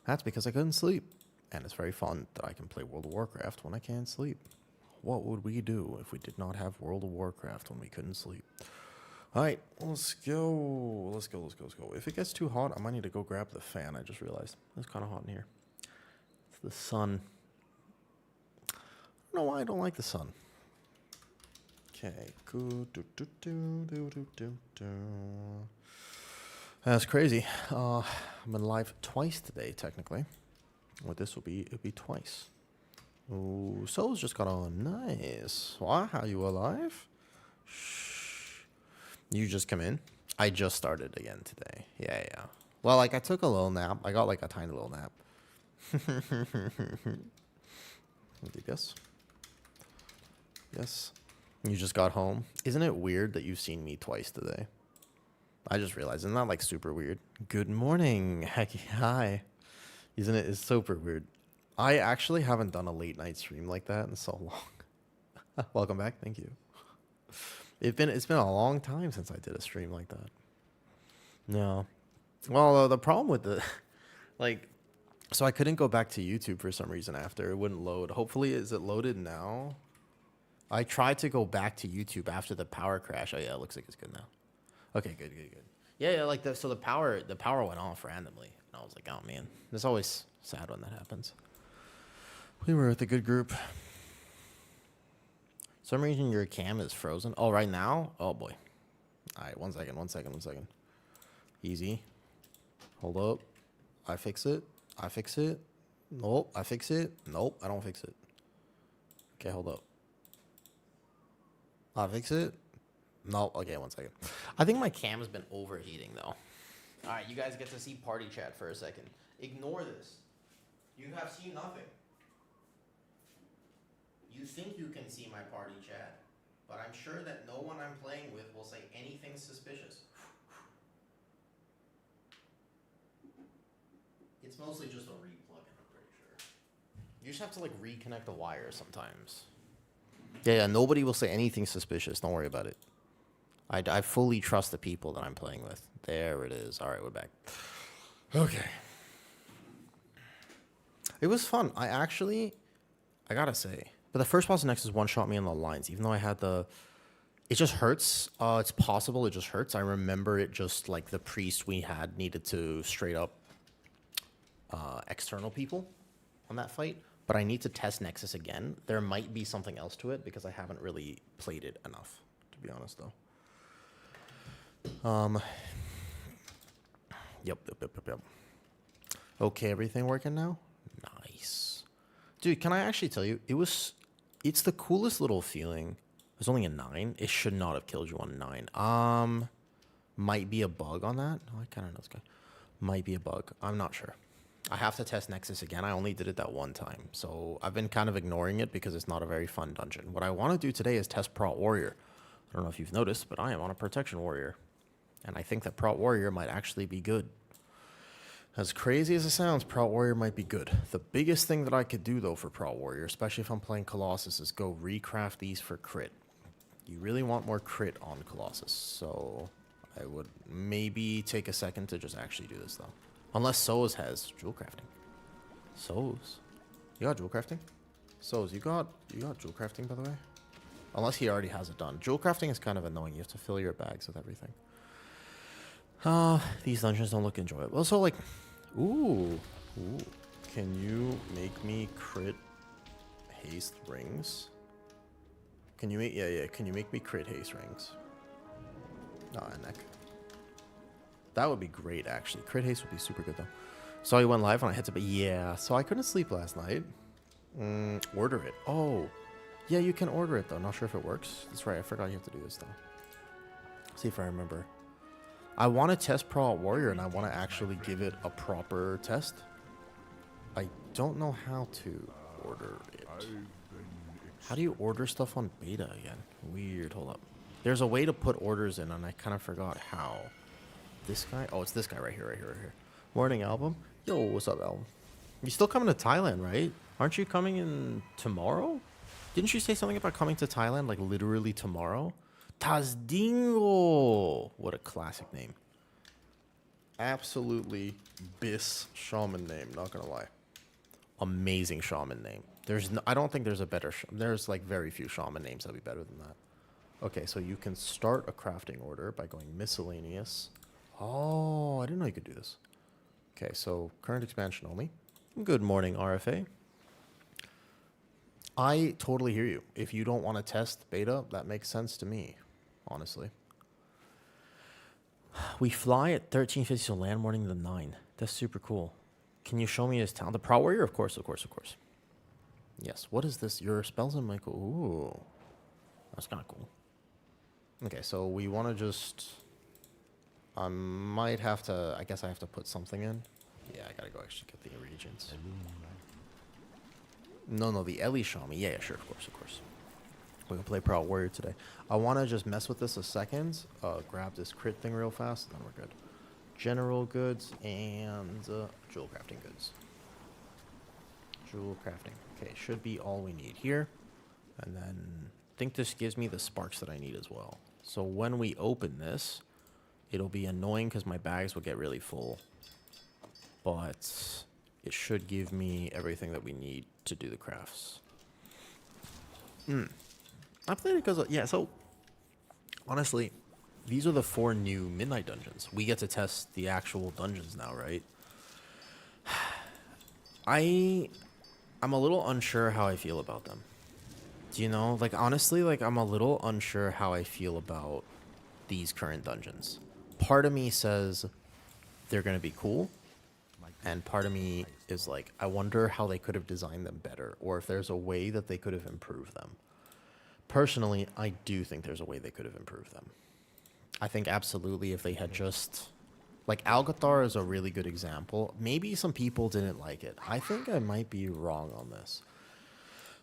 That's because I couldn't sleep. And it's very fun that I can play World of Warcraft when I can't sleep. What would we do if we did not have World of Warcraft when we couldn't sleep? All right, let's go. Let's go. If it gets too hot, I might need to go grab the fan. I just realized it's kind of hot in here. It's the sun. I don't know why I don't like the sun. Okay, good. That's crazy. I've been live twice today, technically. What this will be, it'll be twice. Oh, Soul's just got on. Nice. Wow, you alive? Shh. You just come in? I just started again today. Yeah. Well, like, I took a little nap. I got, like, a tiny little nap. Yes. Yes. You just got home. Isn't it weird that you've seen me twice today? I just realized. Isn't that, like, super weird? Good morning. Heck, hi. Isn't it? It's super weird. I actually haven't done a late night stream like that in so long. Welcome back. Thank you. It's been a long time since I did a stream like that. No. Well, the problem with the like, so I couldn't go back to YouTube for some reason after. It wouldn't load. Hopefully, is it loaded now? I tried to go back to YouTube after the power crash. Oh yeah, it looks like it's good now. Okay, good. Yeah, like so the power went off randomly. And I was like, oh man, it's always sad when that happens. We were with a good group. Some reason your cam is frozen. Oh, right now? Oh boy. All right, one second. Easy. Hold up. I fix it. Nope, I fix it. Nope, I don't fix it. Okay, hold up. I fix it. No, okay, 1 second. I think my cam has been overheating though. All right, you guys get to see party chat for a second. Ignore this. You have seen nothing. You think you can see my party chat, but I'm sure that no one I'm playing with will say anything suspicious. It's mostly just a re-plugin, I'm pretty sure. You just have to like reconnect the wire sometimes. Yeah, nobody will say anything suspicious. Don't worry about it. I fully trust the people that I'm playing with. There it is. All right, we're back. Okay. It was fun. I gotta say, but the first boss Nexus one-shot me on the lines, even though I had the... It just hurts. It's possible it just hurts. I remember it just, like, the priest we had needed to straight up external people on that fight. But I need to test Nexus again. There might be something else to it because I haven't really played it enough, to be honest, though. Yep. Okay, everything working now? Nice. Dude, can I actually tell you, it's the coolest little feeling. It was only a 9. It should not have killed you on 9. Might be a bug on that. Oh, I kind of know this guy. Might be a bug. I'm not sure. I have to test Nexus again. I only did it that one time. So I've been kind of ignoring it because it's not a very fun dungeon. What I want to do today is test Prot Warrior. I don't know if you've noticed, but I am on a Protection Warrior. And I think that Prot Warrior might actually be good. As crazy as it sounds, Prot Warrior might be good. The biggest thing that I could do, though, for Prot Warrior, especially if I'm playing Colossus, is go recraft these for crit. You really want more crit on Colossus. So I would maybe take a second to just actually do this, though. Unless Soz has jewel crafting. Soz? You got jewel crafting? Soz, you got jewel crafting, by the way? Unless he already has it done. Jewel crafting is kind of annoying. You have to fill your bags with everything. These dungeons don't look enjoyable. Also, like, ooh. Can you make me crit haste rings? Can you make, yeah. Can you make me crit haste rings? Neck. That would be great, actually. Crit haste would be super good, though. So I went live when I had to, but yeah. So I couldn't sleep last night. Order it. Oh, yeah, you can order it, though. Not sure if it works. That's right. I forgot you have to do this, though. See if I remember. I want to test Prot Warrior, and I want to actually give it a proper test. I don't know how to order it. How do you order stuff on beta again? Weird. Hold up. There's a way to put orders in, and I kind of forgot how. This guy? Oh, it's this guy right here. Morning, Album. Yo, what's up, Album? You still coming to Thailand, right? Aren't you coming in tomorrow? Didn't you say something about coming to Thailand, like, literally tomorrow? Tazdingo! What a classic name. Absolutely Biss shaman name, not gonna lie. Amazing shaman name. I don't think there's a better, there's like very few shaman names that'd be better than that. Okay, so you can start a crafting order by going miscellaneous. Oh, I didn't know you could do this. Okay, so current expansion only. Good morning, RFA. I totally hear you. If you don't want to test beta, that makes sense to me, honestly. We fly at 13:50, so land morning the 9. That's super cool. Can you show me his town? The Proud Warrior? Of course, of course, of course. Yes. What is this? Your spells and Michael. Ooh. That's kind of cool. Okay, so we want to just... I might have to... I guess I have to put something in. Yeah, I gotta go actually get the reagents. No, the Ellie Shami. Yeah, sure, of course, of course. We're gonna play Proud Warrior today. I want to just mess with this a second. Grab this crit thing real fast, and then we're good. General goods and jewel crafting goods. Jewel crafting. Okay, should be all we need here. And then I think this gives me the sparks that I need as well. So when we open this, it'll be annoying because my bags will get really full. But it should give me everything that we need to do the crafts. I played it because, yeah, so honestly, these are the 4 new midnight dungeons. We get to test the actual dungeons now, right? I'm a little unsure how I feel about them. Do you know? Like, honestly, like, I'm a little unsure how I feel about these current dungeons. Part of me says they're going to be cool. And part of me is like, I wonder how they could have designed them better. Or if there's a way that they could have improved them. Personally, I do think there's a way they could have improved them. I think absolutely if they had just... Like, Alcathar is a really good example. Maybe some people didn't like it. I think I might be wrong on this.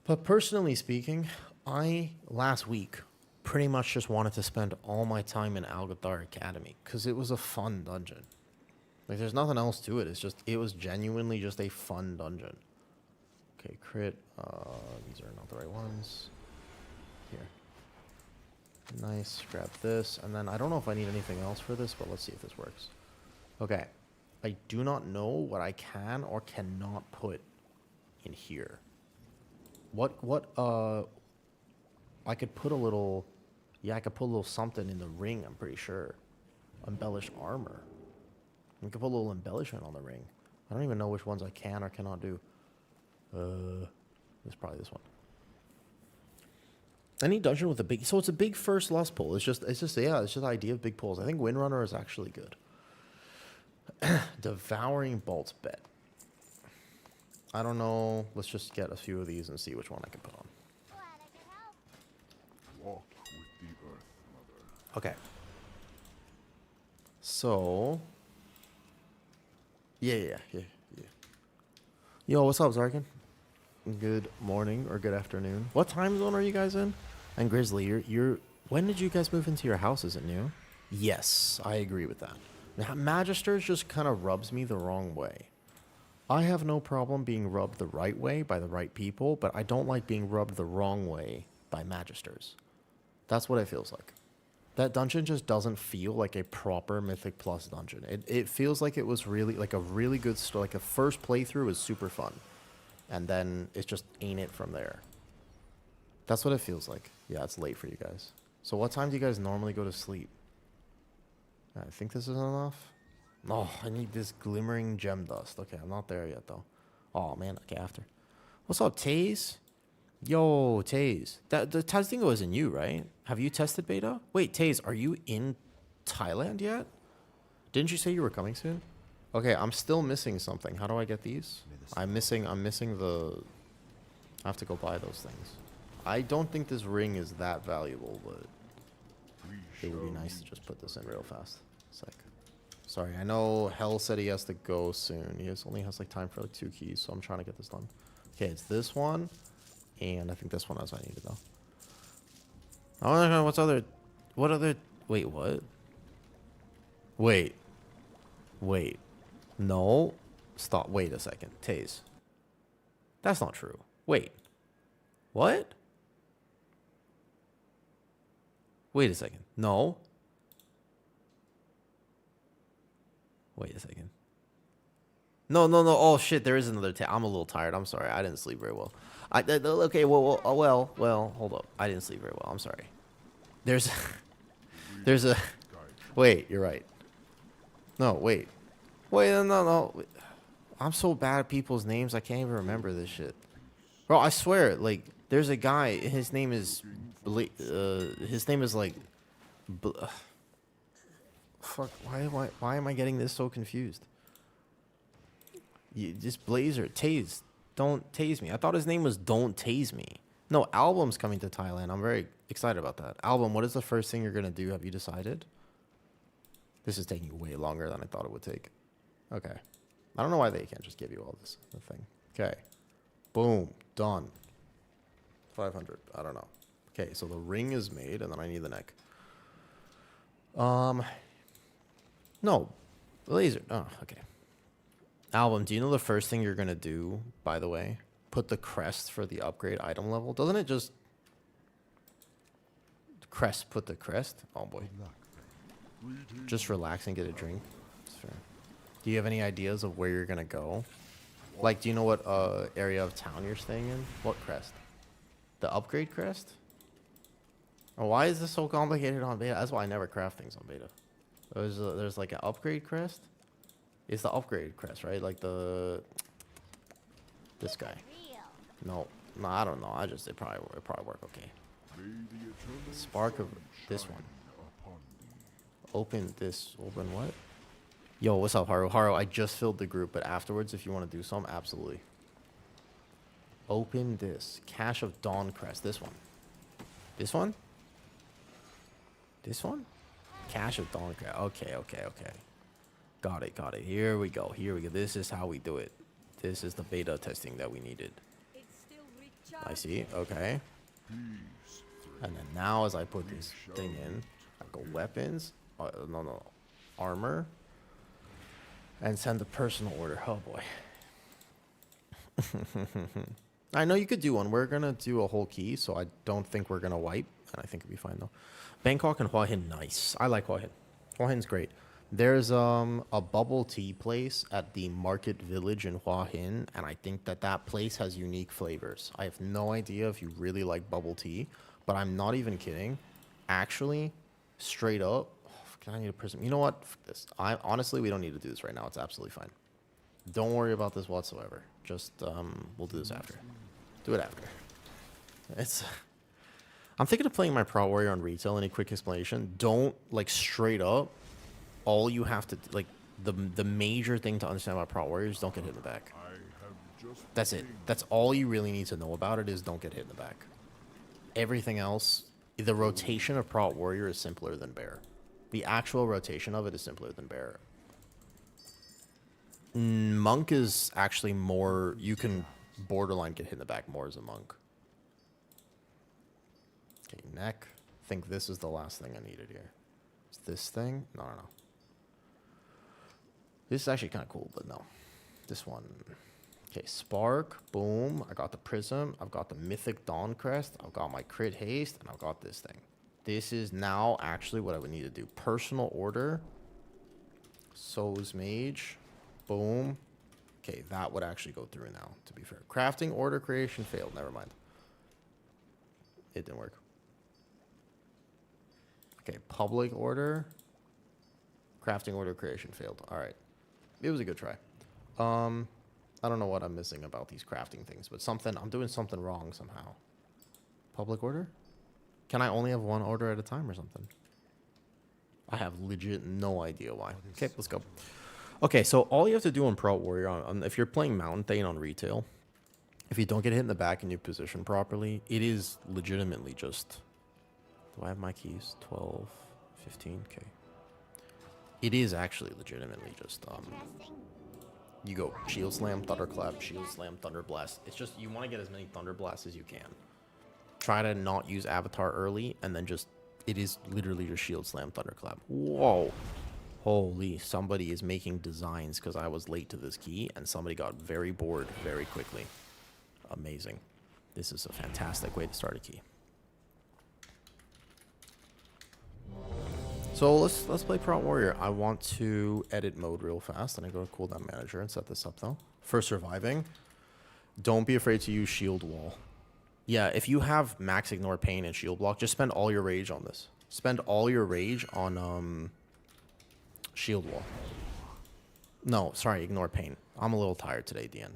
But personally speaking, I, last week, pretty much just wanted to spend all my time in Alcathar Academy. Because it was a fun dungeon. Like, there's nothing else to it. It's just, it was genuinely just a fun dungeon. Okay, crit. These are not the right ones. Here. Nice. Grab this. And then I don't know if I need anything else for this, but let's see if this works. Okay. I do not know what I can or cannot put in here. I could put a little, yeah, I could put a little something in the ring, I'm pretty sure. Embellish armor. We could put a little embellishment on the ring. I don't even know which ones I can or cannot do. It's probably this one. Any dungeon with a big... So it's a big first lust pull. It's just the idea of big pulls. I think Windrunner is actually good. Devouring Bolts bet. I don't know. Let's just get a few of these and see which one I can put on. Walk with the earth, mother. Okay. So... Yeah. Yo, what's up, Zarkin? Good morning or good afternoon. What time zone are you guys in? And Grizzly, you're when did you guys move into your house? Is it new? Yes, I agree with that. Now, Magisters just kind of rubs me the wrong way. I have no problem being rubbed the right way by the right people, but I don't like being rubbed the wrong way by Magisters. That's what it feels like. That dungeon just doesn't feel like a proper Mythic Plus dungeon. It feels like it was really like a really good like a first playthrough was super fun. And then it just ain't it from there. That's what it feels like. Yeah, it's late for you guys. So what time do you guys normally go to sleep? I think this is enough. Oh, I need this glimmering gem dust. Okay, I'm not there yet though. Oh man, okay, after. What's up, Taze? Yo, Taze. The Tazdingo isn't you, right? Have you tested beta? Wait, Taze, are you in Thailand yet? Didn't you say you were coming soon? Okay, I'm still missing something. How do I get these? I'm missing the... I have to go buy those things. I don't think this ring is that valuable, but it would be nice to just put this in real fast. Sec. Sorry, I know Hell said he has to go soon. He only has like time for like 2 keys, so I'm trying to get this done. Okay, it's this one, and I think this one is I need it though. I want to know what other... Wait, what? Wait. No. Stop. Wait a second. Taze. That's not true. Wait. What? Wait a second. No. Wait a second. No, no, no. Oh shit, there is another I'm a little tired. I'm sorry. I didn't sleep very well. Okay, well, hold up. I didn't sleep very well. I'm sorry. There's there's a wait, you're right. No, wait. Wait, no. I'm so bad at people's names. I can't even remember this shit. Bro, I swear, like there's a guy, his name is like fuck, why am I getting this so confused? Just Blazer, tase. Don't tase me. I thought his name was Don't Tase Me. No, Album's coming to Thailand. I'm very excited about that. Album, what is the first thing you're going to do? Have you decided? This is taking way longer than I thought it would take. Okay. I don't know why they can't just give you all this thing. Okay. Boom. Done. 500. I don't know. Okay, so the ring is made, and then I need the neck. No. Laser. Oh, okay. Album, do you know the first thing you're going to do, by the way? Put the crest for the upgrade item level. Doesn't it just... Crest, put the crest? Oh, boy. Just relax and get a drink. That's fair. Do you have any ideas of where you're going to go? Like, do you know what area of town you're staying in? What crest? The upgrade crest? Oh, why is this so complicated on beta? That's why I never craft things on beta. There's like an upgrade crest? It's the upgrade crest, right? Like this guy. No, I don't know. It probably work okay. Spark of this one. Open this. Open what? Yo, what's up, Haru? Haru, I just filled the group, but afterwards, if you want to do some, absolutely. Open this. Cache of Dawn Crest. This one. This one? This one? Cache of Dawn Crest. Okay. Got it. Here we go. This is how we do it. This is the beta testing that we needed. I see. Okay. And then now as I put this thing in, I go weapons. No. Armor. And send the personal order. Oh, boy. I know you could do one. We're going to do a whole key, so I don't think we're going to wipe. And I think it'll be fine, though. Bangkok and Hua Hin. Nice. I like Hua Hin. Hua Hin's great. There's a bubble tea place at the Market Village in Hua Hin, and I think that place has unique flavors. I have no idea if you really like bubble tea, but I'm not even kidding. Actually, straight up, I need a prism. You know what? F this. Honestly, we don't need to do this right now. It's absolutely fine. Don't worry about this whatsoever. Just we'll do this after. Do it after. I'm thinking of playing my Pro Warrior on retail. Any quick explanation? Don't like straight up. All you have to like the major thing to understand about Pro Warriors, don't get hit in the back. That's it. That's all you really need to know about it is don't get hit in the back. Everything else, the rotation of Pro Warrior is simpler than Bear. The actual rotation of it is simpler than Bear. Monk is actually more, you can borderline get hit in the back more as a monk. Okay, neck. I think this is the last thing I needed here. Is this thing? No. This is actually kind of cool, but no. This one. Okay, Spark. Boom. I got the Prism. I've got the Mythic Dawn Crest. I've got my Crit Haste. And I've got this thing. This is now actually what I would need to do. Personal Order. So's Mage. Boom. Okay, that would actually go through now, to be fair. Crafting Order Creation failed. Never mind. It didn't work. Okay, Public Order. Crafting Order Creation failed. All right. It was a good try. I don't know what I'm missing about these crafting things, but I'm doing something wrong somehow. Public Order? Can I only have one order at a time or something? I have legit no idea why. Okay, let's go. Okay, so all you have to do on Pro Warrior, if you're playing Mountain Thane on retail, if you don't get hit in the back and you position properly, it is legitimately just... Do I have my keys? 12, 15, okay. It is actually legitimately just, you go Shield Slam, Thunderclap, Shield Slam, Thunder Blast. It's just, you want to get as many Thunder Blasts as you can. Try to not use Avatar early, and then just, it is literally just Shield Slam, Thunderclap. Whoa. Holy, somebody is making designs because I was late to this key, and somebody got very bored very quickly. Amazing. This is a fantastic way to start a key. So let's play Prot Warrior. I want to edit mode real fast, and I go to cooldown manager and set this up though. For surviving, don't be afraid to use shield wall. Yeah, if you have max ignore pain and shield block, just spend all your rage on this. Spend all your rage on shield wall. No, sorry, ignore pain. I'm a little tired today, DN.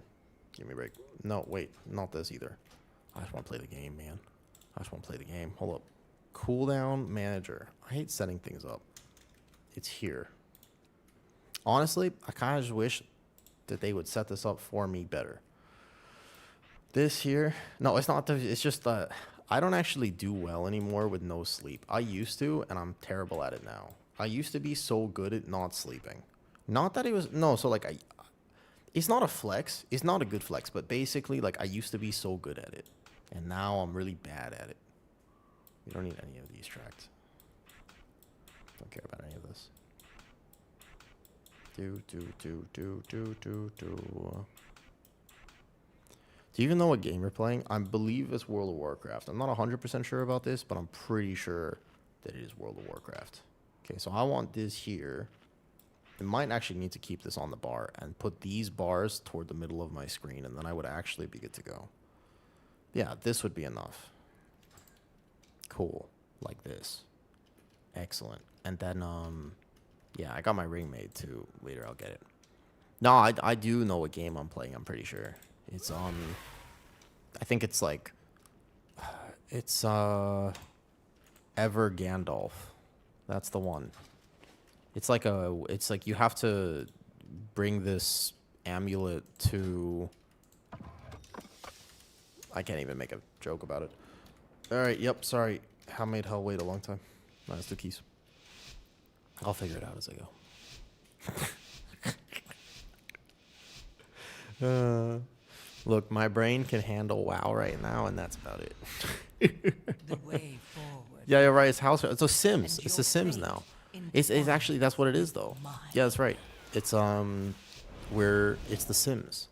Give me a break. No, wait, not this either. I just want to play the game, man. I just want to play the game. Hold up. Cooldown manager. I hate setting things up. It's here. Honestly, I kind of just wish that they would set this up for me better. This here. No, it's not. It's just that I don't actually do well anymore with no sleep. I used to, and I'm terrible at it now. I used to be so good at not sleeping. Not that it was... No, so like it's not a flex. It's not a good flex, but basically like I used to be so good at it. And now I'm really bad at it. We don't need any of these tracks. Don't care about any of this. Do you even know what game you're playing? I believe it's World of Warcraft. I'm not 100% sure about this, but I'm pretty sure that it is World of Warcraft. Okay, so I want this here. I might actually need to keep this on the bar and put these bars toward the middle of my screen, and then I would actually be good to go. Yeah, this would be enough. Cool. Like this. Excellent. And then, yeah, I got my ring made too. Later I'll get it. No, I do know what game I'm playing, I'm pretty sure. It's, I think it's like, it's, Ever Gandalf. That's the one. It's like you have to bring this amulet to... I can't even make a joke about it. Alright, yep, sorry. How made hell wait a long time. Minus 2 keys. I'll figure it out as I go. Look, my brain can handle WoW right now, and that's about it. The way forward. Yeah, you're right. It's House. It's a Sims. It's a Sims now. It's actually, that's what it is, though. Yeah, that's right. It's where it's the Sims.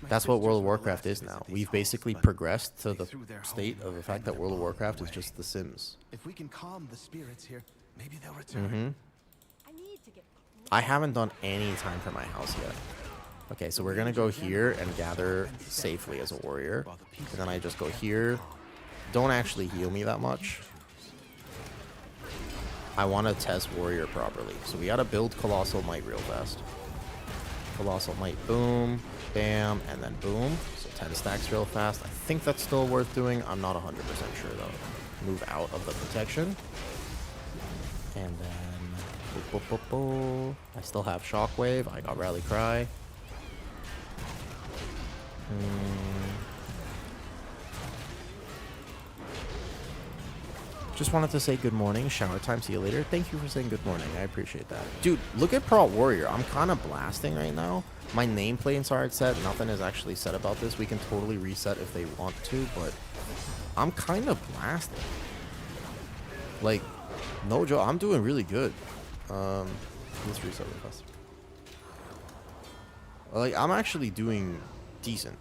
That's what World of Warcraft is now. We've basically progressed to the state of the fact that World of Warcraft is just the Sims. If we can calm the spirits here, maybe they'll return. I haven't done any time for my house yet. Okay, so we're gonna go here and gather safely as a warrior. And then I just go here. Don't actually heal me that much. I want to test warrior properly. So we gotta build Colossal Might real fast. Colossal Might, boom, bam, and then boom. So 10 stacks real fast. I think that's still worth doing. I'm not 100% sure though. Move out of the protection. And then, boop, boop, boop, boop. I still have Shockwave. I got Rally Cry. Just wanted to say good morning. Shower time. See you later. Thank you for saying good morning. I appreciate that. Dude, look at Prot Warrior. I'm kind of blasting right now. My nameplates aren't set. Nothing is actually said about this. We can totally reset if they want to, but I'm kind of blasting. Like, no joke. I'm doing really good. Let's reset real fast. Like, I'm actually doing decent.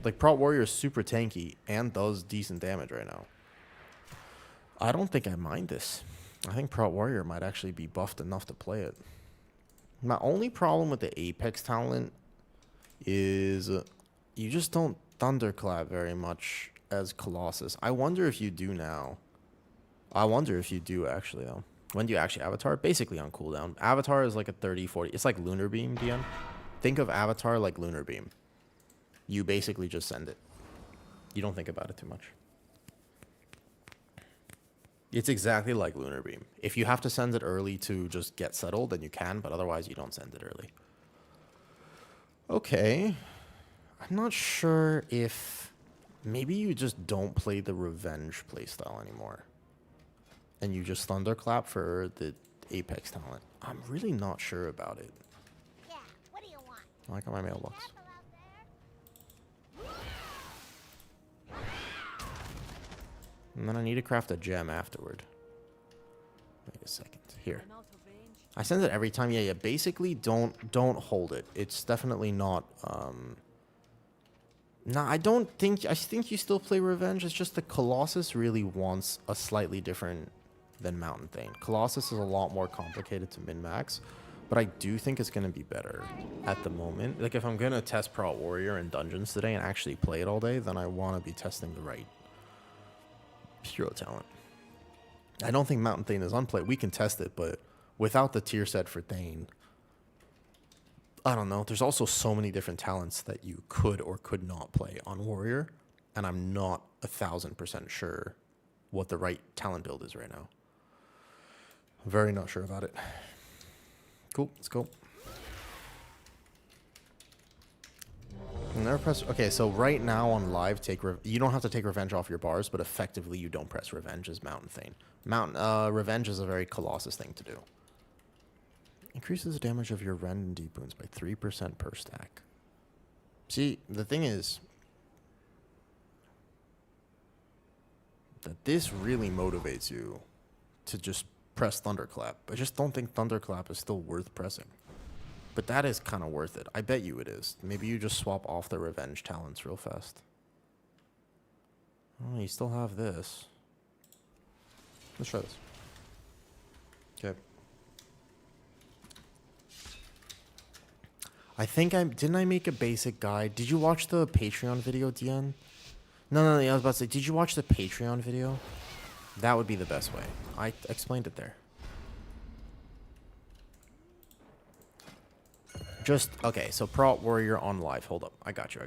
Like, Prot Warrior is super tanky and does decent damage right now. I don't think I mind this. I think Prot Warrior might actually be buffed enough to play it. My only problem with the Apex talent is you just don't thunderclap very much as Colossus. I wonder if you do now. I wonder if you do actually, though. When do you actually Avatar? Basically on cooldown. Avatar is like a 30, 40. It's like Lunar Beam, DN. Think of Avatar like Lunar Beam. You basically just send it. You don't think about it too much. It's exactly like Lunar Beam. If you have to send it early to just get settled, then you can, but otherwise you don't send it early. Okay. I'm not sure if... Maybe you just don't play the Revenge playstyle anymore. And you just thunderclap for the Apex talent. I'm really not sure about it. Yeah, what do you want? I got my mailbox. And then I need to craft a gem afterward. Wait a second. Here. I send it every time. Yeah. Basically, don't hold it. It's definitely not... Nah, I think you still play Revenge. It's just the Colossus really wants a slightly different than Mountain Thane. Colossus is a lot more complicated to min-max, but I do think it's going to be better at the moment. Like, if I'm going to test Prot Warrior in dungeons today and actually play it all day, then I want to be testing the right hero talent. I don't think Mountain Thane is unplayed. We can test it, but without the tier set for Thane, I don't know. There's also so many different talents that you could or could not play on Warrior, and I'm not 1,000% sure what the right talent build is right now. Very not sure about it. Cool, let's go. Never press. Okay, so right now on live, you don't have to take revenge off your bars, but effectively you don't press revenge as Mountain Thane. Revenge is a very Colossus thing to do. Increases the damage of your Ren and Deep Wounds by 3% per stack. See, the thing is that this really motivates you to just press Thunderclap. I just don't think Thunderclap is still worth pressing. But that is kind of worth it. I bet you it is. Maybe you just swap off the revenge talents real fast. Oh, you still have this. Let's try this. Okay. I think didn't I make a basic guide? Did you watch the Patreon video, Dion? No, I was about to say, did you watch the Patreon video? That would be the best way. I explained it there. Just, okay, so Prot Warrior on live. Hold up. I got you.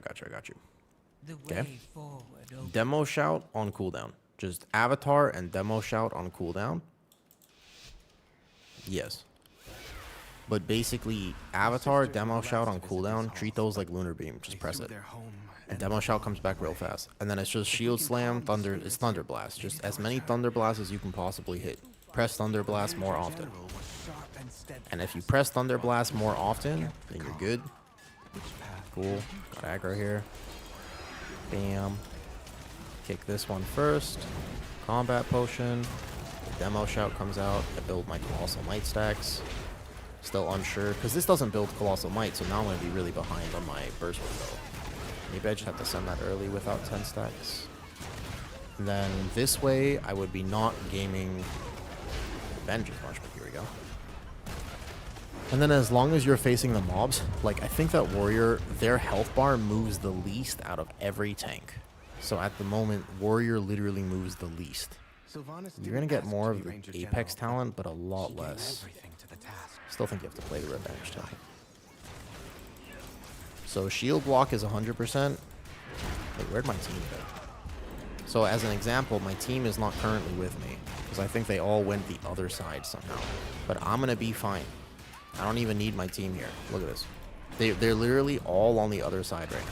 The Okay. way forward. Demo Shout on cooldown. Just Avatar and Demo Shout on cooldown. Yes. But basically, Avatar, Demo Shout on cooldown, treat those like Lunar Beam. Just press it. And Demo Shout comes back real fast. And then it's just Shield Slam, it's Thunder Blast. Just as many Thunder Blasts as you can possibly hit. Press Thunder Blast more often. And if you press Thunder Blast more often, then you're good. Cool. Got aggro here. Bam. Kick this one first. Combat Potion. The Demo Shout comes out. I build my Colossal Might stacks. Still unsure, because this doesn't build Colossal Might, so now I'm going to be really behind on my burst window. Maybe I just have to send that early without 10 stacks. And then this way, I would be not gaming Revenge as much, but here we go. And then as long as you're facing the mobs, like, I think that Warrior, their health bar moves the least out of every tank. So at the moment, Warrior literally moves the least. You're going to get more of the Apex talent, but a lot less. Still think you have to play the Revenge talent. So shield block is 100%. Wait, where'd my team go? So as an example, my team is not currently with me, because I think they all went the other side somehow. But I'm going to be fine. I don't even need my team here. Look at this. They're literally all on the other side right now.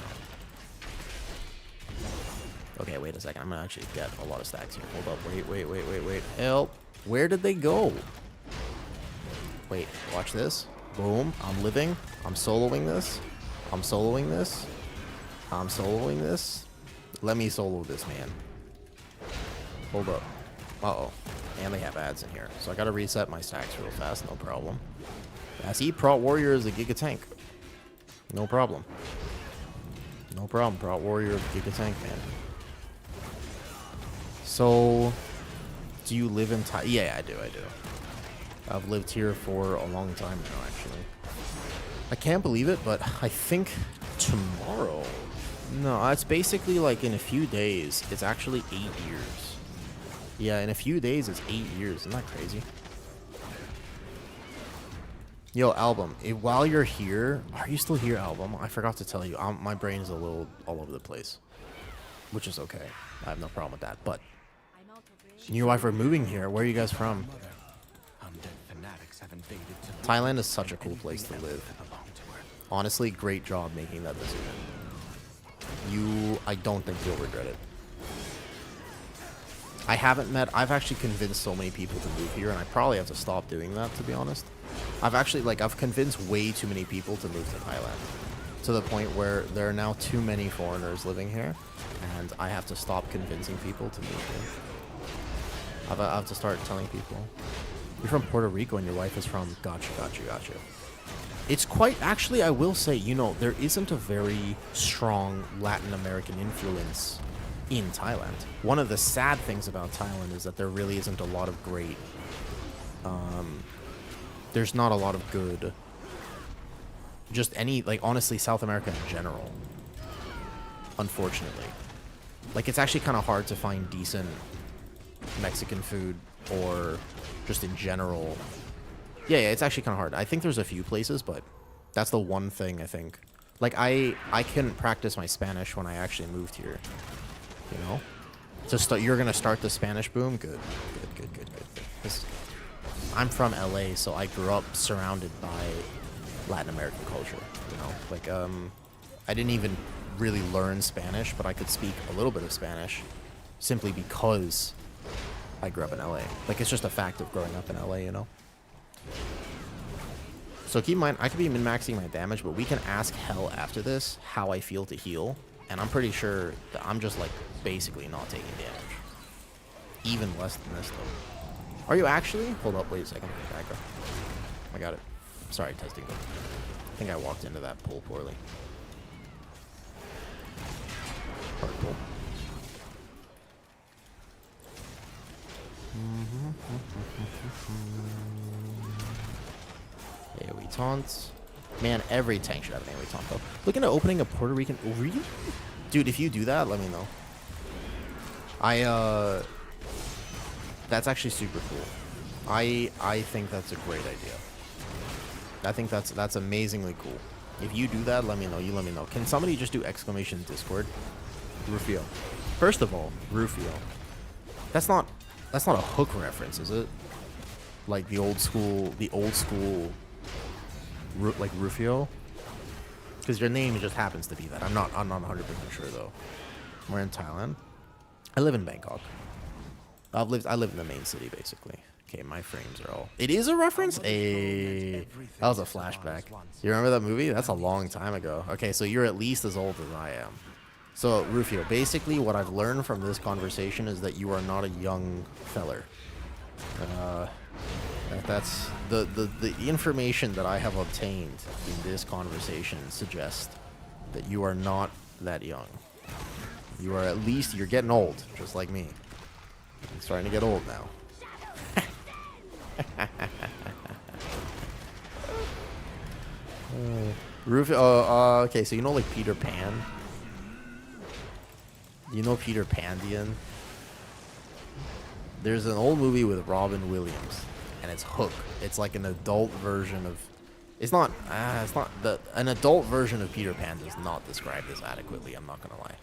Okay, wait a second. I'm going to actually get a lot of stacks here. Hold up. Wait. Help. Where did they go? Wait, watch this. Boom. I'm living. I'm soloing this. I'm soloing this. I'm soloing this. Let me solo this, man. Hold up. Uh-oh. And they have ads in here. So I gotta reset my stacks real fast. No problem. I see Prot Warrior is a Giga Tank. No problem. No problem. Prot Warrior is a Giga Tank, man. So, do you live in Yeah, I do. I've lived here for a long time now, actually. I can't believe it, but I think tomorrow... No, it's basically like in a few days, it's actually 8 years. Yeah, in a few days, it's 8 years. Isn't that crazy? Yo, Album, while you're here... Are you still here, Album? I forgot to tell you. My brain is a little all over the place. Which is okay. I have no problem with that, but... You and your wife are moving here. Where are you guys from? Thailand is such a cool place to live. Honestly, great job making that decision. I don't think you'll regret it. I've actually convinced so many people to move here, and I probably have to stop doing that, to be honest. I've convinced way too many people to move to Thailand. To the point where there are now too many foreigners living here, and I have to stop convincing people to move here. I have to start telling people. You're from Puerto Rico and your wife is from... Gotcha. It's quite... Actually, I will say, there isn't a very strong Latin American influence in Thailand. One of the sad things about Thailand is that there really isn't a lot of great, there's not a lot of good, just any, like, honestly, South America in general, unfortunately. Like, it's actually kind of hard to find decent Mexican food, or just in general. Yeah, it's actually kind of hard. I think there's a few places, but that's the one thing I think. Like, I couldn't practice my Spanish when I actually moved here, you know? So you're going to start the Spanish boom? Good. Good. I'm from LA, so I grew up surrounded by Latin American culture, you know? Like, I didn't even really learn Spanish, but I could speak a little bit of Spanish simply because I grew up in LA. Like, it's just a fact of growing up in LA, you know? So keep in mind, I could be min-maxing my damage, but we can ask Hell after this how I feel to heal, and I'm pretty sure that I'm just, like, basically not taking damage. Even less than this, though. Are you actually? Hold up, wait a second. I got it. Sorry, testing. I think I walked into that pool poorly. Alright, cool. AoE taunts. Man, every tank should have an AoE taunt, though. Looking at opening a Puerto Rican... Really? Dude, if you do that, let me know. That's actually super cool. I think that's a great idea. I think that's amazingly cool. If you do that, let me know. You let me know. Can somebody just do exclamation Discord? Rufio. First of all, Rufio. That's not a hook reference, is it? Like the old school, like Rufio? Because your name just happens to be that. I'm not 100% sure though. We're in Thailand. I live in Bangkok. I live in the main city basically. Okay, my frames are all. It is a reference? That was a flashback. You remember that movie? That's a long time ago. Okay, so you're at least as old as I am. So, Rufio, basically what I've learned from this conversation is that you are not a young feller. That's the information that I have obtained in this conversation suggests that you are not that young. You are at least, you're getting old, just like me. I'm starting to get old now. Rufio, okay, so you know like Peter Pan? You know Peter Pandian? There's an old movie with Robin Williams, and it's Hook. It's like an adult version of... an adult version of Peter Pan does not describe this adequately, I'm not gonna lie.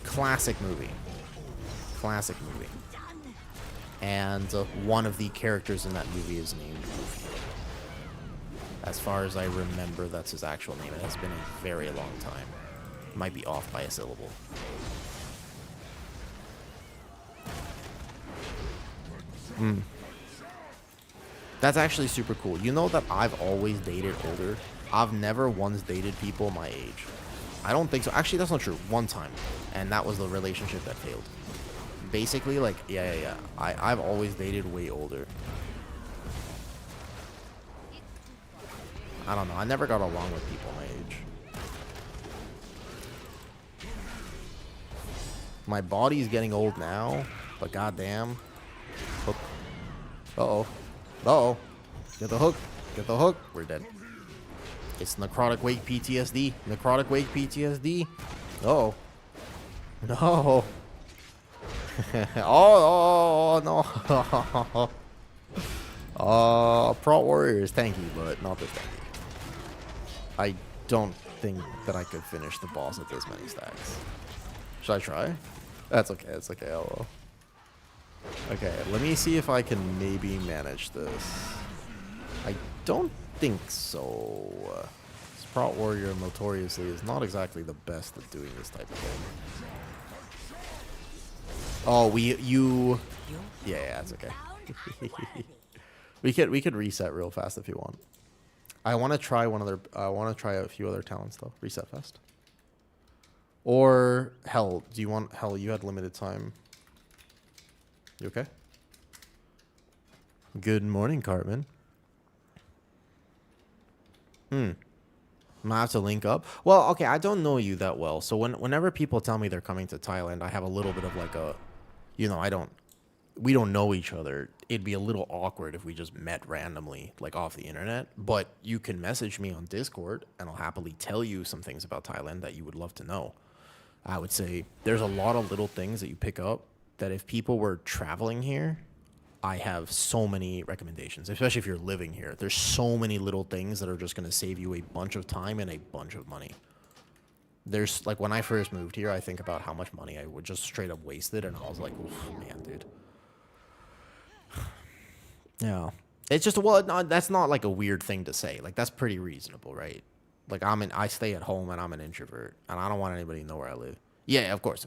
Classic movie. And one of the characters in that movie is named Rufio. As far as I remember, that's his actual name. It has been a very long time. Might be off by a syllable. That's actually super cool. You know that I've always dated older. I've never once dated people my age. I don't think so. Actually, that's not true. One time. And that was the relationship that failed. Basically, like, yeah. I've always dated way older. I don't know. I never got along with people my age. My body's getting old now, but goddamn. Hook. Uh-oh. Get the hook. We're dead. It's necrotic wake PTSD. Uh-oh. No. oh no. Pro Warrior is tanky, but not this tanky. I don't think that I could finish the boss at this many stacks. Should I try? That's okay. LOL. Okay, let me see if I can maybe manage this. I don't think so. Sprout Warrior notoriously is not exactly the best at doing this type of thing. Oh, yeah, that's okay. we could reset real fast if you want. I want to try a few other talents though. Reset fast. Or Hell, you had limited time. You okay? Good morning, Cartman. I'm gonna have to link up. Well, okay, I don't know you that well, so whenever people tell me they're coming to Thailand, I have a little bit of like a, we don't know each other. It'd be a little awkward if we just met randomly, like off the internet. But you can message me on Discord, and I'll happily tell you some things about Thailand that you would love to know. I would say there's a lot of little things that you pick up that if people were traveling here, I have so many recommendations, especially if you're living here. There's so many little things that are just going to save you a bunch of time and a bunch of money. There's like when I first moved here, I think about how much money I would just straight up wasted, and I was like, oof, man, dude. Yeah. It's just, well, no, that's not like a weird thing to say. Like, that's pretty reasonable, right? Like, I stay at home and I'm an introvert, and I don't want anybody to know where I live. Yeah, of course.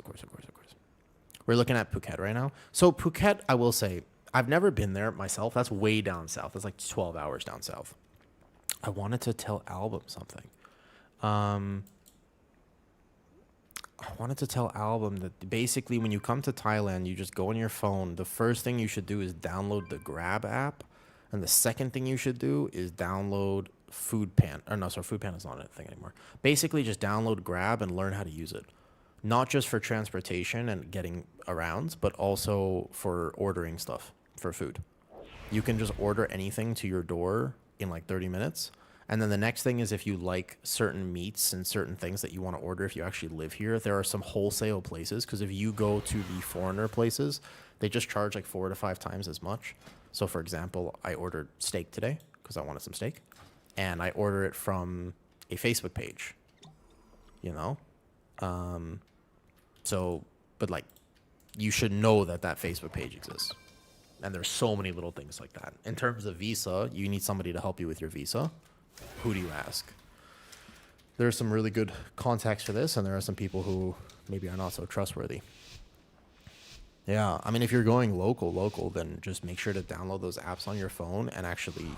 We're looking at Phuket right now. So Phuket, I will say, I've never been there myself. That's way down south. That's like 12 hours down south. I wanted to tell Album something. I wanted to tell Album that basically when you come to Thailand, you just go on your phone. The first thing you should do is download the Grab app. And the second thing you should do is download Food Panda. Or no, sorry, Food Panda's not a thing anymore. Basically, just download Grab and learn how to use it. Not just for transportation and getting around, but also for ordering stuff for food. You can just order anything to your door in like 30 minutes. And then the next thing is if you like certain meats and certain things that you want to order, if you actually live here, there are some wholesale places. Because if you go to the foreigner places, they just charge like 4 to 5 times as much. So for example, I ordered steak today because I wanted some steak. And I order it from a Facebook page, you know? But like, you should know that that Facebook page exists. And there's so many little things like that. In terms of visa, you need somebody to help you with your visa. Who do you ask? There are some really good contacts for this, and there are some people who maybe are not so trustworthy. Yeah, I mean, if you're going local, then just make sure to download those apps on your phone and actually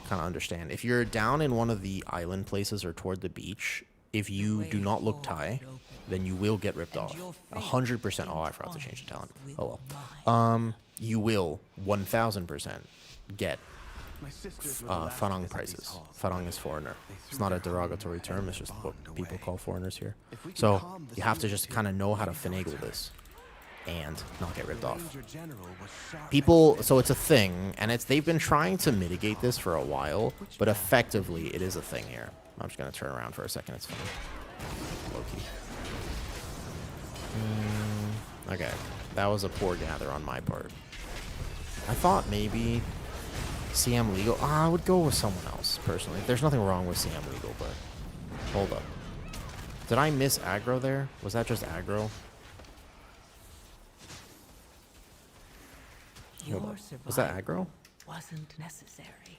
kind of understand. If you're down in one of the island places or toward the beach, if you do not look Thai, then you will get ripped off. 100%. Oh, I forgot to change the talent. Oh well. You will 1000% get farang prices. Farang is foreigner. It's not a derogatory term. It's just what people call foreigners here. So you have to just kind of know how to finagle this and not get ripped off. People, so it's a thing, and they've been trying to mitigate this for a while, but effectively it is a thing here. I'm just gonna turn around for a second. It's fine. Low-key. Okay, that was a poor gather on my part. I thought maybe CM Legal. I would go with someone else personally. There's nothing wrong with CM Legal, but hold up. Did I miss aggro there? Was that just aggro? Your Was that aggro? wasn't necessary.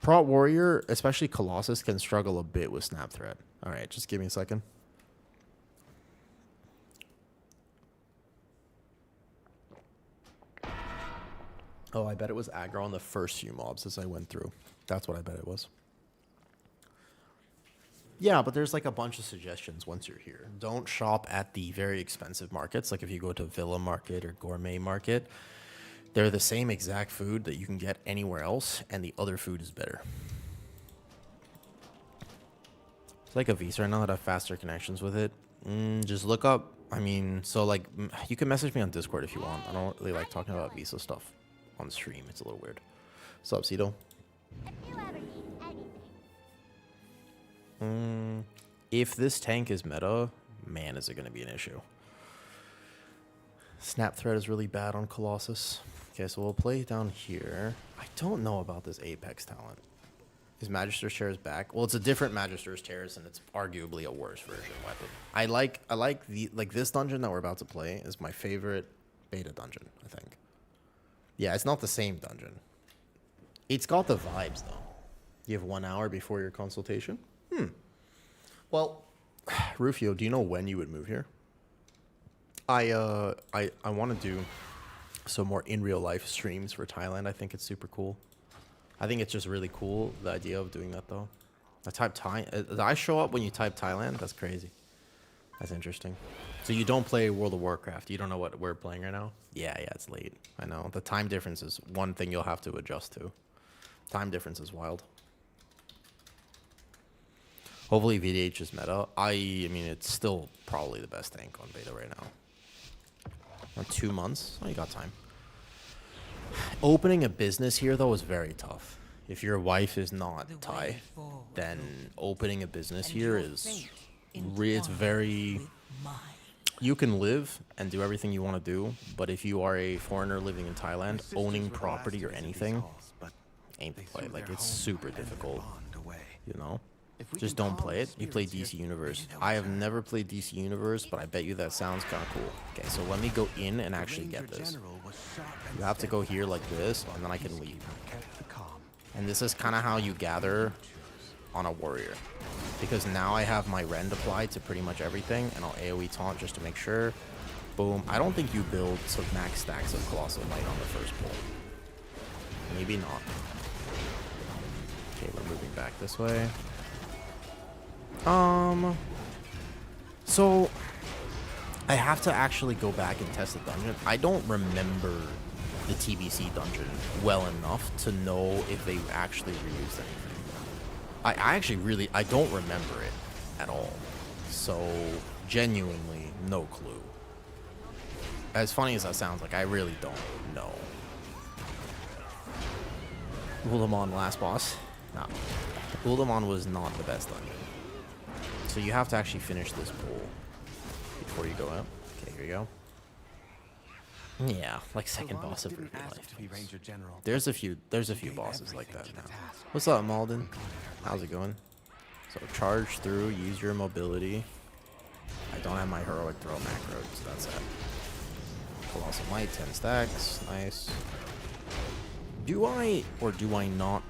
Prot Warrior, especially Colossus, can struggle a bit with Snap Threat. Alright, just give me a second. Oh, I bet it was aggro on the first few mobs as I went through. That's what I bet it was. Yeah, but there's like a bunch of suggestions once you're here. Don't shop at the very expensive markets. Like if you go to Villa Market or Gourmet Market, they're the same exact food that you can get anywhere else, and the other food is better. It's like a Visa right now that have faster connections with it. Just look up. I mean, so like, you can message me on Discord if you want. I don't really like talking about Visa stuff on stream. It's a little weird. What's up, Cito? If you ever need anything. If this tank is meta, man, is it going to be an issue. Snap Threat is really bad on Colossus. Okay, so we'll play down here. I don't know about this Apex talent. Is Magister's Chairs back? Well, it's a different Magister's Chairs, and it's arguably a worse version weapon. I like this dungeon that we're about to play is my favorite beta dungeon, I think. Yeah, it's not the same dungeon. It's got the vibes, though. You have 1 hour before your consultation? Well, Rufio, do you know when you would move here? I want to do some more in real life streams for Thailand. I think it's super cool. I think it's just really cool, the idea of doing that, though. I type Thai. Did I show up when you type Thailand? That's crazy. That's interesting. So you don't play World of Warcraft. You don't know what we're playing right now? Yeah, it's late. I know. The time difference is one thing you'll have to adjust to. Time difference is wild. Hopefully VDH is meta. I mean, it's still probably the best tank on beta right now. On 2 months? Oh, you got time. Opening a business here, though, is very tough. If your wife is not The Thai, way forward, then opening a business and here your is... fate It's very... with mine. You can live and do everything you want to do, but if you are a foreigner living in My Thailand, sisters owning were the last property to or visit these anything halls, but ain't they the play. threw Like, their it's home super and their difficult, bond away. you know? If we Just can don't calm play the it. You play spirits DC here, Universe. maybe they'll I have return. never played DC Universe, but I bet you that sounds kind of cool. Okay, so let me go in and The actually get Ranger this. General was sharp and You have to go steadfast, here like this, while and then I can the leave. Peacekeeper kept the calm. And this is kind of how you gather on a warrior. Because now I have my rend applied to pretty much everything, and I'll AoE taunt just to make sure. Boom. I don't think you build some max stacks of Colossal Might on the first pull. Maybe not. Okay, we're moving back this way. So I have to actually go back and test the dungeon. I don't remember the TBC dungeon well enough to know if they actually reused anything. I actually really, I don't remember it at all. So genuinely no clue. As funny as that sounds, like I really don't know. Ulamon last boss? No. Ulamon was not the best dungeon. So you have to actually finish this pull before you go out. Okay, here you go. Yeah, like second Sylvanas boss of didn't real ask life. to be Ranger General. There's a few Gave bosses like everything that to now. the task. What's up, Malden? How's it going? So charge through, use your mobility. I don't have my heroic throw macro, so that's it. Colossal Might, 10 stacks, nice. Do I or do I not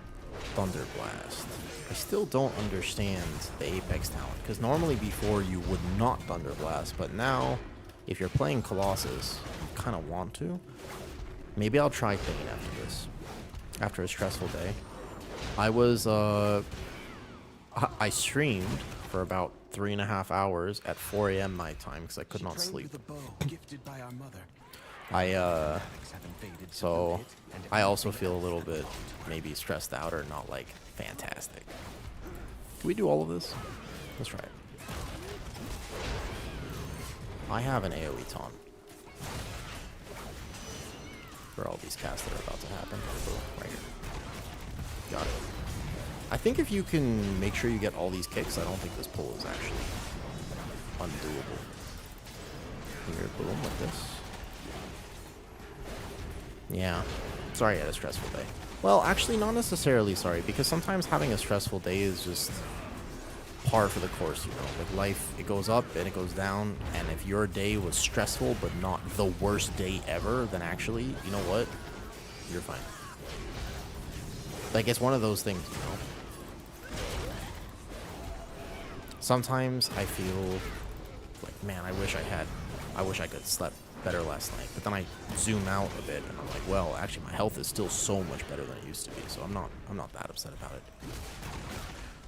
Thunder Blast? I still don't understand the Apex talent, because normally before you would not Thunder Blast, but now, if you're playing Colossus, you kind of want to. Maybe I'll try Thane after this. After a stressful day. I was, I streamed for about 3.5 hours at 4 a.m. my time, because I could She not trained sleep. with a bow gifted by our mother. So I also feel a little bit maybe stressed out or not like fantastic. Can we do all of this? Let's try it. I have an AoE taunt. For all these casts that are about to happen. Right here. Got it. I think if you can make sure you get all these kicks, I don't think this pull is actually undoable. Here, boom, like this. Yeah. Sorry I had a stressful day. Well, actually, not necessarily sorry, because sometimes having a stressful day is just par for the course, you know? Like, life, it goes up and it goes down, and if your day was stressful but not the worst day ever, then actually, you know what? You're fine. Like, it's one of those things, you know? Sometimes I feel like, man, I wish I could slept better last night. But then I zoom out a bit and I'm like, well, actually my health is still so much better than it used to be, so I'm not that upset about it.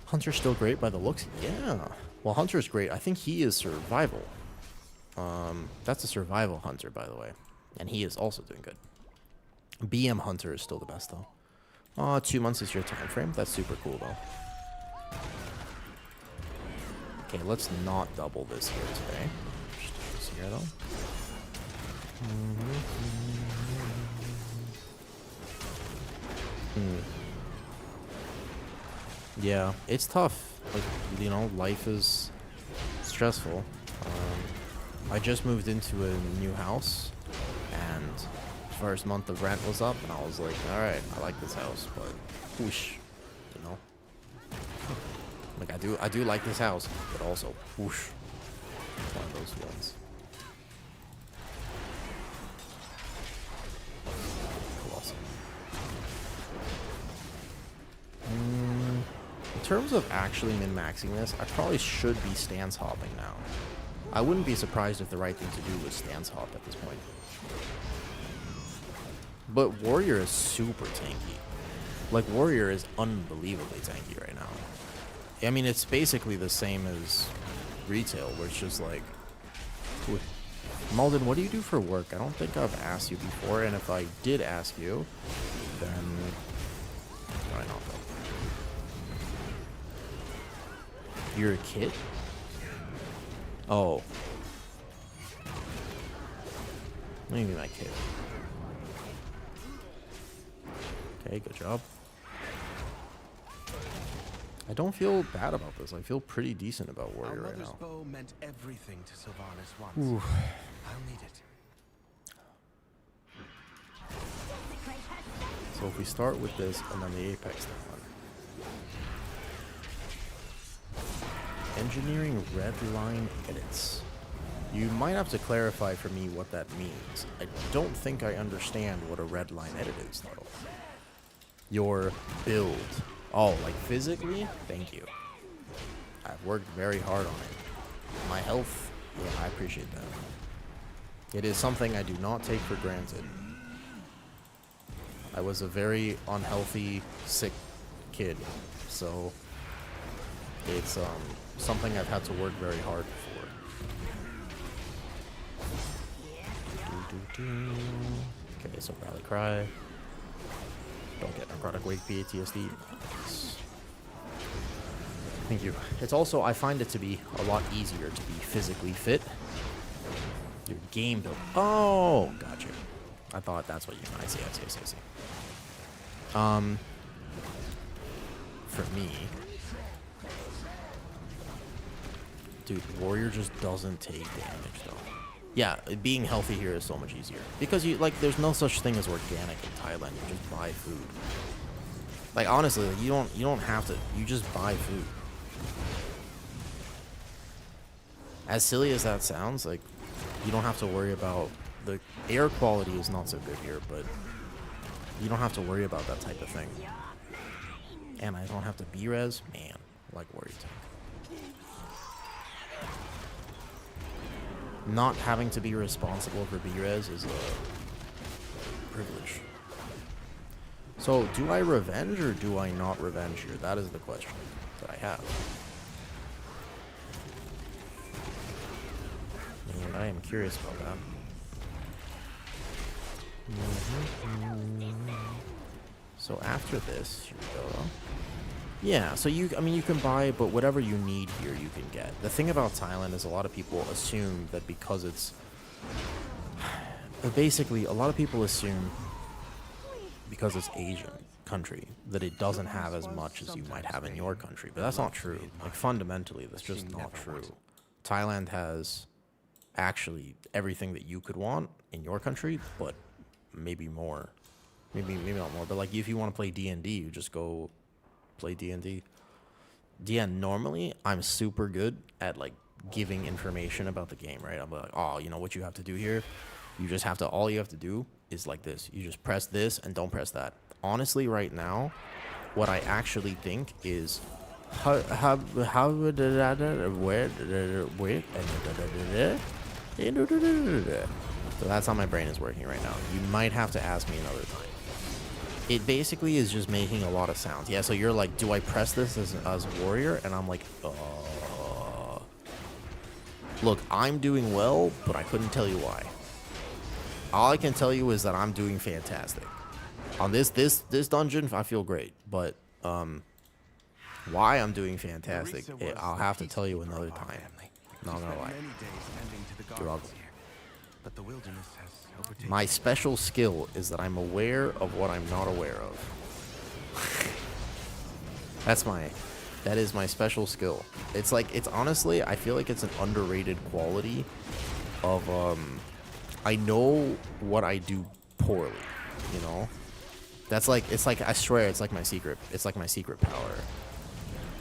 Hunter's still great by the looks? Yeah. Well, Hunter's great. I think he is survival. That's a survival Hunter, by the way. And he is also doing good. BM Hunter is still the best, though. 2 months is your time frame. That's super cool, though. Okay, let's not double this here today. Just do this here, though. Yeah, it's tough. Like, you know, life is stressful. I just moved into a new house, and first month of rent was up, and I was like, all right, I like this house, but whoosh, you know. Like, I do like this house, but also whoosh. It's one of those ones. Colossal. In terms of actually min-maxing this, I probably should be stance hopping now. I wouldn't be surprised if the right thing to do was stance hop at this point. But Warrior is super tanky. Like, Warrior is unbelievably tanky right now. I mean, it's basically the same as retail, where it's just like... Malden, what do you do for work? I don't think I've asked you before, and if I did ask you, then... Probably not though. You're a kid? Oh. Let me be my kid. Okay, good job. I don't feel bad about this. I feel pretty decent about Warrior right now. Bow meant everything to Sylvanas once. Ooh. I'll need it. So if we start with this and then the Apex one. Engineering red line edits. You might have to clarify for me what that means. I don't think I understand what a red line edit is though. Your build. Oh, like physically? Thank you. I've worked very hard on it. My health, yeah, I appreciate that. It is something I do not take for granted. I was a very unhealthy, sick kid, so it's something I've had to work very hard for. Okay, so Rally Cry. Don't get necrotic wake PTSD. Thank you. It's also, I find it to be a lot easier to be physically fit. Your game build. Oh, gotcha. I thought that's what you meant. I see. For me, dude, Warrior just doesn't take damage though. Yeah, being healthy here is so much easier because you like. There's no such thing as organic in Thailand. You just buy food. Like honestly, you don't have to. You just buy food. As silly as that sounds, like you don't have to worry about the air quality is not so good here, but you don't have to worry about that type of thing. And I don't have to B-res, man. I like Warrior Tank. Not having to be responsible for B-res is a privilege. So, do I revenge or do I not revenge here? That is the question that I have. And I am curious about that. So after this, here we go. Yeah, so you can buy, but whatever you need here, you can get. The thing about Thailand is a lot of people assume that because it's... Basically, a lot of people assume because it's Asian country that it doesn't have as much as you might have in your country. But that's not true. Like, fundamentally, that's just not true. Thailand has actually everything that you could want in your country, but maybe more. Maybe not more, but like if you want to play D&D, you just go play D&D. Yeah, normally I'm super good at like giving information about the game, right? I'm like, oh, you know what you have to do here? You just have to, all you have to do is like this. You just press this and don't press that. Honestly, right now, what I actually think is so that's how my brain is working right now. You might have to ask me another time. It basically is just making a lot of sounds. Yeah, so you're like, do I press this as Warrior? And I'm like, Look, I'm doing well, but I couldn't tell you why. All I can tell you is that I'm doing fantastic. On this dungeon, I feel great, but why I'm doing fantastic, I'll have to tell you another time. Not gonna lie. You're welcome. But the wilderness has overtaken. My special skill is that I'm aware of what I'm not aware of. That is my special skill. It's like, it's honestly, I feel like it's an underrated quality of, I know what I do poorly, you know? That's like, it's like, I swear, it's like my secret power.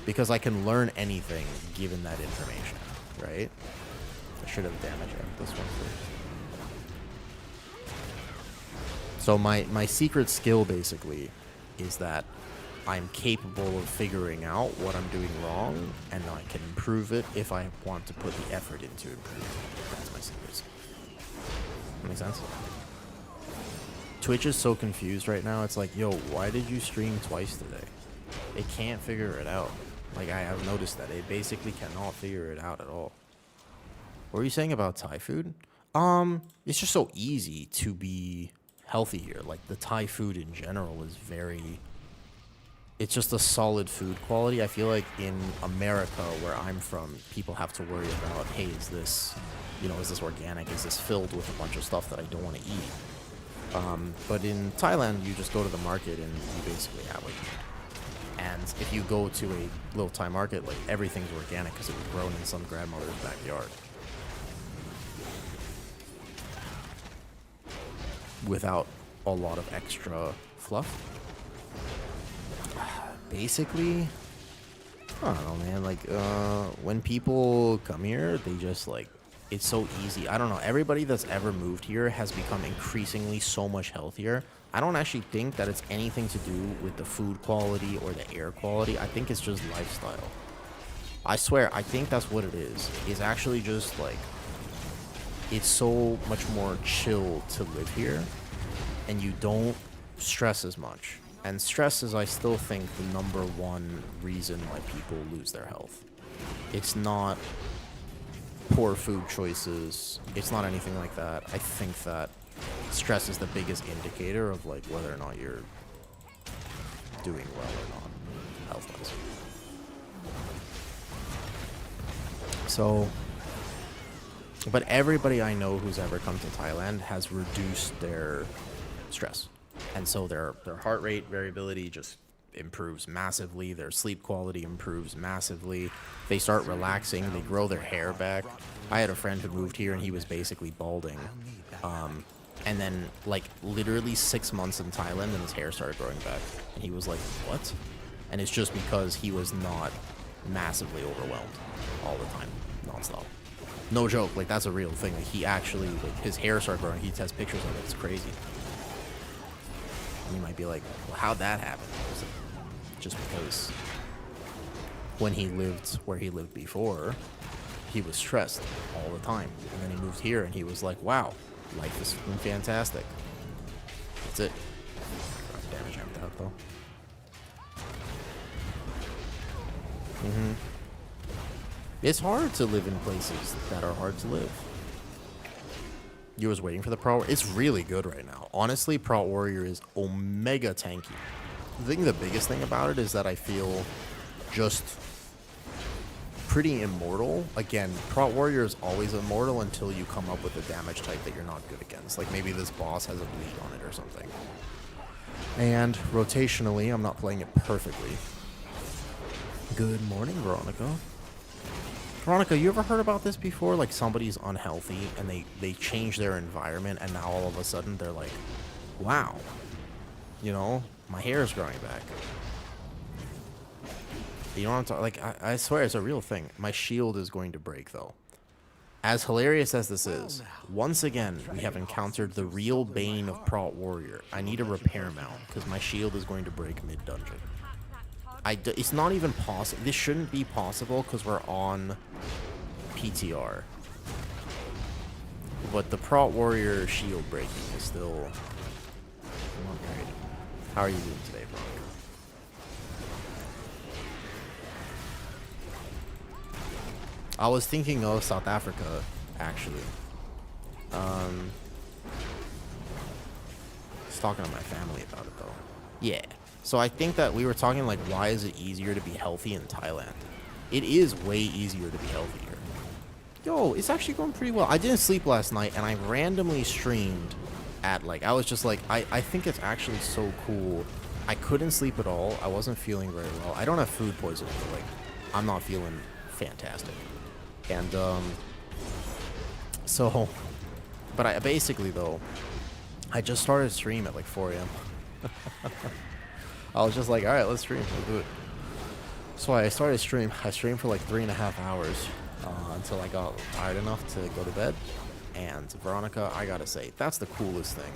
Because I can learn anything given that information, right? I should have damage up this one first. So my secret skill basically is that I'm capable of figuring out what I'm doing wrong, and I can improve it if I want to put the effort into improving it. That's my secret skill. That makes sense? Twitch is so confused right now. It's like, yo, why did you stream twice today? It can't figure it out. Like, I have noticed that. It basically cannot figure it out at all. What were you saying about Thai food? It's just so easy to be healthy here. Like, the Thai food in general is very it's just a solid food quality. I feel like in America, where I'm from, people have to worry about, hey, is this, you know, is this organic? Is this filled with a bunch of stuff that I don't want to eat? But in Thailand, you just go to the market and you basically have it. And if you go to a little Thai market, like everything's organic because it was grown in some grandmother's backyard. Without a lot of extra fluff. Basically, I don't know, man. Like, when people come here, they just like, it's so easy. I don't know. Everybody that's ever moved here has become increasingly so much healthier. I don't actually think that it's anything to do with the food quality or the air quality. I think it's just lifestyle. I swear, I think that's what it is. It's actually just like, it's so much more chill to live here, and you don't stress as much. And stress is, I still think, the #1 reason why people lose their health. It's not poor food choices. It's not anything like that. I think that stress is the biggest indicator of like whether or not you're doing well or not, health-wise. So, but everybody I know who's ever come to Thailand has reduced their stress. And so their heart rate variability just improves massively. Their sleep quality improves massively. They start relaxing. They grow their hair back. I had a friend who moved here and he was basically balding. And then like literally 6 months in Thailand and his hair started growing back. And he was like, what? And it's just because he was not massively overwhelmed all the time, nonstop. No joke, like that's a real thing. Like he actually, like his hair started growing. He has pictures of it. It's crazy. And you might be like, well, how'd that happen? Just because when he lived where he lived before, he was stressed all the time. And then he moved here and he was like, wow, life is fantastic. That's it. Damage out that though. It's hard to live in places that are hard to live. You was waiting for the Pro. It's really good right now. Honestly, Pro Warrior is omega tanky. I think the biggest thing about it is that I feel just pretty immortal. Again, Pro Warrior is always immortal until you come up with a damage type that you're not good against. Like maybe this boss has a bleed on it or something. And rotationally, I'm not playing it perfectly. Good morning, Veronica. Veronica, you ever heard about this before? Like somebody's unhealthy and they change their environment and now all of a sudden they're like, wow, you know, my hair is growing back. You know what I'm talking, like I swear it's a real thing. My shield is going to break though. As hilarious as this is, once again, we have encountered the real bane of Pro Warrior. I need a repair mount because my shield is going to break mid-dungeon. It's not even possible. This shouldn't be possible because we're on PTR. But the Pro Warrior shield breaking is still not great. How are you doing today, bro? I was thinking of South Africa, actually. I was talking to my family about it, though. Yeah. So I think that we were talking like, why is it easier to be healthy in Thailand? It is way easier to be healthy here. Yo, it's actually going pretty well. I didn't sleep last night, and I randomly streamed at like, I was just like, I think it's actually so cool. I couldn't sleep at all. I wasn't feeling very well. I don't have food poisoning, but like, I'm not feeling fantastic. And, so, but I basically though, I just started stream at like 4 a.m. I was just like, all right, let's stream. Let's do it. So I started stream. I streamed for like 3.5 hours until I got tired enough to go to bed. And Veronica, I gotta say, that's the coolest thing.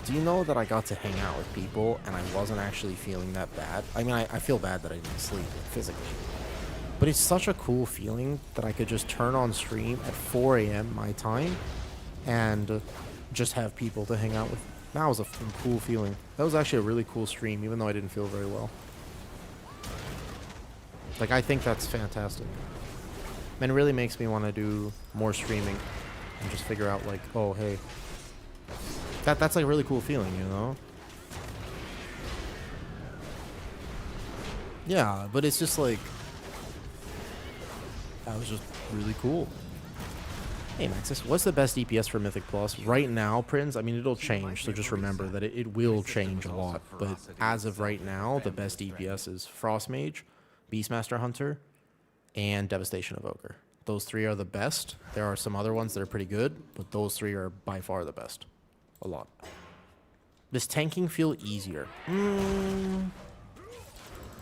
Do you know that I got to hang out with people and I wasn't actually feeling that bad? I mean, I feel bad that I didn't sleep physically. But it's such a cool feeling that I could just turn on stream at 4 a.m. my time and just have people to hang out with. That was a cool feeling. That was actually a really cool stream, even though I didn't feel very well. Like, I think that's fantastic. And it really makes me want to do more streaming and just figure out, like, oh, hey. That's like a really cool feeling, you know? Yeah, but it's just like that was just really cool. Hey Maxis, what's the best DPS for Mythic Plus right now, Prince? I mean, it'll change, so just remember that it will change a lot. But as of right now, the best DPS is Frost Mage, Beastmaster Hunter, and Devastation Evoker. Those three are the best. There are some other ones that are pretty good, but those three are by far the best. A lot. Does tanking feel easier?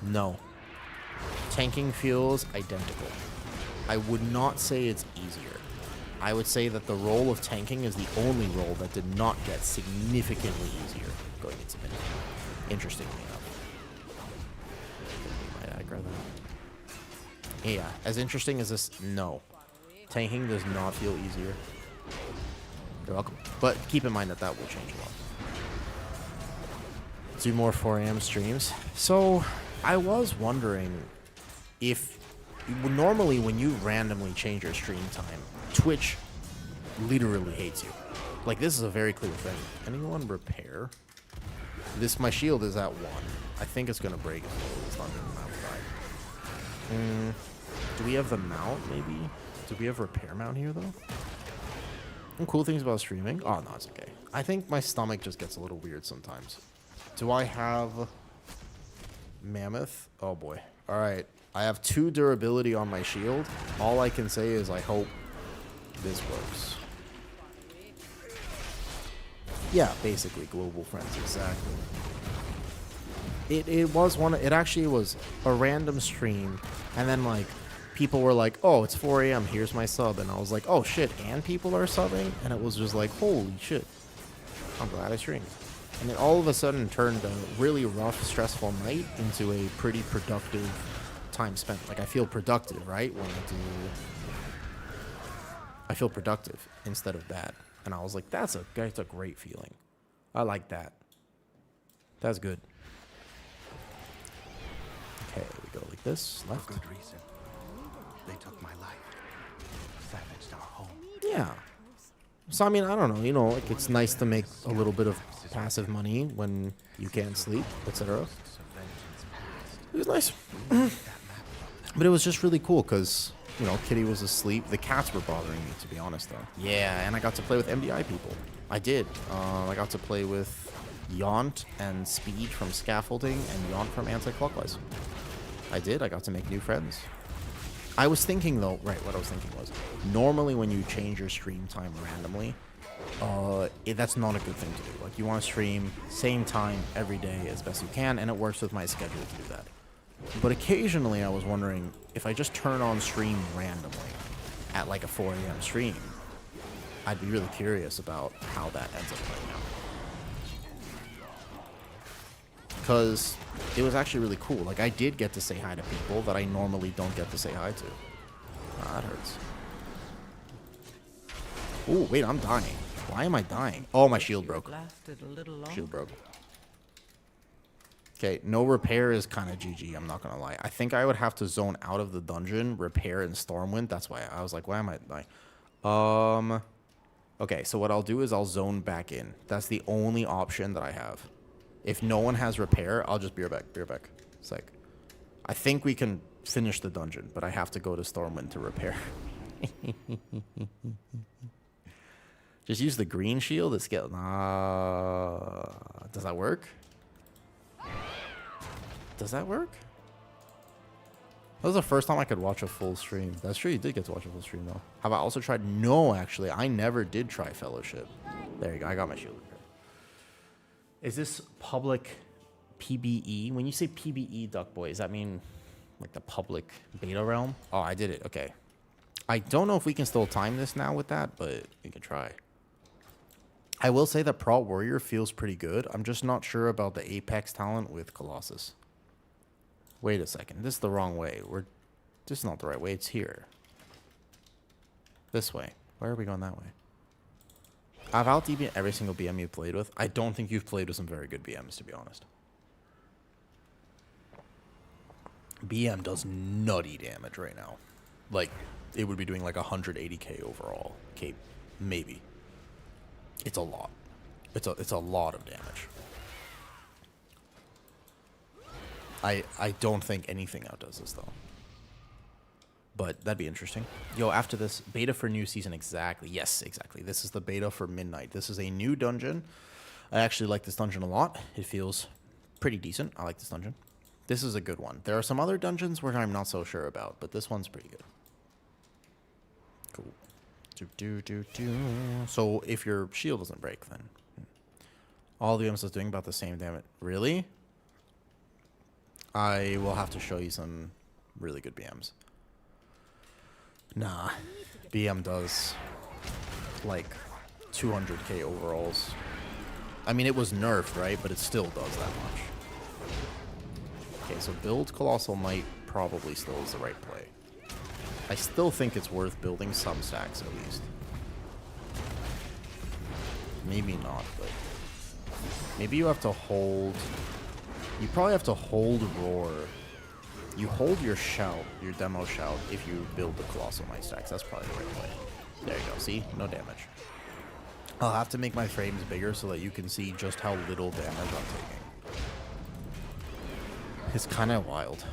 No. Tanking feels identical. I would not say it's easier. I would say that the role of tanking is the only role that did not get significantly easier going into mid. Interestingly enough. Might aggro that. Yeah, as interesting as this, no. Tanking does not feel easier. You're welcome. But keep in mind that that will change a lot. Let's do more 4 a.m. streams. So, I was wondering if normally when you randomly change your stream time, Twitch literally hates you. Like, this is a very clear thing. Anyone repair? My shield is at 1. I think it's going to break if it's not going to mount die. Do we have the mount, maybe? Do we have repair mount here, though? Some cool things about streaming. Oh, no, it's okay. I think my stomach just gets a little weird sometimes. Do I have Mammoth? Oh, boy. All right. I have 2 durability on my shield. All I can say is I hope this works. Yeah, basically global friends, exactly. It actually was a random stream, and then like people were like, "Oh, it's 4 a.m. Here's my sub," and I was like, "Oh shit!" And people are subbing, and it was just like, "Holy shit!" I'm glad I streamed. And it all of a sudden turned a really rough, stressful night into a pretty productive time spent. Like I feel productive, right? When I feel productive instead of bad. And I was like, that's a great feeling. I like that. That's good. Okay, we go like this. Left. For good reason. They took my life. Savaged our home. Yeah. So, I mean, I don't know. You know, like, it's nice to make a little bit of passive money when you can't sleep, etc. It was nice. But it was just really cool because, you know, Kitty was asleep. The cats were bothering me, to be honest, though. Yeah, and I got to play with MDI people. I did. I got to play with Yaunt and Speed from Scaffolding and Yaunt from Anti-Clockwise. I did. I got to make new friends. I was thinking, though, right, what I was thinking was, normally when you change your stream time randomly, that's not a good thing to do. Like, you want to stream same time every day as best you can, and it works with my schedule to do that. But occasionally I was wondering if I just turn on stream randomly at like a 4 a.m. stream, I'd be really curious about how that ends up playing out. Because it was actually really cool. Like, I did get to say hi to people that I normally don't get to say hi to. Ah, that hurts. Oh, wait, I'm dying. Why am I dying? Oh, my shield broke. Lasted a little longer. Shield broke. Okay, no repair is kind of GG, I'm not going to lie. I think I would have to zone out of the dungeon, repair, and Stormwind. That's why I was like, why am I dying? Okay, so what I'll do is I'll zone back in. That's the only option that I have. If no one has repair, I'll just be right back. Be right back. It's like, I think we can finish the dungeon, but I have to go to Stormwind to repair. Just use the green shield. It's does that work? Does that work? That was the first time I could watch a full stream. That's true, you did get to watch a full stream, though. Have I also tried? No, actually. I never did try Fellowship. There you go. I got my shield repair. Is this public PBE? When you say PBE, Duckboy, does that mean like the public beta realm? Oh, I did it. Okay. I don't know if we can still time this now with that, but we can try. I will say that Pro Warrior feels pretty good. I'm just not sure about the Apex talent with Colossus. Wait a second. This is the wrong way. This is not the right way. It's here. This way. Where are we going that way? I've out-DB'd every single BM you've played with. I don't think you've played with some very good BMs, to be honest. BM does nutty damage right now. Like, it would be doing like 180k overall. Okay, maybe. It's a lot. It's a lot of damage. I don't think anything outdoes this, though. But that'd be interesting. Yo, after this, beta for new season, exactly. Yes, exactly. This is the beta for Midnight. This is a new dungeon. I actually like this dungeon a lot. It feels pretty decent. I like this dungeon. This is a good one. There are some other dungeons where I'm not so sure about, but this one's pretty good. Cool. So if your shield doesn't break, then all the items is doing about the same damage. Really? I will have to show you some really good BMs. Nah, BM does like 200k overalls. I mean, it was nerfed, right? But it still does that much. Okay, so build Colossal Might probably still is the right play. I still think it's worth building some stacks at least. Maybe not, but maybe you have to hold. You probably have to hold Roar. You hold your shout, your demo shout, if you build the Colossal Might stacks. That's probably the right play. There you go. See? No damage. I'll have to make my frames bigger so that you can see just how little damage I'm taking. It's kind of wild.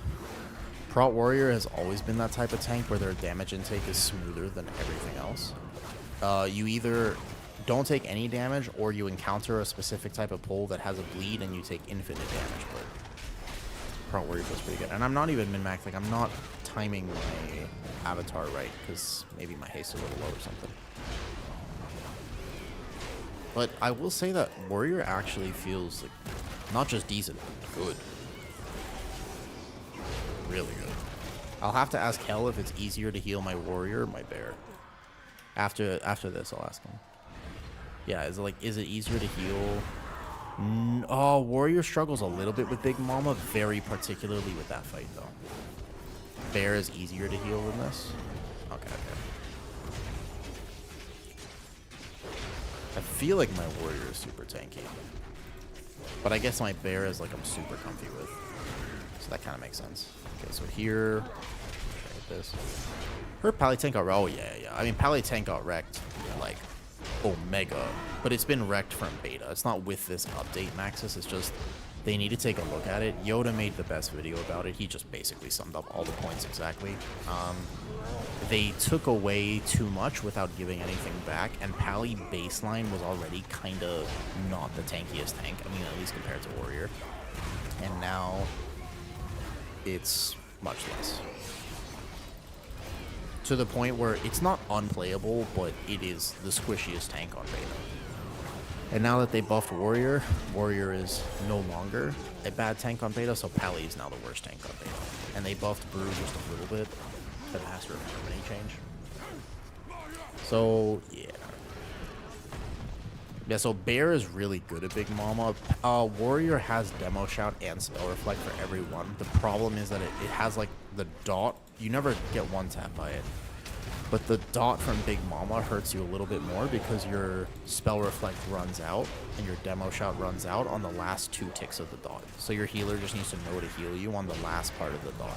Prot Warrior has always been that type of tank where their damage intake is smoother than everything else. You either don't take any damage or you encounter a specific type of pull that has a bleed and you take infinite damage, but Prot Warrior feels pretty good. And I'm not even min-max, like I'm not timing my avatar right because maybe my haste is a little low or something. But I will say that Warrior actually feels like not just decent, but good. Really good. I'll have to ask Hell if it's easier to heal my Warrior or my Bear. After this, I'll ask him. Yeah, is it easier to heal? Oh, Warrior struggles a little bit with Big Mama, very particularly with that fight though. Bear is easier to heal than this. Okay. I feel like my Warrior is super tanky, but I guess my Bear is like I'm super comfy with, so that kind of makes sense. Okay, so here, try this. Her Pally tank got yeah. I mean, Pally tank got wrecked like Omega, but it's been wrecked from beta. It's not with this update, Maxis. It's just they need to take a look at it. Yoda made the best video about it. He just basically summed up all the points exactly. They took away too much without giving anything back, and Pally baseline was already kind of not the tankiest tank. I mean, at least compared to Warrior. And now it's much less. To the point where it's not unplayable, but it is the squishiest tank on beta. And now that they buffed Warrior, Warrior is no longer a bad tank on beta, so Pally is now the worst tank on beta. And they buffed Brew just a little bit. The Master of Harmony change. So, yeah. Yeah, so Bear is really good at Big Mama. Warrior has Demo Shout and Spell Reflect for every one. The problem is that it has, like, the dot. You never get one tap by it. But the dot from Big Mama hurts you a little bit more because your Spell Reflect runs out and your Demo Shout runs out on the last 2 ticks of the dot. So your healer just needs to know to heal you on the last part of the dot.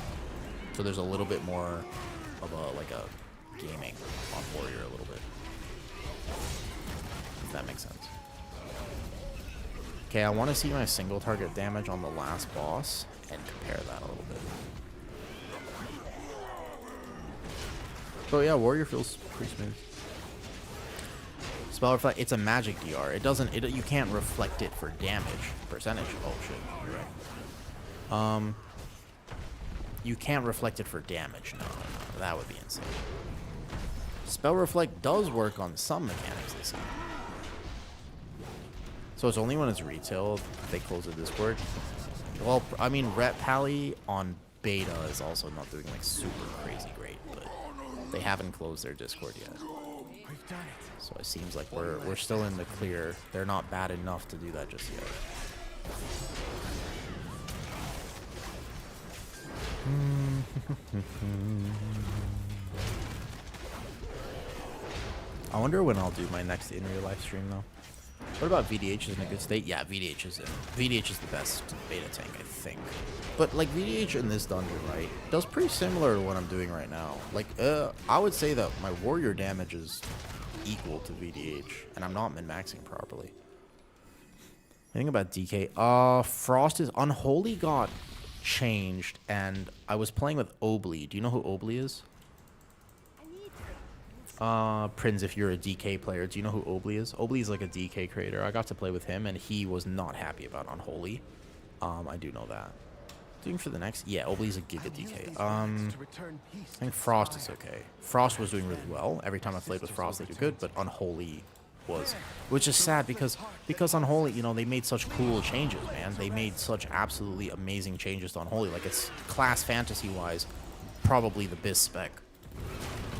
So there's a little bit more of a gaming on Warrior a little bit. If that makes sense. Okay, I want to see my single target damage on the last boss and compare that a little bit. So yeah, Warrior feels pretty smooth. Spell Reflect, it's a magic DR. It doesn't, you can't reflect it for damage percentage. Oh shit, you're right. You can't reflect it for damage. No, that would be insane. Spell Reflect does work on some mechanics this game. So it's only when it's retail they close the Discord. Well, I mean, Rep Pally on beta is also not doing like super crazy great, but they haven't closed their Discord yet. So it seems like we're still in the clear. They're not bad enough to do that just yet. I wonder when I'll do my next in real life stream though. What about VDH is in a good state? Yeah, VDH is in. VDH is the best beta tank, I think. But like VDH in this dungeon, right, does pretty similar to what I'm doing right now. Like, I would say that my Warrior damage is equal to VDH, and I'm not min-maxing properly. Anything about DK? Frost is Unholy got changed, and I was playing with Obli. Do you know who Obli is? Prince, if you're a DK player, do you know who Obli is? Obli is like a DK creator. I got to play with him, and he was not happy about Unholy. I do know that. Doing for the next? Yeah, Obli's a Giga DK. I think Frost is okay. Frost was doing really well. Every time I played with Frost, they do good, but Unholy was, which is sad because Unholy, you know, they made such cool changes, man. They made such absolutely amazing changes to Unholy. Like, it's class fantasy-wise, probably the best spec.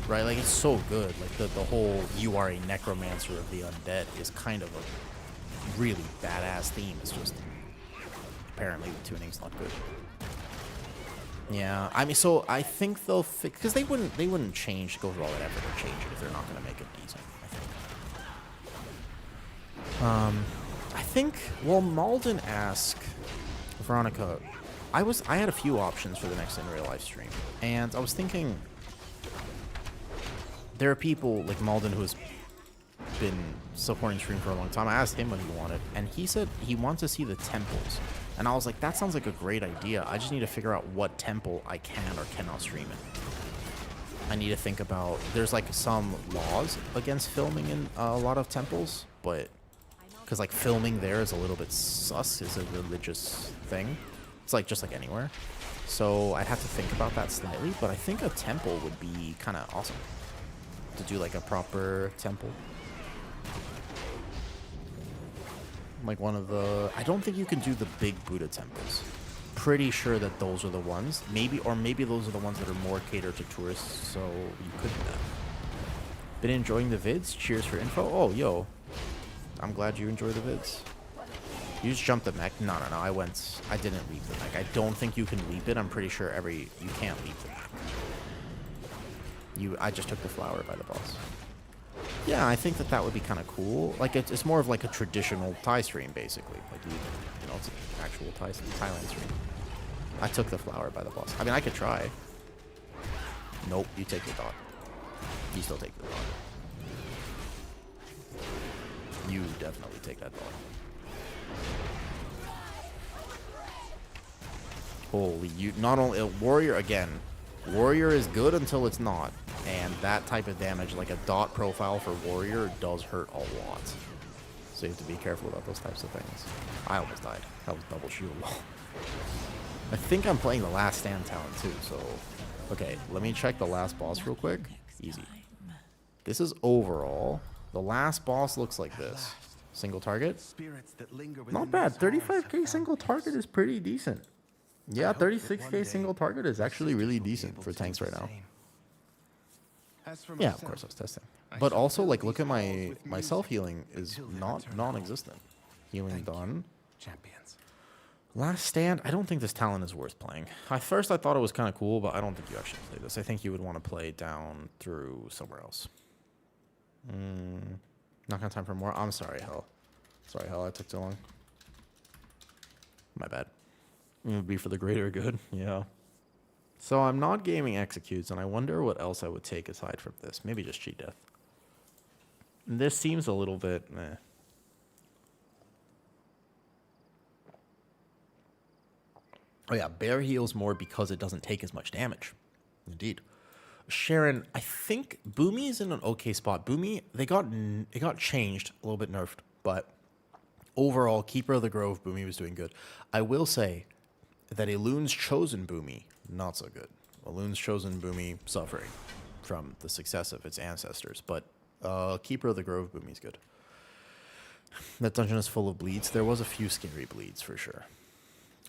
Right? Like, it's so good. Like, the whole you are a necromancer of the undead is kind of a really badass theme. It's just, apparently, the tuning's not good. Yeah, I mean, so I think they'll fix, because they wouldn't change, go through all that effort to change it if they're not going to make it decent, I think, well, Malden asked Veronica, I had a few options for the next in real life stream, and I was thinking, there are people like Malden who has been supporting stream for a long time. I asked him what he wanted, and he said he wants to see the temples. And I was like, that sounds like a great idea. I just need to figure out what temple I can or cannot stream in. I need to think about, there's like some laws against filming in a lot of temples, but because like filming there is a little bit sus, is a religious thing. It's like just like anywhere. So I'd have to think about that slightly, but I think a temple would be kind of awesome to do, like a proper temple. Like one of the, I don't think you can do the big Buddha temples. Pretty sure that those are the ones. Maybe those are the ones that are more catered to tourists, so you could do that. Been enjoying the vids? Cheers for info. Oh, yo. I'm glad you enjoy the vids. You just jumped the mech? No, I didn't leap the mech. I don't think you can leap it. I'm pretty sure you can't leap the mech. I just took the flower by the boss. Yeah, I think that would be kind of cool. Like, it's more of like a traditional Thai stream, basically. Like, you know, it's an actual Thailand stream. I took the flower by the boss. I mean, I could try. Nope, you take the dot. You still take the dot. You definitely take that dot. Holy, not only a warrior again. Warrior is good until it's not. And that type of damage, like a dot profile for warrior, does hurt a lot. So you have to be careful about those types of things. I almost died. That was double shield wall. I think I'm playing the last stand talent too, so... Okay, let me check the last boss real quick. Easy. This is overall. The last boss looks like this. Single target. Not bad. 35k single target is pretty decent. Yeah, 36k single target is actually really decent for tanks right now. Yeah, of course I was testing. But also, like, look at my self-healing is non-existent. Healing done. Champions. Last stand, I don't think this talent is worth playing. At first I thought it was kind of cool, but I don't think you actually play this. I think you would want to play down through somewhere else. Not gonna time for more. I'm sorry, Hell. Sorry, Hell, I took too long. My bad. It would be for the greater good, yeah. So I'm not gaming executes, and I wonder what else I would take aside from this. Maybe just cheat death. This seems a little bit meh. Oh yeah, bear heals more because it doesn't take as much damage. Indeed. Sharon, I think Boomy is in an okay spot. Boomy, it got changed, a little bit nerfed, but overall, Keeper of the Grove, Boomy was doing good. I will say that Elun's Chosen Boomy, not so good. Elun's Chosen Boomy suffering from the success of its ancestors, but Keeper of the Grove Boomy's good. That dungeon is full of bleeds. There was a few scary bleeds for sure.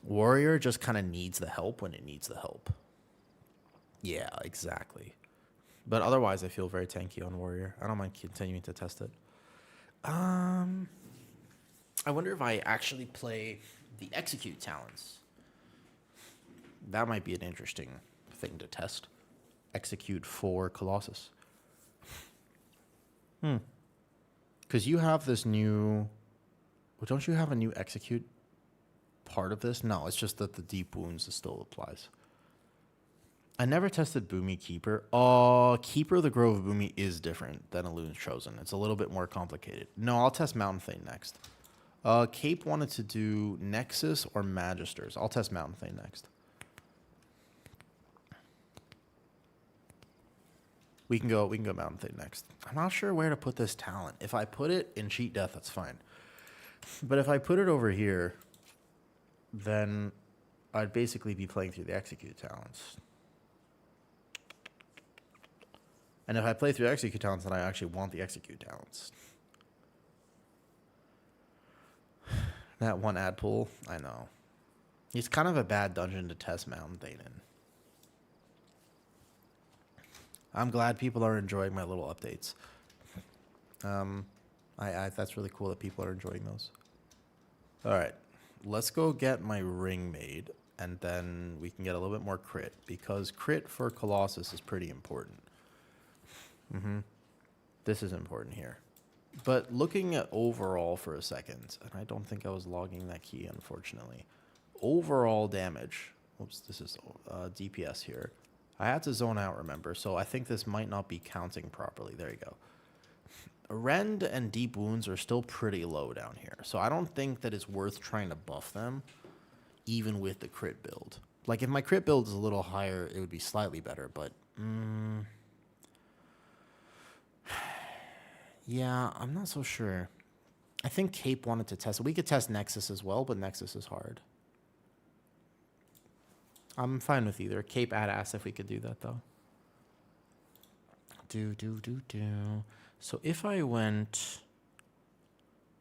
Warrior just kind of needs the help when it needs the help. Yeah, exactly. But otherwise, I feel very tanky on Warrior. I don't mind continuing to test it. I wonder if I actually play the Execute talents. That might be an interesting thing to test. Execute for Colossus. Because you have this new... Well, don't you have a new Execute part of this? No, it's just that the Deep Wounds still applies. I never tested Boomy Keeper. Keeper of the Grove Boomy is different than Elun's Chosen. It's a little bit more complicated. No, I'll test Mountain Thane next. Cape wanted to do Nexus or Magisters. I'll test Mountain Thane next. We can go Mountain Thing next. I'm not sure where to put this talent. If I put it in Cheat Death, that's fine. But if I put it over here, then I'd basically be playing through the Execute talents. And if I play through Execute talents, then I actually want the Execute talents. That one ad pool, I know. It's kind of a bad dungeon to test Mountain Thane in. I'm glad people are enjoying my little updates. That's really cool that people are enjoying those. All right, let's go get my ring made, and then we can get a little bit more crit, because crit for Colossus is pretty important. This is important here. But looking at overall for a second, and I don't think I was logging that key, unfortunately. Overall damage. Oops, this is DPS here. I had to zone out, remember, so I think this might not be counting properly. There you go. Rend and Deep Wounds are still pretty low down here, so I don't think that it's worth trying to buff them, even with the crit build. Like, if my crit build is a little higher, it would be slightly better, but... yeah, I'm not so sure. I think Cape wanted to test it. We could test Nexus as well, but Nexus is hard. I'm fine with either. Cape add ass if we could do that, though. So if I went...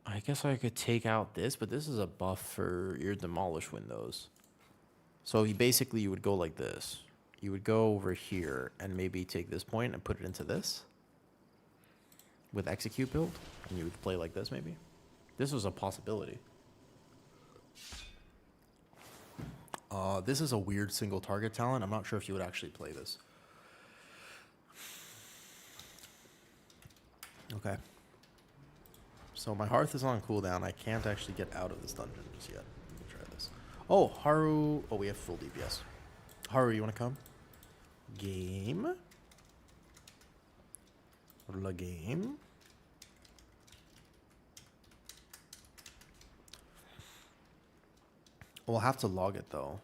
I guess I could take out this, but this is a buff for your Demolish windows. So you would go like this. You would go over here and maybe take this point and put it into this. With Execute build. And you would play like this, maybe. This was a possibility. This is a weird single target talent. I'm not sure if you would actually play this. Okay. So my Hearth is on cooldown. I can't actually get out of this dungeon just yet. Let me try this. Oh, Haru. Oh, we have full DPS. Haru, you want to come? Game. La game. We'll have to log it, though.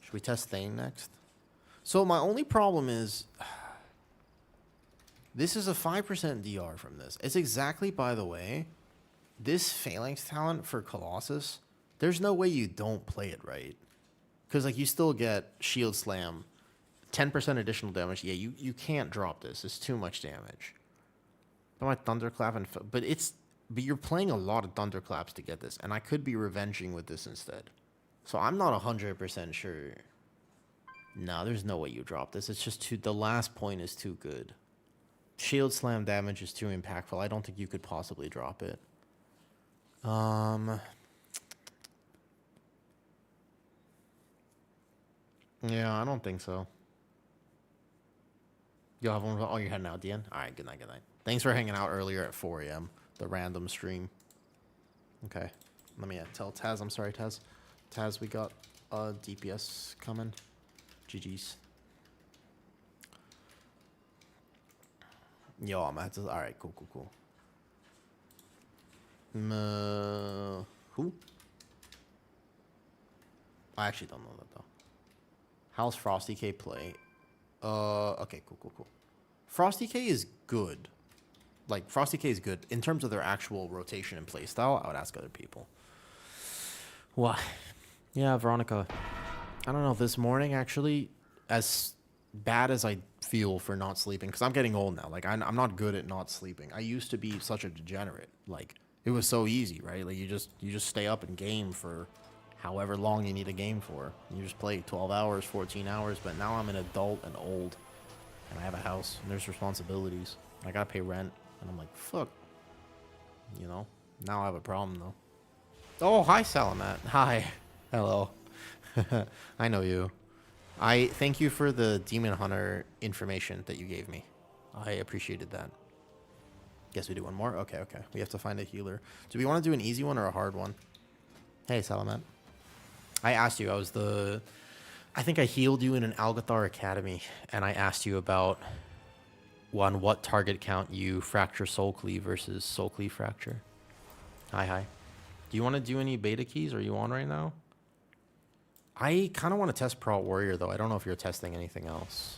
Should we test Thane next? So my only problem is... this is a 5% DR from this. It's exactly, by the way, this Phalanx talent for Colossus, there's no way you don't play it right. Because, like, you still get Shield Slam, 10% additional damage. Yeah, you can't drop this. It's too much damage. But my Thunderclap and... But you're playing a lot of Thunderclaps to get this, and I could be revenging with this instead. So I'm not 100% sure. No, there's no way you drop this. It's just too... The last point is too good. Shield Slam damage is too impactful. I don't think you could possibly drop it. Yeah, I don't think so. You'll have one... Oh, you're heading out, Dean? All right, good night, good night. Thanks for hanging out earlier at 4 a.m. The random stream. Okay. Let me tell Taz. I'm sorry, Taz. Taz, we got DPS coming. GG's. Yo, I'm at to... Alright, cool. Who? I actually don't know that, though. How's Frosty K play? Okay, cool. Frosty K is good. Like, Frosty K is good. In terms of their actual rotation and playstyle, I would ask other people. Why? Yeah, Veronica. I don't know, this morning, actually, as bad as I feel for not sleeping, because I'm getting old now. Like, I'm not good at not sleeping. I used to be such a degenerate. Like, it was so easy, right? Like, you just stay up and game for however long you need a game for. You just play 12 hours, 14 hours, but now I'm an adult and old, and I have a house, and there's responsibilities. I gotta pay rent, and I'm like, fuck. You know? Now I have a problem, though. Oh, hi, Salamat. Hi. Hello. I know you. I thank you for the Demon Hunter information that you gave me. I appreciated that. Guess we do one more? Okay. We have to find a healer. Do we want to do an easy one or a hard one? Hey, Salamat. I asked you. I think I healed you in an Algathar Academy, and I asked you about what target count you fracture Soul Cleave versus Soul Cleave fracture. Hi. Do you want to do any beta keys? Are you on right now? I kind of want to test Prot Warrior, though. I don't know if you're testing anything else.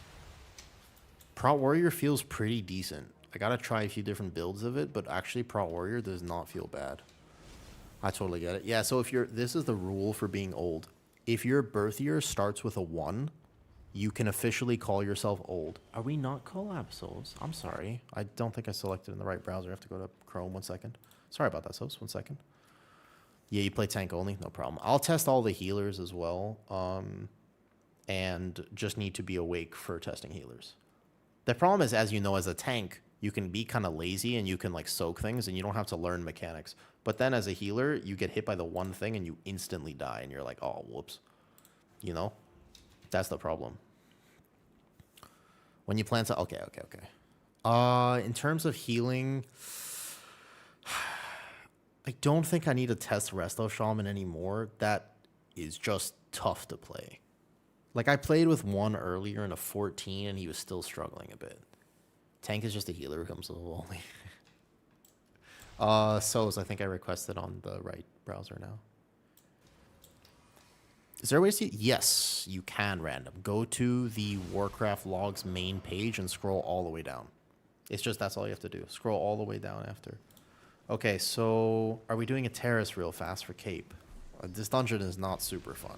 Prot Warrior feels pretty decent. I gotta try a few different builds of it, but actually Prot Warrior does not feel bad. I totally get it. Yeah, so if you're, this is the rule for being old. If your birth year starts with a 1, you can officially call yourself old. Are we not collab, Souls? I'm sorry. I don't think I selected in the right browser. I have to go to Chrome 1 second. Sorry about that, Souls. 1 second. Yeah, you play tank only? No problem. I'll test all the healers as well. And just need to be awake for testing healers. The problem is, as you know, as a tank, you can be kind of lazy and you can like soak things and you don't have to learn mechanics. But then as a healer, you get hit by the one thing and you instantly die and you're like, oh, whoops. You know? That's the problem. When you plan to... Okay. In terms of healing, I don't think I need to test Resto Shaman anymore. That is just tough to play. Like, I played with one earlier in a 14 and he was still struggling a bit. Tank is just a healer who comes level only. So's I think I requested on the right browser now. Is there a way to see? Yes, you can random. Go to the Warcraft logs main page and scroll all the way down. It's just that's all you have to do. Scroll all the way down after. Okay, so are we doing a terrace real fast for Cape? This dungeon is not super fun.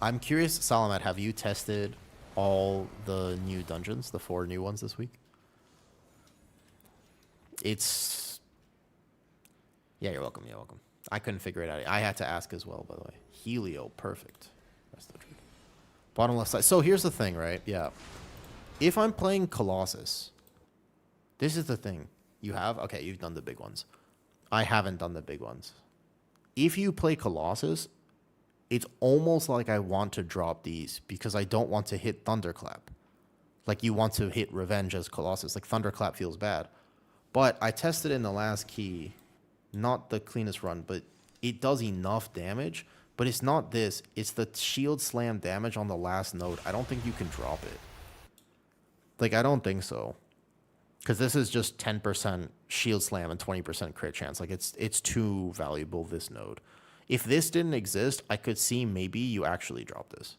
I'm curious, Salamat, have you tested all the new dungeons, the 4 new ones this week? It's... Yeah, you're welcome. You're welcome. I couldn't figure it out. I had to ask as well, by the way. Helio, perfect. That's the truth. Bottom left side. So here's the thing, right? Yeah. If I'm playing Colossus, this is the thing. You have? Okay, you've done the big ones. I haven't done the big ones. If you play Colossus, it's almost like I want to drop these because I don't want to hit Thunderclap. Like you want to hit Revenge as Colossus. Like Thunderclap feels bad. But I tested in the last key, not the cleanest run, but it does enough damage. But it's not this. It's the shield slam damage on the last node. I don't think you can drop it. Like, I don't think so. Because this is just 10% shield slam and 20% crit chance. Like, it's too valuable, this node. If this didn't exist, I could see maybe you actually drop this.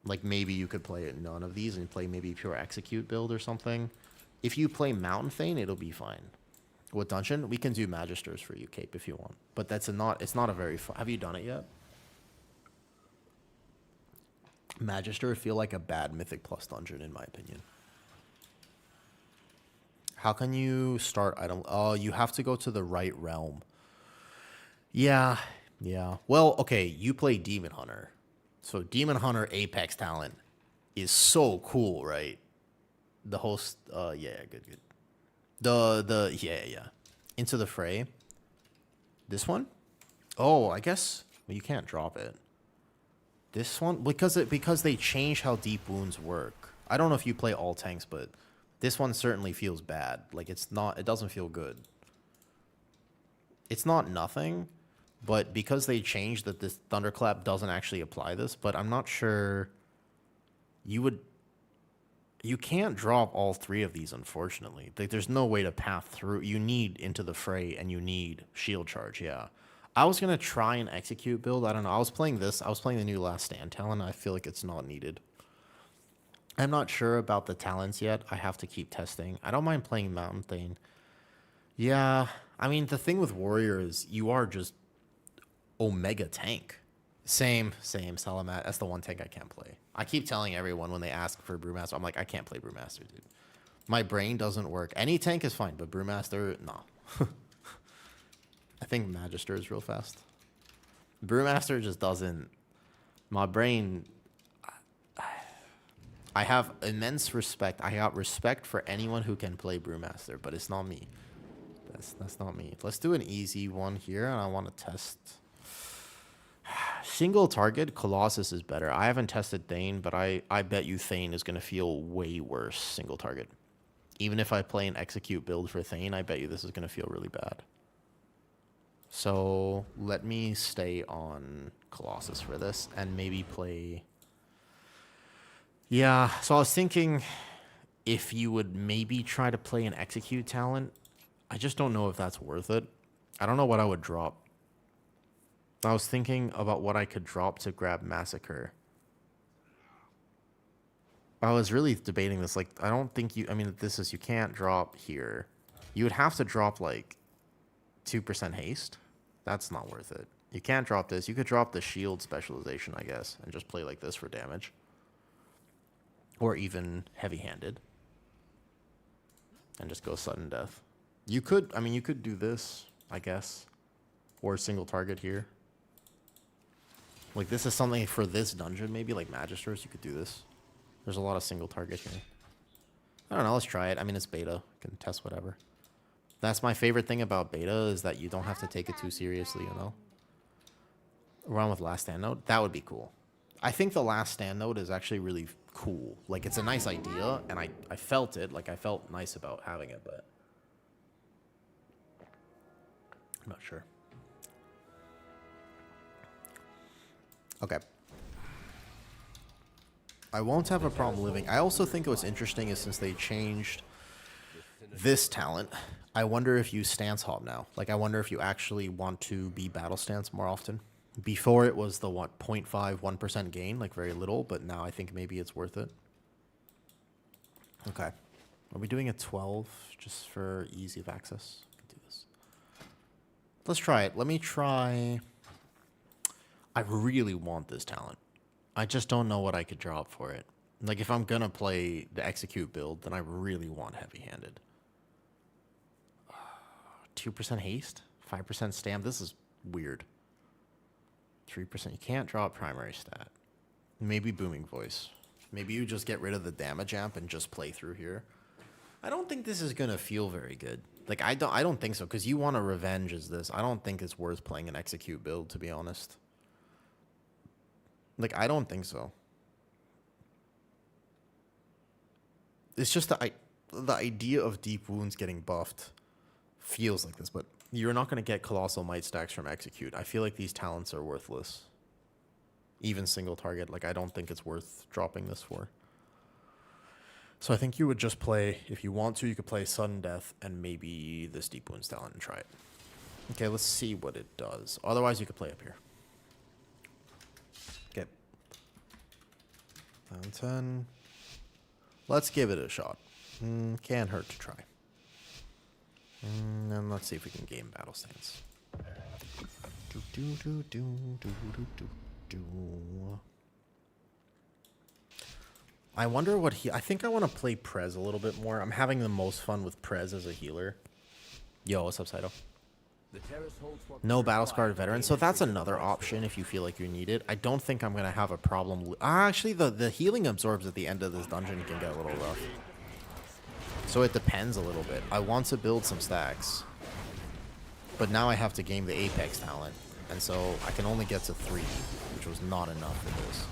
Like, maybe you could play none of these and play maybe pure execute build or something. If you play Mountain Thane, it'll be fine. What dungeon? We can do Magisters for you, Cape, if you want. But it's not a very fun... Have you done it yet? Magister feel like a bad Mythic Plus dungeon, in my opinion. How can you start item? Oh, you have to go to the right realm. Yeah. Well, okay, you play Demon Hunter. So Demon Hunter Apex talent is so cool, right? The host, yeah, good. Yeah. Into the Fray. This one? Oh, I guess well, you can't drop it. This one, because they change how deep wounds work. I don't know if you play all tanks, but this one certainly feels bad. Like it doesn't feel good. It's not nothing, but because they changed that this Thunderclap doesn't actually apply this, but I'm not sure you can't drop all 3 of these, unfortunately. Like, there's no way to path through. You need Into the Fray and you need Shield Charge, yeah. I was going to try and execute build. I don't know. I was playing the new Last Stand talent. I feel like it's not needed. I'm not sure about the talents yet. I have to keep testing. I don't mind playing Mountain Thane. Yeah. I mean, the thing with Warrior is you are just Omega tank. Same, Salamat. That's the one tank I can't play. I keep telling everyone when they ask for Brewmaster, I'm like, I can't play Brewmaster, dude. My brain doesn't work. Any tank is fine, but Brewmaster, no. I think Magister is real fast. Brewmaster just doesn't... My brain... I have immense respect. I got respect for anyone who can play Brewmaster, but it's not me. That's not me. Let's do an easy one here, and I want to test... Single target, Colossus is better. I haven't tested Thane, but I bet you Thane is going to feel way worse single target. Even if I play an execute build for Thane, I bet you this is going to feel really bad. So let me stay on Colossus for this and maybe play... Yeah, so I was thinking if you would maybe try to play an execute talent. I just don't know if that's worth it. I don't know what I would drop. I was thinking about what I could drop to grab Massacre. I was really debating this. Like, I don't think you. I mean, this is you can't drop here. You would have to drop like 2% haste. That's not worth it. You can't drop this. You could drop the shield specialization, I guess, and just play like this for damage. Or even heavy-handed. And just go sudden death. You could, I mean, you could do this, I guess. Or single target here. Like, this is something for this dungeon, maybe, like Magisters, you could do this. There's a lot of single target here. I don't know, let's try it. I mean, it's beta. You can test whatever. That's my favorite thing about beta, is that you don't have to take it too seriously, you know? Run with last stand node? That would be cool. I think the last stand node is actually really cool. Like, it's a nice idea, and I felt it. Like, I felt nice about having it, but I'm not sure. Okay. I won't have a problem living. I also think what's interesting is since they changed this talent, I wonder if you stance hop now. Like, I wonder if you actually want to be battle stance more often. Before it was the, what, 0.5, 1% gain, like very little, but now I think maybe it's worth it. Okay. Are we doing a 12 just for ease of access? Do this. Let's try it. Let me try. I really want this talent. I just don't know what I could drop for it. Like, if I'm going to play the execute build, then I really want heavy-handed. 2% haste? 5% stam? This is weird. 3%. You can't drop primary stat. Maybe booming voice. Maybe you just get rid of the damage amp and just play through here. I don't think this is going to feel very good. Like, I don't think so, because you want to revenge as this. I don't think it's worth playing an execute build, to be honest. Like, I don't think so. It's just the idea of deep wounds getting buffed feels like this, but you're not going to get colossal might stacks from execute. I feel like these talents are worthless. Even single target, like, I don't think it's worth dropping this for. So I think you would just play, if you want to, you could play sudden death and maybe this deep wounds talent and try it. Okay, let's see what it does. Otherwise, you could play up here. Okay. Fountain. Let's give it a shot. Can't hurt to try. And let's see if we can game battle stance. I wonder what I think I want to play Pres a little bit more. I'm having the most fun with Pres as a healer. Yo, what's up, Saito? No battle scarred veteran, so that's another option if you feel like you need it. I don't think I'm gonna have a problem. Actually, the healing absorbs at the end of this dungeon can get a little rough. So it depends a little bit. I want to build some stacks, but now I have to game the Apex talent, and so I can only get to 3, which was not enough for this.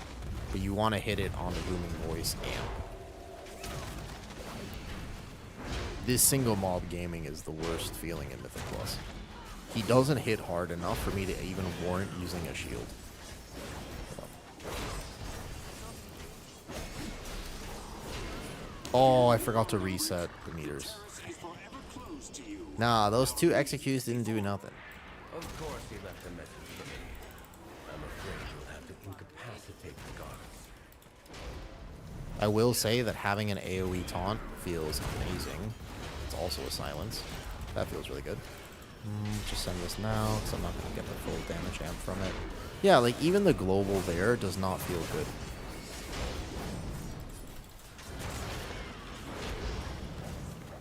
But you want to hit it on the booming voice amp. This single mob gaming is the worst feeling in Mythic Plus. He doesn't hit hard enough for me to even warrant using a shield. Oh, I forgot to reset the meters. Nah, those 2 executes didn't do nothing. Of course he left a message for me. I'm afraid you'll have to incapacitate the guards. I will say that having an AoE taunt feels amazing. It's also a silence. That feels really good. Just send this now, because I'm not going to get the full damage amp from it. Yeah, like, even the global there does not feel good.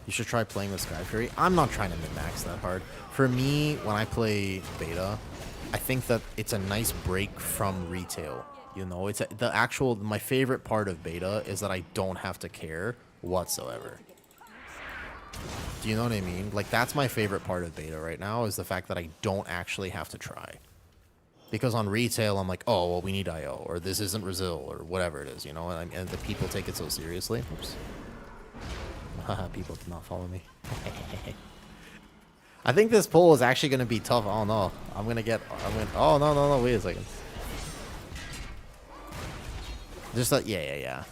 You should try playing with Sky Fury. I'm not trying to min-max that hard. For me, when I play beta, I think that it's a nice break from retail. You know, it's my favorite part of beta is that I don't have to care whatsoever. Do you know what I mean? Like, that's my favorite part of beta right now, is the fact that I don't actually have to try. Because on retail, I'm like, oh, well, we need IO, or this isn't Brazil, or whatever it is, you know? And the people take it so seriously. Oops. People did not follow me. I think this pull is actually going to be tough. Oh, no. Oh, no, wait a second. Just like, yeah.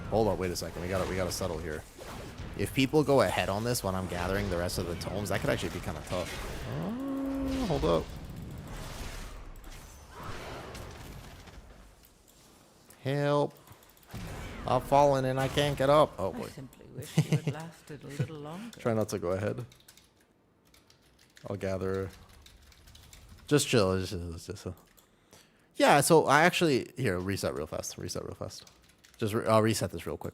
Hold on, wait a second. We gotta settle here. If people go ahead on this when I'm gathering the rest of the tomes, that could actually be kind of tough. Oh, hold up. Help. I've fallen and I can't get up. Oh I boy. simply wish you had lasted a little longer. Try not to go ahead. I'll gather. Just chill. Yeah, so I actually... Here, reset real fast. Reset real fast. I'll reset this real quick.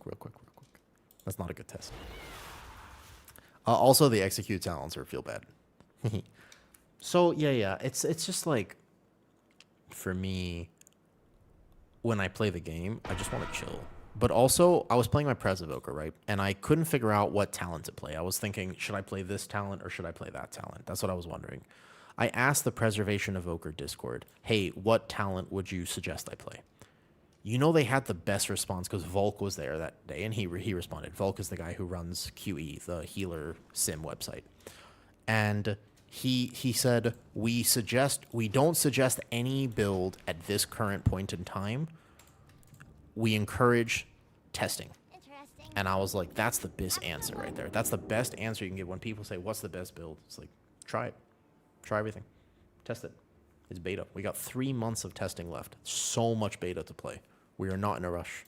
That's not a good test. Also, the execute talents feel bad. So, yeah. It's just like... For me... When I play the game, I just want to chill. But also, I was playing my Pres Evoker, right? And I couldn't figure out what talent to play. I was thinking, should I play this talent or should I play that talent? That's what I was wondering. I asked the Preservation Evoker Discord, hey, what talent would you suggest I play? You know, they had the best response because Volk was there that day, and he responded. Volk is the guy who runs QE, the healer sim website. And he said, we don't suggest any build at this current point in time. We encourage testing. Interesting. And I was like, that's the best answer right there. That's the best answer you can give when people say, what's the best build? It's like, try it. Try everything. Test it. It's beta. We got 3 months of testing left. So much beta to play. We are not in a rush.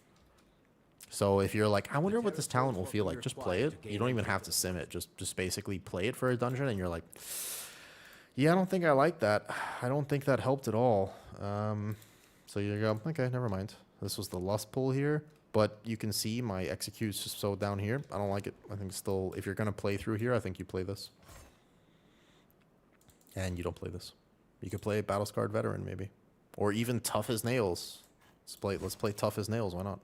So if you're like, I wonder what this talent will feel like, just play it. You don't even have to sim it. Just basically play it for a dungeon, and you're like, yeah, I don't think I like that. I don't think that helped at all. So you go, okay, never mind. This was the lust pull here, but you can see my execute's just so down here. I don't like it. I think still, if you're going to play through here, I think you play this. And you don't play this. You could play Battle Scarred Veteran, maybe. Or even Tough as Nails. Let's play Tough as Nails, why not?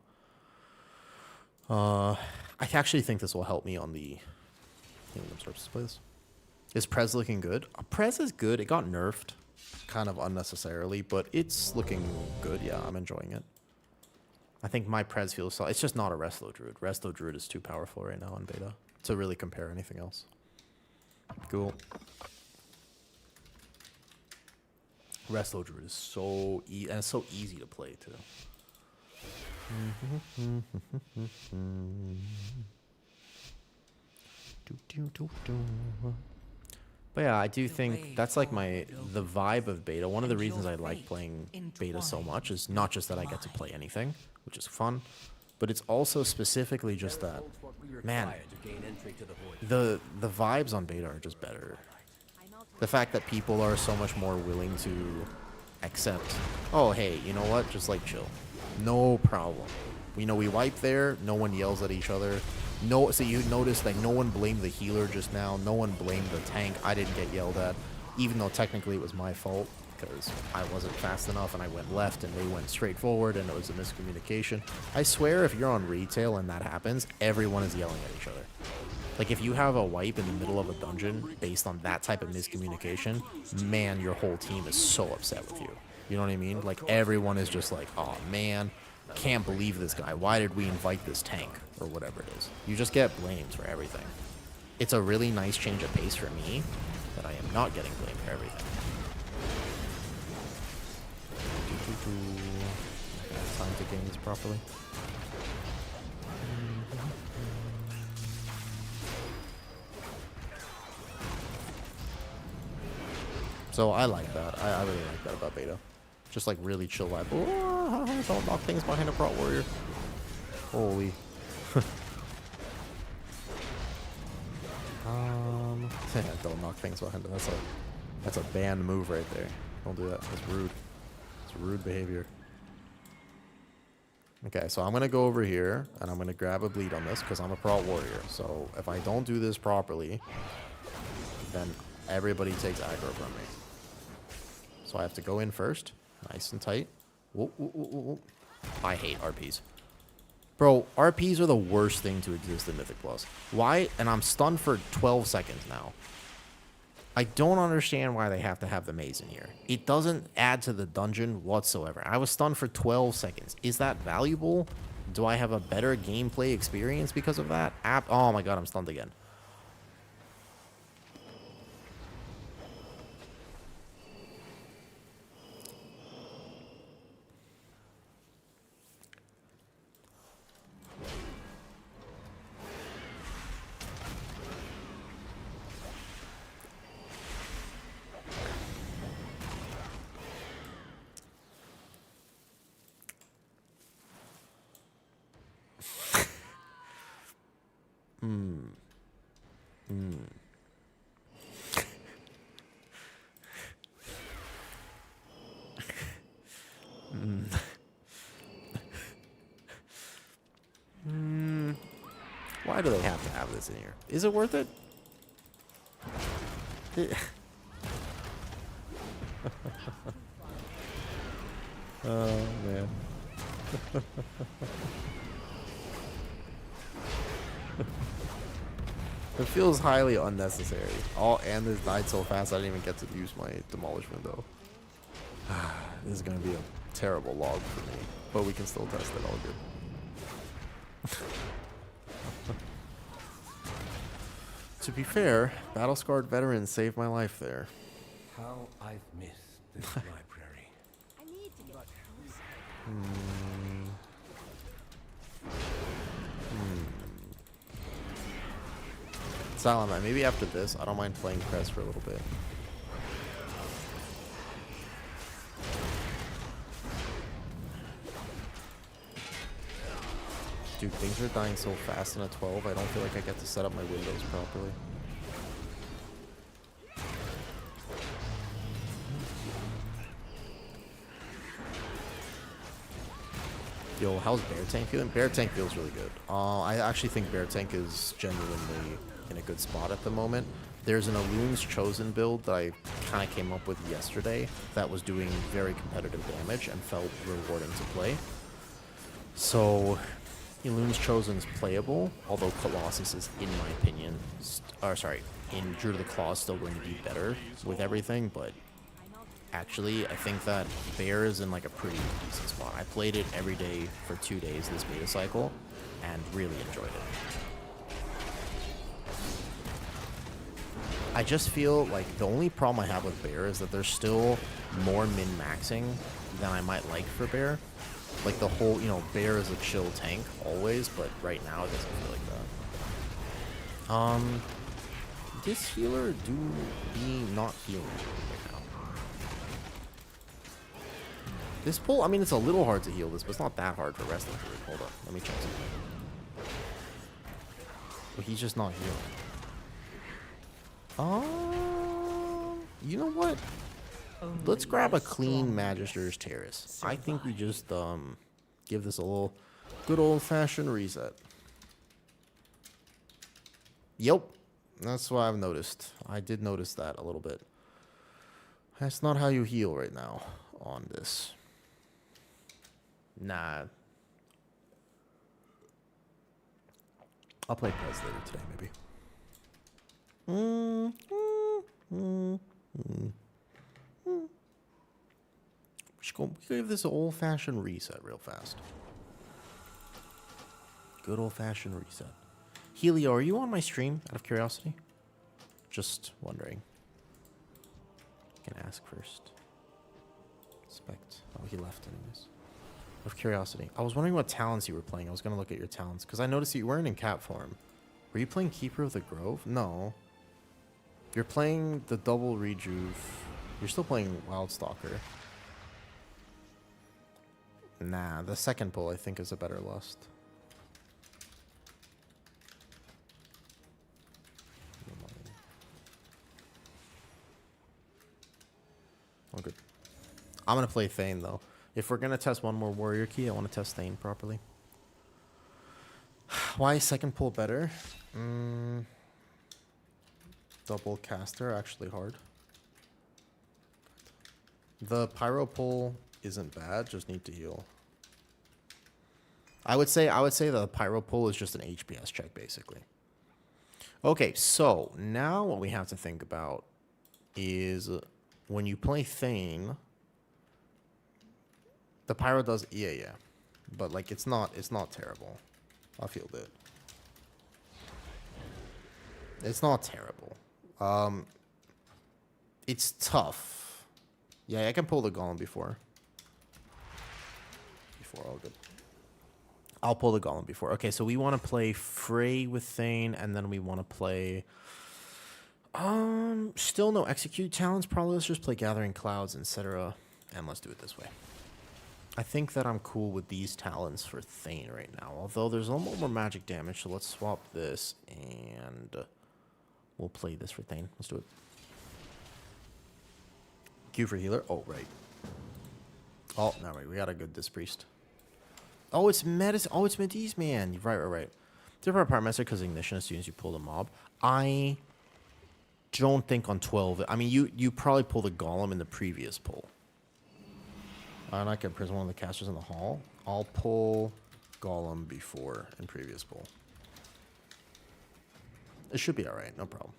I actually think this will help me on the... I'm supposed to play this. Is Pres looking good? Pres is good. It got nerfed kind of unnecessarily, but it's looking good. Yeah, I'm enjoying it. I think my Pres feels solid. It's just not a Resto Druid. Resto Druid is too powerful right now in beta to really compare anything else. Cool. Resto Druid is so and it's so easy to play too. But yeah, I do think that's like the vibe of beta. One of the reasons I like playing beta so much is not just that I get to play anything, which is fun, but it's also specifically just that, man, the vibes on beta are just better. The fact that people are so much more willing to accept, oh, hey, you know what? Just like chill. No problem. We know we wipe there. No one yells at each other. No, so you notice that no one blamed the healer just now. No one blamed the tank. I didn't get yelled at, even though technically it was my fault because I wasn't fast enough and I went left and they went straight forward and it was a miscommunication. I swear if you're on retail and that happens, everyone is yelling at each other. Like, if you have a wipe in the middle of a dungeon based on that type of miscommunication, man, your whole team is so upset with you. You know what I mean? Like, everyone is just like, oh, man, can't believe this guy. Why did we invite this tank? Or whatever it is. You just get blamed for everything. It's a really nice change of pace for me that I am not getting blamed for everything. I have time to game this properly. So I like that. I really like that about beta. Just like really chill vibe. Oh, don't knock things behind a prot warrior. Holy. Don't knock things behind it. That's a banned move right there. Don't do that. That's rude. It's rude behavior. Okay, so I'm gonna go over here and I'm gonna grab a bleed on this because I'm a prot warrior. So if I don't do this properly, then everybody takes aggro from me. So I have to go in first, nice and tight. Whoa, whoa, whoa, whoa. I hate RPs. Bro, RPs are the worst thing to exist in Mythic Plus. Why? And I'm stunned for 12 seconds now. I don't understand why they have to have the maze in here. It doesn't add to the dungeon whatsoever. I was stunned for 12 seconds. Is that valuable? Do I have a better gameplay experience because of that? Oh my god, I'm stunned again. Why do they have to have this in here? Is it worth it? Oh man. It feels highly unnecessary. And this died so fast I didn't even get to use my demolishment though. This is gonna be a terrible log for me, but we can still test it all good. To be fair, battle-scarred veterans saved my life there. How I've missed this library. I need to get closer. Silent Man, maybe after this, I don't mind playing Pres for a little bit. Dude, things are dying so fast in a 12, I don't feel like I get to set up my windows properly. Yo, how's Bear Tank feeling? Bear Tank feels really good. I actually think Bear Tank is genuinely in a good spot at the moment. There's an Elun's Chosen build that I kind of came up with yesterday that was doing very competitive damage and felt rewarding to play. So, Elun's Chosen is playable, although Colossus is, in my opinion, in Druid of the Claw is still going to be better with everything, but actually, I think that Bear is in like a pretty decent spot. I played it every day for 2 days this beta cycle and really enjoyed it. I just feel like the only problem I have with Bear is that there's still more min-maxing than I might like for Bear. Like the whole, Bear is a chill tank always, but right now it doesn't feel like that. This healer do be not healing right now. This pull, I mean, it's a little hard to heal this, but it's not that hard for wrestling. Hold up, let me check something. But he's just not healing. You know what? Let's grab a clean Magister's Terrace. I think we just give this a little good old-fashioned reset. Yep, that's what I've noticed. I did notice that a little bit. That's not how you heal right now on this. Nah. I'll play Pres later today, maybe. We should give this an old-fashioned reset real fast. Good old-fashioned reset. Helio, are you on my stream, out of curiosity? Just wondering. Can ask first. Inspect. Oh, he left anyways. Out of curiosity. I was wondering what talents you were playing. I was going to look at your talents, because I noticed you weren't in cat form. Were you playing Keeper of the Grove? No. You're playing the double rejuve. You're still playing Wildstalker. Nah, the second pull I think is a better lust. Oh, good. I'm gonna play Thane though. If we're gonna test one more warrior key, I want to test Thane properly. Why is second pull better? Double caster actually hard. The pyro pull isn't bad, just need to heal. I would say the pyro pull is just an HPS check basically. Okay, so now what we have to think about is when you play Thane, the pyro does yeah. But like it's not terrible. I feel good. It's not terrible. It's tough. Yeah, I can pull the Golem before. All good. I'll pull the Golem before. Okay, so we want to play Frey with Thane, and then we want to play... still no execute talents. Probably let's just play Gathering Clouds, etc. And let's do it this way. I think that I'm cool with these talents for Thane right now. Although there's a little more magic damage, so let's swap this and we'll play this for Thane. Let's do it. Q for healer. Oh, right. Oh, no, right. We got a good Disc Priest. Oh, it's medicine. Oh, it's Medivh, man. Right. Different Pyromancer because Ignition as soon as you pull the mob. I don't think on 12. I mean, you probably pull the Golem in the previous pull. I'm not going to prison one of the casters in the hall. I'll pull Golem before in previous pull. It should be alright. No problem.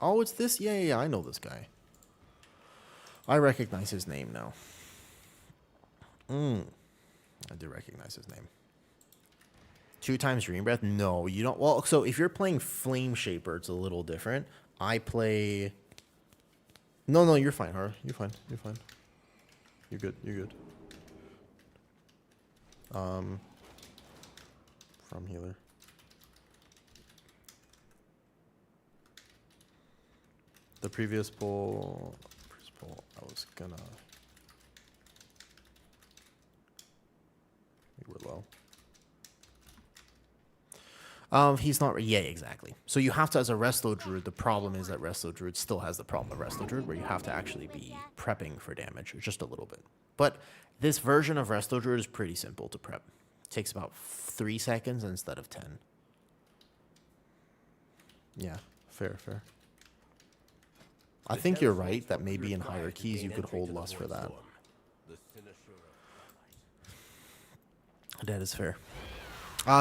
Oh, it's this? Yeah. I know this guy. I recognize his name now. I do recognize his name. 2 times Dream Breath? No, you don't. Well, so if you're playing Flame Shaper, it's a little different. I play... No, you're fine, Har. You're fine. You're good. From healer. The previous pull, I was gonna... We were low. He's not... Yeah, exactly. So you have to, as a Resto Druid, the problem is that Resto Druid still has the problem of Resto Druid, where you have to actually be prepping for damage, just a little bit. But this version of Resto Druid is pretty simple to prep. It takes about 3 seconds instead of 10. Yeah, fair. I think you're right that maybe in higher keys you could hold Lust for that. That is fair.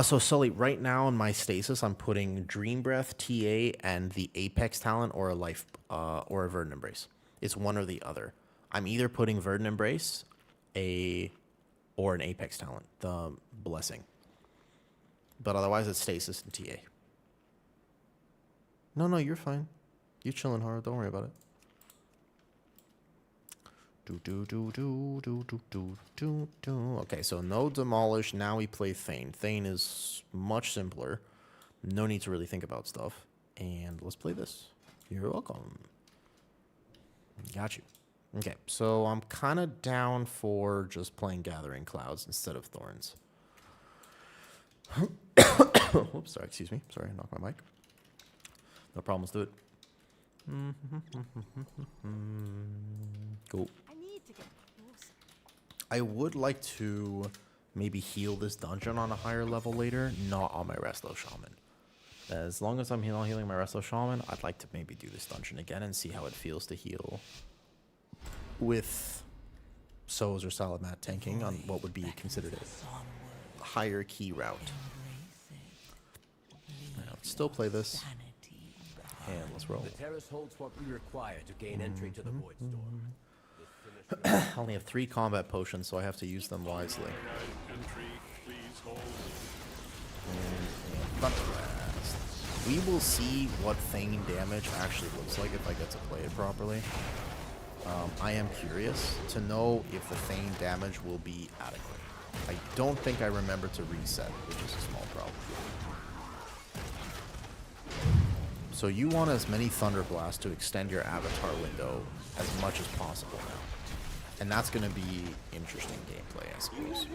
So Sully, right now in my stasis, I'm putting Dream Breath, TA, and the Apex talent or a life or a Verdant Embrace. It's one or the other. I'm either putting Verdant Embrace, or an Apex talent, the Blessing. But otherwise, it's stasis and TA. No, you're fine. You chilling hard. Don't worry about it. Okay, so no Demolish. Now we play Thane. Thane is much simpler. No need to really think about stuff. And let's play this. You're welcome. Got you. Okay, so I'm kind of down for just playing Gathering Clouds instead of Thorns. Oops, sorry, excuse me. Sorry, I knocked my mic. No problem, let's do it. Cool. I would like to maybe heal this dungeon on a higher level later, not on my Resto Shaman. As long as I'm healing my Resto Shaman, I'd like to maybe do this dungeon again and see how it feels to heal with Soz or Salamat tanking on what would be considered a higher key route. Let's still play this. And let's roll. The terrace holds what we require to gain entry to the Void Storm. I only have 3 combat potions, so I have to use them wisely. And we will see what Thane damage actually looks like if I get to play it properly. I am curious to know if the Thane damage will be adequate. I don't think I remember to reset, which is a small problem. So you want as many Thunder Blasts to extend your avatar window as much as possible now. And that's going to be interesting gameplay, I suppose.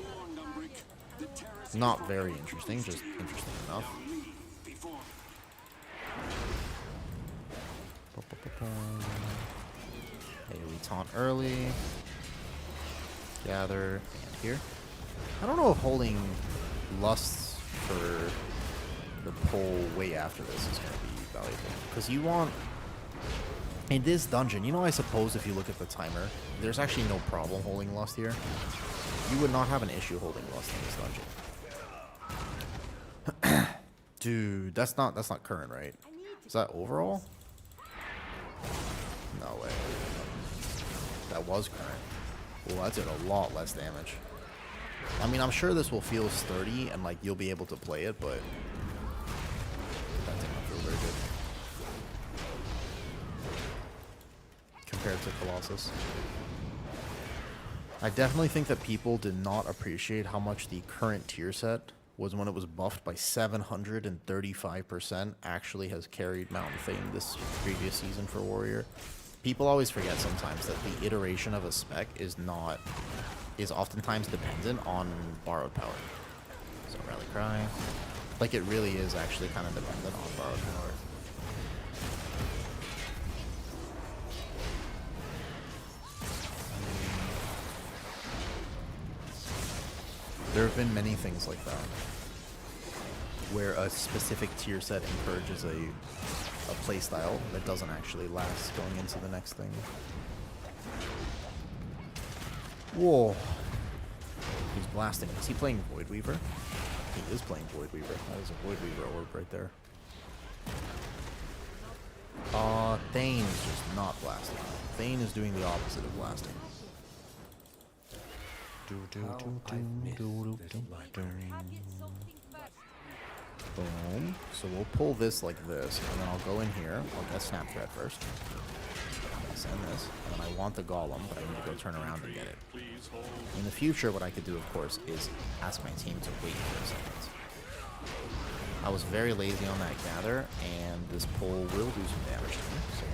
Not very interesting, just interesting enough. Hey, we taunt early. Gather, and here. I don't know if holding Lusts for the pull way after this is going to be valuable. Because you want... In this dungeon, I suppose if you look at the timer, there's actually no problem holding Lust here. You would not have an issue holding Lust in this dungeon. Dude, that's not current, right? Is that overall? No way. That was current. Well, that did a lot less damage. I mean, I'm sure this will feel sturdy and like you'll be able to play it, but that did not feel very good compared to Colossus. I definitely think that people did not appreciate how much the current tier set was when it was buffed by 735%, actually has carried Mountain Fame this previous season for Warrior. People always forget sometimes that the iteration of a spec is not is oftentimes dependent on borrowed power. So Rally Cry. Like, it really is actually kind of dependent on borrowed power. There have been many things like that, where a specific tier set encourages a playstyle that doesn't actually last going into the next thing. Whoa. He's blasting. Is he playing Void Weaver? He is playing Void Weaver. That is a Void Weaver orb right there. Thane is just not blasting. Thane is doing the opposite of blasting. Boom. So we'll pull this like this, and then I'll go in here. I'll get Snap Thread first. I'll send this, and then I want the Golem, but I need to go turn around and get it. In the future, what I could do, of course, is ask my team to wait for a second. I was very lazy on that gather, and this pull will do some damage to me, so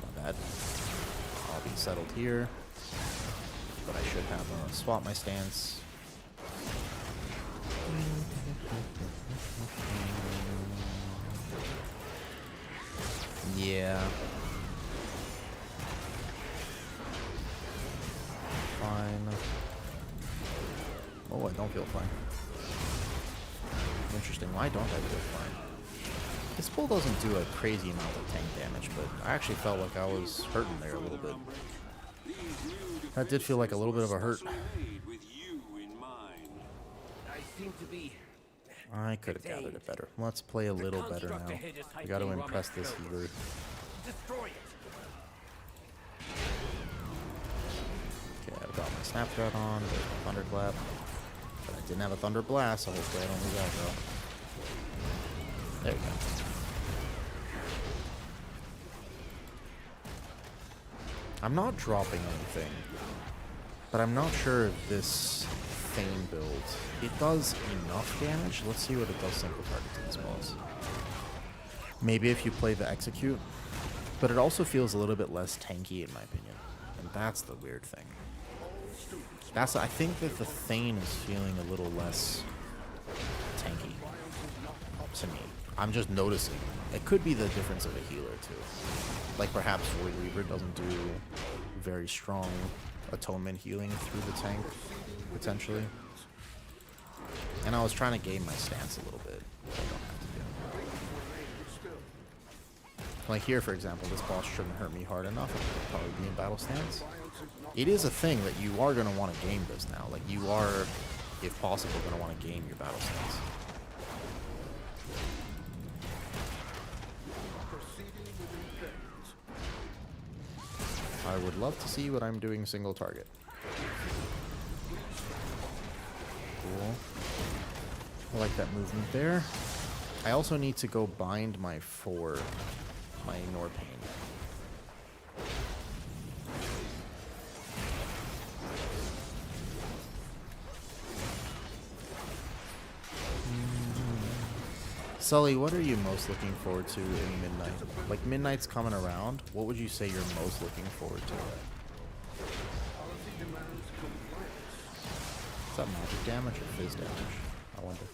not bad. I'll be settled here, but I should have swap my stance. Yeah. Fine. Oh, I don't feel fine. Interesting. Why don't I feel fine? This pull doesn't do a crazy amount of tank damage, but I actually felt like I was hurting there a little bit. That did feel like a little bit of a hurt. I could have gathered it better. Let's play a little better now. We got to impress this healer. Okay, I've got my Snap Thread on, there's my Thunderclap. But I didn't have a Thunder Blast, so hopefully I don't lose aggro. There you go. I'm not dropping anything, but I'm not sure if this Thane build, it does enough damage. Let's see what it does single target to this boss. Maybe if you play the Execute, but it also feels a little bit less tanky in my opinion, and that's the weird thing. I think that the Thane is feeling a little less tanky to me. I'm just noticing. It could be the difference of a healer too. Like perhaps Void Weaver doesn't do very strong atonement healing through the tank, potentially. And I was trying to game my stance a little bit. I don't have to do. Like here, for example, this boss shouldn't hurt me hard enough. It would probably be in battle stance. It is a thing that you are going to want to game this now. Like you are, if possible, going to want to game your battle stance. I would love to see what I'm doing single target. Cool. I like that movement there. I also need to go bind my my ignore pain. Sully, what are you most looking forward to in Midnight? Like, Midnight's coming around. What would you say you're most looking forward to? Is that magic damage or fizz damage? I wonder.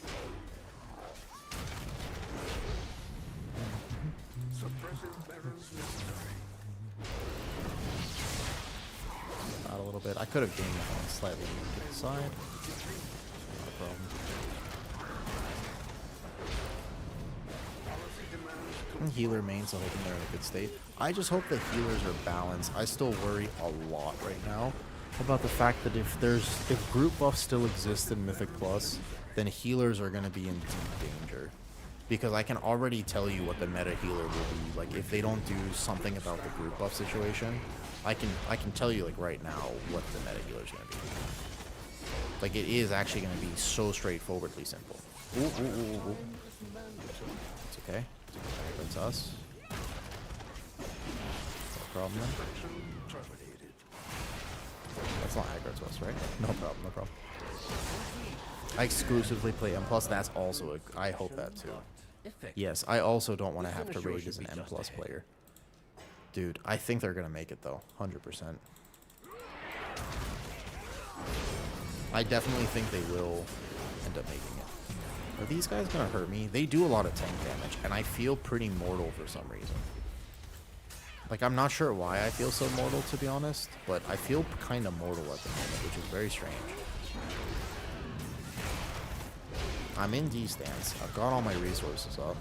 Not a little bit. I could have gained that one slightly to the side. Not a problem. Healer main, so hoping they're in a good state. I just hope the healers are balanced. I still worry a lot right now about the fact that if group buffs still exist in Mythic Plus, then healers are going to be in deep danger. Because I can already tell you what the meta healer will be. Like if they don't do something about the group buff situation, I can tell you like right now what the meta healer is going to be. Like it is actually going to be so straightforwardly simple. Ooh, ooh, ooh, ooh. It's okay. That's us. No problem then. That's not aggro to us, right? No problem, no problem. I exclusively play M+, that's also I hope that too. Yes, I also don't want to have to rage as an M+ player. Dude, I think they're going to make it though, 100%. I definitely think they will end up making it. Are these guys gonna hurt me? They do a lot of tank damage, and I feel pretty mortal for some reason. Like, I'm not sure why I feel so mortal, to be honest, but I feel kind of mortal at the moment, which is very strange. I'm in D stance. I've got all my resources up.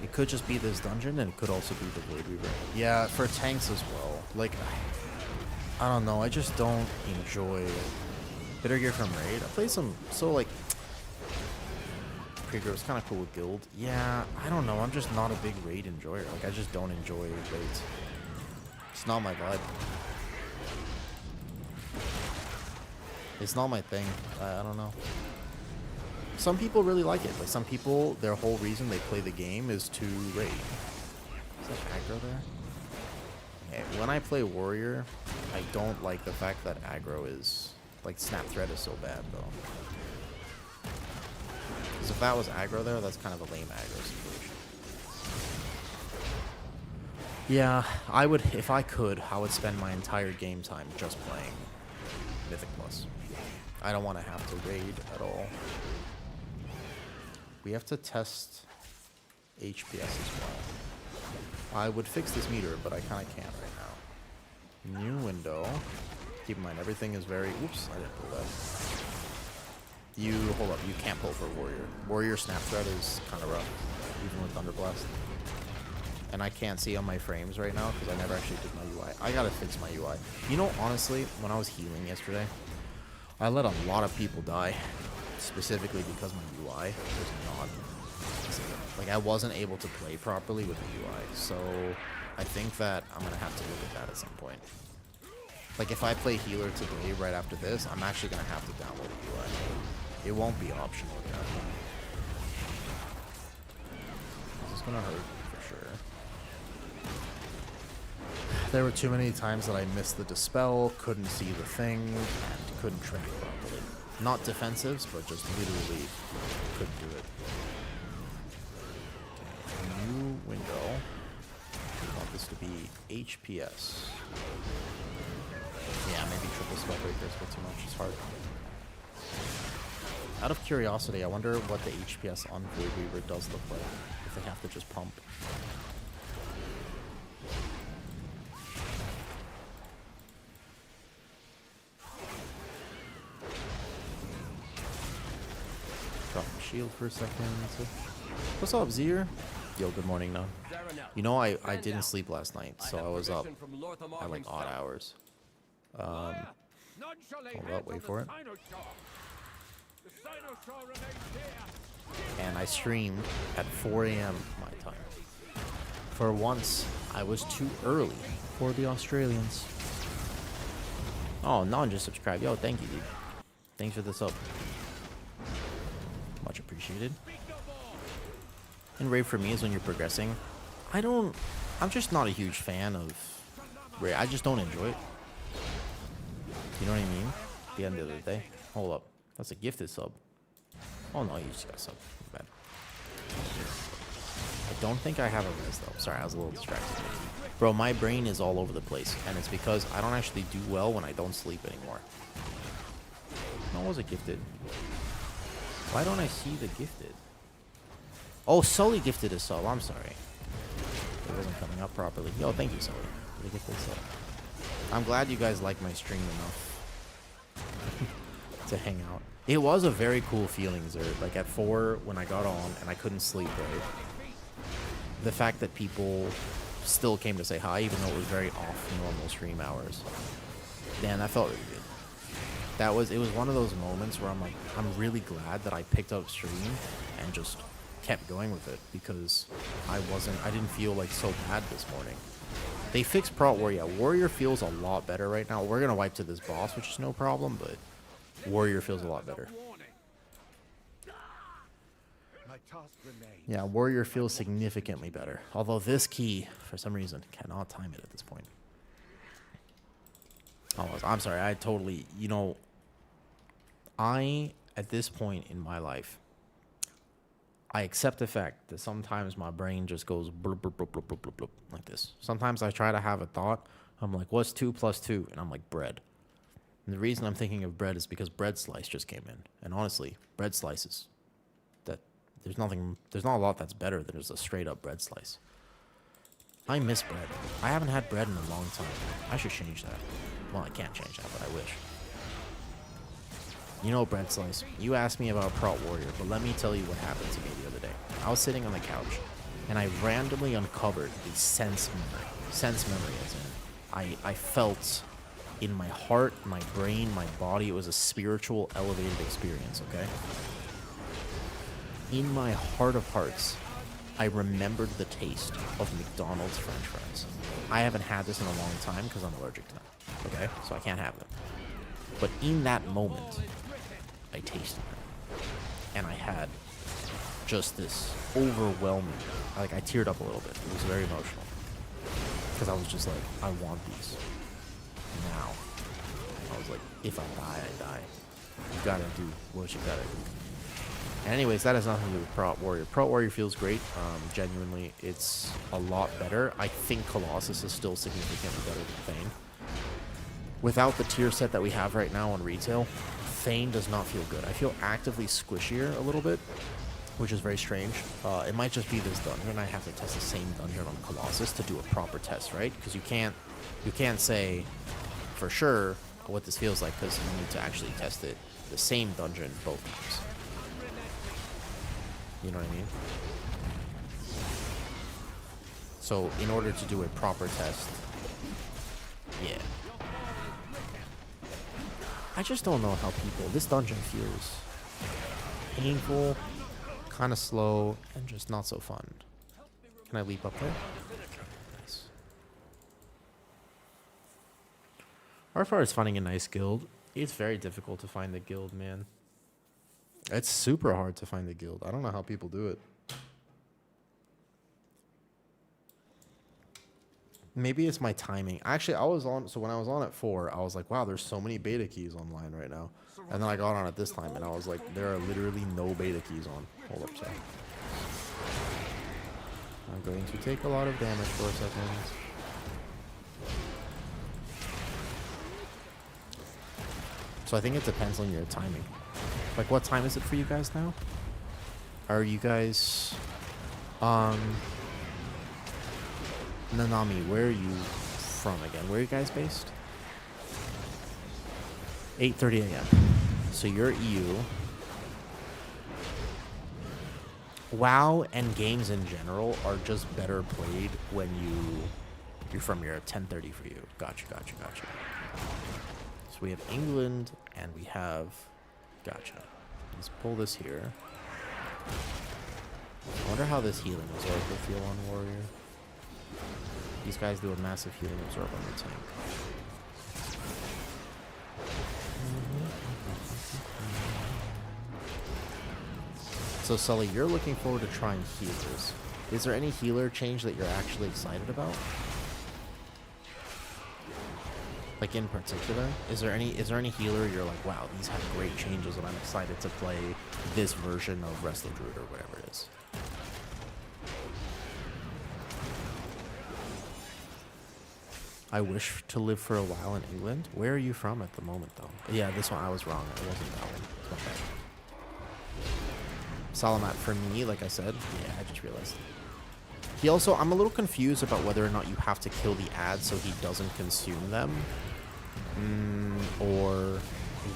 It could just be this dungeon, and it could also be the Void Weaver. Yeah, for tanks as well. Like, I don't know. I just don't enjoy Bitter Gear from Raid. I played some, so like, Krieger was kind of cool with Guild. Yeah, I don't know. I'm just not a big Raid enjoyer. Like, I just don't enjoy raids. It's not my vibe. It's not my thing. I don't know. Some people really like it. Like, some people, their whole reason they play the game is to raid. Is that aggro there? Okay, when I play Warrior, I don't like the fact that aggro is... Like, Snap Thread is so bad, though. Because if that was aggro there, that's kind of a lame aggro situation. Yeah, I would... If I could, I would spend my entire game time just playing Mythic Plus. I don't want to have to raid at all. We have to test HPS as well. I would fix this meter, but I kind of can't right now. New window. Keep in mind, everything is very... Oops, I didn't pull that. You... Hold up, you can't pull for Warrior. Warrior Snap Thread is kind of rough, even with Thunder Blast. And I can't see on my frames right now because I never actually did my UI. I gotta fix my UI. You know, honestly, when I was healing yesterday, I let a lot of people die. Specifically because my UI was not... Like, I wasn't able to play properly with the UI. So, I think that I'm going to have to look at that at some point. Like, if I play healer today right after this, I'm actually going to have to download the UI. It won't be optional at that point. This is going to hurt, for sure. There were too many times that I missed the Dispel, couldn't see the thing, and couldn't track properly. Not defensives, but just literally couldn't do it. Okay, new window. We want this to be HPS. Yeah, maybe triple Spellbreaker is a bit too much. It's hard. Out of curiosity, I wonder what the HPS on Void Weaver does look like if they have to just pump. Drop my shield for a second. What's up, Zier? Yo, good morning now. You know, I didn't sleep last night, so I was up at like odd hours. Hold up, wait for it. And I streamed at 4 a.m. my time. For once, I was too early for the Australians. Oh, non just subscribed. Yo, thank you, dude. Thanks for the sub. Much appreciated. And raid for me is when you're progressing. I'm just not a huge fan of raid. I just don't enjoy it. You know what I mean? At the end of the day. Hold up. That's a gifted sub. Oh no, you just got a sub. Bad. I don't think I have a res though. Sorry, I was a little distracted. Bro, my brain is all over the place. And it's because I don't actually do well when I don't sleep anymore. No, was it gifted? Why don't I see the gifted? Oh, Sully gifted a sub. I'm sorry. It wasn't coming up properly. Yo, thank you, Sully, for the gifted sub. I'm glad you guys like my stream enough to hang out. It was a very cool feeling, Zerd. Like at 4 when I got on and I couldn't sleep, right? The fact that people still came to say hi, even though it was very off normal stream hours. Man, that felt really good. It was one of those moments where I'm like, I'm really glad that I picked up stream and just kept going with it because I didn't feel like so bad this morning. They fixed Prot Warrior. Warrior feels a lot better right now. We're gonna wipe to this boss, which is no problem, but Warrior feels a lot better. Yeah, Warrior feels significantly better. Although this key, for some reason, cannot time it at this point. Oh, I'm sorry, I totally, you know, at this point in my life, I accept the fact that sometimes my brain just goes blub, blub, blub, blub, blub, blub, blub, like this. Sometimes I try to have a thought, I'm like, what's 2 plus 2? And I'm like, bread. And the reason I'm thinking of bread is because bread slice just came in. And honestly, bread slices, there's not a lot that's better than just a straight up bread slice. I miss bread. I haven't had bread in a long time. I should change that. Well, I can't change that, but I wish. You know, bread slice, you asked me about Prot Warrior, but let me tell you what happened to me the other day. I was sitting on the couch, and I randomly uncovered the sense memory. Sense memory as in, I felt in my heart, my brain, my body, it was a spiritual, elevated experience, okay? In my heart of hearts, I remembered the taste of McDonald's French fries. I haven't had this in a long time because I'm allergic to them, okay? So I can't have them. But in that moment, I tasted them. And I had just this overwhelming, like I teared up a little bit. It was very emotional. Because I was just like, I want these. Now. I was like, if I die, I die. You gotta do what you gotta do. Anyways, that has nothing to do with Prot Warrior. Prot Warrior feels great. Genuinely, it's a lot better. I think Colossus is still significantly better than Thane. Without the tier set that we have right now on retail, Thane does not feel good. I feel actively squishier a little bit, which is very strange. It might just be this dungeon. I have to test the same dungeon on Colossus to do a proper test, right? Because you can't say for sure what this feels like because you need to actually test it the same dungeon both times. You know what I mean? So, in order to do a proper test, yeah. I just don't know how people... This dungeon feels painful, kind of slow, and just not so fun. Can I leap up there? Nice. As far as finding a nice guild, it's very difficult to find a guild, man. It's super hard to find a guild. I don't know how people do it. Maybe it's my timing. Actually, when I was on at 4, I was like, wow, there's so many beta keys online right now. And then I got on at this time, and I was like, there are literally no beta keys on. Hold up, sorry. I'm going to take a lot of damage for a second. So I think it depends on your timing. Like, what time is it for you guys now? Are you guys... Nanami, where are you from again? Where are you guys based? 8:30 a.m. So you're EU. WoW and games in general are just better played when you're from your 10:30 for you. Gotcha. So we have England and we have... Gotcha. Let's pull this here. I wonder how this healing absorb will feel on Warrior. These guys do a massive healing absorb on the tank. So Sully, you're looking forward to trying healers. Is there any healer change that you're actually excited about? Like in particular, is there any healer you're like, wow, these have great changes and I'm excited to play this version of Wrestle Druid or whatever it is? I wish to live for a while in England. Where are you from at the moment, though? Yeah, this one I was wrong. It wasn't that one. It's my bad. Salamat for me, like I said. Yeah, I just realized. He also, I'm a little confused about whether or not you have to kill the ads so he doesn't consume them. Or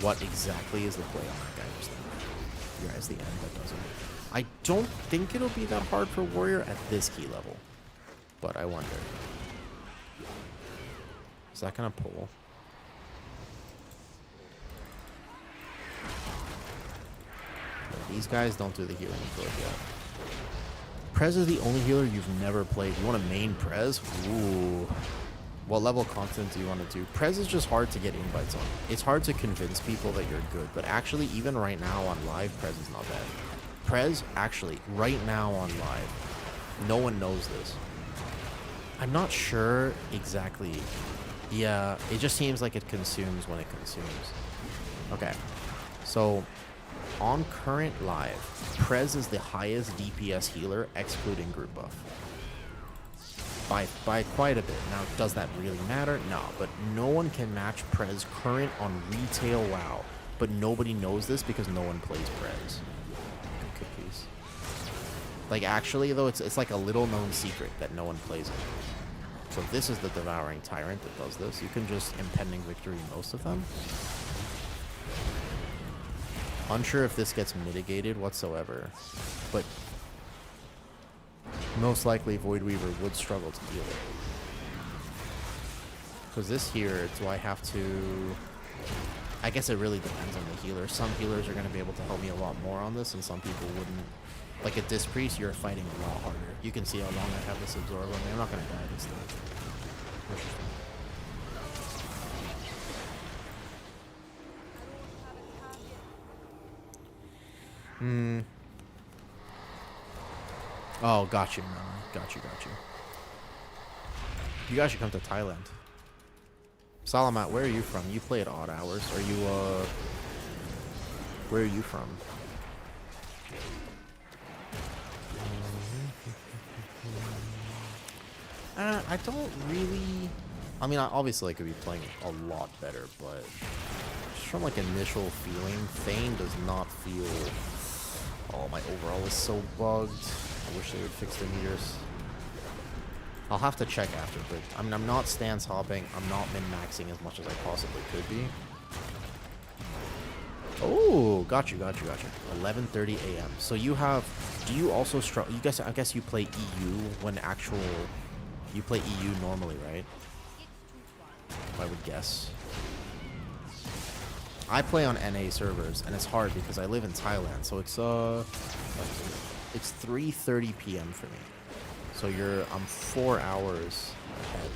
what exactly is the play on that guy just then? You're at the end, that doesn't. I don't think it'll be that hard for Warrior at this key level. But I wonder. Is that gonna pull? These guys don't do the healing good yet. Pres is the only healer you've never played. You want to main Pres? Ooh. What level content do you want to do? Pres is just hard to get invites on. It's hard to convince people that you're good, but actually, even right now on live, Pres is not bad. Pres, actually, right now on live, no one knows this. I'm not sure exactly. Yeah, it just seems like it consumes when it consumes. Okay, so on current live, Pres is the highest DPS healer, excluding group buff. by quite a bit. Now, does that really matter? No, but no one can match Pres current on retail WoW. But nobody knows this because no one plays Pres. Good cookies. Like, actually, though, it's like a little-known secret that no one plays it. So this is the Devouring Tyrant that does this. You can just Impending Victory most of them. Unsure if this gets mitigated whatsoever. But most likely Void Weaver would struggle to deal it. Because this here, do I have to... I guess it really depends on the healer. Some healers are going to be able to help me a lot more on this, and some people wouldn't. Like at Disc Priest, you're fighting a lot harder. You can see how long I have this absorb on me. I'm not going to die this time. Oh, got you, man. Got you. You guys should come to Thailand. Salamat, where are you from? You play at odd hours. Are you, where are you from? I don't really... I mean, obviously I could be playing a lot better, but just from like initial feeling, Thane does not feel... Oh, my overall is so bugged. I wish they would fix the meters. I'll have to check after, but I mean, I'm not stance hopping. I'm not min-maxing as much as I possibly could be. Oh, got you. 11:30 a.m. So you have... Do you also struggle? You guys, I guess you play EU when actual... You play EU normally, right? I would guess. I play on NA servers, and it's hard because I live in Thailand, so it's 3:30 p.m. for me. So I'm 4 hours ahead.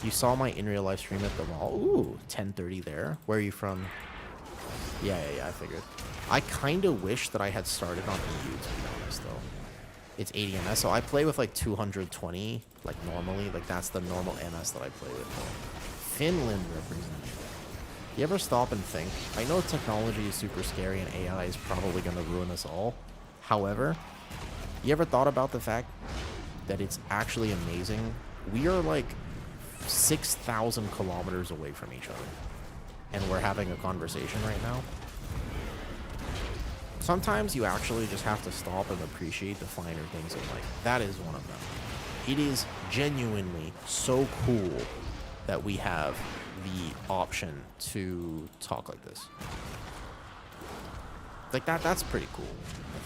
You saw my in real life stream at the mall. Ooh, 10:30 there. Where are you from? Yeah, I figured. I kind of wish that I had started on EU, to be honest, though. It's 80 MS, so I play with like 220, like normally. Like that's the normal MS that I play with. Finland represents. You ever stop and think? I know technology is super scary and AI is probably going to ruin us all. However, you ever thought about the fact that it's actually amazing? We are like 6,000 kilometers away from each other. And we're having a conversation right now. Sometimes you actually just have to stop and appreciate the finer things in life. That is one of them. It is genuinely so cool that we have the option to talk like this. Like that's pretty cool, I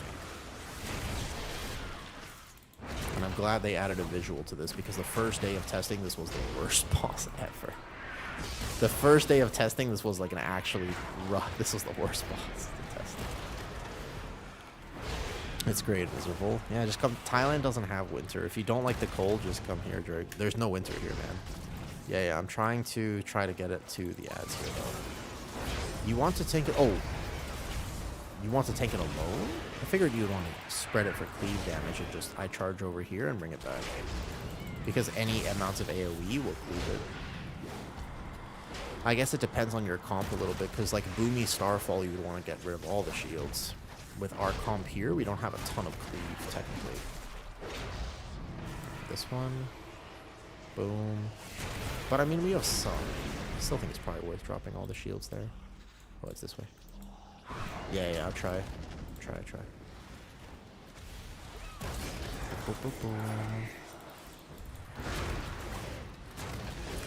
think. And I'm glad they added a visual to this because the first day of testing, this was the worst boss ever. The first day of testing, this was like an actually rough, this was the worst boss to test. It's great, miserable. Yeah, just come. Thailand doesn't have winter. If you don't like the cold, just come here, Drake. There's no winter here, man. Yeah, I'm trying to get it to the ads here, though. You want to tank it? Oh. You want to tank it alone? I figured you'd want to spread it for cleave damage and just I charge over here and bring it back. Because any amount of AoE will cleave it. I guess it depends on your comp a little bit, because like Boomy Starfall, you would want to get rid of all the shields. With our comp here, we don't have a ton of cleave, technically. This one. Boom. But I mean, we have some. I still think it's probably worth dropping all the shields there. Oh, it's this way. Yeah, I'll try. Try.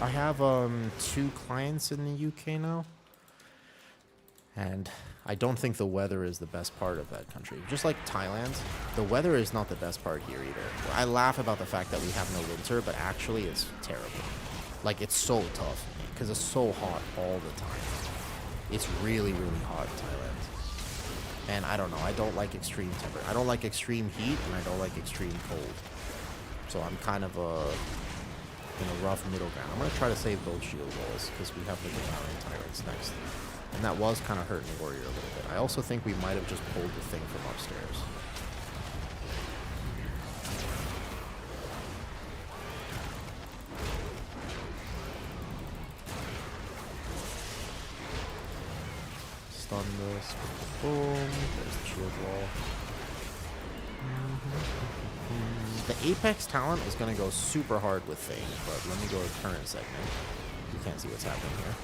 I have 2 clients in the UK now. And I don't think the weather is the best part of that country. Just like Thailand, the weather is not the best part here either. I laugh about the fact that we have no winter, but actually it's terrible. Like, it's so tough because it's so hot all the time. It's really, really hot in Thailand. And I don't know, I don't like extreme temperature. I don't like extreme heat, and I don't like extreme cold. So I'm kind of in a rough middle ground. I'm going to try to save those shield walls because we have the Devouring Tyrants next. And that was kind of hurting Warrior a little bit. I also think we might have just pulled the thing from upstairs. Stun this. Boom. There's the shield wall. The Apex talent is going to go super hard with Thane, but let me go to current segment. You can't see what's happening here.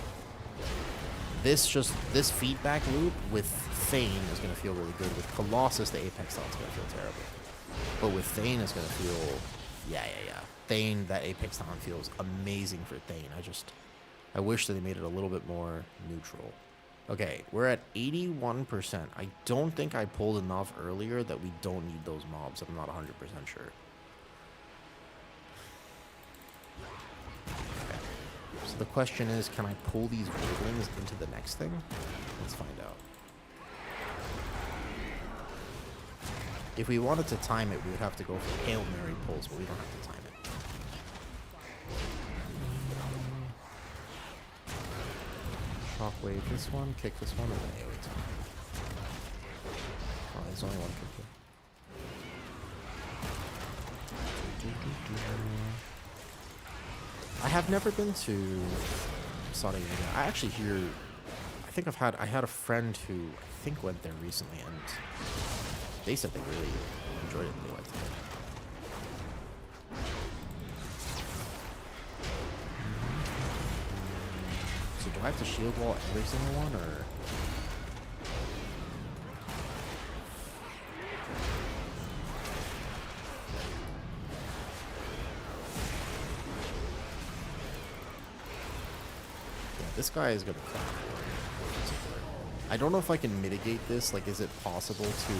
This feedback loop with Thane is going to feel really good. With Colossus, the Apex talent's going to feel terrible. But with Thane, it's going to feel... Yeah. Thane, that Apex talent feels amazing for Thane. I wish that they made it a little bit more neutral. Okay, we're at 81%. I don't think I pulled enough earlier that we don't need those mobs. I'm not 100% sure. Okay. So the question is, can I pull these Wraithlings into the next thing? Let's find out. If we wanted to time it, we would have to go for Hail Mary pulls, but we don't have to time it. Shockwave this one, kick this one, and then AoE this one. Oh, there's only one kick here. I have never been to Saudi Arabia. I actually hear... I had a friend who I think went there recently, and they said they really enjoyed it and they liked it. So do I have to shield wall every single one, or... Yeah, this guy is gonna crack. I don't know if I can mitigate this. Like, is it possible to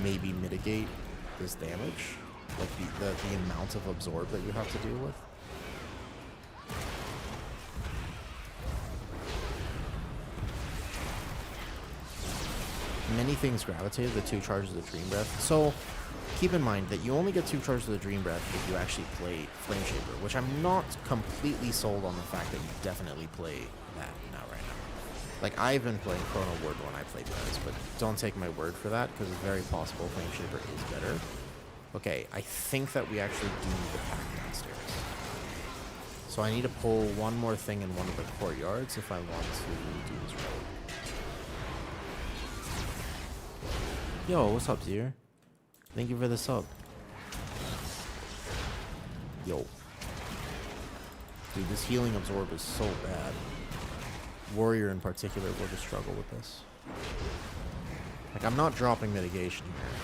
maybe mitigate this damage? Like the amount of absorb that you have to deal with? Many things gravitated the 2 charges of Dream Breath. So keep in mind that you only get 2 charges of the Dream Breath if you actually play Flame Shaper, which I'm not completely sold on the fact that you definitely play that now right now. Like, I've been playing Chrono Word when I play Pres, but don't take my word for that, because it's very possible Flame Shaper is better. Okay, I think that we actually do need to pack downstairs. So I need to pull one more thing in one of the courtyards if I want to do this right. Yo, what's up, Zier? Thank you for the sub. Yo. Dude, this healing absorb is so bad. Warrior in particular will just struggle with this. Like, I'm not dropping mitigation here.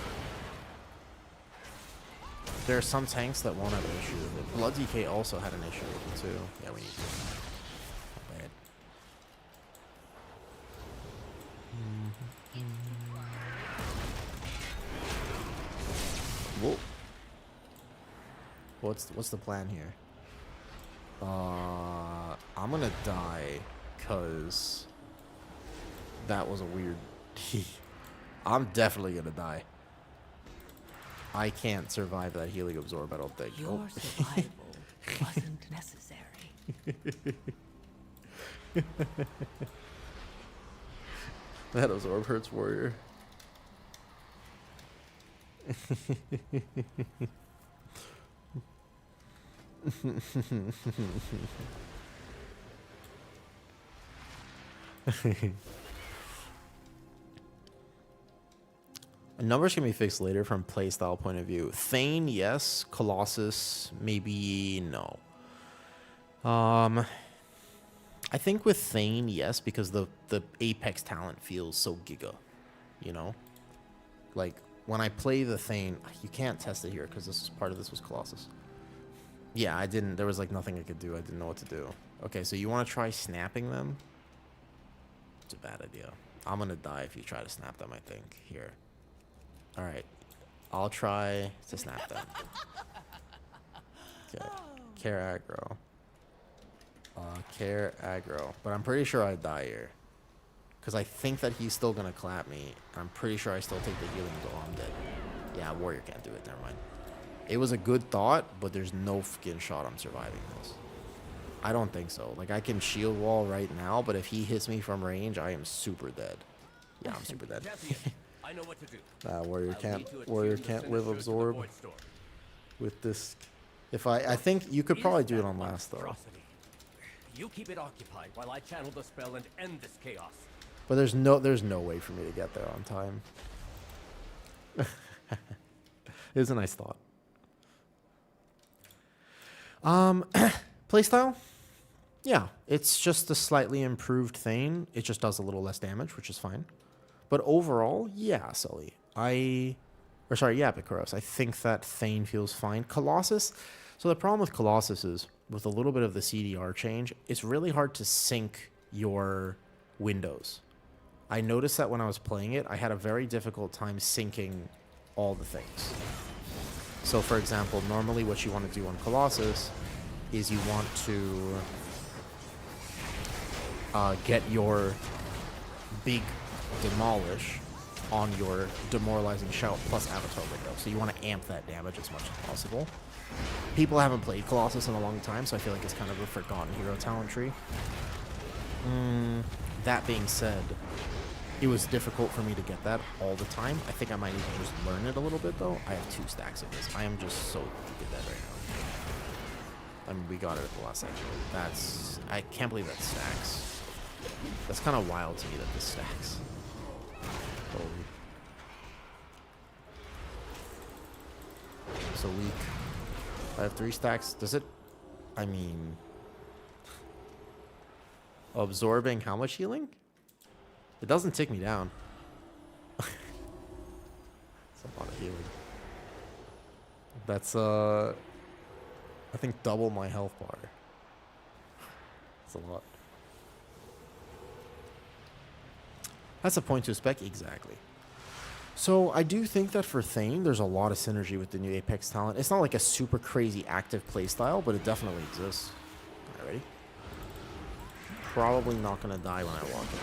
There are some tanks that won't have an issue with it. Blood DK also had an issue with it too. Yeah, we need to. Not bad. Whoa. What's the plan here? I'm gonna die because that was a weird. I'm definitely gonna die. I can't survive that healing absorb, I don't think. Your survival wasn't necessary. That absorb hurts, warrior. Numbers can be fixed later from playstyle point of view. Thane, yes. Colossus, maybe no. I think with Thane, yes, because the Apex talent feels so giga, you know? Like, when I play the Thane, you can't test it here because this is part of this was Colossus. Yeah, I didn't, there was like nothing I could do. I didn't know what to do. Okay, so you want to try snapping them? It's a bad idea. I'm going to die if you try to snap them, I think. Here. Alright. I'll try to snap them. Okay. Care aggro. Care aggro. But I'm pretty sure I die here. Because I think that he's still going to clap me. I'm pretty sure I still take the healing though. I'm dead. Yeah, warrior can't do it. Never mind. It was a good thought, but there's no fucking shot I'm surviving this. I don't think so. Like, I can shield wall right now, but if he hits me from range, I am super dead. Yeah, I'm super dead. I know what to do. Warrior can't live absorb with this. If I think you could probably do it on last though. You keep it occupied while I channel the spell and end this chaos. But there's no way for me to get there on time. It was a nice thought. Playstyle? Yeah, it's just a slightly improved Thane. It just does a little less damage, which is fine. But overall, yeah, Sully. Picaros. I think that Thane feels fine. Colossus. So the problem with Colossus is, with a little bit of the CDR change, it's really hard to sync your windows. I noticed that when I was playing it, I had a very difficult time syncing all the things. So for example, normally what you want to do on Colossus is you want to get your big demolish on your demoralizing shout plus avatar window. So you want to amp that damage as much as possible. People haven't played Colossus in a long time, so I feel like it's kind of a forgotten hero talent tree. That being said, it was difficult for me to get that all the time. I think I might need to just learn it a little bit, though. I have 2 stacks of this. I am just so good at that right now. I mean, we got it at the last section. That's... I can't believe that stacks. That's kind of wild to me that this stacks. Holy. So weak. I have 3 stacks. Does it... I mean... Absorbing how much healing? It doesn't take me down. It's a lot of healing. That's, I think double my health bar. That's a lot. That's a point to a spec? Exactly. So I do think that for Thane, there's a lot of synergy with the new Apex talent. It's not like a super crazy active playstyle, but it definitely exists. All right, ready? Probably not going to die when I walk in.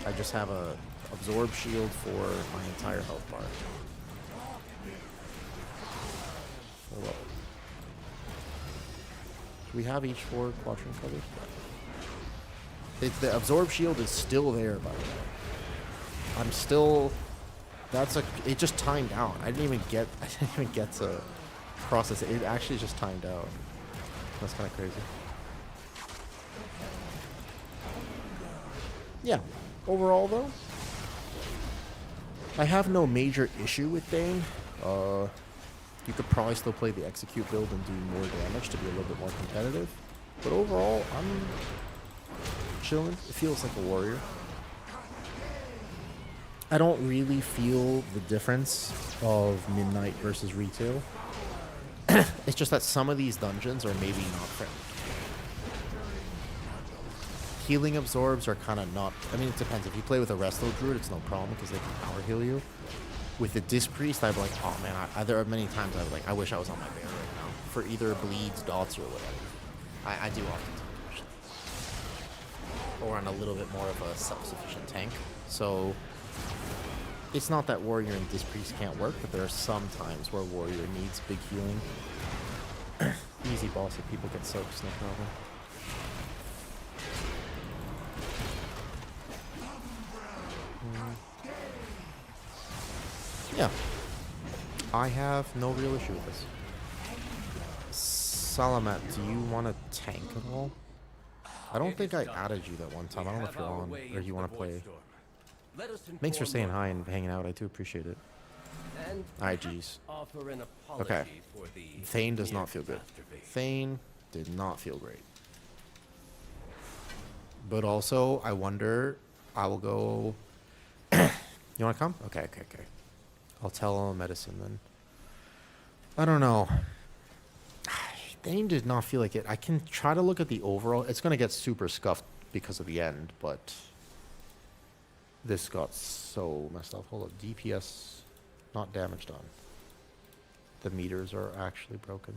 I just have a absorb shield for my entire health bar. Hold up. Do we have each 4 quadrant covers? The absorb shield is still there, by the way. I'm still... It just timed out. I didn't even get to process it. It actually just timed out. That's kind of crazy. Yeah. Overall, though, I have no major issue with Dane. You could probably still play the execute build and do more damage to be a little bit more competitive. But overall, I'm chilling. It feels like a warrior. I don't really feel the difference of Midnight versus Retail. It's just that some of these dungeons are maybe not friendly. Healing absorbs are kind of not... I mean, it depends. If you play with a Resto Druid, it's no problem because they can power heal you. With the Disc Priest, I'd be like, oh man, there are many times I was like, I wish I was on my bear right now. For either bleeds, dots, or whatever. I do often do that. Or on a little bit more of a self-sufficient tank. So, it's not that Warrior and Disc Priest can't work, but there are some times where Warrior needs big healing. Easy boss if people get soaked, no problem. Yeah. I have no real issue with this. Salamat, do you want to tank at all? I don't think I added you that one time. I don't know if you're on or you want to play. Thanks for saying hi and hanging out. I do appreciate it. Alright, geez. Okay. Thane does not feel good. Thane did not feel great. But also, I wonder... I will go... You want to come? Okay. I'll tell medicine then. I don't know. Thane did not feel like it. I can try to look at the overall. It's going to get super scuffed because of the end, but this got so messed up. Hold up. DPS not damage done. The meters are actually broken.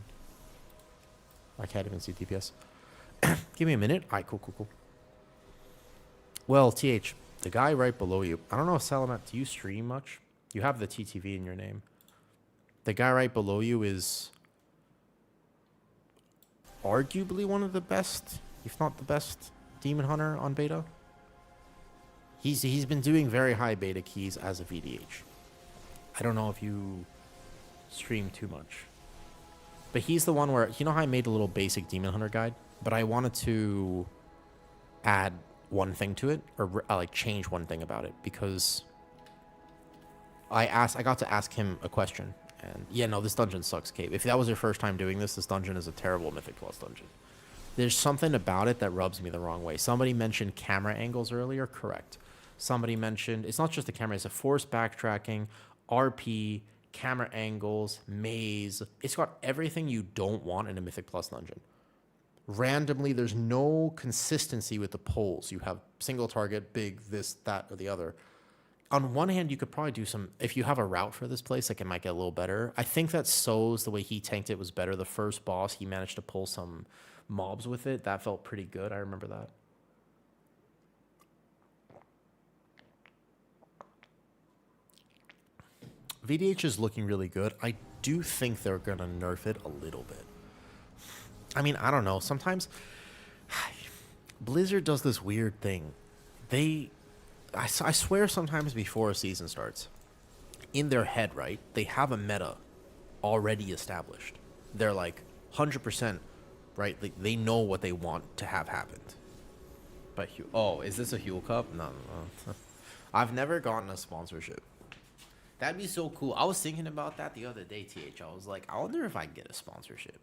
I can't even see DPS. Give me a minute. Alright, cool. Well, TH, the guy right below you. I don't know if Salamat, do you stream much? You have the TTV in your name. The guy right below you is arguably one of the best, if not the best, Demon Hunter on beta. He's been doing very high beta keys as a VDH. I don't know if you stream too much. But he's the one where, you know how I made a little basic Demon Hunter guide? But I wanted to add one thing to it, or like change one thing about it, because I got to ask him a question, and yeah, no, this dungeon sucks, Cave. If that was your first time doing this dungeon is a terrible Mythic Plus dungeon. There's something about it that rubs me the wrong way. Somebody mentioned camera angles earlier. Correct. Somebody mentioned it's not just the camera; it's a forced backtracking, RP, camera angles, maze. It's got everything you don't want in a Mythic Plus dungeon. Randomly, there's no consistency with the pulls. You have single target, big, this, that, or the other. On one hand, you could probably do some, if you have a route for this place, like it might get a little better. I think that So's, the way he tanked it was better. The first boss, he managed to pull some mobs with it. That felt pretty good. I remember that. VDH is looking really good. I do think they're going to nerf it a little bit. I mean, I don't know. Sometimes Blizzard does this weird thing. I swear sometimes before a season starts, in their head, right, they have a meta already established. They're like 100%, right? They know what they want to have happened. But, oh, is this a Huel Cup? No. I've never gotten a sponsorship. That'd be so cool. I was thinking about that the other day, TH. I was like, I wonder if I can get a sponsorship.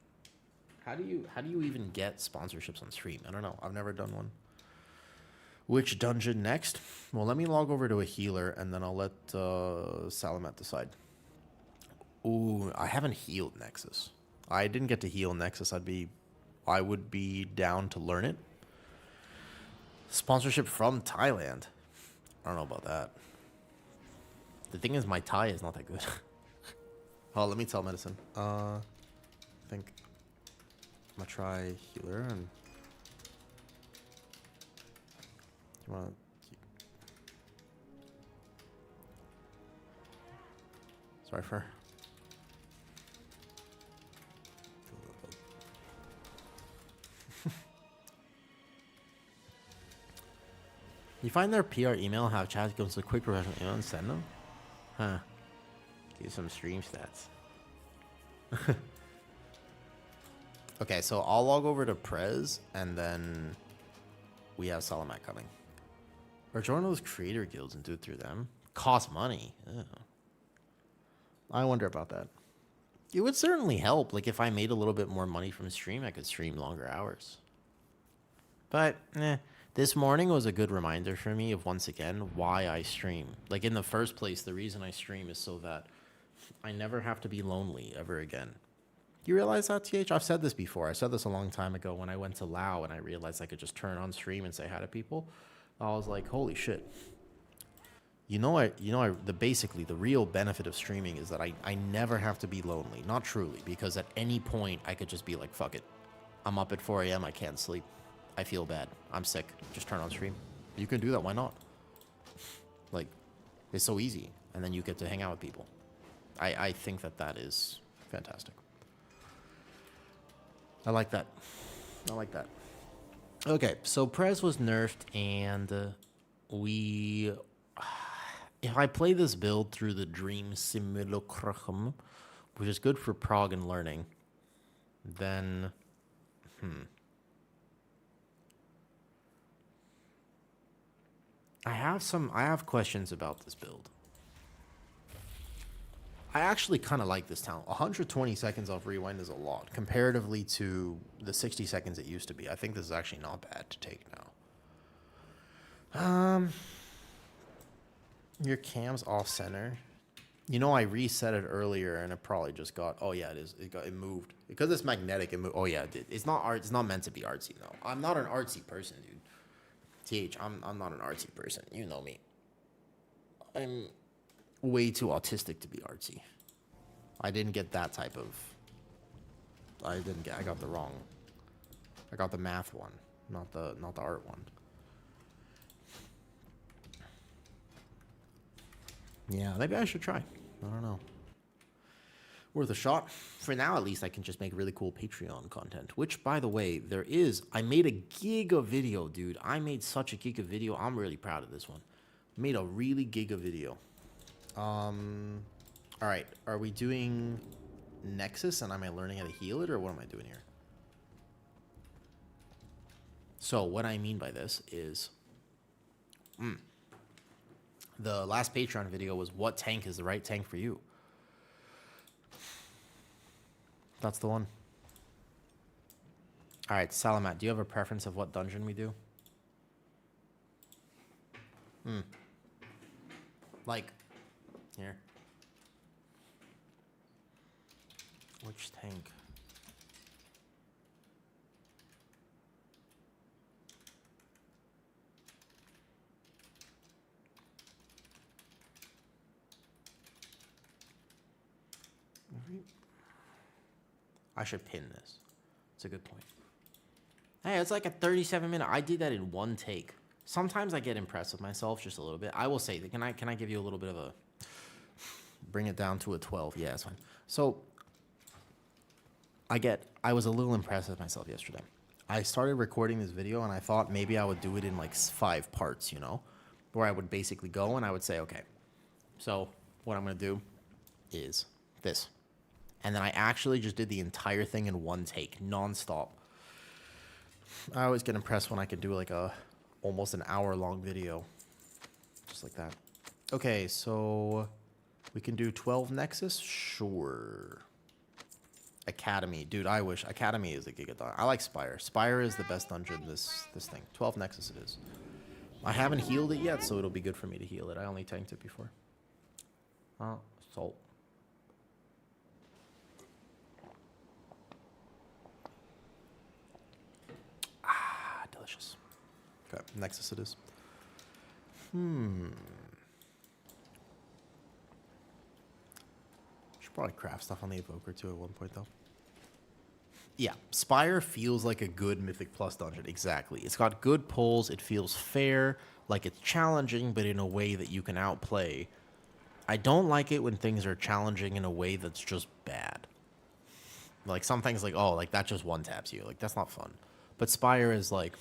How do you even get sponsorships on stream? I don't know. I've never done one. Which dungeon next? Well, let me log over to a healer, and then I'll let Salamat decide. Ooh, I haven't healed Nexus. I didn't get to heal Nexus. I would be down to learn it. Sponsorship from Thailand. I don't know about that. The thing is, my Thai is not that good. Oh, let me tell medicine. I think I'm gonna try healer and. You want? Sorry for. You find their PR email, have chat goes to a quick professional email and send them? Huh. Give some stream stats. Okay, so I'll log over to Pres, and then we have Salamat coming. Or join those creator guilds and do it through them. Cost money. Ew. I wonder about that. It would certainly help. Like, if I made a little bit more money from stream, I could stream longer hours. But, this morning was a good reminder for me of, once again, why I stream. Like, in the first place, the reason I stream is so that I never have to be lonely ever again. You realize that, TH? I've said this before. I said this a long time ago when I went to Lao and I realized I could just turn on stream and say hi to people. I was like, holy shit. Basically, the real benefit of streaming is that I never have to be lonely. Not truly, because at any point, I could just be like, fuck it. I'm up at 4 a.m. I can't sleep. I feel bad. I'm sick. Just turn on stream. You can do that. Why not? Like, it's so easy. And then you get to hang out with people. I think that is fantastic. I like that. I like that. Okay, so Pres was nerfed, and if I play this build through the Dream Simulacrum, which is good for prog and learning, then, I have questions about this build. I actually kind of like this talent. 120 seconds off rewind is a lot comparatively to the 60 seconds it used to be. I think this is actually not bad to take now. Your cam's off center. You know, I reset it earlier and it probably just got. Oh yeah, it is. It moved because it's magnetic. It moved. Oh yeah, it did. It's not art. It's not meant to be artsy though. I'm not an artsy person, dude. TH, I'm not an artsy person. You know me. I'm way too autistic to be artsy. I didn't get that type of. I got the wrong. I got the math one, not the art one. Yeah, maybe I should try. I don't know. Worth a shot. For now, at least, I can just make really cool Patreon content. Which, by the way, I made a giga video, dude. I made such a giga video. I'm really proud of this one. Made a really giga video. All right. Are we doing Nexus, and am I learning how to heal it, or what am I doing here? So, what I mean by this is... The last Patreon video was what tank is the right tank for you. That's the one. All right, Salamat, do you have a preference of what dungeon we do? Like, here. Which tank? I should pin this. It's a good point. Hey, it's like a 37-minute. I did that in one take. Sometimes I get impressed with myself just a little bit. I will say that. Can I give you a little bit of a bring it down to a 12? Yeah, that's fine. So I was a little impressed with myself yesterday. I started recording this video and I thought maybe I would do it in like 5 parts, you know, where I would basically go and I would say, okay, so what I'm going to do is this. And then I actually just did the entire thing in one take, nonstop. I always get impressed when I can do like almost an hour-long video. Just like that. Okay, so we can do 12 Nexus? Sure. Academy. Dude, I wish. Academy is a gigadon. I like Spire. Spire is the best dungeon this thing. 12 Nexus it is. I haven't healed it yet, so it'll be good for me to heal it. I only tanked it before. Salt. Delicious. Okay, Nexus it is. Should probably craft stuff on the Evoker too at one point though. Yeah, Spire feels like a good Mythic Plus dungeon. Exactly. It's got good pulls. It feels fair, like it's challenging, but in a way that you can outplay. I don't like it when things are challenging in a way that's just bad. Like some things like, oh, like that just one taps you. Like that's not fun. But Spire is like,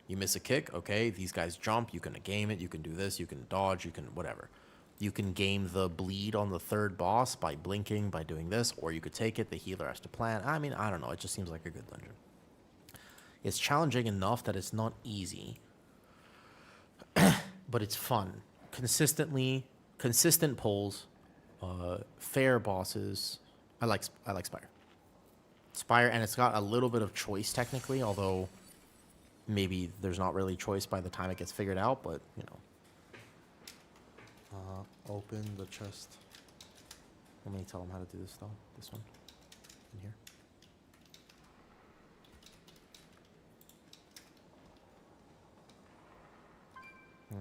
you miss a kick, okay, these guys jump, you can game it, you can do this, you can dodge, you can whatever. You can game the bleed on the third boss by blinking, by doing this, or you could take it, the healer has to plan. I mean, I don't know, it just seems like a good dungeon. It's challenging enough that it's not easy, but it's fun. Consistent pulls, fair bosses. I like Spire. Spire, and it's got a little bit of choice technically, although maybe there's not really choice by the time it gets figured out, but you know. Open the chest. Let me tell them how to do this though. This one. In here.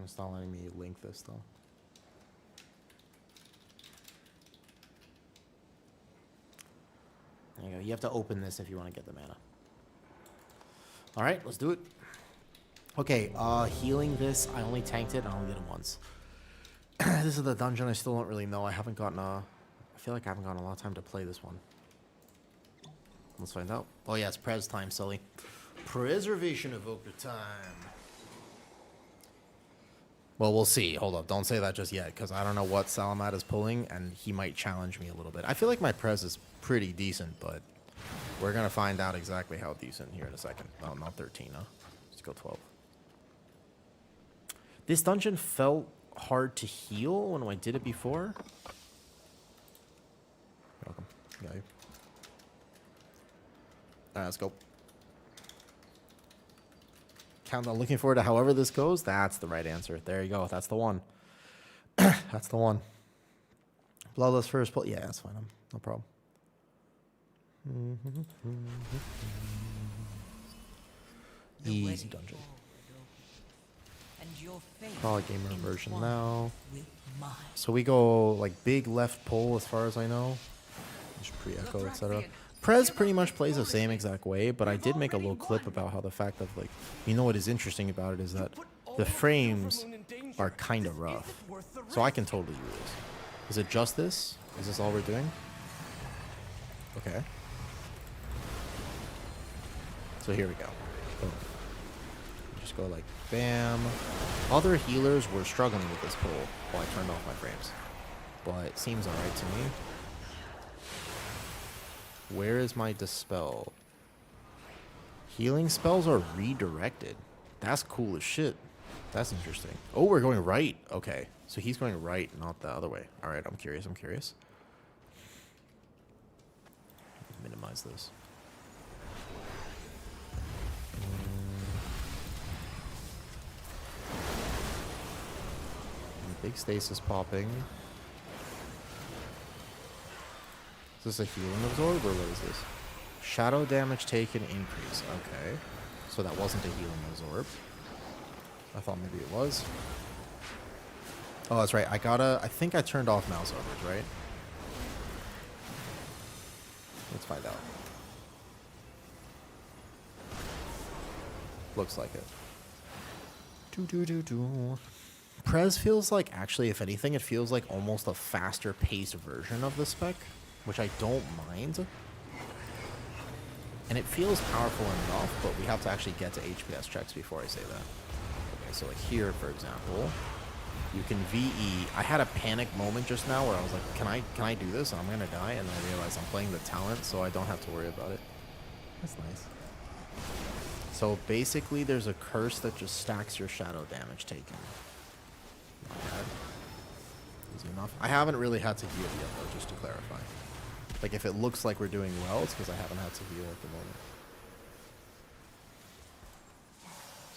It's not letting me link this though. There you go. You have to open this if you want to get the mana. All right, let's do it. Okay, healing this. I only tanked it. I only did it once. This is the dungeon I still don't really know. I haven't gotten I feel like I haven't gotten a lot of time to play this one. Let's find out. Oh yeah, it's Pres time, Sully. Preservation Evoker time. Well, we'll see. Hold up. Don't say that just yet, because I don't know what Salamat is pulling, and he might challenge me a little bit. I feel like my Pres is pretty decent, but we're going to find out exactly how decent here in a second. Oh, not 13, huh? Let's go 12. This dungeon felt hard to heal when I did it before. Welcome. Got you. Alright, let's go. Countdown. Looking forward to however this goes. That's the right answer. There you go. That's the one. That's the one. Bloodless first pull. Yeah, that's fine. No problem. Easy dungeon. Probably gamer version now. So we go like big left pull as far as I know. Just pre-echo, etc. Pres pretty much plays the same exact way, but I did make a little clip about how the fact of like, you know what is interesting about it is that the frames are kind of rough. So I can totally do this. Is it just this? Is this all we're doing? Okay. So here we go. Boom. Just go like bam. Other healers were struggling with this pull while I turned off my frames. But it seems alright to me. Where is my dispel? Healing spells are redirected. That's cool as shit. That's interesting. Oh, we're going right. Okay. So he's going right, not the other way. All right, I'm curious. I'm curious. Minimize this. Big stasis popping. Is this a healing absorb or what is this? Shadow damage taken increase. Okay. So that wasn't a healing absorb. I thought maybe it was. Oh, that's right. I think I turned off mouse overs, right? Let's find out. Looks like it. Pres feels like, actually, if anything, it feels like almost a faster paced version of the spec, which I don't mind. And it feels powerful enough, but we have to actually get to HPS checks before I say that. Okay, so like here, for example, you can VE. I had a panic moment just now where I was like, can I do this? I'm gonna die, and then I realized I'm playing the talent, so I don't have to worry about it. That's nice. So basically, there's a curse that just stacks your shadow damage taken. Not bad. Easy enough. I haven't really had to heal yet, though, just to clarify. Like, if it looks like we're doing well, it's because I haven't had to heal at the moment.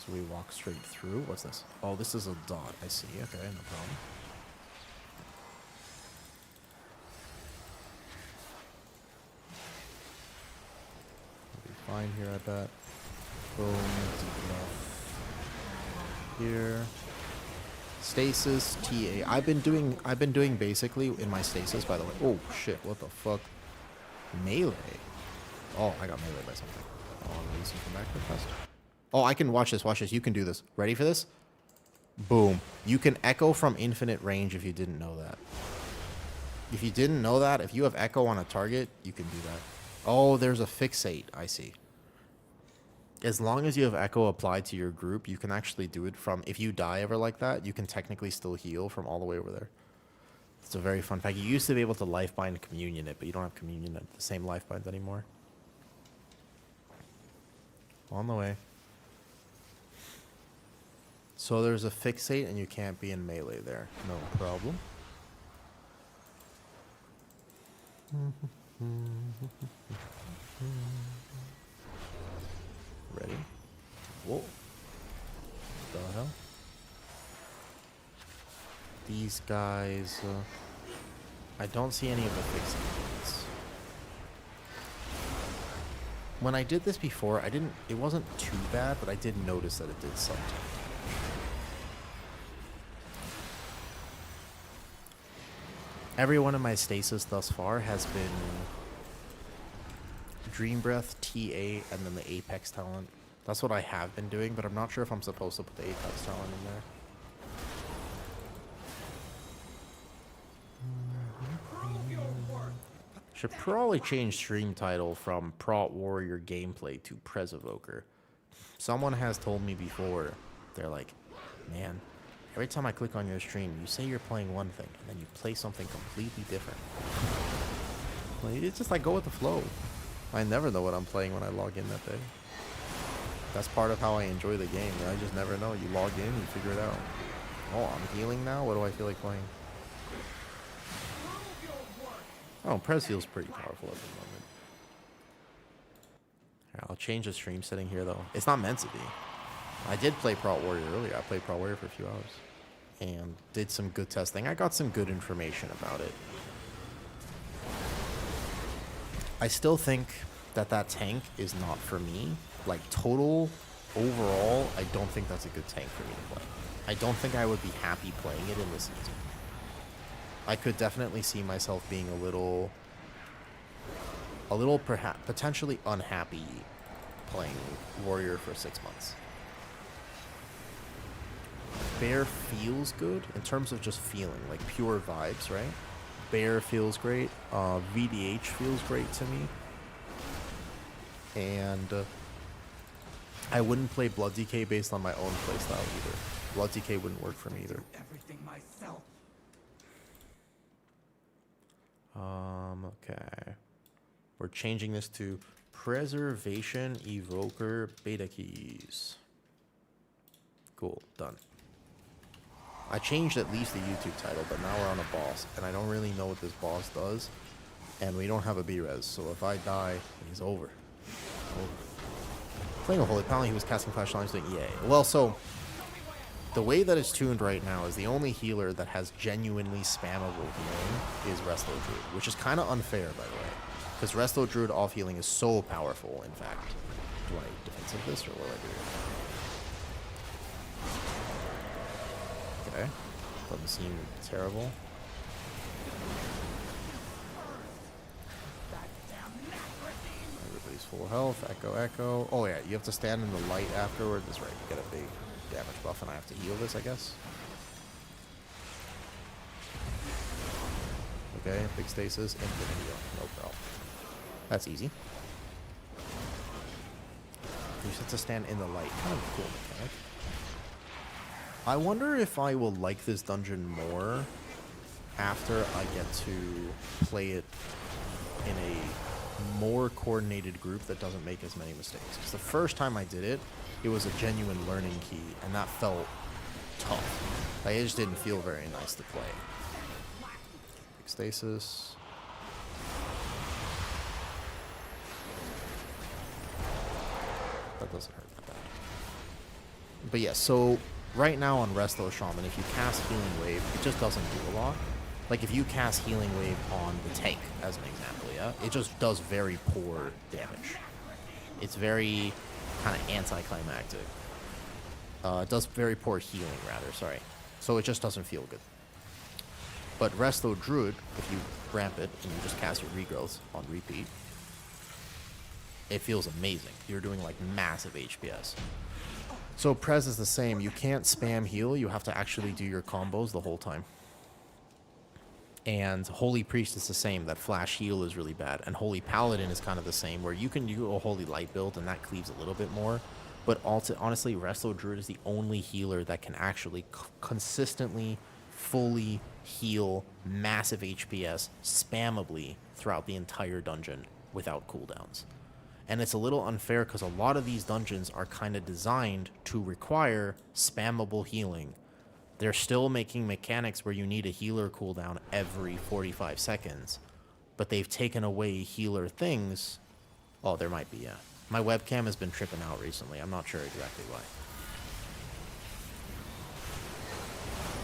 So we walk straight through. What's this? Oh, this is a dot. I see. Okay, no problem. We'll be fine here, I bet. Boom. Here. Stasis, TA. I've been doing basically in my stasis, by the way. Oh shit, what the fuck? Melee. Oh, I got melee by something. Oh, I'm releasing from back real fast. Oh, I can watch this, watch this. You can do this. Ready for this? Boom. You can echo from infinite range if you didn't know that. If you didn't know that, if you have echo on a target, you can do that. Oh, there's a fixate. I see. As long as you have echo applied to your group, you can actually do it from, if you die ever like that, you can technically still heal from all the way over there. It's a very fun fact. You used to be able to life bind communion it, but you don't have communion at the same life binds anymore. On the way. So there's a fixate and you can't be in melee there. No problem. Ready? Whoa. What the hell? These guys... I don't see any of the fixates. When I did this before, it wasn't too bad, but I did notice that it did something. Every one of my stasis thus far has been Dream Breath, TA, and then the Apex talent. That's what I have been doing, but I'm not sure if I'm supposed to put the Apex talent in there. Should probably change stream title from Prot Warrior Gameplay to Pres Evoker. Someone has told me before, they're like, man, every time I click on your stream, you say you're playing one thing, and then you play something completely different. Like, it's just like, go with the flow. I never know what I'm playing when I log in that day. That's part of how I enjoy the game. I just never know. You log in, you figure it out. Oh, I'm healing now? What do I feel like playing? Oh, Pres feels pretty powerful at the moment. Here, I'll change the stream setting here, though. It's not meant to be. I did play Prot Warrior earlier. I played Prot Warrior for a few hours. And did some good testing. I got some good information about it. I still think that that tank is not for me. Like, total, overall, I don't think that's a good tank for me to play. I don't think I would be happy playing it in this season. I could definitely see myself being a little perhaps potentially unhappy playing Warrior for 6 months. Bear feels good in terms of just feeling, like pure vibes, right? Bear feels great. VDH feels great to me. And I wouldn't play Blood DK based on my own playstyle either. Blood DK wouldn't work for me either. Everything myself. Okay. We're changing this to Preservation Evoker beta keys. Cool, done. I changed at least the YouTube title, but now we're on a boss, and I don't really know what this boss does, and we don't have a B-res, so if I die, he's over. Playing a Holy Paladin, he was casting Flash Lines doing EA. Well, so, the way that it's tuned right now is the only healer that has genuinely spammable healing is Resto Druid, which is kind of unfair, by the way, because Resto Druid off healing is so powerful, in fact. Do I defensive this, or what do I do? Okay. Doesn't seem terrible. Everybody's full health. Echo, echo. Oh yeah, you have to stand in the light afterward. That's right. You get a big damage buff, and I have to heal this, I guess. Okay, big stasis, infinite heal. No problem. That's easy. You just have to stand in the light. Kind of a cool mechanic. I wonder if I will like this dungeon more after I get to play it in a more coordinated group that doesn't make as many mistakes. Because the first time I did it, it was a genuine learning key, and that felt tough. Like, it just didn't feel very nice to play. Big stasis. That doesn't hurt that bad. But yeah, so right now on Resto Shaman, if you cast Healing Wave, it just doesn't do a lot. Like, if you cast Healing Wave on the tank, as an example, yeah, it just does very poor damage. It's very kind of anticlimactic. It does very poor healing, rather, sorry. So it just doesn't feel good. But Resto Druid, if you ramp it and you just cast your regrowth on repeat, it feels amazing. You're doing like massive HPS. So Pres is the same. You can't spam heal. You have to actually do your combos the whole time. And Holy Priest is the same. That flash heal is really bad. And Holy Paladin is kind of the same, where you can do a Holy Light build and that cleaves a little bit more. But honestly, Resto Druid is the only healer that can actually consistently, fully heal massive HPS spammably throughout the entire dungeon without cooldowns. And it's a little unfair because a lot of these dungeons are kind of designed to require spammable healing. They're still making mechanics where you need a healer cooldown every 45 seconds, but they've taken away healer things. Oh, there might be, yeah. My webcam has been tripping out recently. I'm not sure exactly why.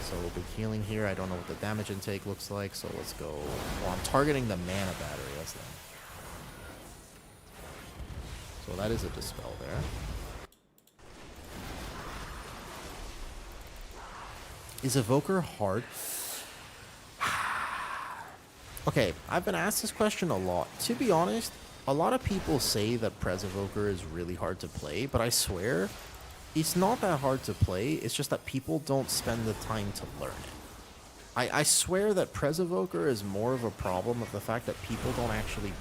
So big healing here. I don't know what the damage intake looks like, so let's go. Well, I'm targeting the mana battery. That's them. So that is a dispel there. Is Evoker hard? Okay, I've been asked this question a lot. To be honest, a lot of people say that Pres Evoker is really hard to play, but I swear, it's not that hard to play. It's just that people don't spend the time to learn it. I swear that Pres Evoker is more of a problem of the fact that people don't actually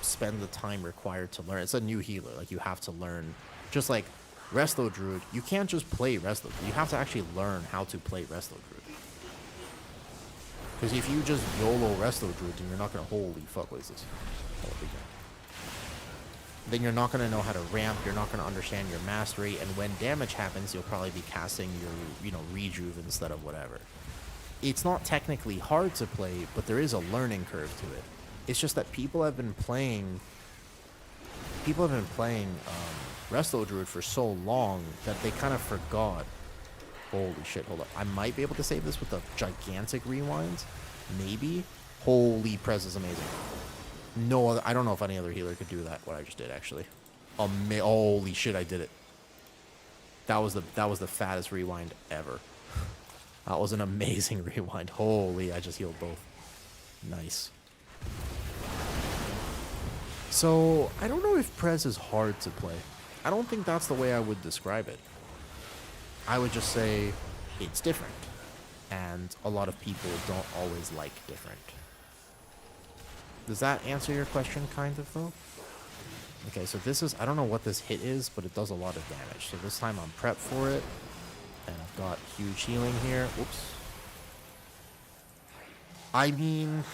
spend the time required to learn. It's a new healer. Like, you have to learn. Just like Resto Druid, you can't just play Resto Druid. You have to actually learn how to play Resto Druid. Because if you just YOLO Resto Druid, then you're not going to... Holy fuck, what is this? Oh, big guy. Then you're not going to know how to ramp, you're not going to understand your mastery, and when damage happens, you'll probably be casting your, rejuve instead of whatever. It's not technically hard to play, but there is a learning curve to it. It's just that people have been playing Resto Druid for so long that they kind of forgot. Holy shit, hold up. I might be able to save this with a gigantic rewind. Maybe. Holy, Pres is amazing. No other, I don't know if any other healer could do that, what I just did, actually. Holy shit, I did it. That was the fattest rewind ever. That was an amazing rewind. Holy, I just healed both. Nice. So, I don't know if Pres is hard to play. I don't think that's the way I would describe it. I would just say it's different. And a lot of people don't always like different. Does that answer your question, kind of, though? Okay, so this is... I don't know what this hit is, but it does a lot of damage. So this time I'm prepped for it. And I've got huge healing here. Whoops. I mean...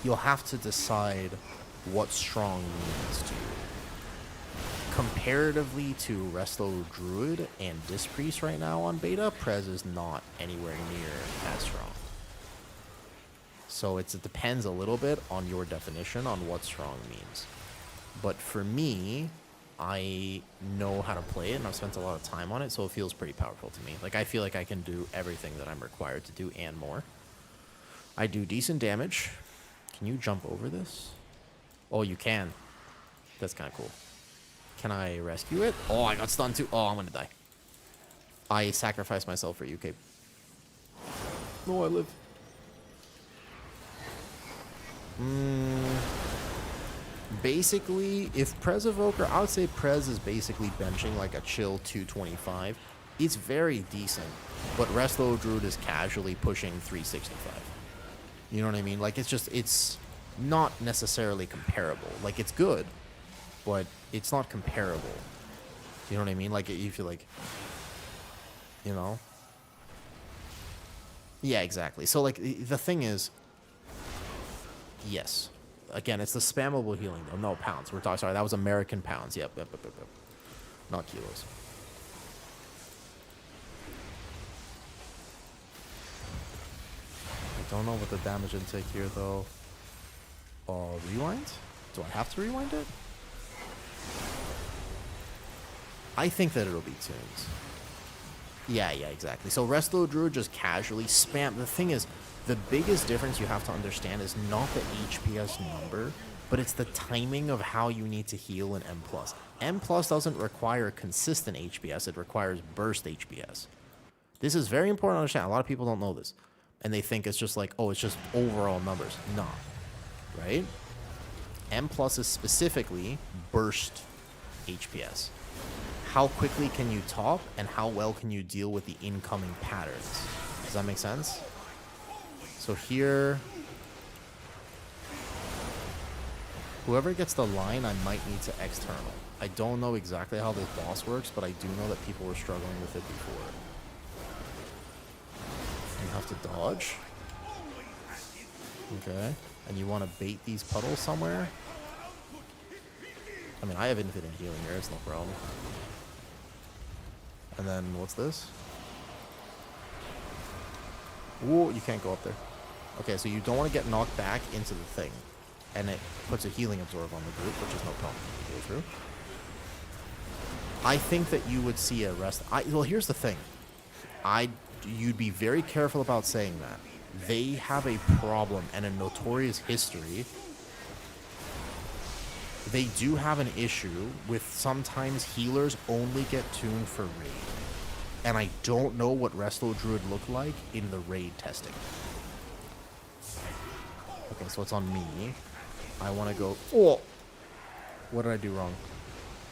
You'll have to decide what strong means to you. comparatively to Resto Druid and Disc Priest right now on beta, Pres is not anywhere near as strong. So it depends a little bit on your definition on what strong means. But for me, I know how to play it, and I've spent a lot of time on it, so it feels pretty powerful to me. Like, I feel like I can do everything that I'm required to do and more. I do decent damage. Can you jump over this? Oh, you can. That's kind of cool. Can I rescue it? Oh, I got stunned too. Oh, I'm going to die. I sacrificed myself for you, Cape. No, I live. Basically, if Pres Evoker, I would say Pres is basically benching like a chill 225. It's very decent, but Resto Druid is casually pushing 365. You know what I mean? Like, it's not necessarily comparable. Like, it's good, but it's not comparable. You know what I mean? Like, you feel like, you know? Yeah, exactly. So, like, the thing is, yes. Again, it's the spammable healing, though. No, pounds. We're talking, sorry, that was American pounds. Yep. Not kilos. I don't know what the damage intake here, though. Rewind? Do I have to rewind it? I think that it'll be tunes. Yeah, exactly. So Resto Druid just casually spam. The thing is, the biggest difference you have to understand is not the HPS number, but it's the timing of how you need to heal in M+. M+ doesn't require consistent HPS, it requires burst HPS. This is very important to understand. A lot of people don't know this. And they think it's just like, oh, it's just overall numbers. Nah. Right? M+ is specifically burst HPS. How quickly can you top, and how well can you deal with the incoming patterns? Does that make sense? So here, whoever gets the line, I might need to external. I don't know exactly how this boss works, but I do know that people were struggling with it before. You have to dodge. Okay. And you want to bait these puddles somewhere? I mean, I have infinite healing here, it's no problem. And then, what's this? Ooh, you can't go up there. Okay, so you don't want to get knocked back into the thing. And it puts a healing absorb on the group, which is no problem to go through. I think that you would see a rest. Well, here's the thing. You'd be very careful about saying that. They have a problem and a notorious history. They do have an issue with sometimes healers only get tuned for raid. And I don't know what Resto Druid looked like in the raid testing. Okay, so it's on me. I want to go... Oh! What did I do wrong?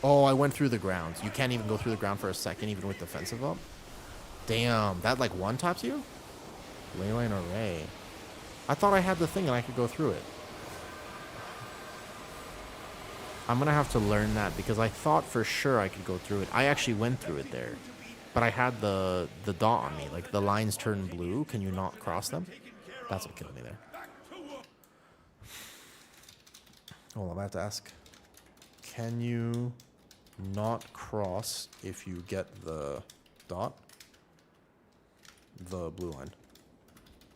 Oh, I went through the ground. You can't even go through the ground for a second, even with defensive up. Damn, that like one-taps you? Leyline Array. I thought I had the thing and I could go through it. I'm going to have to learn that because I thought for sure I could go through it. I actually went through it there. But I had the dot on me. Like, the lines turn blue. Can you not cross them? That's what killed me there. Hold on, I have to ask. Can you not cross if you get the dot? The blue line.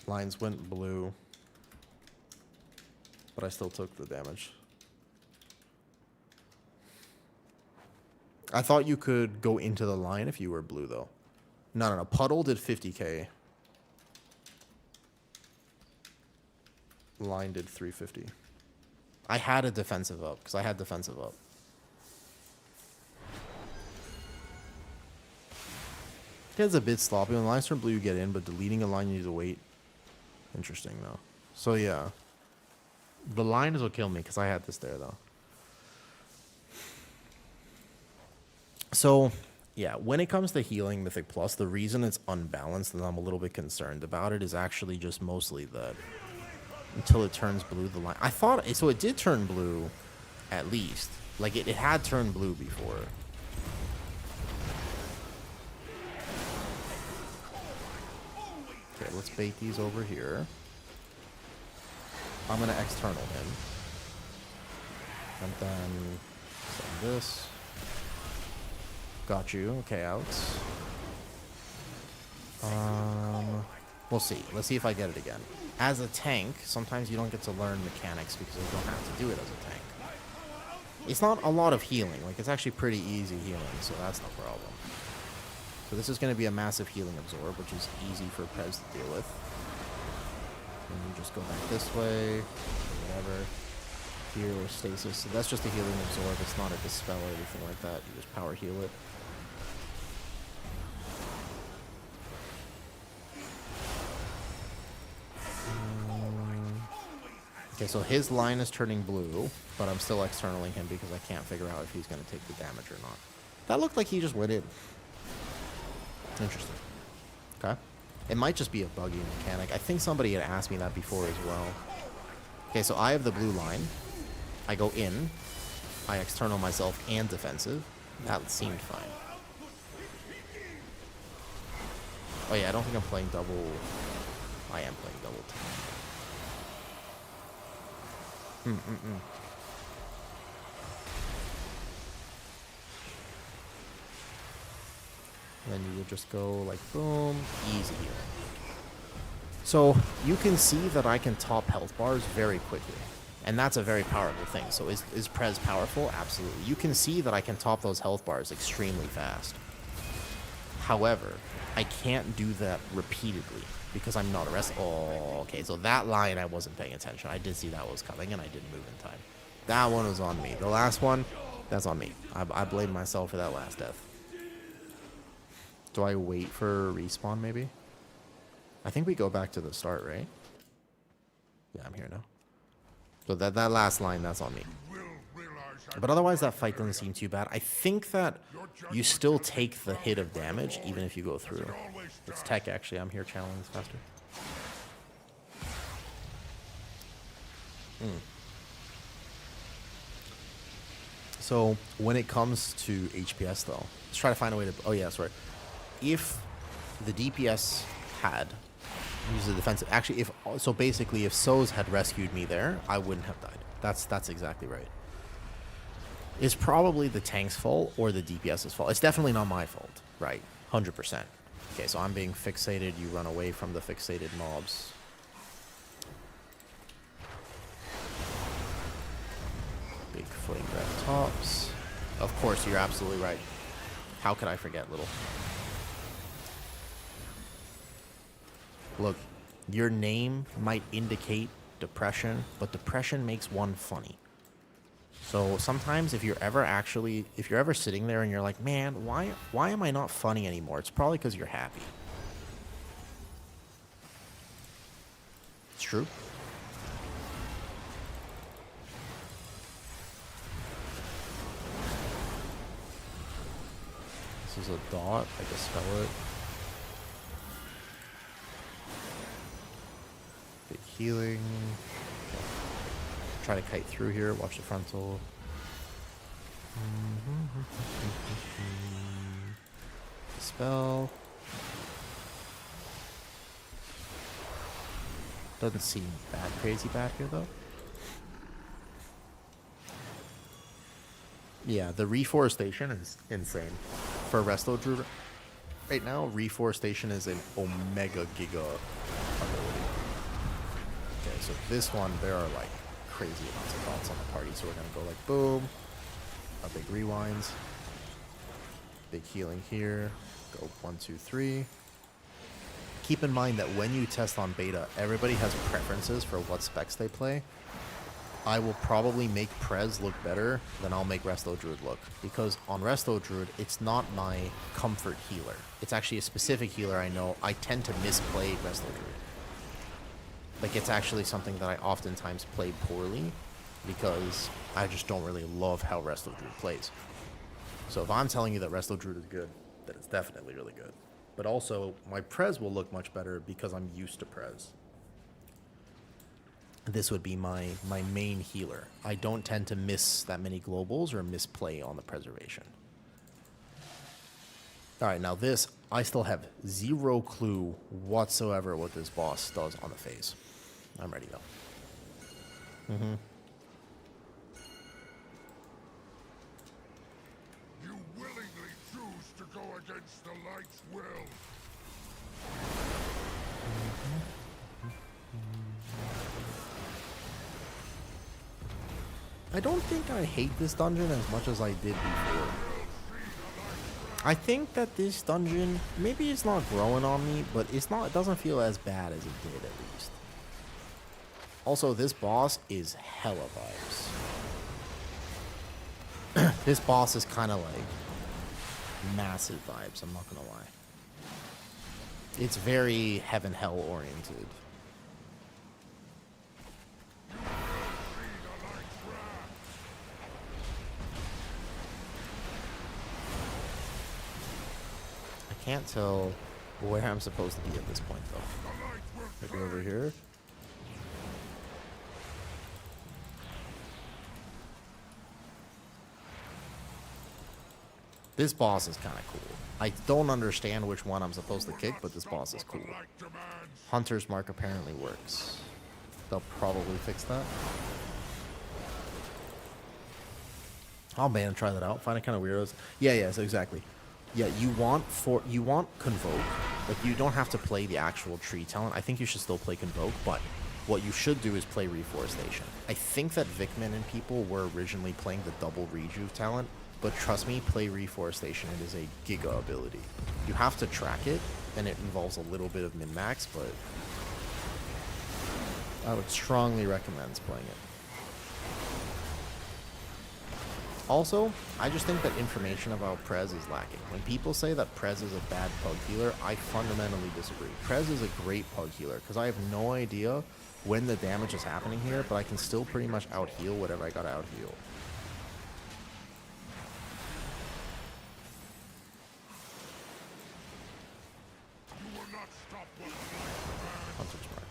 Lines went blue. But I still took the damage. I thought you could go into the line if you were blue, though. No. Puddle did 50k. Line did 350. I had a defensive up, because I had defensive up. It's a bit sloppy. When lines turn blue, you get in, but deleting a line, you need to wait. Interesting, though. So, yeah. The line is what killed me, because I had this there, though. So, yeah, when it comes to healing Mythic Plus, the reason it's unbalanced and I'm a little bit concerned about it is actually just mostly that until it turns blue, the line... I thought... So it did turn blue, at least. Like, it had turned blue before. Okay, let's bait these over here. I'm going to external him. And then send this. Got you. Okay, out. We'll see. Let's see if I get it again. As a tank, sometimes you don't get to learn mechanics because you don't have to do it as a tank. It's not a lot of healing. Like, it's actually pretty easy healing, so that's no problem. So this is going to be a massive healing absorb, which is easy for Pres to deal with. And you just go back this way, whatever. Here, or stasis. So that's just a healing absorb. It's not a dispel or anything like that. You just power heal it. Okay, so his line is turning blue, but I'm still externaling him because I can't figure out if he's going to take the damage or not. That looked like he just went in. Interesting. Okay. It might just be a buggy mechanic. I think somebody had asked me that before as well. Okay, so I have the blue line. I go in. I external myself and defensive. That seemed fine. Oh yeah, I don't think I'm playing double. I am playing double. Then you would just go like boom, easy here. So you can see that I can top health bars very quickly. And that's a very powerful thing. So is Pres powerful? Absolutely. You can see that I can top those health bars extremely fast. However, I can't do that repeatedly because I'm not a rest. Oh, okay. So that line I wasn't paying attention. I did see that was coming and I didn't move in time. That one was on me. The last one, that's on me. I blame myself for that last death. Do I wait for respawn maybe? I think we go back to the start, right? Yeah, I'm here now. So that last line, that's on me. But otherwise, that fight doesn't seem too bad. I think that you still take the hit of damage, even if you go through. It's tech, actually. I'm here channeling this faster. So, when it comes to HPS, though, let's try to find a way to... Oh, yeah, sorry. If the DPS had... Use the defensive. Actually, so basically, if Soz had rescued me there, I wouldn't have died. That's exactly right. It's probably the tank's fault or the DPS's fault. It's definitely not my fault, right? 100%. Okay, so I'm being fixated. You run away from the fixated mobs. Big flame breath tops. Of course, you're absolutely right. How could I forget, little? Look, your name might indicate depression, but depression makes one funny. So sometimes if you're ever sitting there and you're like, man, why am I not funny anymore? It's probably because you're happy. It's true. This is a dot. I can spell it. Big healing. Try to kite through here. Watch the frontal. Spell. Doesn't seem crazy bad here though. Yeah, the reforestation is insane. For Resto Druid right now, reforestation is an omega giga ability. Okay, so this one, there are like crazy amounts of dots on the party, so we're gonna go like boom, a big rewinds, big healing here, go 1, 2, 3. Keep in mind that when you test on beta, everybody has preferences for what specs they play. I will probably make Pres look better than I'll make Resto Druid look, because on Resto Druid, it's not my comfort healer. It's actually a specific healer I know. I tend to misplay Resto Druid. Like, it's actually something that I oftentimes play poorly because I just don't really love how Resto Druid plays. So if I'm telling you that Resto Druid is good, then it's definitely really good. But also, my Pres will look much better because I'm used to Pres. This would be my main healer. I don't tend to miss that many globals or misplay on the preservation. Alright, now this, I still have zero clue whatsoever what this boss does on the phase. I'm ready though. You willingly choose I don't think I hate this dungeon as much as I did before. I think that this dungeon, maybe it's not growing on me, but it doesn't feel as bad as it did at least. Also, this boss is hella vibes. This boss is kind of like massive vibes, I'm not gonna lie. It's very heaven hell oriented. I can't tell where I'm supposed to be at this point though. Maybe over here. This boss is kind of cool. I don't understand which one I'm supposed to kick, but this boss is cool. Hunter's Mark apparently works. They'll probably fix that. I'll ban and try that out. Find it kind of weirdos. Yeah, so exactly. Yeah, you want Convoke, but you don't have to play the actual tree talent. I think you should still play Convoke, but what you should do is play Reforestation. I think that Vikman and people were originally playing the double Rejuve talent, but trust me, play Reforestation. It is a giga ability. You have to track it, and it involves a little bit of min-max, but I would strongly recommend playing it. Also, I just think that information about Pres is lacking. When people say that Pres is a bad pug healer, I fundamentally disagree. Pres is a great pug healer, because I have no idea when the damage is happening here, but I can still pretty much out-heal whatever I gotta out-heal. Hunter's Mark.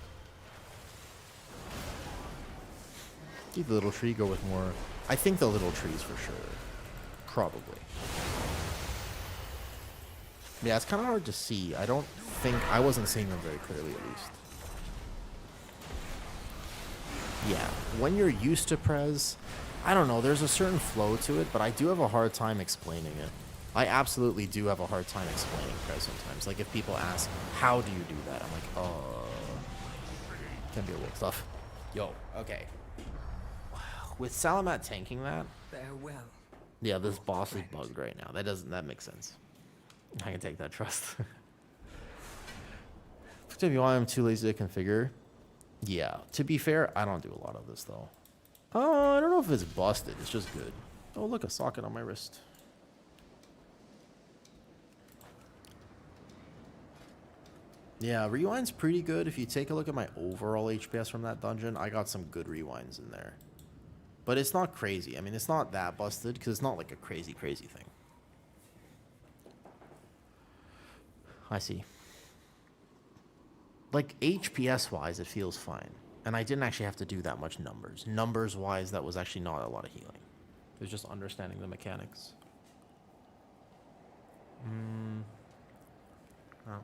Keep the little tree, go with more. I think the little trees for sure. Probably. Yeah, it's kind of hard to see. I wasn't seeing them very clearly at least. Yeah, when you're used to Pres, I don't know, there's a certain flow to it, but I do have a hard time explaining it. I absolutely do have a hard time explaining Pres sometimes. Like, if people ask, how do you do that? I'm like, can be a little tough. Yo, okay. With Salamat tanking that, Farewell. yeah, this boss is bugged right now. That makes sense. I can take that trust. If you want, I'm too lazy to configure. Yeah, to be fair, I don't do a lot of this though. I don't know if it's busted. It's just good. Oh, look, a socket on my wrist. Yeah, rewind's pretty good. If you take a look at my overall HPS from that dungeon, I got some good rewinds in there. But it's not crazy. I mean, it's not that busted because it's not like a crazy thing. I see. Like, HPS-wise, it feels fine. And I didn't actually have to do that much numbers. Numbers-wise, that was actually not a lot of healing. It was just understanding the mechanics. Oh.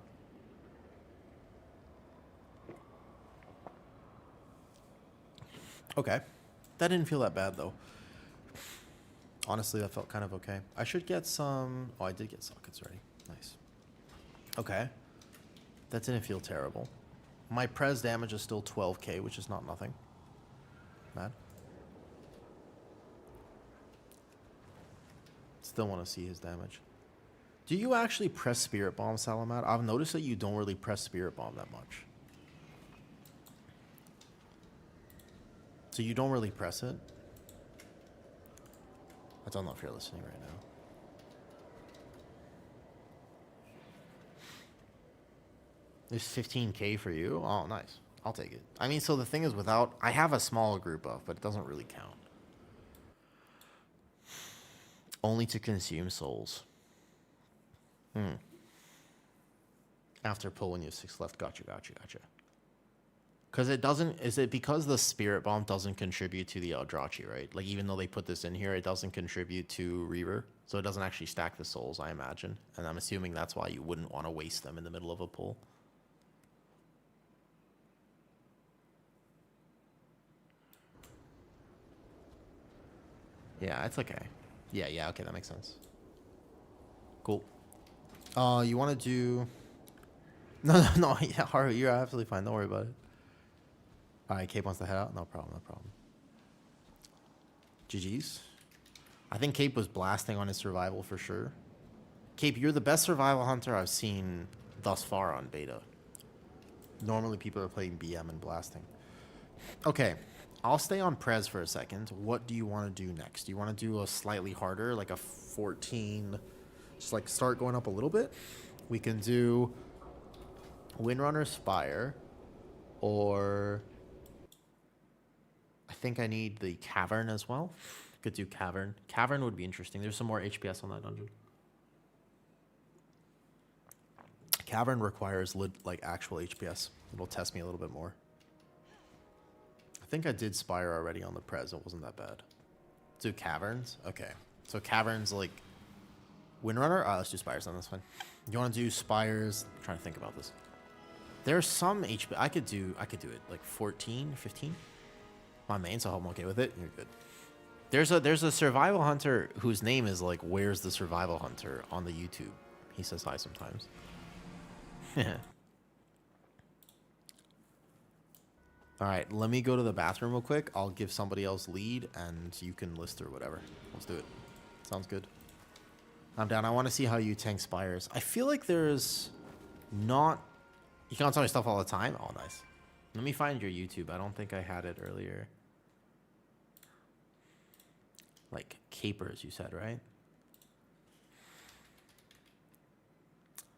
Okay. That didn't feel that bad, though. Honestly, that felt kind of okay. I should get some... Oh, I did get sockets already. Nice. Okay. That didn't feel terrible. My Pres damage is still 12k, which is not nothing. Bad. Still want to see his damage. Do you actually press Spirit Bomb, Salamat? I've noticed that you don't really press Spirit Bomb that much. So you don't really press it? I don't know if you're listening right now. There's 15k for you? Oh, nice. I'll take it. I mean, so the thing is I have a small group buff, but it doesn't really count. Only to consume souls. After pull when you have 6 left. Gotcha. Because it doesn't... Is it because the Spirit Bomb doesn't contribute to the Eldrachi, right? Like, even though they put this in here, it doesn't contribute to Reaver. So it doesn't actually stack the souls, I imagine. And I'm assuming that's why you wouldn't want to waste them in the middle of a pull. Yeah, it's okay. Yeah, okay, that makes sense. Cool. You want to do? No, no, no. Yeah, Haru, you're absolutely fine. Don't worry about it. All right, Cape wants to head out. No problem. No problem. GG's. I think Cape was blasting on his survival for sure. Cape, you're the best survival hunter I've seen thus far on beta. Normally people are playing BM and blasting. Okay, I'll stay on Pres for a second. What do you want to do next? Do you want to do a slightly harder, like a 14, just like start going up a little bit? We can do Windrunner Spire, or I think I need the Cavern as well. Could do Cavern. Cavern would be interesting. There's some more HPS on that dungeon. Cavern requires like actual HPS. It'll test me a little bit more. I think I did Spire already on the Pres. It wasn't that bad. Do Caverns? Okay. So Caverns like Windrunner? Let's do Spires then. That's fine. You want to do Spires? I'm trying to think about this. There's some HP. I could do it like 14, 15. My main, so I'm okay with it. You're good. There's a survival hunter whose name is like Where's the Survival Hunter on the YouTube. He says hi sometimes. All right, let me go to the bathroom real quick. I'll give somebody else lead, and you can list or whatever. Let's do it. Sounds good. I'm down. I want to see how you tank Spires. I feel like there's not... You can't tell me stuff all the time? Oh, nice. Let me find your YouTube. I don't think I had it earlier. Like capers, you said, right?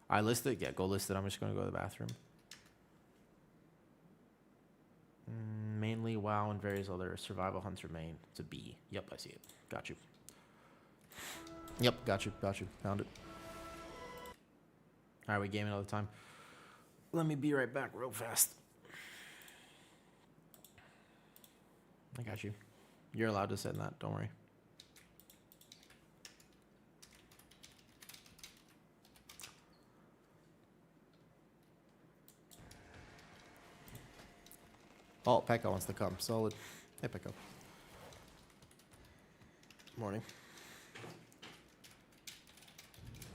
I listed. Yeah, go list it. I'm just going to go to the bathroom. Mainly WoW and various other survival hunter main. It's a B. Yep, I see it. Got you. Yep, got you. Got you. Found it. All right, we gaming all the time. Let me be right back real fast. I got you. You're allowed to send that. Don't worry. Oh, Pekka wants to come. Solid. Hey, Pekka. Morning.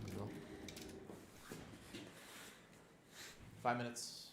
Here we go. 5 minutes.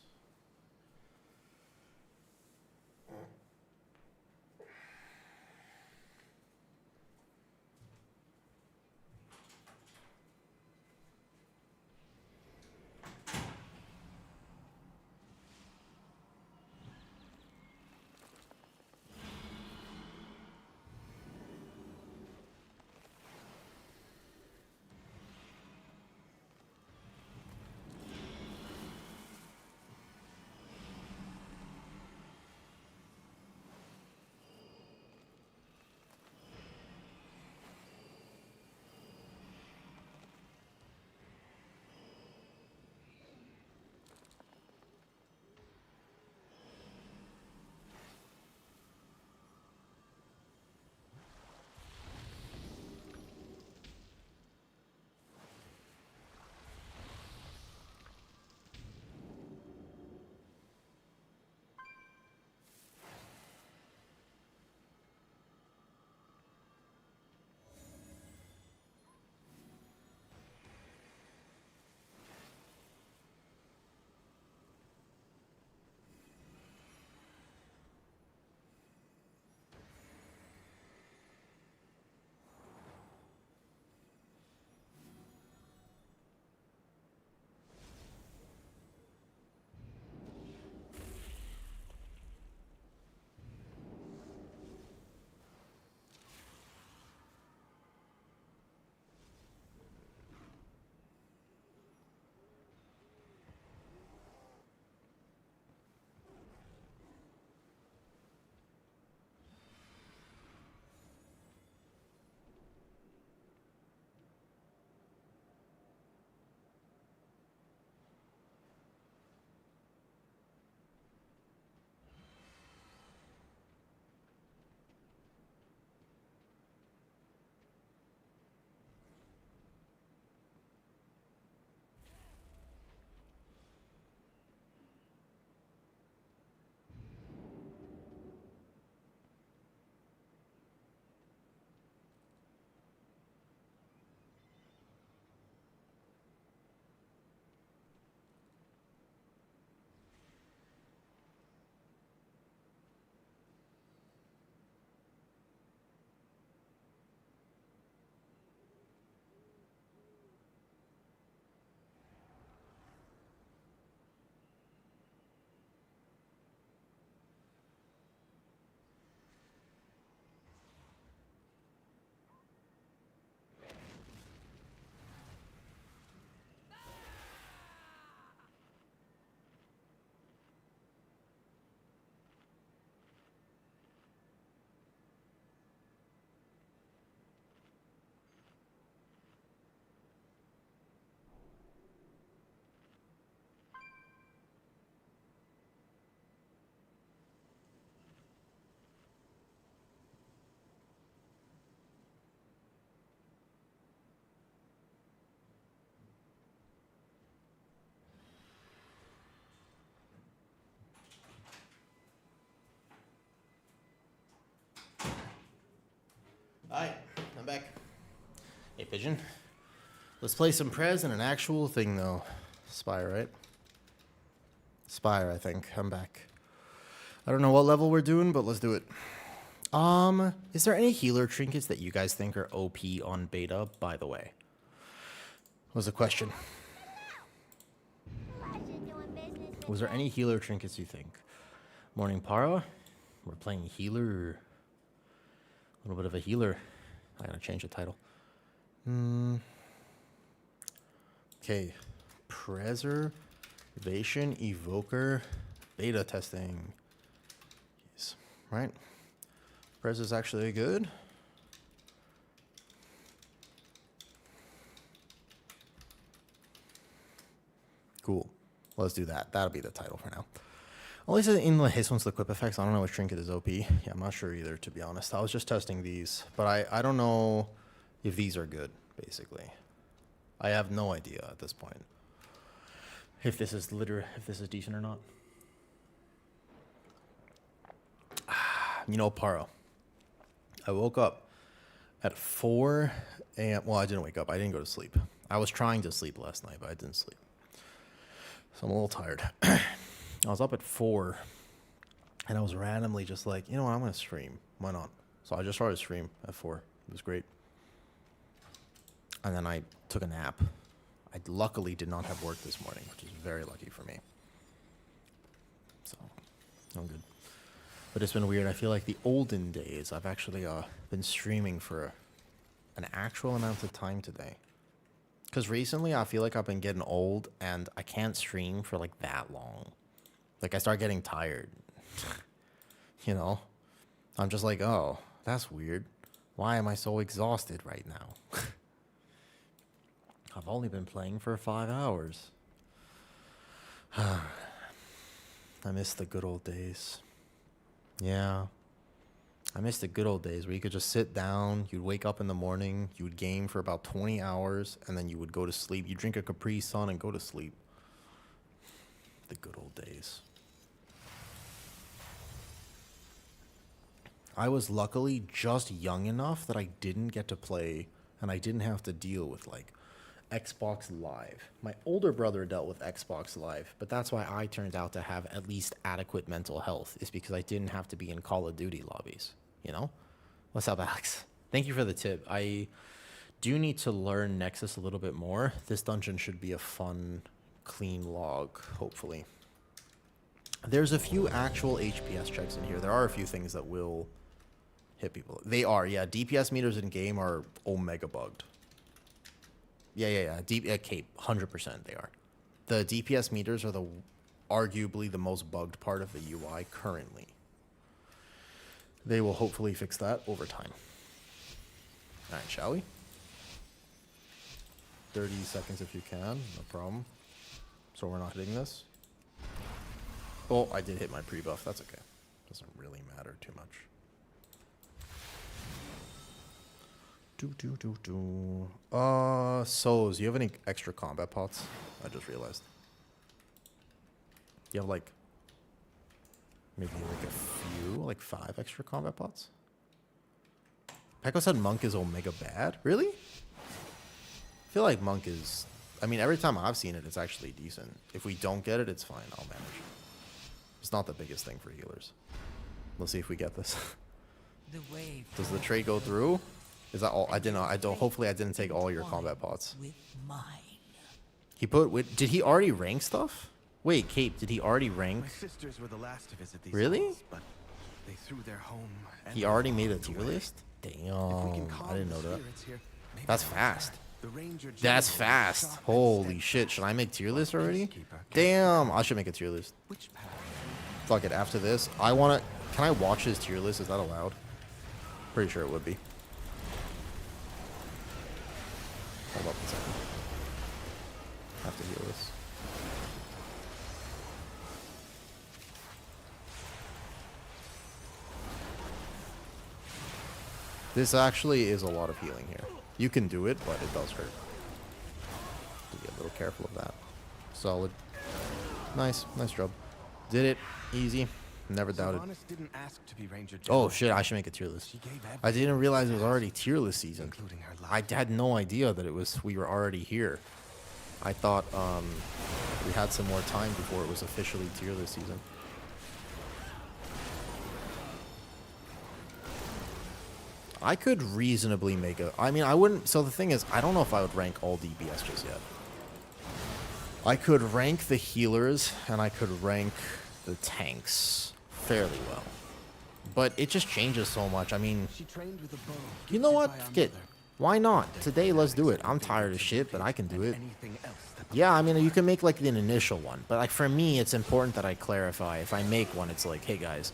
back. Hey, Pigeon. Let's play some Pres and an actual thing, though. Spire, right? Spire, I think. I'm back. I don't know what level we're doing, but let's do it. Is there any healer trinkets that you guys think are OP on beta, by the way? Was the question. Was there any healer trinkets you think? Morning Para? We're playing healer. A little bit of a healer. I gotta change the title. Okay. Preservation Evoker beta testing. Yes. Right? Pres is actually good. Cool. Let's do that. That'll be the title for now. At least in the his one's the equip effects. I don't know which trinket is OP. Yeah, I'm not sure either, to be honest. I was just testing these, but I don't know if these are good, basically. I have no idea at this point if this is decent or not. You know, Paro. I woke up at 4 a.m. Well, I didn't wake up. I didn't go to sleep. I was trying to sleep last night, but I didn't sleep. So I'm a little tired. I was up at 4, and I was randomly just like, you know what, I'm going to stream. Why not? So I just started stream at 4. It was great. And then I took a nap. I luckily did not have work this morning, which is very lucky for me. So, I'm good. But it's been weird. I feel like the olden days, I've actually been streaming for an actual amount of time today. Because recently, I feel like I've been getting old, and I can't stream for, like, that long. Like, I start getting tired. You know? I'm just like, oh, that's weird. Why am I so exhausted right now? I've only been playing for 5 hours. I miss the good old days. Yeah. I miss the good old days where you could just sit down, you'd wake up in the morning, you would game for about 20 hours, and then you would go to sleep. You drink a Capri Sun and go to sleep. The good old days. I was luckily just young enough that I didn't get to play, and I didn't have to deal with, like, Xbox Live. My older brother dealt with Xbox Live, but that's why I turned out to have at least adequate mental health, is because I didn't have to be in Call of Duty lobbies, you know? What's up, Alex? Thank you for the tip. I do need to learn Nexus a little bit more. This dungeon should be a fun, clean log, hopefully. There's a few actual HPS checks in here. There are a few things that will hit people. They are, yeah. DPS meters in game are omega bugged. Yeah. Cape, 100% they are. The DPS meters are arguably the most bugged part of the UI currently. They will hopefully fix that over time. All right, shall we? 30 seconds if you can, no problem. So we're not hitting this. Oh, I did hit my pre-buff. That's okay. Doesn't really matter too much. Souls, you have any extra combat pots? I just realized. You have like maybe like a few, like 5 extra combat pots? Peko said Monk is omega bad. Really? I feel like Monk is, I mean, every time I've seen it, it's actually decent. If we don't get it, it's fine. I'll manage. It's not the biggest thing for healers. Let's see if we get this. Does the trade go through? Is that all? I don't. Hopefully, I didn't take all your combat pots. He put. Did he already rank stuff? Wait, Cape. Did he already rank? My sisters were the last to visit these Really? halls, but they threw their home. And He already made a tier list. Damn, I didn't know that. That's fast. That's fast. Holy shit! Should I make tier list already? Damn, I should make a tier list. Fuck it. After this, I wanna. Can I watch his tier list? Is that allowed? Pretty sure it would be. Hold up a second. I have to heal this. This actually is a lot of healing here. You can do it, but it does hurt. To be a little careful of that. Solid. Nice. Nice job. Did it. Easy. Never doubted. Sylvanas didn't ask to be Ranger Oh General. shit, I should make a tier list. She gave I didn't realize it was already tier list season. including her I life. had no idea that we were already here. I thought we had some more time before it was officially tier list season. I could reasonably make a... I mean, I wouldn't... So the thing is, I don't know if I would rank all DPS just yet. I could rank the healers, and I could rank the tanks fairly well. But it just changes so much. I mean, She trained with a bow. you know gifted what? by our Forget. mother. Why not? Today, let's do it. I'm tired of shit, but I can do it. Anything else that Yeah, I mean, you can make like an initial one, but like for me, it's important that I clarify. If I make one, it's like, hey guys,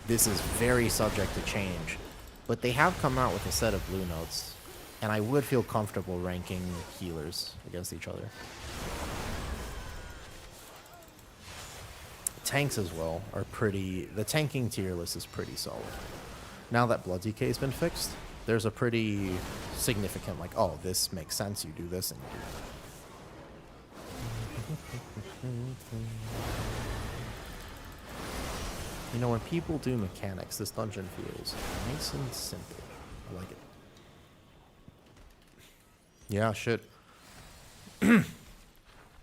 this is very subject to change. But they have come out with a set of blue notes, and I would feel comfortable ranking healers against each other. Tanks as well are pretty... The tanking tier list is pretty solid. Now that Blood DK has been fixed, there's a pretty significant, like, oh, this makes sense, you do this and you do that. You know, when people do mechanics, this dungeon feels nice and simple. I like it. Yeah, shit.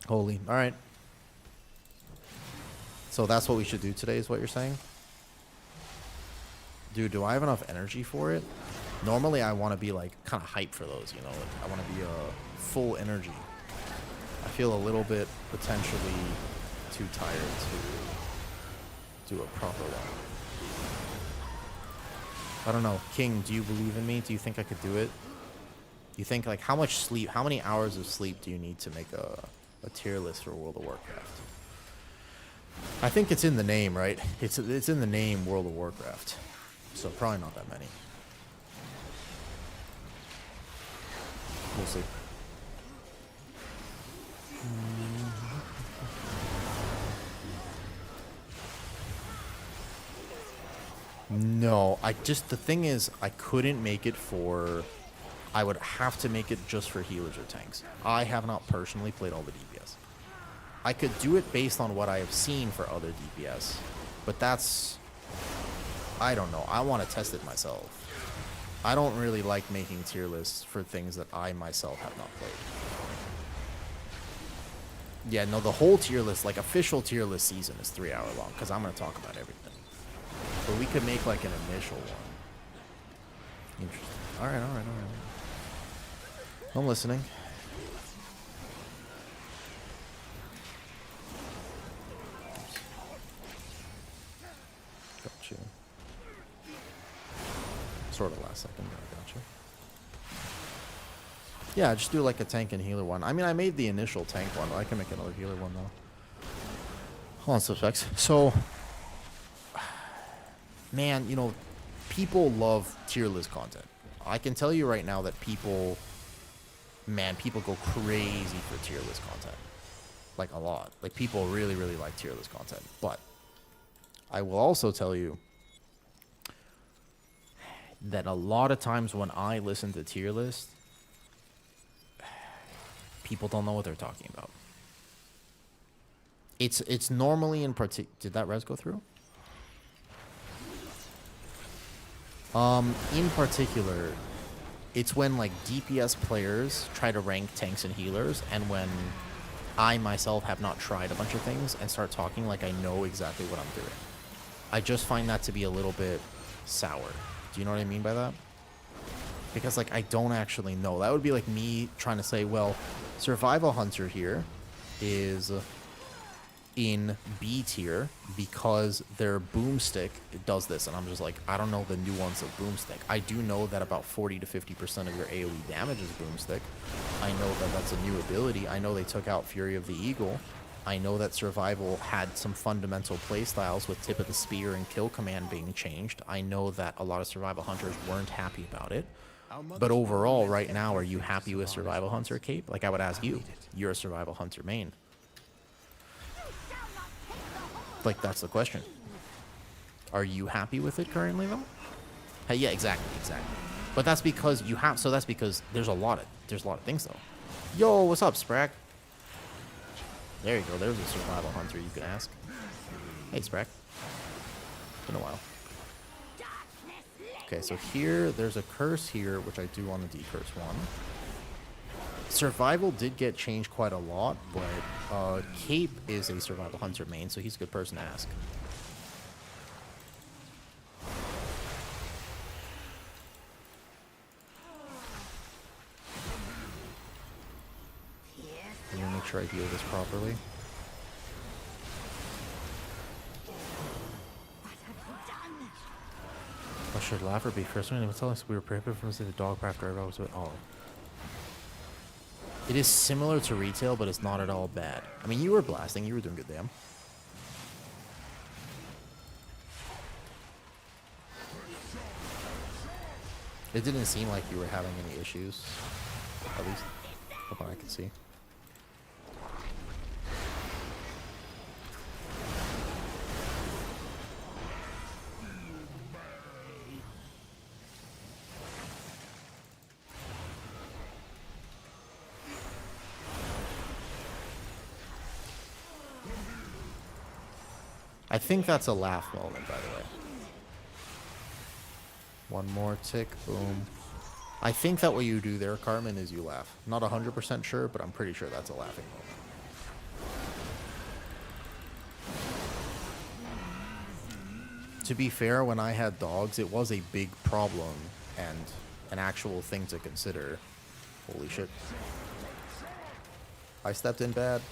Holy. Alright. So that's what we should do today, is what you're saying? Dude, do I have enough energy for it? Normally, I want to be, like, kind of hyped for those, you know? Like, I want to be full energy. I feel a little bit potentially too tired to do a proper one. I don't know. King, do you believe in me? Do you think I could do it? You think, like, how much sleep, how many hours of sleep do you need to make a tier list for World of Warcraft? I think it's in the name, right? It's in the name World of Warcraft. So probably not that many. We'll see. No, the thing is, I couldn't make it for... I would have to make it just for healers or tanks. I have not personally played all the DPS. I could do it based on what I have seen for other DPS, but that's... I don't know. I want to test it myself. I don't really like making tier lists for things that I myself have not played. Yeah, no, the whole tier list, like official tier list season is 3 hour long, because I'm going to talk about everything. But we could make like an initial one. Interesting. Alright. I'm listening. Got you. Sort of last second, but I got you. Yeah, just do like a tank and healer one. I mean, I made the initial tank one, but I can make another healer one though. Hold on, subspecs. So, man, you know, people love tier list content. I can tell you right now that people go crazy for tier list content. Like a lot. Like people really, really like tier list content. But I will also tell you that a lot of times when I listen to tier list, people don't know what they're talking about. It's normally in particular... Did that res go through? In particular, it's when like DPS players try to rank tanks and healers, and when I myself have not tried a bunch of things and start talking like I know exactly what I'm doing. I just find that to be a little bit sour. Do you know what I mean by that? Because like I don't actually know. That would be like me trying to say, well, Survival Hunter here is in B tier because their boomstick does this, and I'm just like, I don't know the nuance of boomstick. I do know that about 40 to 50% of your AoE damage is boomstick. I know that that's a new ability. I know they took out Fury of the Eagle. I know that Survival had some fundamental playstyles with Tip of the Spear and Kill Command being changed. I know that a lot of Survival Hunters weren't happy about it. But overall, right now, are you happy with Survival Hunter Cape? Like I would ask you, you're a Survival Hunter main. Like, that's the question. Are you happy with it currently, though? Hey, yeah, exactly. But that's because you have... So that's because there's a lot of things, though. Yo, what's up, Sprack? There you go. There's a Survival Hunter you can ask. Hey, Sprack. Been a while. Okay, so here, there's a curse here, which I do want to decurse one. Survival did get changed quite a lot, but Cape is a survival hunter main, so he's a good person to ask. Let me make sure I heal this properly. I should laugh or be cursed when they tell us we were prohibited from the dogcraft or was with all. It is similar to retail, but it's not at all bad. I mean, you were blasting, you were doing good damn. It didn't seem like you were having any issues, at least from what I could see. I think that's a laugh moment, by the way. One more tick, boom. I think that what you do there, Carmen, is you laugh. Not 100% sure, but I'm pretty sure that's a laughing moment. To be fair, when I had dogs, it was a big problem and an actual thing to consider. Holy shit. I stepped in bad.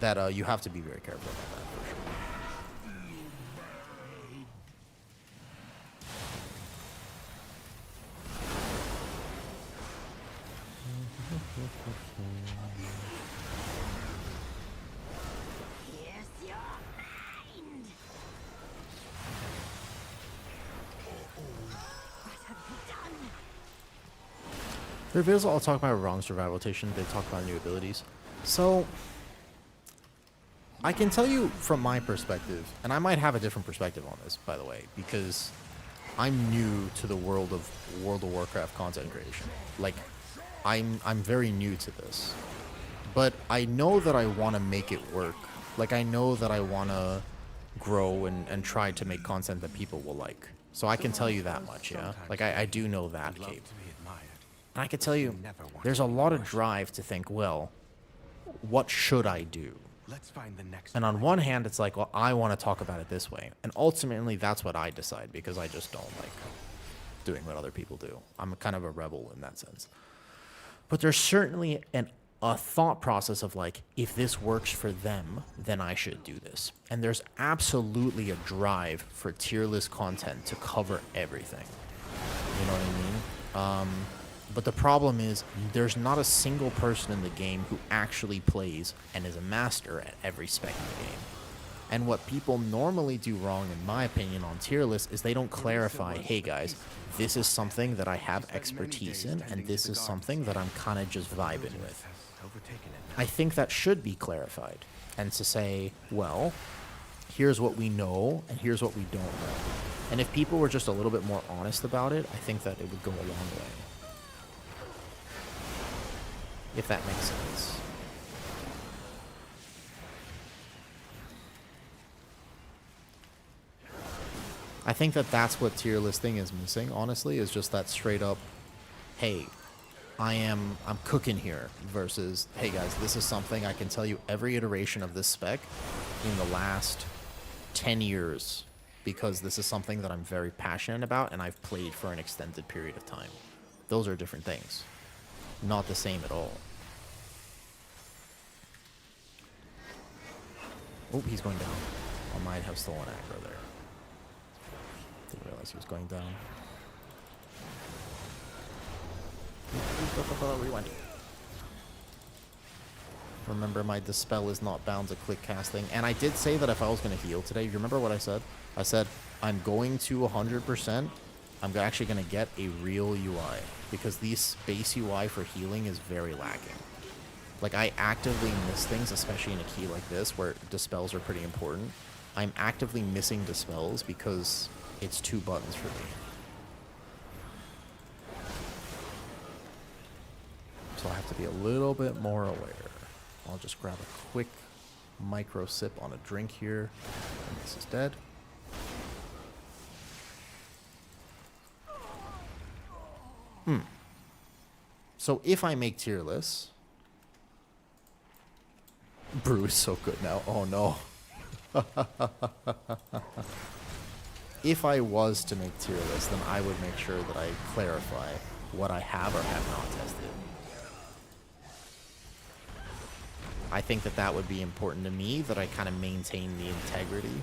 That you have to be very careful about that for sure. Here's your mind. What have you done? Their videos all talk about wrong survival rotation. They talk about new abilities. So I can tell you from my perspective, and I might have a different perspective on this, by the way, because I'm new to the world of World of Warcraft content creation. Like, I'm very new to this. But I know that I want to make it work. Like, I know that I want to grow and try to make content that people will like. So I can tell you that much, yeah? Like, I do know that, Cape. And I can tell you, there's a lot of drive to think, well, what should I do? Let's find the next. And on one hand, it's like, well, I want to talk about it this way. And ultimately, that's what I decide because I just don't like doing what other people do. I'm kind of a rebel in that sense. But there's certainly a thought process of like, if this works for them, then I should do this. And there's absolutely a drive for tier list content to cover everything. You know what I mean? But the problem is there's not a single person in the game who actually plays and is a master at every spec in the game. And what people normally do wrong, in my opinion, on tier lists is they don't clarify, hey guys, this is something that I have expertise in, and this is something that I'm kind of just vibing with. I think that should be clarified. And to say, well, here's what we know, and here's what we don't know. And if people were just a little bit more honest about it, I think that it would go a long way. If that makes sense. I think that that's what tier listing is missing, honestly, is just that straight up, hey, I'm cooking here, versus, hey guys, this is something I can tell you every iteration of this spec in the last 10 years, because this is something that I'm very passionate about and I've played for an extended period of time. Those are different things. Not the same at all. Oh, he's going down. I might have stolen aggro there. Didn't realize he was going down. Rewind. Remember, my Dispel is not bound to click casting. And I did say that if I was going to heal today, you remember what I said? I said, I'm going to 100%. I'm actually going to get a real UI. Because the base UI for healing is very lacking. Like, I actively miss things, especially in a key like this, where Dispels are pretty important. I'm actively missing Dispels because it's 2 buttons for me. so I have to be a little bit more aware. I'll just grab a quick micro sip on a drink here. And this is dead. So if I make tier lists... Brew is so good now. Oh no. If I was to make tier lists, then I would make sure that I clarify what I have or have not tested. I think that that would be important to me, that I kind of maintain the integrity.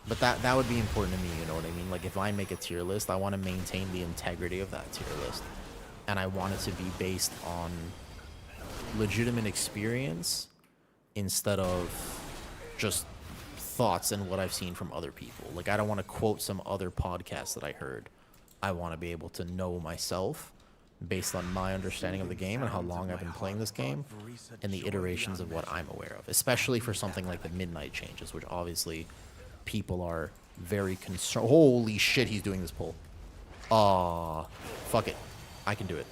But that would be important to me, you know what I mean? Like, if I make a tier list, I want to maintain the integrity of that tier list. And I want it to be based on legitimate experience instead of just thoughts and what I've seen from other people. Like, I don't want to quote some other podcast that I heard. I want to be able to know myself based on my understanding of the game and how long I've been playing this game and the iterations of what I'm aware of, especially for something like the midnight changes, which obviously people are very concerned. Holy shit, he's doing this pull. Fuck it. I can do it.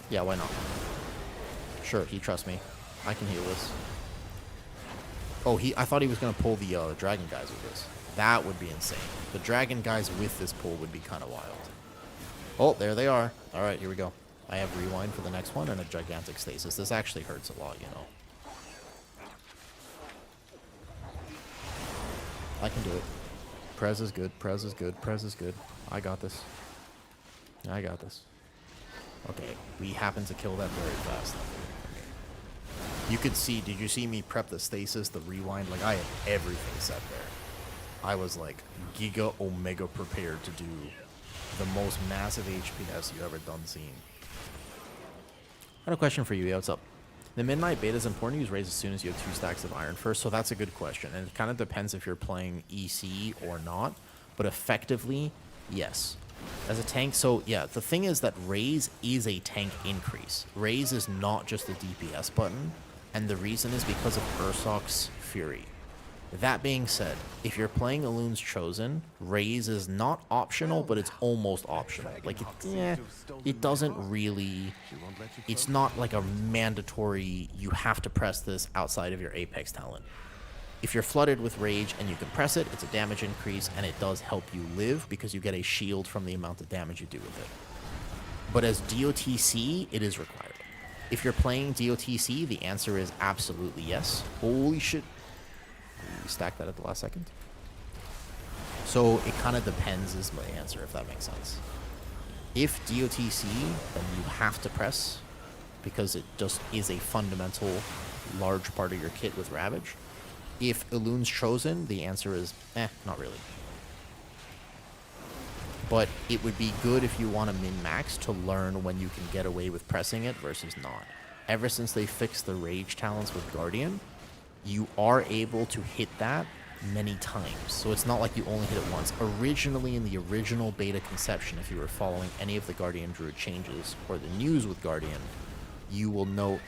Yeah, why not? Sure, he trusts me. I can heal this. Oh, I thought he was going to pull the dragon guys with this. That would be insane. The dragon guys with this pull would be kind of wild. Oh, there they are. All right, here we go. I have rewind for the next one and a gigantic stasis. This actually hurts a lot, you know. I can do it. Pres is good. Pres is good. Pres is good. I got this. I got this. Okay, we happen to kill that very fast. You could see, did you see me prep the stasis, the rewind? Like, I had everything set there. I was like giga omega prepared to do the most massive HPS you ever done seen. I got a question for you. Yeah, what's up? The midnight beta is important to use raise as soon as you have 2 stacks of iron first, so that's a good question. And it kind of depends if you're playing EC or not, but effectively, yes. As a tank, so yeah, the thing is that raise is a tank increase. Raise is not just a DPS button, and the reason is because of Ursoc's Fury. That being said, if you're playing Elun's Chosen, raise is not optional, but it's almost optional. Like, it doesn't really... It's not like a mandatory, you have to press this outside of your Apex talent. If you're flooded with rage and you can press it, it's a damage increase, and it does help you live because you get a shield from the amount of damage you do with it. But as DOTC, it is required. If you're playing DOTC, the answer is absolutely yes. Holy shit. We stacked that at the last second. So it kind of depends is my answer, if that makes sense. If DOTC, then you have to press because it just is a fundamental large part of your kit with Ravage. If Elun's Chosen, the answer is not really. But it would be good if you want to min-max to learn when you can get away with pressing it versus not. Ever since they fixed the rage talents with Guardian, you are able to hit that many times. So it's not like you only hit it once. Originally, in the original beta conception, if you were following any of the Guardian Druid changes or the news with Guardian, you will note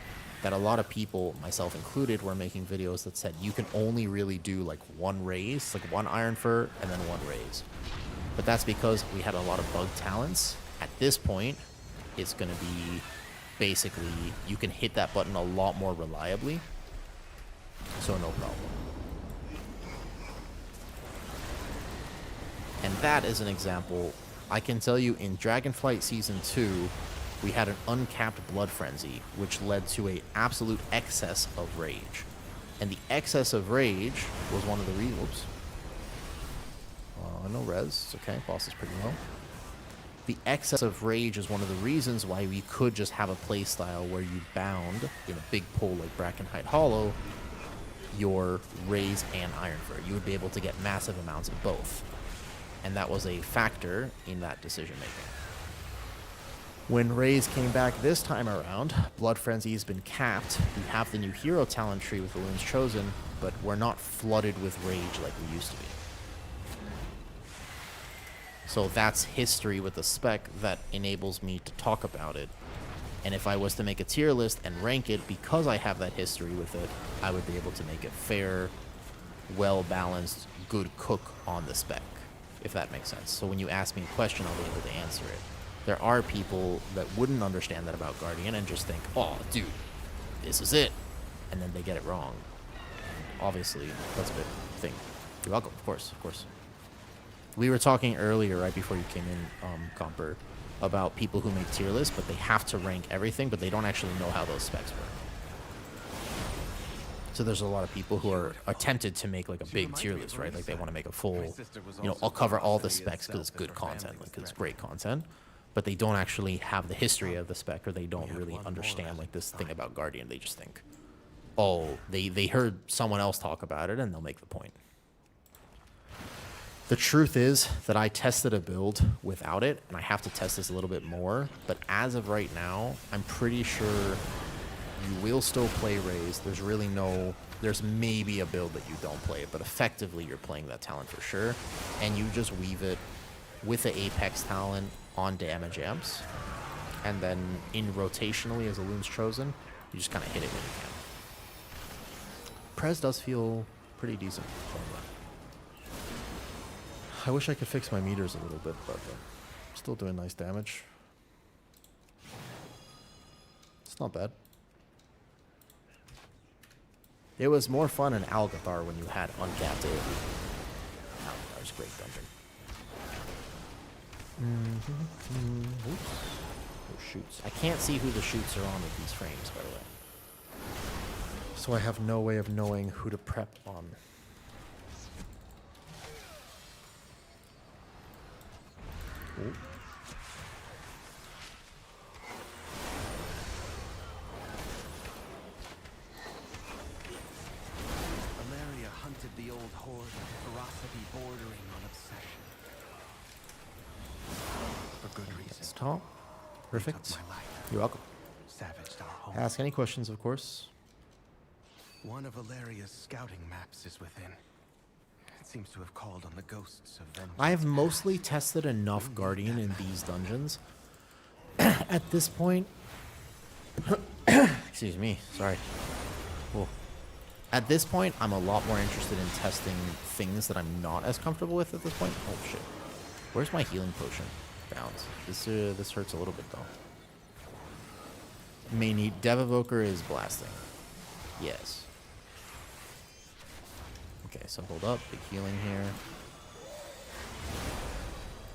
that a lot of people, myself included, were making videos that said you can only really do like one raise, like one Iron Fur and then one raise. But that's because we had a lot of bug talents. At this point, it's going to be basically, you can hit that button a lot more reliably. So no problem. And that is an example. I can tell you in Dragonflight Season 2, we had an uncapped Blood Frenzy, which led to an absolute excess of rage. And the excess of rage was one of the reasons. Oops. No res. It's okay. Boss is pretty low. The excess of rage is one of the reasons why we could just have a playstyle where you bound in a big pull like Brackenhide Hollow your raise and Iron Fur. You would be able to get massive amounts of both. And that was a factor in that decision making. When Raze came back this time around, Blood Frenzy has been capped. We have the new hero talent tree with Elun's Chosen, but we're not flooded with rage like we used to be. So that's history with the spec that enables me to talk about it. And if I was to make a tier list and rank it because I have that history with it, I would be able to make it fair, well-balanced, good cook on the spec, if that makes sense. So when you ask me a question, I'll be able to answer it. there are people that wouldn't understand that about Guardian and just think, oh, dude, this is it. And then they get it wrong. Obviously, that's a big thing. You're welcome, of course, of course. We were talking earlier, right before you came in, Comper, about people who make tier lists, but they have to rank everything, but they don't actually know how those specs work. So there's a lot of people who are tempted to make like a big tier list, right? Like they want to make a full, you know, I'll cover all the specs because it's good content, like 'cause it's great content, but they don't actually have the history of the spec, or they don't really understand like this thing about Guardian. They just think, oh, they heard someone else talk about it and they'll make the point. The truth is that I tested a build without it, and I have to test this a little bit more, but as of right now, I'm pretty sure you will still play Raze. There's really no... There's maybe a build that you don't play it, but effectively you're playing that talent for sure. And you just weave it with the Apex talent on damage amps. And then in rotationally as a Loon's Chosen, you just kind of hit it when you can. Pres does feel pretty decent. I wish I could fix my meters a little bit, but still doing nice damage. It's not bad. It was more fun in Algathar when you had uncapped AoE. Algathar's a great dungeon. Oops. Oh, shoots. I can't see who the shoots are on with these frames, by the way. So I have no way of knowing who to prep on. Ooh. Hunted the old horde with ferocity bordering on obsession. For good reason. It's tall. Perfect. Took my life. You're welcome. Savaged our home. Ask any questions, of course. One of Valeria's scouting maps is within. It seems to have called on the ghosts of vengeance. I have mostly tested enough Guardian in these dungeons. At this point... Excuse me. Sorry. Whoa. At this point, I'm a lot more interested in testing things that I'm not as comfortable with at this point. Oh, shit. Where's my healing potion? Bounce. This hurts a little bit, though. May need... Dev Evoker is blasting. Yes. Okay, so hold up. Big healing here.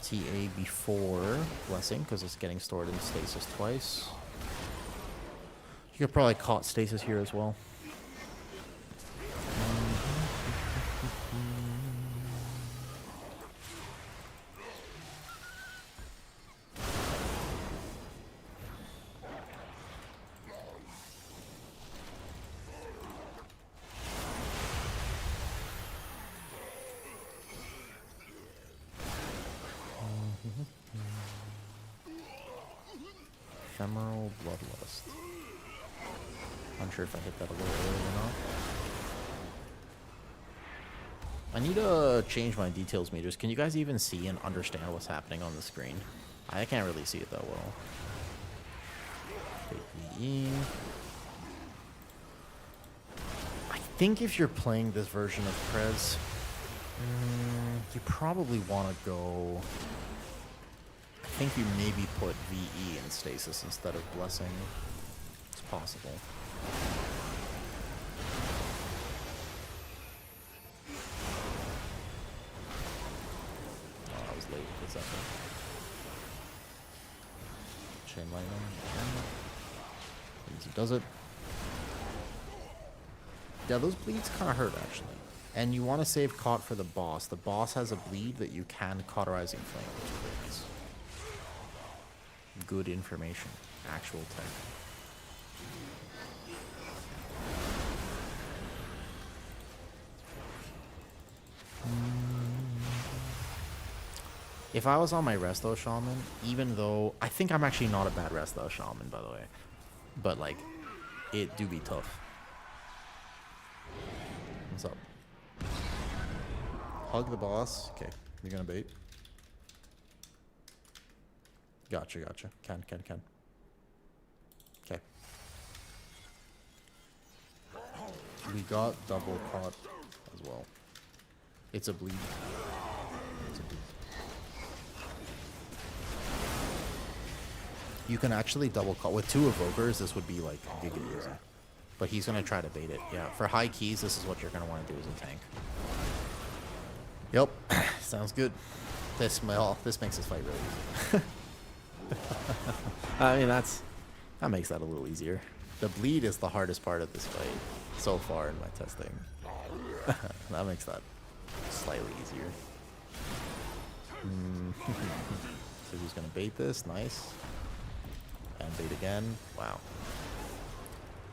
TA before Blessing, because it's getting stored in stasis twice. You could probably caught stasis here as well. Ephemeral Bloodlust. Unsure if I hit that a little early or not. I need to change my details meters. Can you guys even see and understand what's happening on the screen? I can't really see it that well. VE. I think if you're playing this version of Pres, you probably want to go... I think you maybe put VE in stasis instead of Blessing. It's possible. Oh, I was late with this effort. Chain lightning. Easy does it. Yeah, those bleeds kind of hurt, actually. And you want to save Caught for the boss. The boss has a bleed that you can Cauterizing Flame, which crits. Good information. Actual tech. If I was on my Resto Shaman, even though... I think I'm actually not a bad Resto Shaman, by the way. But, like, it do be tough. What's up? Hug the boss. Okay, you're gonna bait. Gotcha, gotcha. Can. Okay. We got double caught as well. It's a bleed. It's a bleed. You can actually double call with 2 evokers. This would be like giga easy, but he's gonna try to bait it. Yeah, for high keys, this is what you're gonna want to do as a tank. Yep, sounds good. This makes this fight really easy. I mean, that makes that a little easier. The bleed is the hardest part of this fight so far in my testing. That makes that slightly easier. So he's gonna bait this, nice. And bait again, wow.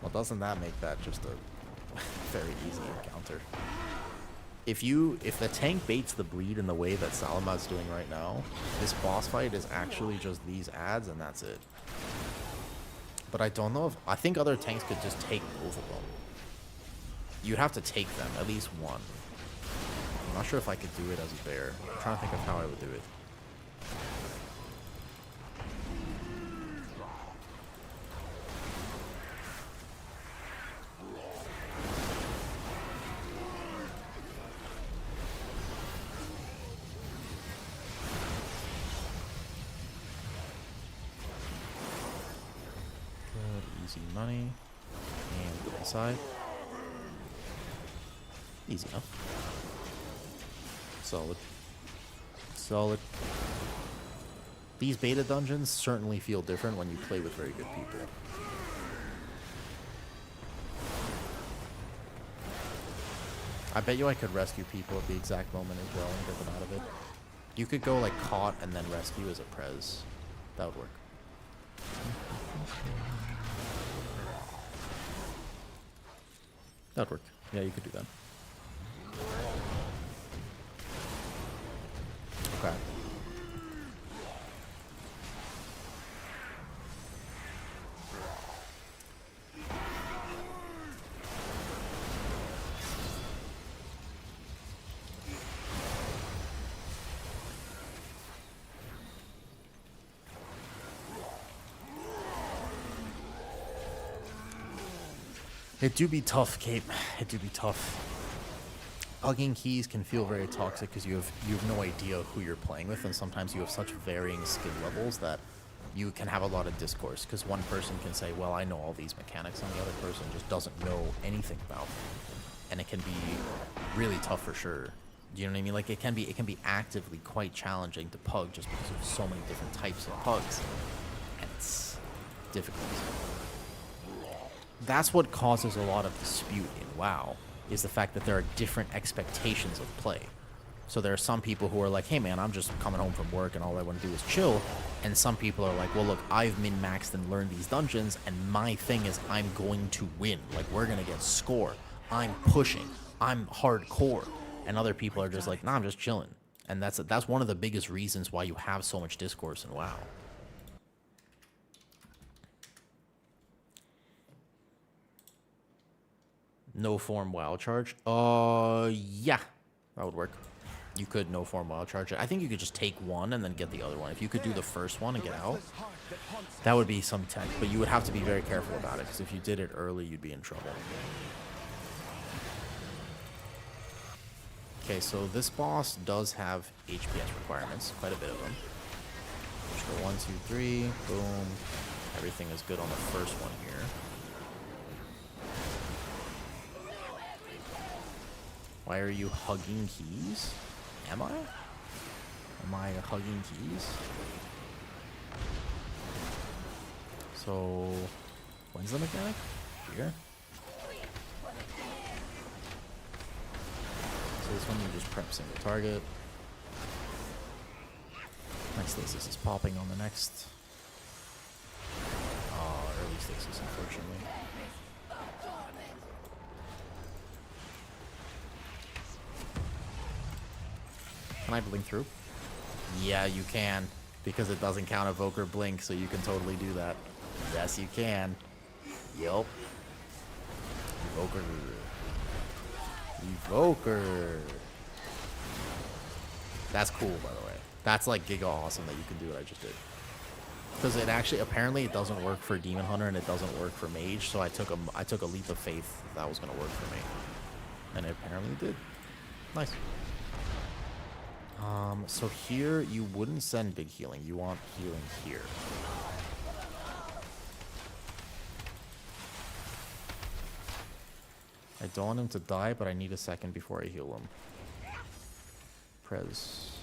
Well, doesn't that make that just a very easy encounter? If the tank baits the bleed in the way that Salamad's doing right now, this boss fight is actually just these adds and that's it. But I don't know if... I think other tanks could just take both of them. You'd have to take them, at least one. I'm not sure if I could do it as a bear. I'm trying to think of how I would do it. Easy money. And inside. Easy enough. Solid. Solid. These beta dungeons certainly feel different when you play with very good people. I bet you I could rescue people at the exact moment as well and get them out of it. You could go like caught and then rescue as a Pres. That would work. That'd work. Yeah, you could do that. Okay. It do be tough, Cape. It do be tough. Hugging keys can feel very toxic because you have no idea who you're playing with, and sometimes you have such varying skill levels that you can have a lot of discourse. Because one person can say, "Well, I know all these mechanics," and the other person just doesn't know anything about them, and it can be really tough for sure. Do you know what I mean? Like it can be actively quite challenging to pug just because of so many different types of pugs, and it's difficult. That's what causes a lot of dispute in WoW, is the fact that there are different expectations of play. So there are some people who are like, hey man, I'm just coming home from work and all I want to do is chill. And some people are like, well look, I've min-maxed and learned these dungeons and my thing is I'm going to win. Like we're going to get score. I'm pushing. I'm hardcore. And other people are just like, nah, I'm just chilling. And that's one of the biggest reasons why you have so much discourse in WoW. No form WoW charge? Yeah, that would work. You could no form WoW charge it. I think you could just take one and then get the other one. If you could do the first one and get out, that would be some tech. But you would have to be very careful about it, because if you did it early, you'd be in trouble. Okay, so this boss does have HPS requirements, quite a bit of them. Just go 1, 2, 3, boom. Everything is good on the first one here. Why are you hugging keys? Am I? Am I hugging keys? So, when's the mechanic? Here? So this one you just prep single target. Next stasis is popping on the next. Early stasis, unfortunately. Can I blink through? Yeah, you can. Because it doesn't count Evoker blink, so you can totally do that. Yes, you can. Yup. Evoker. Evoker. That's cool, by the way. That's like giga awesome that you can do what I just did. Because it actually, apparently it doesn't work for Demon Hunter and it doesn't work for Mage, so I took a leap of faith that was going to work for me. And it apparently did. Nice. So here, you wouldn't send big healing. You want healing here. don't want him to die, but I need a second before I heal him. Pres.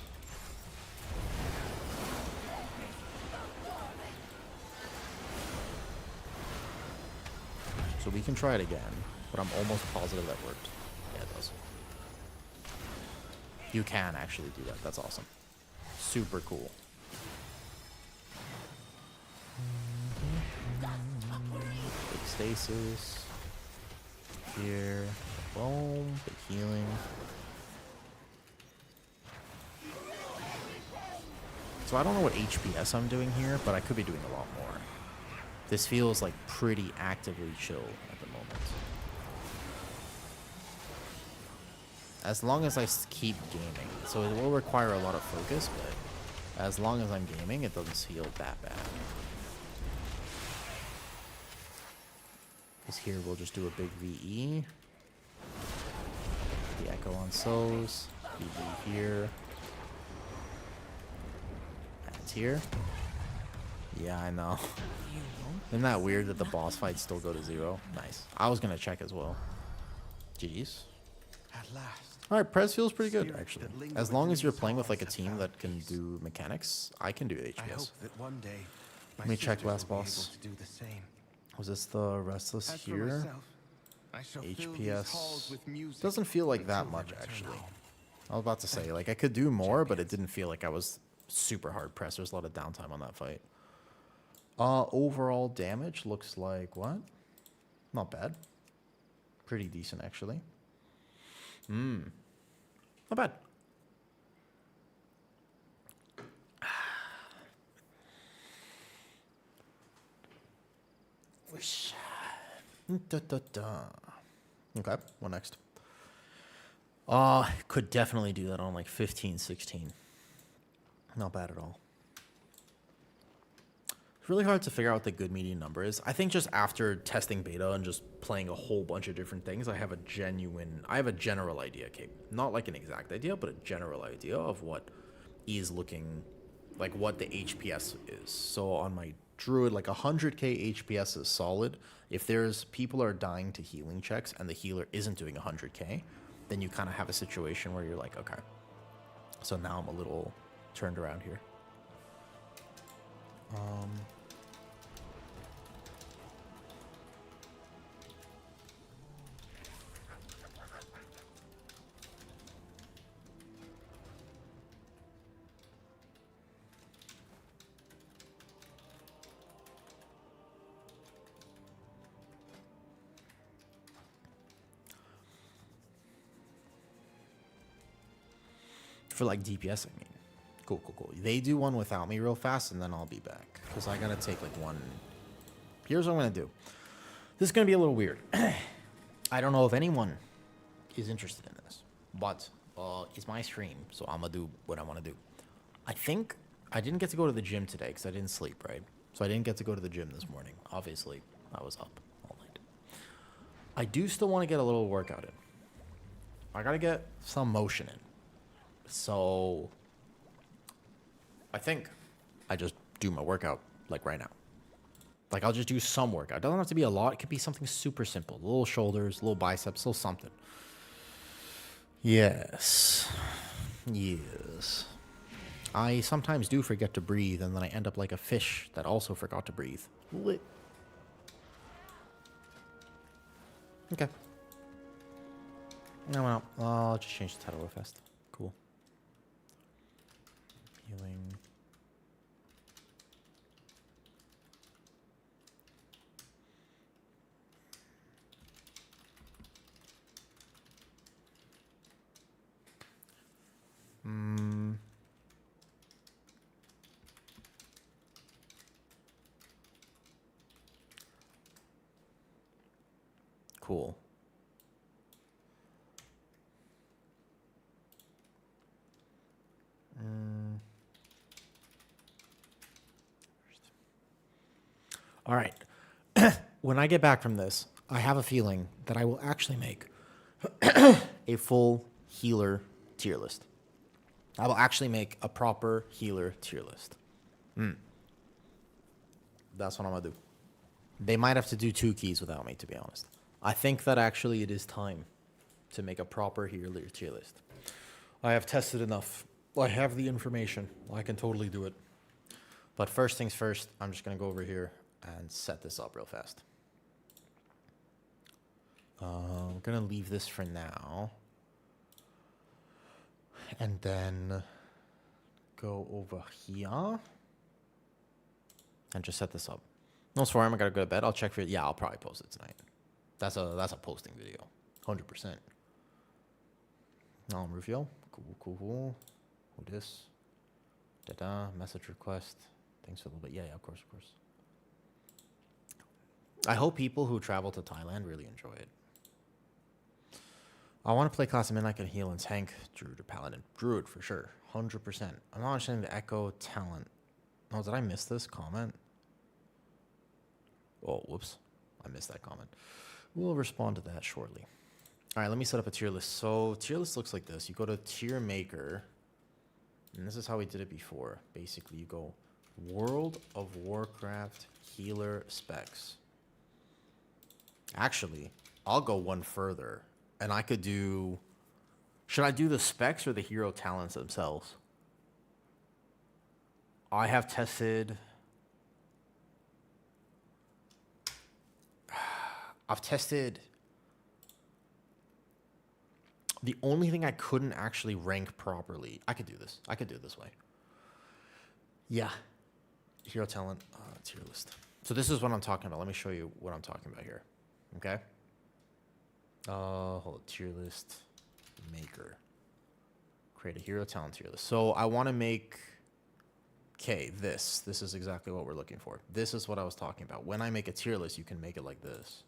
So we can try it again, but I'm almost positive that worked. Yeah, it does. You can actually do that. That's awesome. Super cool. Big stasis. Here. Boom. Big healing. So I don't know what HPS I'm doing here, but I could be doing a lot more. This feels like pretty actively chill at the moment. As long as I keep gaming. So it will require a lot of focus, but as long as I'm gaming, it doesn't feel that bad. Because here we'll just do a big VE. The echo on So's. VE here. That's here. Yeah, I know. Isn't that weird that the boss fights still go to 0? Nice. I was gonna check as well. GG's. At last. Alright, Pres feels pretty good, actually. As long as you're playing with like a team that can do mechanics, I can do I hope HPS. that one day Let me check sisters last will be boss. able to do the same. Was this the Restless As for here? myself, I shall fill these halls HPS with music doesn't feel like that until I much, return actually. home. I was about to say, like, I could do more, but it didn't feel like I was super hard pressed. There's a lot of downtime on that fight. Overall damage looks like what? Not bad. Pretty decent, actually. Not bad. Wish. Okay, what next? Could definitely do that on like 15, 16. Not bad at all. It's really hard to figure out what the good median number is. I think just after testing beta and just playing a whole bunch of different things, I have a general idea, okay? Not like an exact idea, but a general idea of what is looking like what the HPS is. So on my druid, like 100k HPS is solid. If there's people are dying to healing checks and the healer isn't doing 100k, then you kind of have a situation where you're like, okay. So now I'm a little turned around here. For like DPS, I mean. Cool, cool, cool. They do one without me real fast, and then I'll be back. Because I gotta take like one. Here's what I'm gonna do. This is gonna be a little weird. I don't know if anyone is interested in this, but it's my stream, so I'm gonna do what I wanna do. I think I didn't get to go to the gym today because I didn't sleep, right? So I didn't get to go to the gym this morning. Obviously, I was up all night. I do still want to get a little workout in. I gotta get some motion in. So I think I just do my workout like right now. Like I'll just do some workout. It doesn't have to be a lot. It could be something super simple. Little shoulders, little biceps, little something. Yes. Yes. I sometimes do forget to breathe, and then I end up like a fish that also forgot to breathe. Lit. Okay. No, I'll just change the title real fast. Cool. Healing. Cool. All right. When I get back from this, I have a feeling that I will actually make a full healer tier list. I will actually make a proper healer tier list. That's what I'm going to do. They might have to do 2 keys without me, to be honest. I think that actually it is time to make a proper tier list. I have tested enough. I have the information. I can totally do it. But first things first, I'm just going to go over here and set this up real fast. I'm going to leave this for now. And then go over here and just set this up. No swearing, I got to go to bed. I'll check for it. Yeah, I'll probably post it tonight. That's a posting video. 100%. Rufio. Cool. Who this? Message request. Thanks for a little bit. Yeah, of course. I hope people who travel to Thailand really enjoy it. I want to play class of Midnight and heal and tank. Druid or Paladin. Druid for sure. 100%. I'm not understanding the echo talent. Oh, did I miss this comment? Oh, whoops. I missed that comment. We'll respond to that shortly. All right, let me set up a tier list. So tier list looks like this. You go to tier maker. And this is how we did it before. Basically, you go World of Warcraft healer specs. Actually, I'll go one further. And I could do... Should I do the specs or the hero talents themselves? I have tested... I've tested... The only thing I couldn't actually rank properly... I could do this. I could do it this way. Yeah. Hero talent tier list. So this is what I'm talking about. Let me show you what I'm talking about here. Okay? Hold on. Tier list maker. Create a hero talent tier list. So I want to make... Okay, this. This is exactly what we're looking for. This is what I was talking about. When I make a tier list, you can make it like this.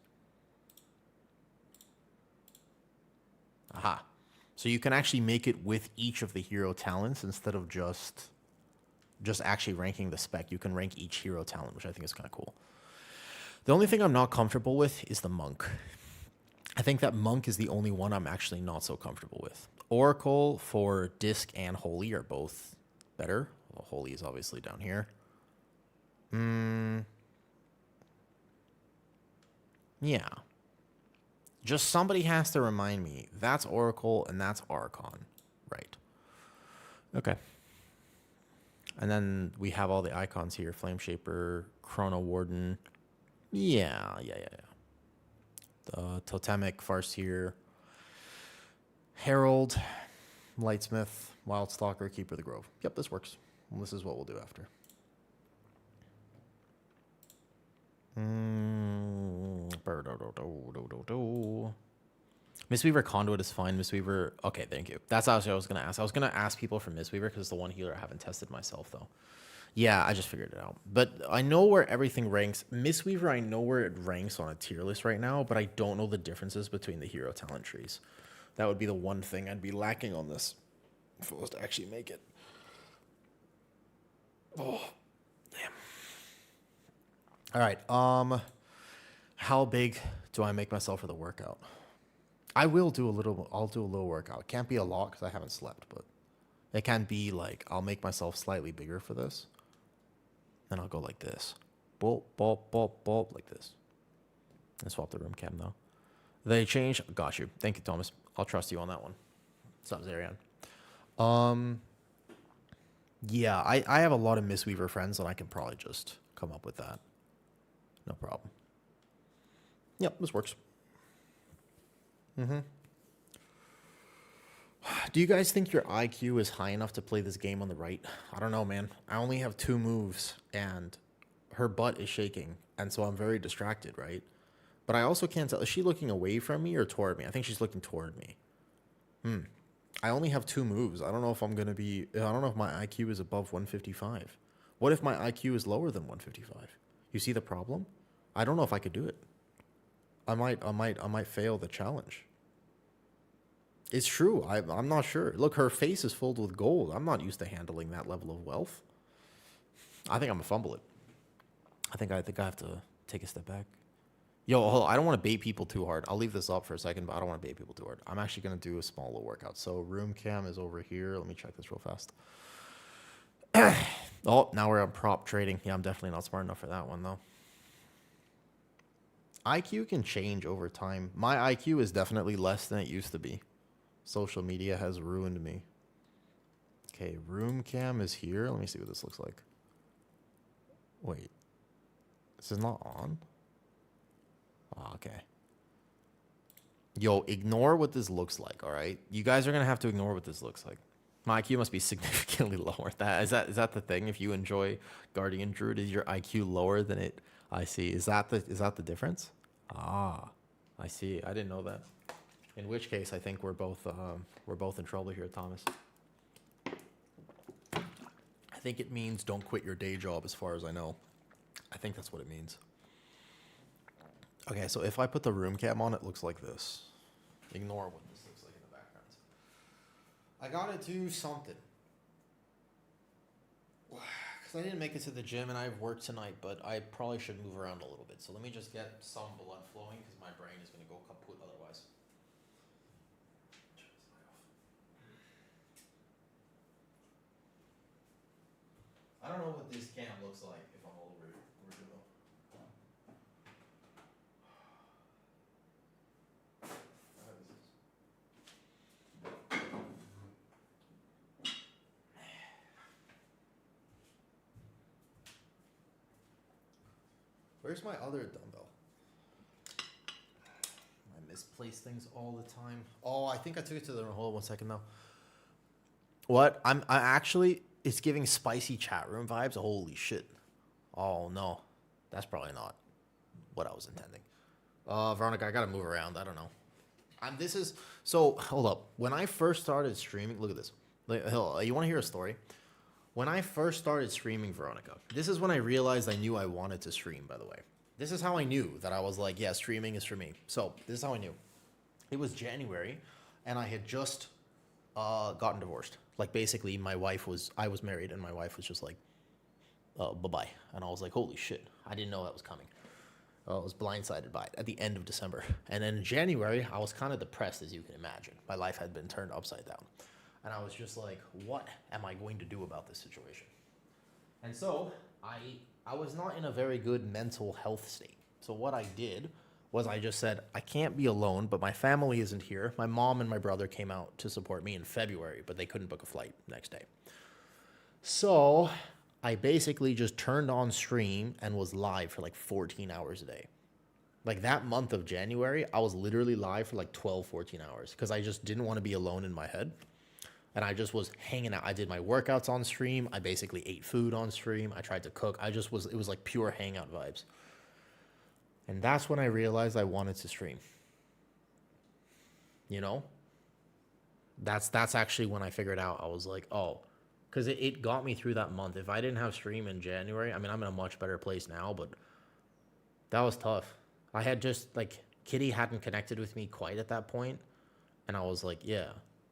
Aha. So you can actually make it with each of the hero talents instead of just actually ranking the spec. You can rank each hero talent, which I think is kind of cool. The only thing I'm not comfortable with is the monk. I think that monk is the only one I'm actually not so comfortable with. Oracle for disc and holy are both better. Well, holy is obviously down here. Yeah. Just somebody has to remind me. That's Oracle and that's Archon. Right. Okay. And then we have all the icons here. Flame Shaper, Chrono Warden. Yeah. The Totemic, Farseer, Herald, Lightsmith, Wildstalker, Keeper of the Grove. Yep, this works. Well, this is what we'll do after. Mistweaver Conduit is fine. Mistweaver... Okay, thank you. That's actually what I was going to ask. I was going to ask people for Mistweaver because it's the one healer I haven't tested myself, though. Yeah, I just figured it out. But I know where everything ranks. Mistweaver, I know where it ranks on a tier list right now, but I don't know the differences between the hero talent trees. That would be the one thing I'd be lacking on this if it was to actually make it. Oh, damn. All right. How big do I make myself for the workout? I'll do a little workout. It can't be a lot because I haven't slept, but it can be like I'll make myself slightly bigger for this. Then I'll go like this. Boop, boop, boop, boop, like this. And swap the room cam though. They change. Got you. Thank you, Thomas. I'll trust you on that one. What's up, Zarian? Yeah, I have a lot of Mistweaver friends, and I can probably just come up with that. No problem. Yep, this works. Do you guys think your IQ is high enough to play this game on the right? I don't know, man. I only have 2 moves, and her butt is shaking, and so I'm very distracted, right? But I also can't tell. Is she looking away from me or toward me? I think she's looking toward me. I only have 2 moves. I don't know if I'm going to be... I don't know if my IQ is above 155. What if my IQ is lower than 155? You see the problem? I don't know if I could do it. I might fail the challenge. It's true. I'm not sure. Look, her face is filled with gold. I'm not used to handling that level of wealth. I think I'm gonna fumble it. I think I have to take a step back. Yo, hold on. I don't want to bait people too hard. I'll leave this up for a second, but I don't want to bait people too hard. I'm actually gonna do a small little workout. So room cam is over here. Let me check this real fast. Oh, now we're on prop trading. Yeah, I'm definitely not smart enough for that one though. IQ can change over time. My IQ is definitely less than it used to be. Social media has ruined me. Okay, room cam is here. Let me see what this looks like. Wait. This is not on? Oh, okay. Yo, ignore what this looks like, all right? You guys are going to have to ignore what this looks like. My IQ must be significantly lower. Is that the thing? If you enjoy Guardian Druid, is your IQ lower than it? I see. Is that the difference? Ah, I see. I didn't know that. In which case, I think we're both in trouble here, Thomas. I think it means don't quit your day job, as far as I know. I think that's what it means. Okay, so if I put the room cam on, it looks like this. Ignore what this looks like in the background. I gotta do something. Because I didn't make it to the gym and I have work tonight, but I probably should move around a little bit. So let me just get some blood flowing because my brain is going to go kaput otherwise. I don't know what this cam looks like if I'm all over original. Where's my other dumbbell? I misplace things all the time. Oh, I think I took it to the room. Hold on 1 second though. What? I actually, it's giving spicy chat room vibes. Holy shit. Oh no. That's probably not what I was intending. Veronica, I gotta move around. I don't know. So hold up. When I first started streaming, look at this. You want to hear a story? When I first started streaming, Veronica, this is when I realized I knew I wanted to stream, by the way. This is how I knew that I was like, yeah, streaming is for me. So this is how I knew. It was January, and I had just gotten divorced. Like, basically, I was married, and my wife was just like, bye-bye. And I was like, holy shit, I didn't know that was coming. I was blindsided by it at the end of December. And then in January, I was kind of depressed, as you can imagine. My life had been turned upside down. And I was just like, what am I going to do about this situation? And so I was not in a very good mental health state. So what I did was I just said, I can't be alone, but my family isn't here. My mom and my brother came out to support me in February, but they couldn't book a flight next day. So I basically just turned on stream and was live for like 14 hours a day. Like that month of January, I was literally live for like 12, 14 hours because I just didn't want to be alone in my head. And I just was hanging out. I did my workouts on stream. I basically ate food on stream. I tried to cook. It was like pure hangout vibes. And that's when I realized I wanted to stream. You know? That's actually when I figured out. I was like, oh, because it got me through that month. If I didn't have stream in January, I mean, I'm in a much better place now, but that was tough. I had just, like, Kitty hadn't connected with me quite at that point. And I was like, yeah.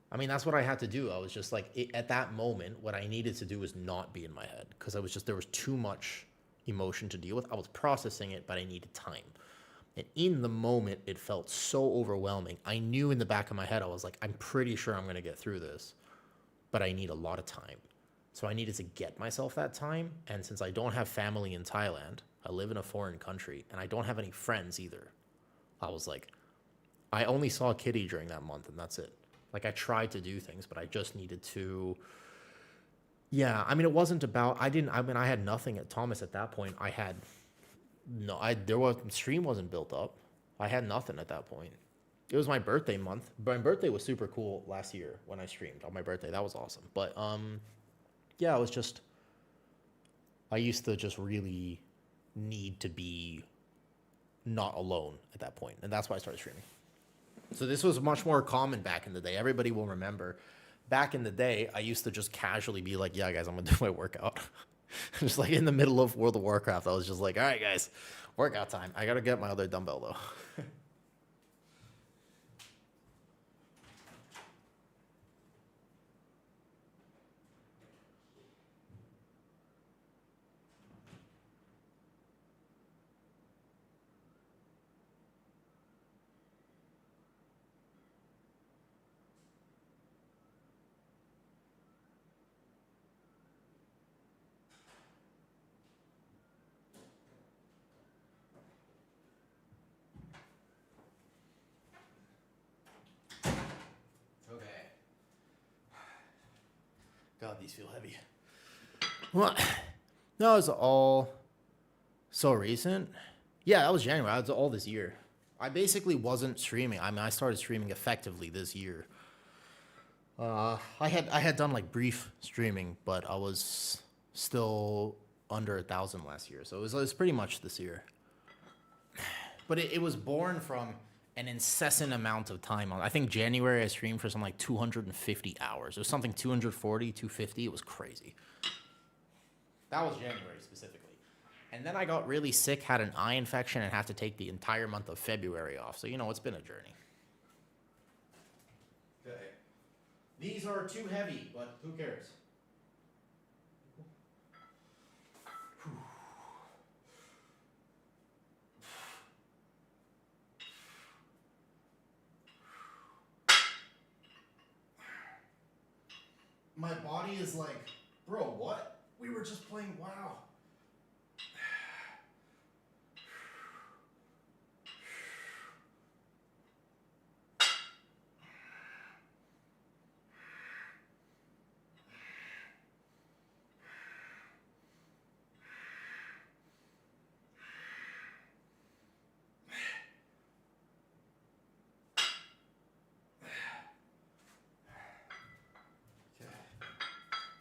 I mean, that's what I had to do. I was just like, at that moment, what I needed to do was not be in my head because there was too much emotion to deal with. I was processing it, but I needed time. And in the moment, it felt so overwhelming. I knew in the back of my head, I was like, I'm pretty sure I'm going to get through this, but I need a lot of time. So I needed to get myself that time. And since I don't have family in Thailand, I live in a foreign country, and I don't have any friends either. I was like, I only saw Kitty during that month, and that's it. Like, I tried to do things, but I just needed to. Yeah, I mean, it wasn't about. I had nothing at Thomas at that point. Stream wasn't built up. I had nothing at that point. It was my birthday month. My birthday was super cool last year when I streamed on my birthday. That was awesome. But yeah, it was just. I used to just really need to be not alone at that point, and that's why I started streaming. So this was much more common back in the day. Everybody will remember. Back in the day, I used to just casually be like, yeah, guys, I'm going to do my workout. Just like in the middle of World of Warcraft, I was just like, all right, guys, workout time. I got to get my other dumbbell, though. God, these feel heavy. What? No, it's all so recent. Yeah, that was January. That was all this year. I basically wasn't streaming. I mean, I started streaming effectively this year. I had done like brief streaming, but I was still under 1,000 last year, so it was pretty much this year. But it was born from an incessant amount of time. I think January I streamed for something like 250 hours. It was something 240, 250. It was crazy. That was January specifically. And then I got really sick, had an eye infection, and had to take the entire month of February off. So, you know, it's been a journey. Okay. These are too heavy, but who cares? My body is like, bro, what? We were just playing WoW.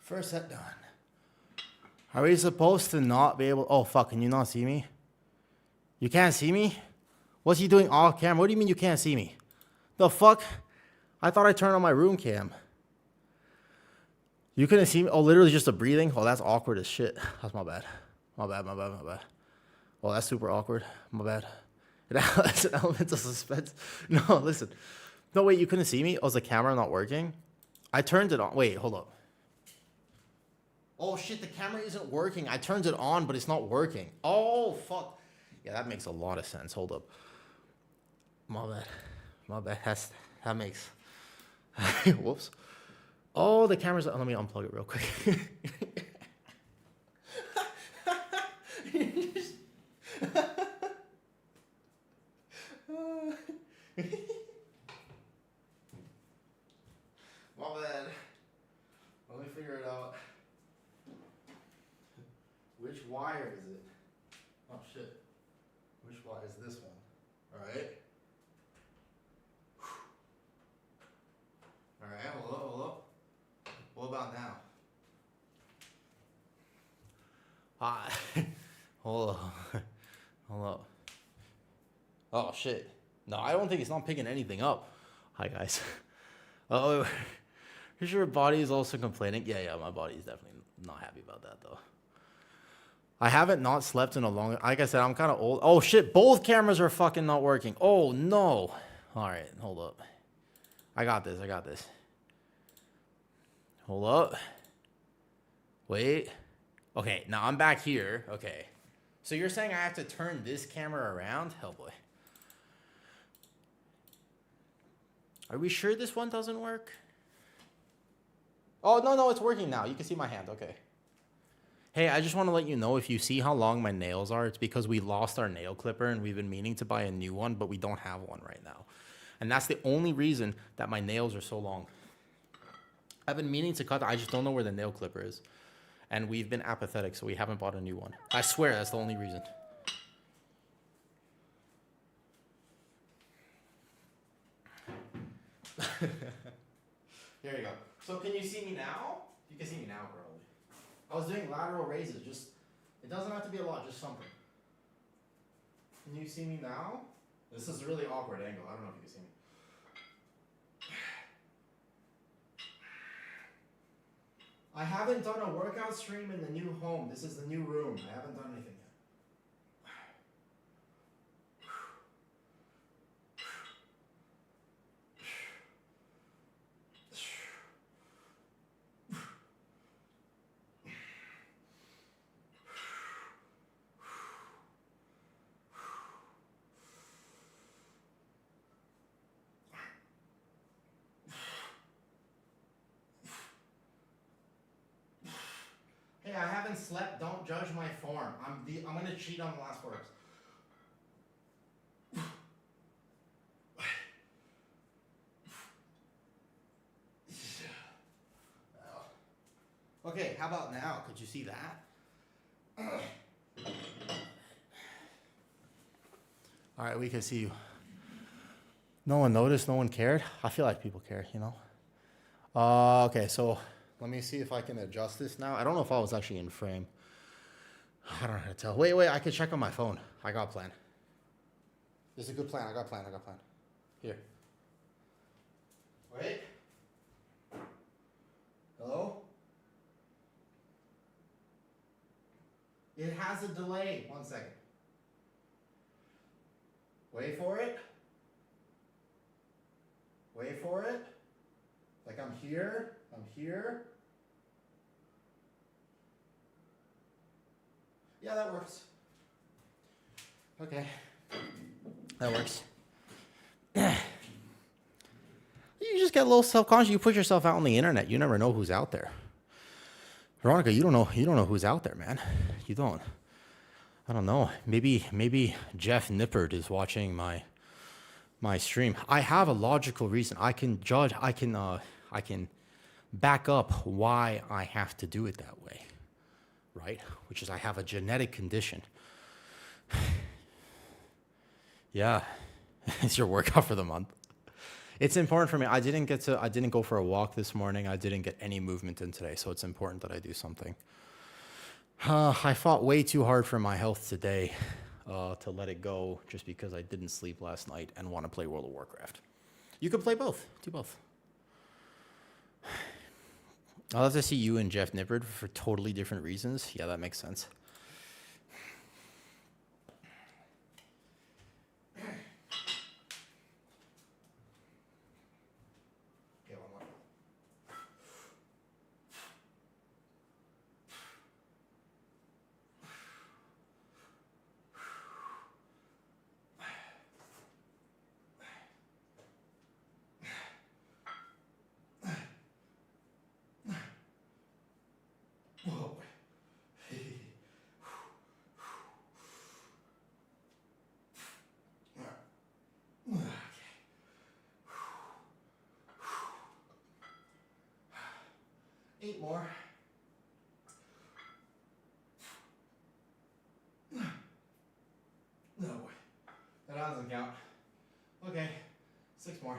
First set done. Are we supposed to not be able... Oh, fuck, can you not see me? You can't see me? What's he doing off camera? What do you mean you can't see me? The fuck? I thought I turned on my room cam. You couldn't see me? Oh, literally just a breathing? Oh, that's awkward as shit. That's my bad. My bad. Oh, that's super awkward. My bad. It's an element of suspense. No, listen. No, wait, you couldn't see me? Oh, is the camera not working? I turned it on. Wait, hold up. Oh shit, the camera isn't working. I turned it on, but it's not working. Oh, fuck. Yeah, that makes a lot of sense. Hold up. My bad. That makes... Whoops. Oh, the camera's... Let me unplug it real quick. My bad. Let me figure it out. Which wire is it? Oh shit. Which wire is this one? Alright. Alright, hold up. What about now? Hold up. Oh shit. No, I don't think it's not picking anything up. Hi guys. Oh, is your body is also complaining? Yeah, my body is definitely not happy about that though. I haven't not slept in a long... Like I said, I'm kind of old. Oh, shit. Both cameras are fucking not working. Oh, no. All right. Hold up. I got this. Hold up. Wait. Okay. Now I'm back here. Okay. So you're saying I have to turn this camera around? Hell, boy. Are we sure this one doesn't work? Oh, no. It's working now. You can see my hand. Okay. Hey, I just want to let you know, if you see how long my nails are, it's because we lost our nail clipper and we've been meaning to buy a new one, but we don't have one right now. And that's the only reason that my nails are so long. I've been meaning to cut, I just don't know where the nail clipper is. And we've been apathetic, so we haven't bought a new one. I swear, that's the only reason. Here you go. So can you see me now? You can see me now, probably. I was doing lateral raises, just, it doesn't have to be a lot, just something. Can you see me now? This is a really awkward angle, I don't know if you can see me. I haven't done a workout stream in the new home. This is the new room. I haven't done anything yet. Hey, I haven't slept. Don't judge my form. I'm gonna cheat on the last words. Okay, how about now? Could you see that? All right, we can see you. No one noticed, no one cared. I feel like people care, you know? Okay, so let me see if I can adjust this now. I don't know if I was actually in frame. I don't know how to tell. Wait, I can check on my phone. I got a plan. This is a good plan. I got a plan. Here. Wait. Hello? It has a delay. 1 second. Wait for it. Wait for it. Like I'm here. Yeah, that works. Okay. That works. You just get a little self-conscious. You put yourself out on the internet. You never know who's out there. Veronica, you don't know who's out there, man. You don't. I don't know. Maybe Jeff Nippert is watching my stream. I have a logical reason. I can judge. I can back up why I have to do it that way, right? Which is I have a genetic condition. Yeah, it's your workout for the month. It's important for me. I didn't go for a walk this morning. I didn't get any movement in today, so it's important that I do something. I fought way too hard for my health today to let it go just because I didn't sleep last night and want to play World of Warcraft. You could play both. Do both. I'll have to see you and Jeff Nippert for totally different reasons. Yeah, that makes sense. Eight more. No, that doesn't count. Okay, 6 more.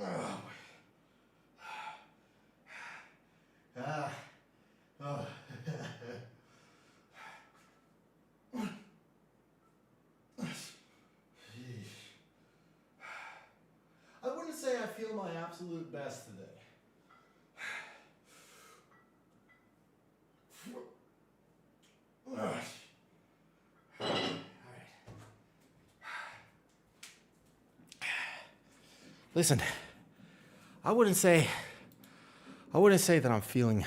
Oh. Oh. I wouldn't say I feel my absolute best today. All right. Listen, I wouldn't say that I'm feeling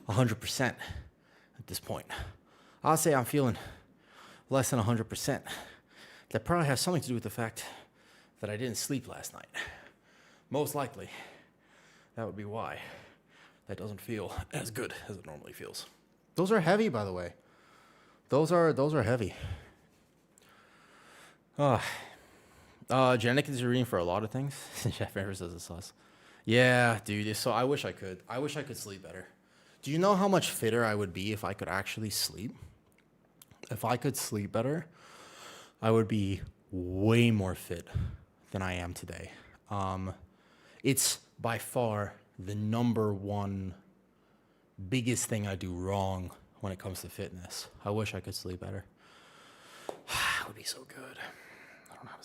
100% at this point. I'll say I'm feeling less than 100%. That probably has something to do with the fact that I didn't sleep last night. Most likely, that would be why that doesn't feel as good as it normally feels. Those are heavy, by the way. Those are heavy. Genetic is reading for a lot of things. Jeff Evers says it's sus. Yeah, dude. So I wish I could. I wish I could sleep better. Do you know how much fitter I would be if I could actually sleep? If I could sleep better, I would be way more fit than I am today. It's by far the number one biggest thing I do wrong when it comes to fitness. I wish I could sleep better. It would be so good. I don't know how to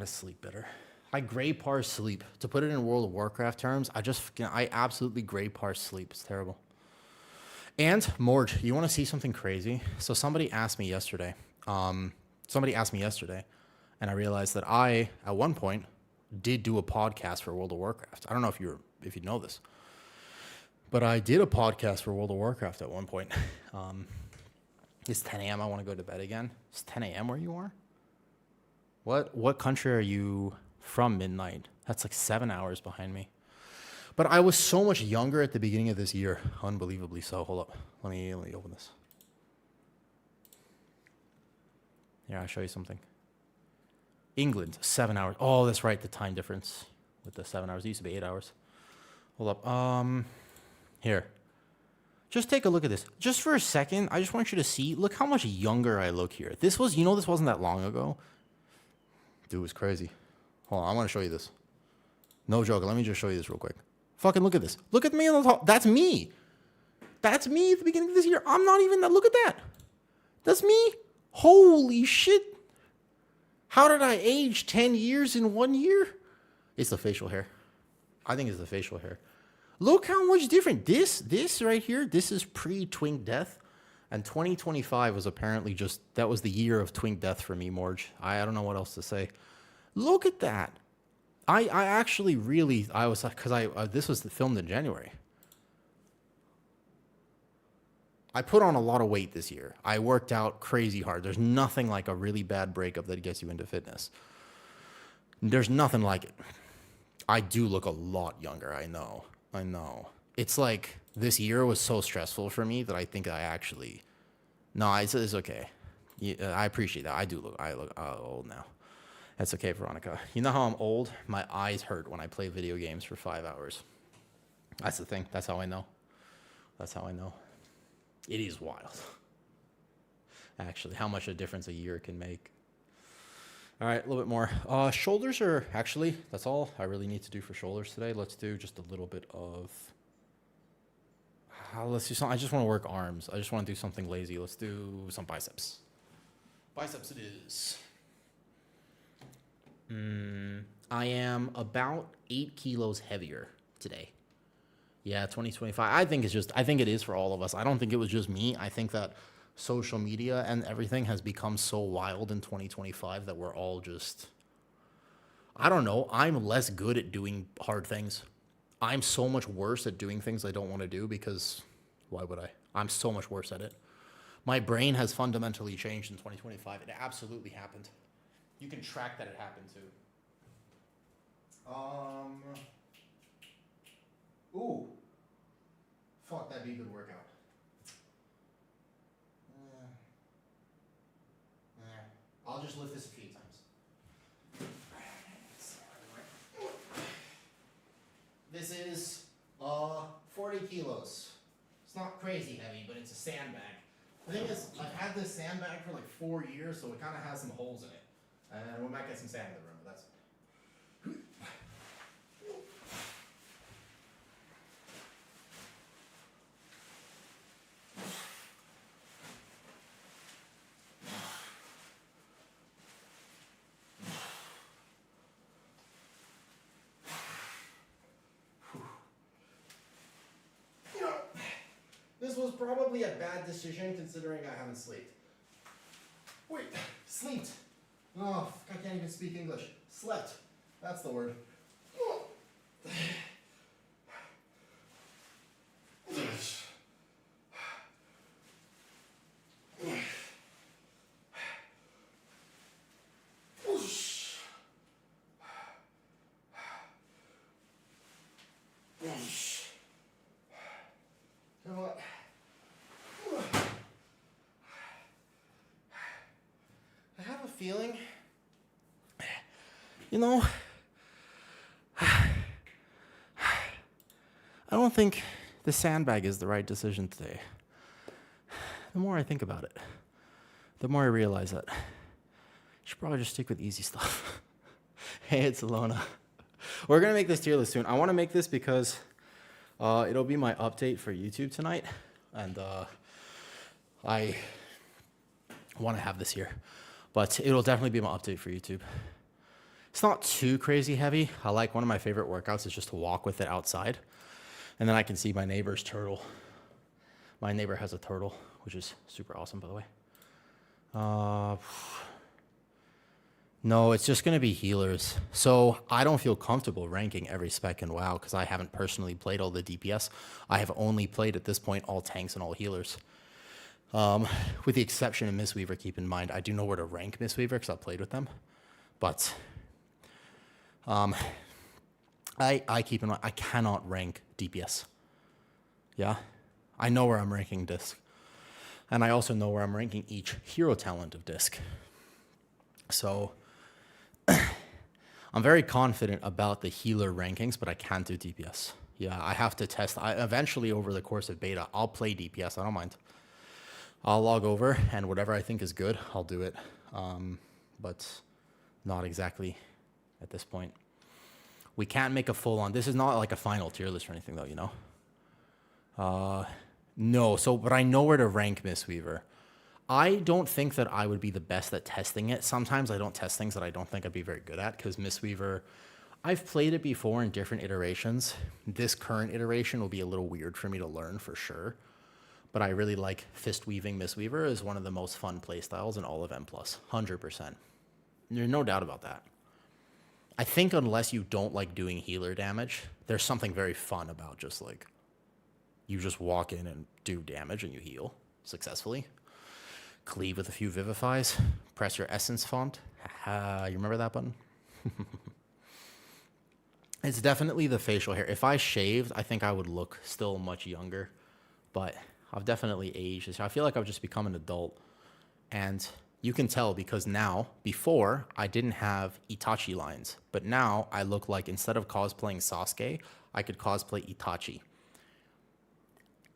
sleep better. I gray par sleep. To put it in World of Warcraft terms, I absolutely gray par sleep. It's terrible. And Morg, you want to see something crazy? So somebody asked me yesterday, and I realized that I, at one point, did do a podcast for World of Warcraft. I don't know if you know this, but I did a podcast for World of Warcraft at one point. It's 10 a.m. I want to go to bed again. It's 10 a.m. where you are? What country are you from midnight? That's like 7 hours behind me. But I was so much younger at the beginning of this year. Unbelievably so. Hold up. Let me open this. Here, I'll show you something. England, 7 hours. Oh, that's right, the time difference with the 7 hours. It used to be 8 hours. Hold up. Here. Just take a look at this. Just for a second, I just want you to see. Look how much younger I look here. This was, this wasn't that long ago. Dude, it was crazy. Hold on, I want to show you this. No joke. Let me just show you this real quick. Fucking look at this. Look at me on the top. That's me. That's me at the beginning of this year. I'm not even that. Look at that. That's me. Holy shit. How did I age 10 years in 1 year? It's the facial hair. I think it's the facial hair. Look how much different. This right here, this is pre-Twink Death. And 2025 was apparently just, that was the year of Twink Death for me, Morge. I don't know what else to say. Look at that. I actually really, I was, because this was filmed in January. I put on a lot of weight this year. I worked out crazy hard. There's nothing like a really bad breakup that gets you into fitness. There's nothing like it. I do look a lot younger. I know. It's like this year was so stressful for me that I think I actually, no, it's okay. Yeah, I appreciate that. I look old now. That's okay, Veronica. You know how I'm old? My eyes hurt when I play video games for 5 hours. That's the thing. That's how I know. It is wild. Actually, how much a difference a year can make. All right, a little bit more. Shoulders are actually, that's all I really need to do for shoulders today. Let's do just a little bit of, let's do something. I just want to work arms. I just want to do something lazy. Let's do some biceps. Biceps it is. I am about 8 kilos heavier today. Yeah, 2025. I think it is for all of us. I don't think it was just me. I think that social media and everything has become so wild in 2025 that we're all just, I don't know. I'm less good at doing hard things. I'm so much worse at doing things I don't want to do because why would I? I'm so much worse at it. My brain has fundamentally changed in 2025. It absolutely happened. You can track that it happened too. Ooh. Fuck, that'd be a good workout. I'll just lift this a few times. This is 40 kilos. It's not crazy heavy, but it's a sandbag. The thing is, I've had this sandbag for like 4 years, so it kind of has some holes in it. And we might get some sand in the room, but that's it. This was probably a bad decision considering I haven't slept. Wait, slept. Oh, I can't even speak English. Slept. That's the word. You know what? I have a feeling, I don't think the sandbag is the right decision today. The more I think about it, the more I realize that I should probably just stick with easy stuff. Hey, it's Alona. We're going to make this tier list soon. I want to make this because it'll be my update for YouTube tonight. And I want to have this here. But it'll definitely be my update for YouTube. It's not too crazy heavy. I like one of my favorite workouts is just to walk with it outside. And then I can see my neighbor's turtle. My neighbor has a turtle, which is super awesome, by the way. No, it's just going to be healers. So I don't feel comfortable ranking every spec in WoW because I haven't personally played all the DPS. I have only played at this point all tanks and all healers. With the exception of Mistweaver, keep in mind, I do know where to rank Mistweaver because I've played with them. But I keep in mind, I cannot rank DPS. Yeah? I know where I'm ranking Disc. And I also know where I'm ranking each hero talent of Disc. So I'm very confident about the healer rankings, but I can't do DPS. Yeah, I have to test. Eventually, over the course of beta, I'll play DPS. I don't mind. I'll log over, and whatever I think is good, I'll do it. But not exactly at this point. We can't make a full-on. This is not like a final tier list or anything, though, you know? No, so, but I know where to rank Mistweaver. I don't think that I would be the best at testing it. Sometimes I don't test things that I don't think I'd be very good at, because Mistweaver, I've played it before in different iterations. This current iteration will be a little weird for me to learn for sure. But I really like fist weaving Mistweaver as one of the most fun playstyles in all of M+. 100%. There's no doubt about that. I think unless you don't like doing healer damage, there's something very fun about just like, you just walk in and do damage and you heal successfully. Cleave with a few vivifies. Press your essence font. You remember that button? It's definitely the facial hair. If I shaved, I think I would look still much younger. But I've definitely aged. I feel like I've just become an adult. And you can tell because now, before, I didn't have Itachi lines. But now I look like, instead of cosplaying Sasuke, I could cosplay Itachi.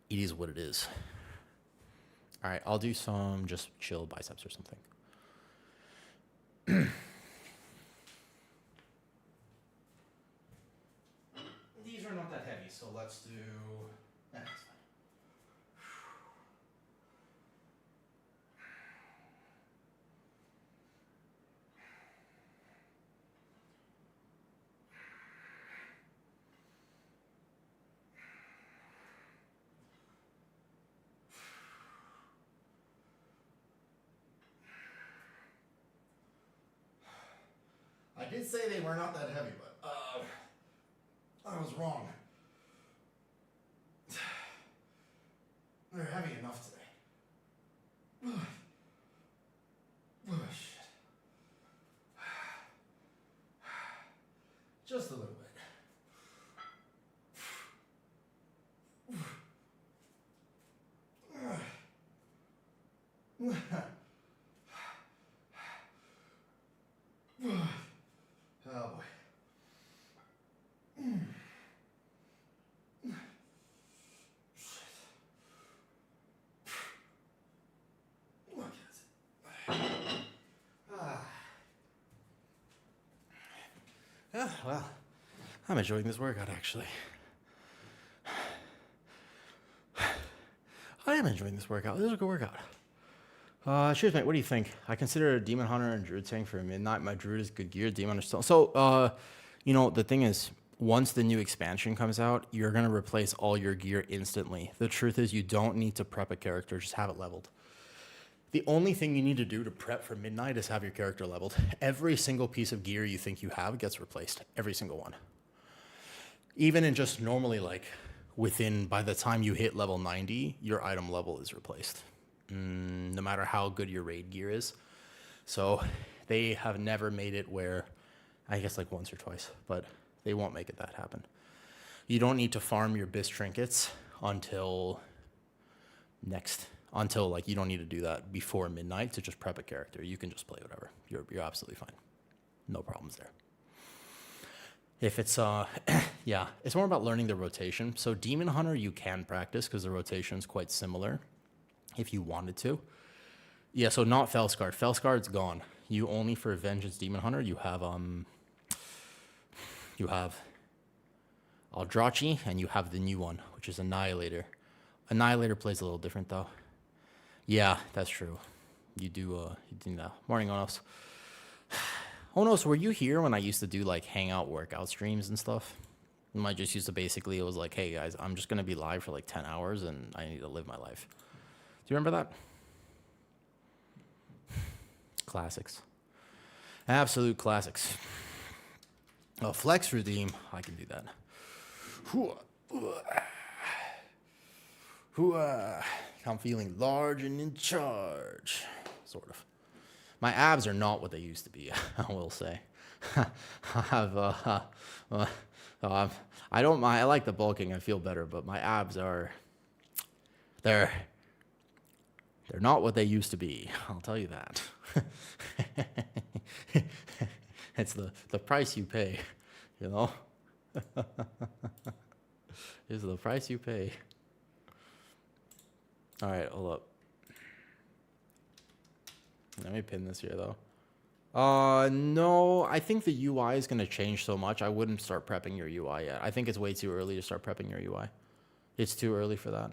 It is what it is. All right, I'll do some just chill biceps or something. These are not that heavy, so let's do... That's fine. I did say they were not that heavy, but I was wrong. They're heavy enough today. Oh, shit. Just a little bit. Oh boy. Look at it. Yeah, well, I'm enjoying this workout actually. I am enjoying this workout. This is a good workout. Cheers, mate. What do you think? I consider a Demon Hunter and Druid tank for midnight. My Druid is good gear. Demon Hunter still. So, you know, the thing is, once the new expansion comes out, you're going to replace all your gear instantly. The truth is, you don't need to prep a character. Just have it leveled. The only thing you need to do to prep for midnight is have your character leveled. Every single piece of gear you think you have gets replaced. Every single one. Even in just normally, like, by the time you hit level 90, your item level is replaced. No matter how good your raid gear is. So they have never made it where, I guess like once or twice, but they won't make it that happen. You don't need to farm your BIS trinkets until like you don't need to do that before midnight to just prep a character. You can just play whatever. You're absolutely fine. No problems there. If it's, yeah, it's more about learning the rotation. So Demon Hunter you can practice because the rotation is quite similar if you wanted to. Yeah, so not Felsguard. Felsguard's gone. You only for Vengeance Demon Hunter, you have Aldrachi, and you have the new one, which is Annihilator. Annihilator plays a little different though. Yeah, that's true. You do that. Morning, Onos. Onos, were you here when I used to do like hangout workout streams and stuff? I just used to basically, it was like, hey guys, I'm just gonna be live for like 10 hours and I need to live my life. Do you remember that? Classics. Absolute classics. Oh, flex redeem. I can do that. I'm feeling large and in charge. Sort of. My abs are not what they used to be, I will say. I don't mind. I like the bulking. I feel better, but my abs are... They're not what they used to be. I'll tell you that. It's the price you pay, you know? It's the price you pay. All right, hold up. Let me pin this here, though. No, I think the UI is going to change so much. I wouldn't start prepping your UI yet. I think it's way too early to start prepping your UI. It's too early for that.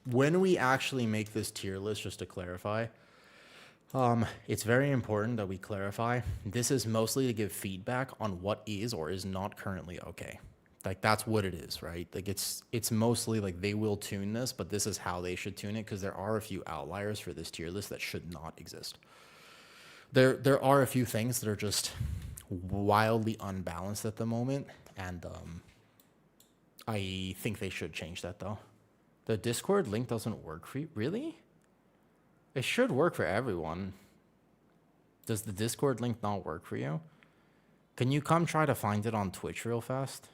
When we actually make this tier list, just to clarify, it's very important that we clarify. This is mostly to give feedback on what is or is not currently okay. Like, that's what it is, right? Like, it's mostly like they will tune this, but this is how they should tune it, because there are a few outliers for this tier list that should not exist. There are a few things that are just wildly unbalanced at the moment, and I think they should change that, though. The Discord link doesn't work for you? Really? It should work for everyone. Does the Discord link not work for you? Can you come try to find it on Twitch real fast?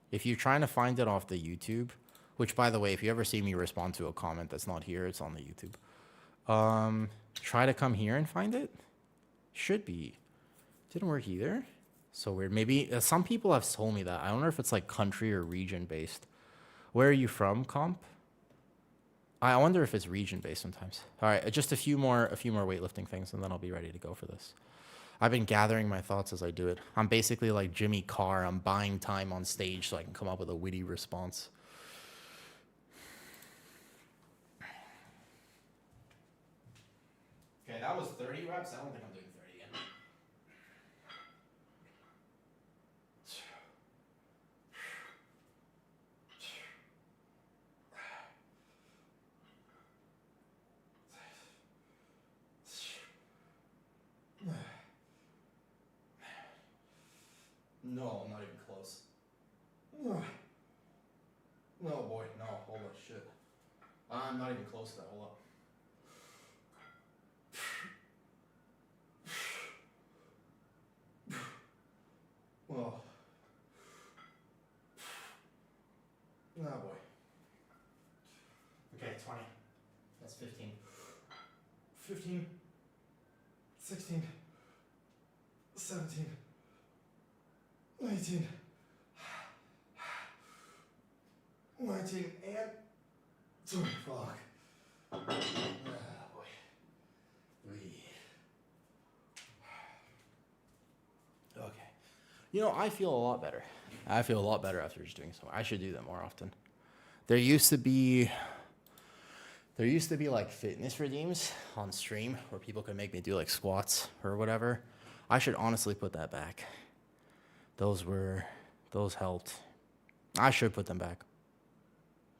If you're trying to find it off the YouTube, which, by the way, if you ever see me respond to a comment that's not here, it's on the YouTube. Try to come here and find it. Should be. Didn't work either. So weird. Maybe some people have told me that. I don't know if it's like country or region based. Where are you from, comp? I wonder if it's region based sometimes. All right, just a few more weightlifting things, and then I'll be ready to go for this. I've been gathering my thoughts as I do it. I'm basically like Jimmy Carr. I'm buying time on stage so I can come up with a witty response. Okay, that was 30 reps. I don't think I'm doing 30 again. No, I'm not even close. No, boy, no, hold up, shit. I'm not even close to that, hold up. Oh. Oh, boy. Okay, 20. That's 15. 15. 16. 17. 19. 19 and 20. Fuck. Oh, boy. Okay. You know, I feel a lot better. I feel a lot better after just doing so. I should do that more often. There used to be like fitness redeems on stream where people could make me do like squats or whatever. I should honestly put that back. Those helped. I should put them back.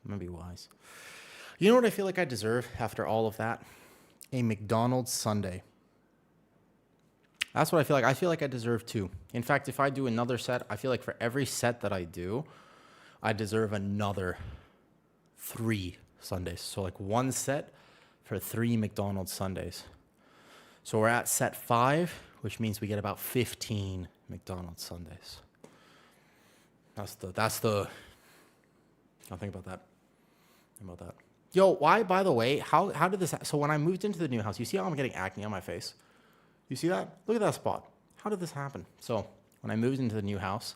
I'm gonna be wise. You know what I feel like I deserve after all of that? A McDonald's sundae. That's what I feel like. I feel like I deserve 2. In fact, if I do another set, I feel like for every set that I do, I deserve another 3 sundaes. So like 1 set for 3 McDonald's sundaes. So we're at set 5, which means we get about 15 McDonald's sundaes. That's the. I'll think about that. Yo, why, by the way, how did this, so when I moved into the new house, you see how I'm getting acne on my face? You see that? Look at that spot. How did this happen? So when I moved into the new house,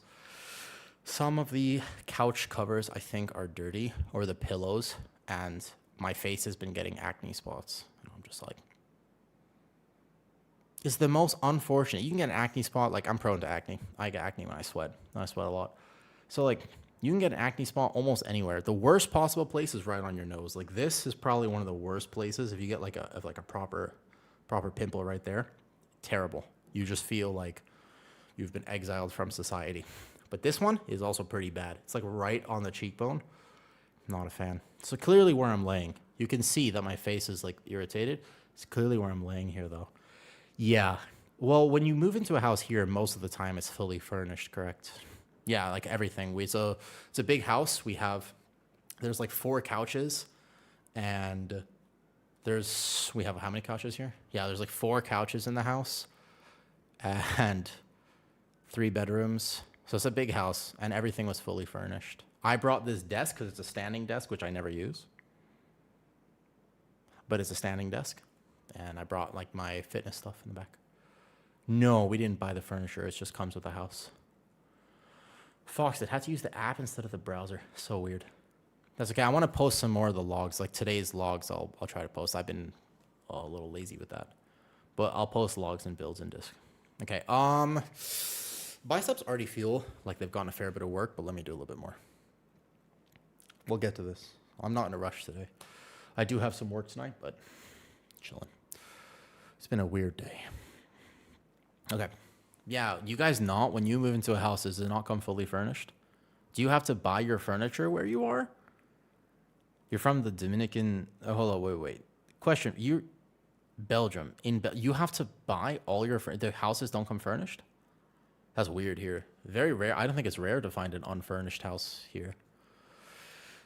some of the couch covers, I think, are dirty, or the pillows, and my face has been getting acne spots. And I'm just like, it's the most unfortunate. You can get an acne spot. Like, I'm prone to acne. I get acne when I sweat. I sweat a lot. So, like, you can get an acne spot almost anywhere. The worst possible place is right on your nose. Like, this is probably one of the worst places. If you get like a proper pimple right there, terrible. You just feel like you've been exiled from society. But this one is also pretty bad. It's like right on the cheekbone. Not a fan. So clearly where I'm laying. You can see that my face is like irritated. It's clearly where I'm laying here though. Yeah. Well, when you move into a house here, most of the time it's fully furnished, correct? Yeah, like everything. It's a big house. There's like 4 couches, and we have how many couches here? Yeah, there's like 4 couches in the house, and 3 bedrooms, So it's a big house, and everything was fully furnished. I brought this desk because it's a standing desk, which I never use. But it's a standing desk. And I brought like my fitness stuff in the back. No, we didn't buy the furniture. It just comes with the house. Fox, it had to use the app instead of the browser. So weird. That's okay. I want to post some more of the logs. Like today's logs, I'll try to post. I've been a little lazy with that. But I'll post logs and builds in disk. Okay. Biceps already feel like they've gotten a fair bit of work, but let me do a little bit more. We'll get to this. I'm not in a rush today. I do have some work tonight, but chilling. It's been a weird day. Okay. Yeah, you guys not, when you move into a house, does it not come fully furnished? Do you have to buy your furniture where you are? You're from the Dominican... Oh, hold on, wait. Question, you Belgium. You have to buy all your... The houses don't come furnished? That's weird here. Very rare. I don't think it's rare to find an unfurnished house here.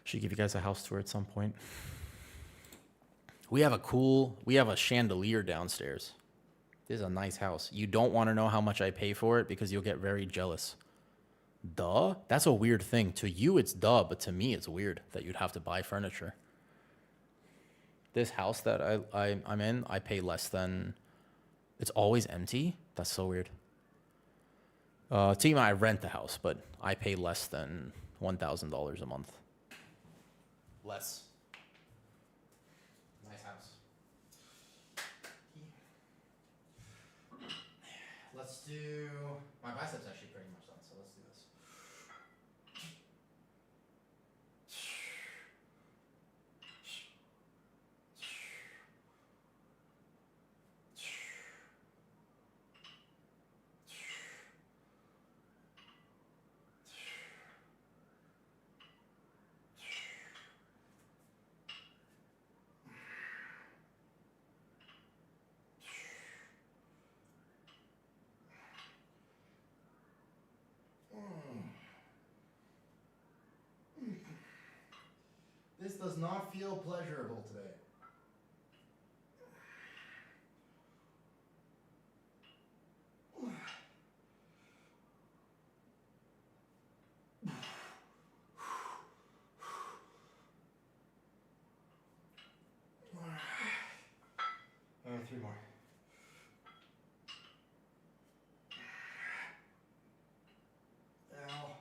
Should give you guys a house tour at some point. We have a chandelier downstairs. This is a nice house. You don't want to know how much I pay for it because you'll get very jealous. Duh? That's a weird thing. To you, it's duh, but to me, it's weird that you'd have to buy furniture. This house that I'm in, I pay less than... It's always empty? That's so weird. Team, I rent the house, but I pay less than $1,000 a month. Less. Nice house. Let's do... My biceps actually pretty much done, so let's do this. This does not feel pleasurable today. Three more. Ow.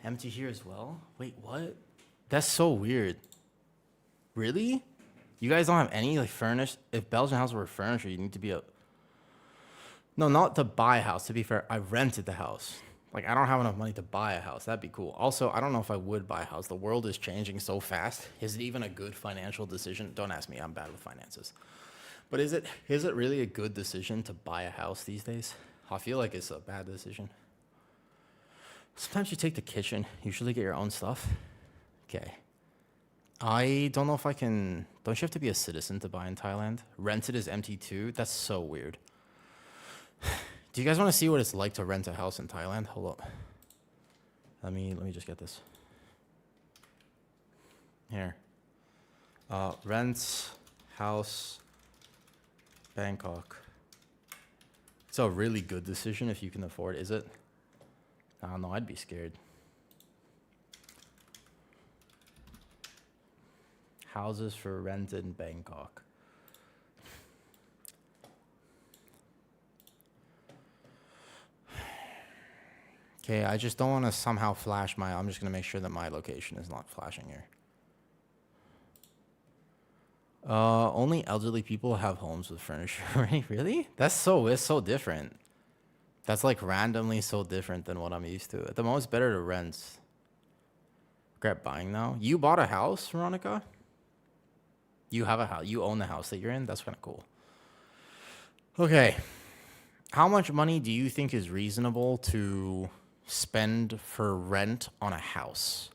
Empty here as well? Wait, what? That's so weird. Really? You guys don't have any like furnished? If Belgian houses were furniture, you need to be a... No, not to buy a house. To be fair, I rented the house. Like, I don't have enough money to buy a house. That'd be cool. Also, I don't know if I would buy a house. The world is changing so fast. Is it even a good financial decision? Don't ask me. I'm bad with finances. But is it really a good decision to buy a house these days? I feel like it's a bad decision. Sometimes you take the kitchen. Usually get your own stuff. Okay. I don't know if I can... Don't you have to be a citizen to buy in Thailand? Rented is empty too? That's so weird. Do you guys want to see what it's like to rent a house in Thailand? Hold up. Let me just get this. Here. Rent house Bangkok. It's a really good decision if you can afford it, is it? I don't know, I'd be scared. Houses for rent in Bangkok. Okay, I just don't want to somehow flash my... I'm just going to make sure that my location is not flashing here. Only elderly people have homes with furniture, right? Really? It's so different. That's like randomly so different than what I'm used to. At the moment, it's better to rent. Regret buying now. You bought a house, Veronica? You have a house. You own the house that you're in? That's kind of cool. Okay. How much money do you think is reasonable to spend for rent on a house?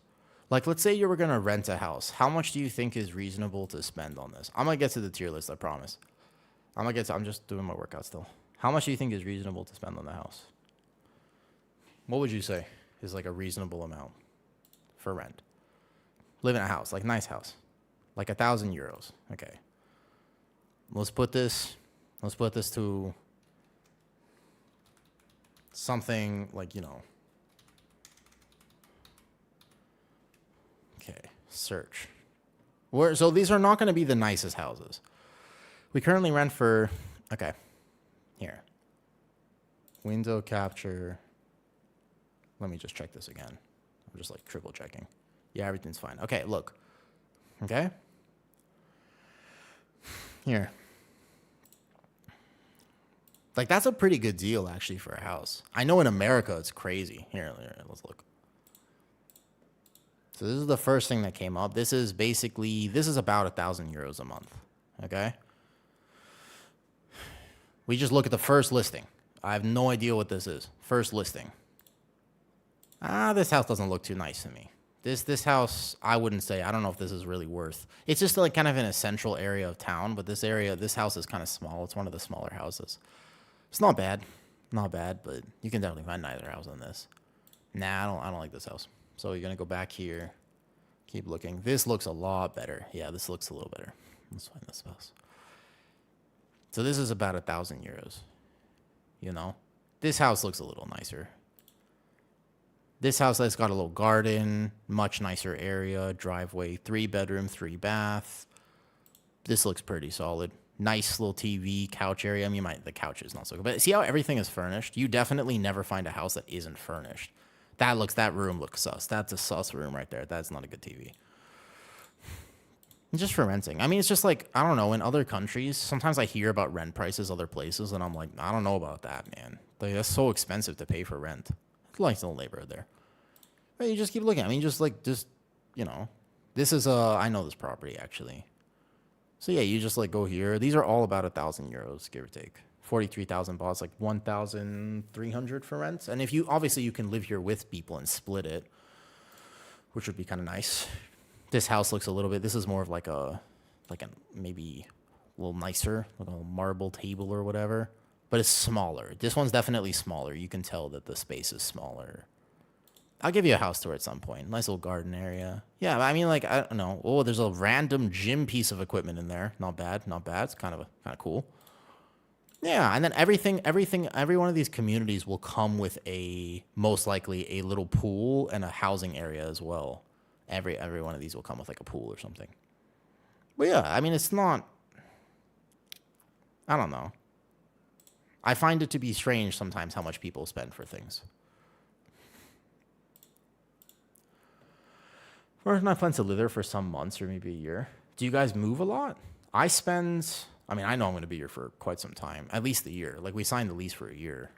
Like, let's say you were going to rent a house. How much do you think is reasonable to spend on this? I'm going to get to the tier list, I promise. I'm just doing my workout still. How much do you think is reasonable to spend on the house? What would you say is like a reasonable amount for rent? Live in a house, like nice house. Like 1,000 euros. Okay. Let's put this to something like, you know. Okay, search. So these are not going to be the nicest houses. We currently rent for, okay, here. Window capture. Let me just check this again. I'm just like triple checking. Yeah, everything's fine. Okay, look. Okay. Here. Like, that's a pretty good deal, actually, for a house. I know in America it's crazy. Here, let's look. So this is the first thing that came up. This is about 1,000 euros a month. Okay? We just look at the first listing. I have no idea what this is. First listing. This house doesn't look too nice to me. This house, I wouldn't say, I don't know if this is really worth. It's just like kind of in a central area of town, but this house is kind of small. It's one of the smaller houses. It's not bad. Not bad, but you can definitely find nicer house than this. Nah, I don't like this house. So you're going to go back here. Keep looking. This looks a lot better. Yeah, this looks a little better. Let's find this house. So this is about 1,000 euros. You know? This house looks a little nicer. This house has got a little garden, much nicer area, driveway, 3 bedroom, 3 bath. This looks pretty solid. Nice little TV, couch area. I mean, the couch is not so good. But see how everything is furnished? You definitely never find a house that isn't furnished. That room looks sus. That's a sus room right there. That's not a good TV. Just for renting. I mean, it's just like, I don't know, in other countries, sometimes I hear about rent prices other places, and I'm like, I don't know about that, man. Like, that's so expensive to pay for rent. It's like no labor there. But you just keep looking. I mean, just, you know. This is, I know this property, actually. So, yeah, you just, like, go here. These are all about 1,000 euros, give or take. 43,000 baht, like 1,300 for rent. And if you, obviously, you can live here with people and split it, which would be kind of nice. This house looks a little bit, this is more of like a maybe a little nicer, like a marble table or whatever. But it's smaller. This one's definitely smaller. You can tell that the space is smaller. I'll give you a house tour at some point. Nice little garden area. Yeah, I mean, like, I don't know. Oh, there's a random gym piece of equipment in there. Not bad, not bad. It's kind of cool. Yeah, and then every one of these communities will come with most likely a little pool and a housing area as well. Every one of these will come with like a pool or something. But yeah, I mean, it's not, I don't know. I find it to be strange sometimes how much people spend for things. Or I plan to live there for some months or maybe a year. Do you guys move a lot? I know I'm going to be here for quite some time. At least a year. Like, we signed the lease for a year.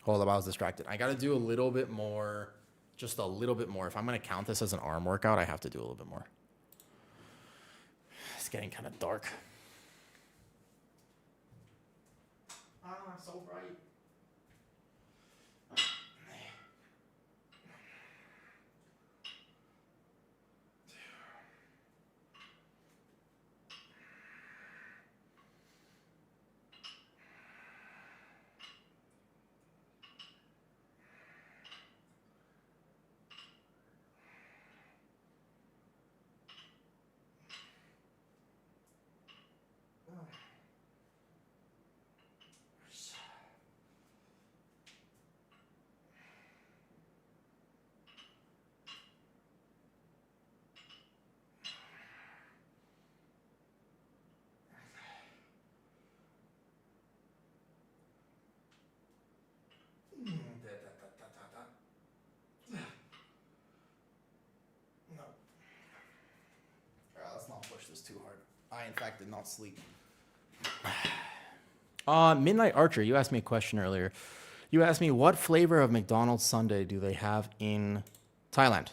Hold up, I was distracted. I got to do a little bit more. Just a little bit more. If I'm going to count this as an arm workout, I have to do a little bit more. It's getting kind of dark. So bright. Too hard. I, in fact, did not sleep. Midnight Archer, you asked me a question earlier. You asked me, what flavor of McDonald's sundae do they have in Thailand?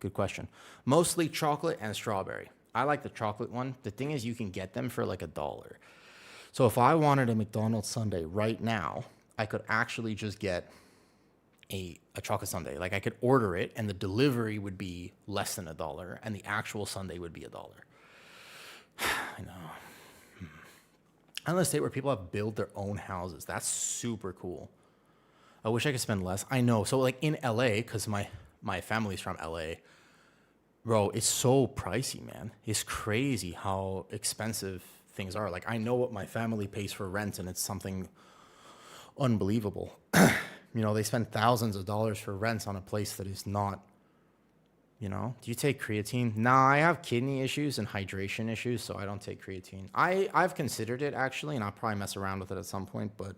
Good question. Mostly chocolate and strawberry. I like the chocolate one. The thing is, you can get them for like $1. So if I wanted a McDonald's sundae right now, I could actually just get a chocolate sundae. Like, I could order it, and the delivery would be less than $1, and the actual sundae would be $1. I know. I'm in a state where people have built their own houses. That's super cool. I wish I could spend less. I know. So, like, in LA, because my family's from LA, Bro, it's so pricey, man. It's crazy how expensive things are. Like, I know what my family pays for rent, and it's something unbelievable. You know, they spend thousands of dollars for rent on a place that is not, you know. Do you take creatine? Nah, I have kidney issues and hydration issues, so I don't take creatine. I've considered it, actually, and I'll probably mess around with it at some point, but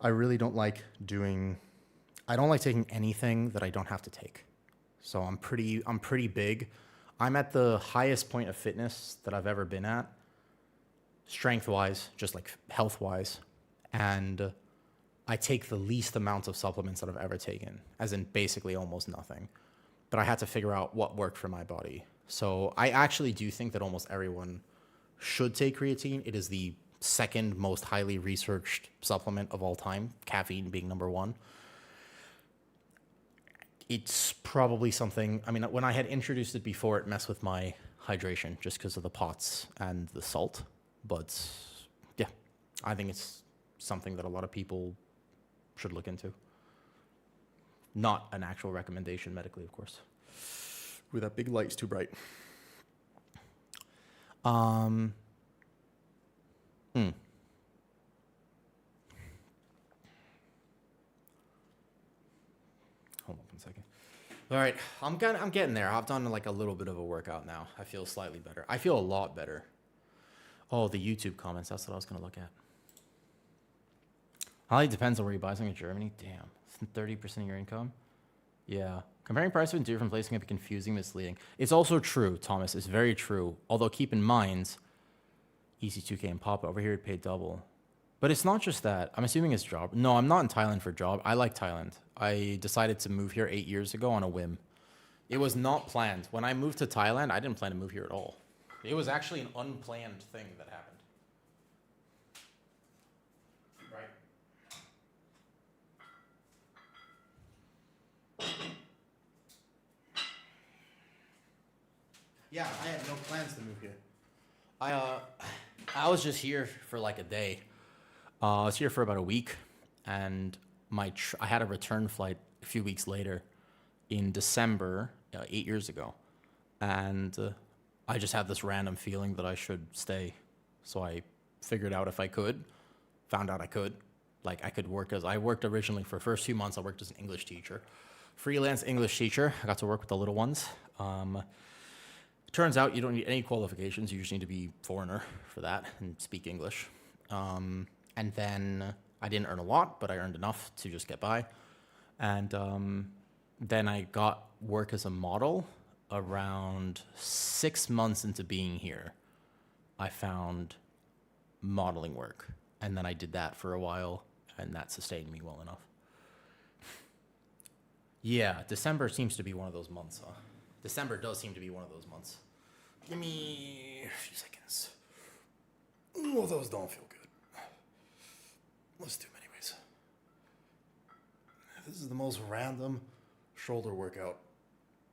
I really don't like I don't like taking anything that I don't have to take. So I'm pretty big. I'm at the highest point of fitness that I've ever been at, strength-wise, just like health-wise, and I take the least amount of supplements that I've ever taken, as in basically almost nothing. But I had to figure out what worked for my body. So I actually do think that almost everyone should take creatine. It is the second most highly researched supplement of all time, caffeine being number one. It's probably something, I mean, when I had introduced it before, it messed with my hydration just because of the pots and the salt. But yeah, I think it's something that a lot of people should look into. Not an actual recommendation medically, of course. Ooh, that big light's too bright. Hold on 1 second. All right, I'm getting there. I've done like a little bit of a workout now. I feel slightly better. I feel a lot better. Oh, the YouTube comments. That's what I was gonna look at. Highly depends on where you buy something in Germany. Damn, 30% of your income. Yeah, comparing prices in different places can be confusing, misleading. It's also true, Thomas. It's very true. Although keep in mind, EC2K and Pop over here it paid double. But it's not just that. I'm assuming it's job. No, I'm not in Thailand for job. I like Thailand. I decided to move here 8 years ago on a whim. It was not planned. When I moved to Thailand, I didn't plan to move here at all. It was actually an unplanned thing that happened. Yeah, I had no plans to move here. I was just here for like a day. I was here for about a week, and I had a return flight a few weeks later in December, 8 years ago, and I just had this random feeling that I should stay. So I figured out if I could, found out I could. Like I could work I worked originally for the first 2 months. I worked as an English teacher, freelance English teacher. I got to work with the little ones. Turns out you don't need any qualifications. You just need to be foreigner for that and speak English. And then I didn't earn a lot, but I earned enough to just get by. And then I got work as a model around 6 months into being here. I found modeling work. And then I did that for a while, and that sustained me well enough. Yeah, December seems to be one of those months, huh? December does seem to be one of those months. Give me a few seconds. Oh, those don't feel good. Let's do them anyways. This is the most random shoulder workout,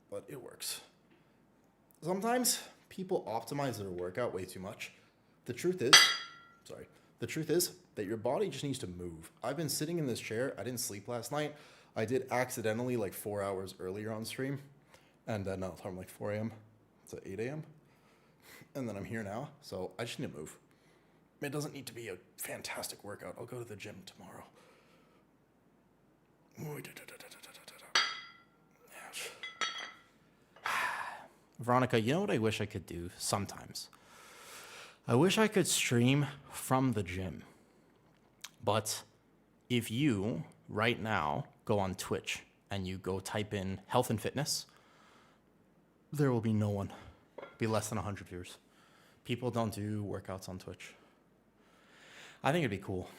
but it works. Sometimes people optimize their workout way too much. The truth is that your body just needs to move. I've been sitting in this chair. I didn't sleep last night. I did accidentally like 4 hours earlier on stream. And then now I'm like 4 a.m. It's at 8 a.m. And then I'm here now. So I just need to move. It doesn't need to be a fantastic workout. I'll go to the gym tomorrow. Veronica, you know what I wish I could do sometimes? I wish I could stream from the gym. But if you, right now, go on Twitch and you go type in health and fitness, there will be no one. Be less than 100 viewers. People don't do workouts on Twitch. I think it'd be cool.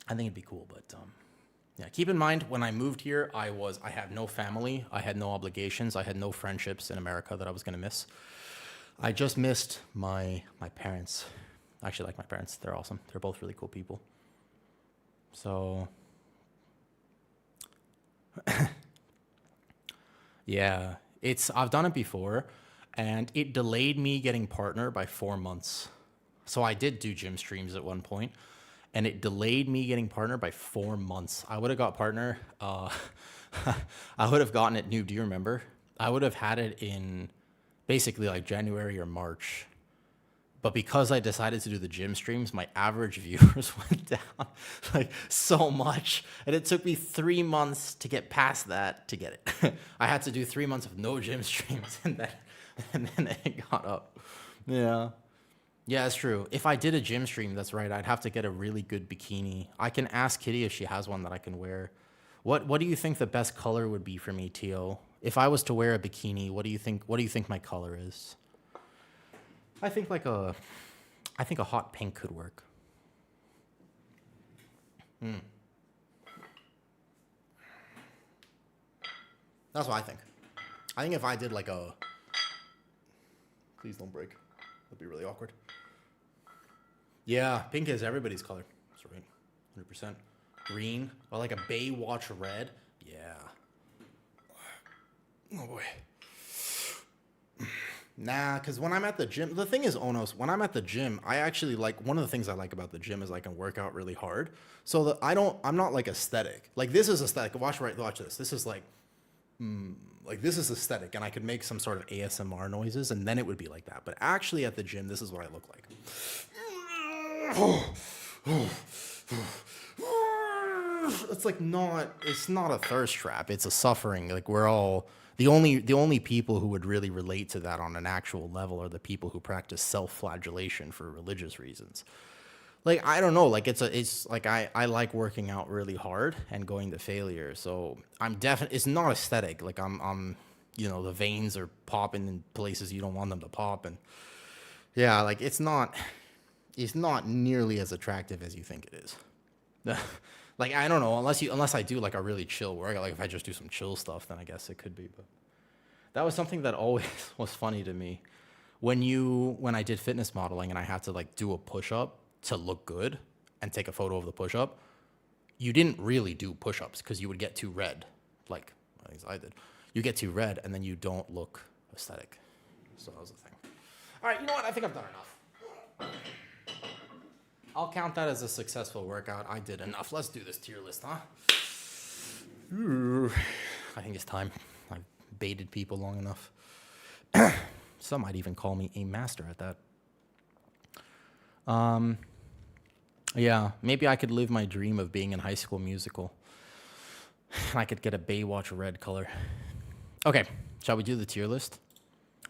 But yeah, keep in mind, when I moved here, I had no family, I had no obligations, I had no friendships in America that I was gonna miss. I just missed my parents. I actually like my parents. They're awesome. They're both really cool people. So yeah, I've done it before, and it delayed me getting partner by 4 months. So I did do gym streams at one point, and it delayed me getting partner by 4 months. I would have got partner. I would have gotten it new. Do you remember? I would have had it in basically like January or March. But because I decided to do the gym streams, my average viewers went down like so much. And it took me 3 months to get past that to get it. I had to do 3 months of no gym streams and then it got up. Yeah. Yeah, it's true. If I did a gym stream, that's right, I'd have to get a really good bikini. I can ask Kitty if she has one that I can wear. What do you think the best color would be for me, Tio? If I was to wear a bikini, what do you think my color is? I think a hot pink could work. That's what I think. I think if I did like a... Please don't break. That'd be really awkward. Yeah, pink is everybody's color. That's right. 100%. Green, or like a Baywatch red. Yeah. Oh boy. Nah, because when I'm at the gym, the thing is, Onos, when I'm at the gym, I actually like, one of the things I like about the gym is I can work out really hard. So that I'm not like aesthetic. Like this is aesthetic. Watch this. This is like this is aesthetic, and I could make some sort of ASMR noises, and then it would be like that. But actually at the gym, this is what I look like. It's like it's not a thirst trap. It's a suffering. Like we're all, the only people who would really relate to that on an actual level are the people who practice self-flagellation for religious reasons. Like, I don't know, like it's like I like working out really hard and going to failure. So it's not aesthetic. Like I'm the veins are popping in places you don't want them to pop. And yeah, like it's not nearly as attractive as you think it is. Like, I don't know, unless I do like a really chill workout. Like if I just do some chill stuff, then I guess it could be. But that was something that always was funny to me. When I did fitness modeling and I had to like do a push-up to look good and take a photo of the push-up, you didn't really do push-ups because you would get too red. Like, at least I did. You get too red and then you don't look aesthetic. So that was the thing. All right, you know what? I think I've done enough. I'll count that as a successful workout. I did enough. Let's do this tier list, huh? Ooh, I think it's time. I've baited people long enough. Some might even call me a master at that. Yeah, maybe I could live my dream of being in High School Musical. I could get a Baywatch red color. Okay, shall we do the tier list?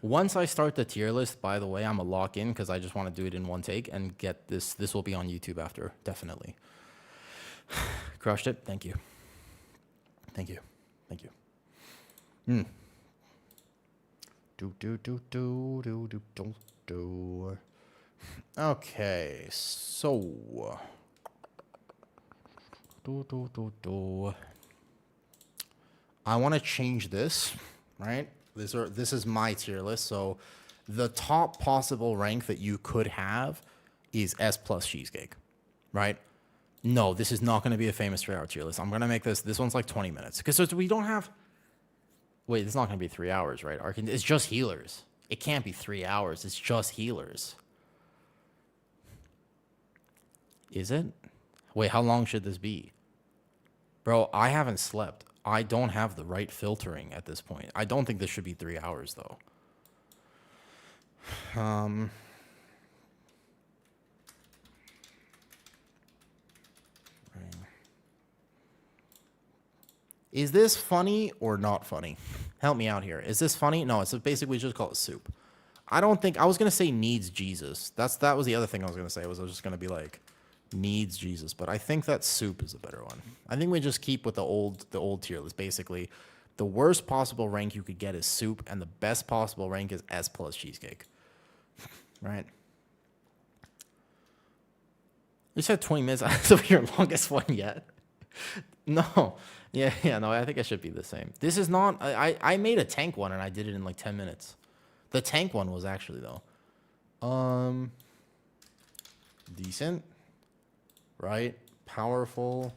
Once I start the tier list, by the way, I'm a lock in because I just want to do it in one take and get this. This will be on YouTube after, definitely. Crushed it. Thank you. Thank you. Thank you. Do. Okay, so. I want to change this, right? This is my tier list. So the top possible rank that you could have is S plus cheesecake, right? No, this is not going to be a famous 3-hour tier list. I'm going to make this one's like 20 minutes. Because we don't have... Wait, it's not going to be 3 hours, right? It's just healers. It can't be 3 hours. It's just healers. Is it? Wait, how long should this be? Bro, I haven't slept. I don't have the right filtering at this point. I don't think this should be 3 hours, though. Is this funny or not funny? Help me out here. Is this funny? No, it's basically just call it soup. I don't think... I was going to say needs Jesus. That was the other thing I was going to say. I was just going to be like... needs Jesus, but I think that soup is a better one. I think we just keep with the old tier list. Basically, the worst possible rank you could get is soup, and the best possible rank is S plus cheesecake. Right? You said 20 minutes. That's your longest one yet. No. Yeah, no, I think it should be the same. This is not... I made a tank one, and I did it in like 10 minutes. The tank one was actually, though. Decent. Right? Powerful.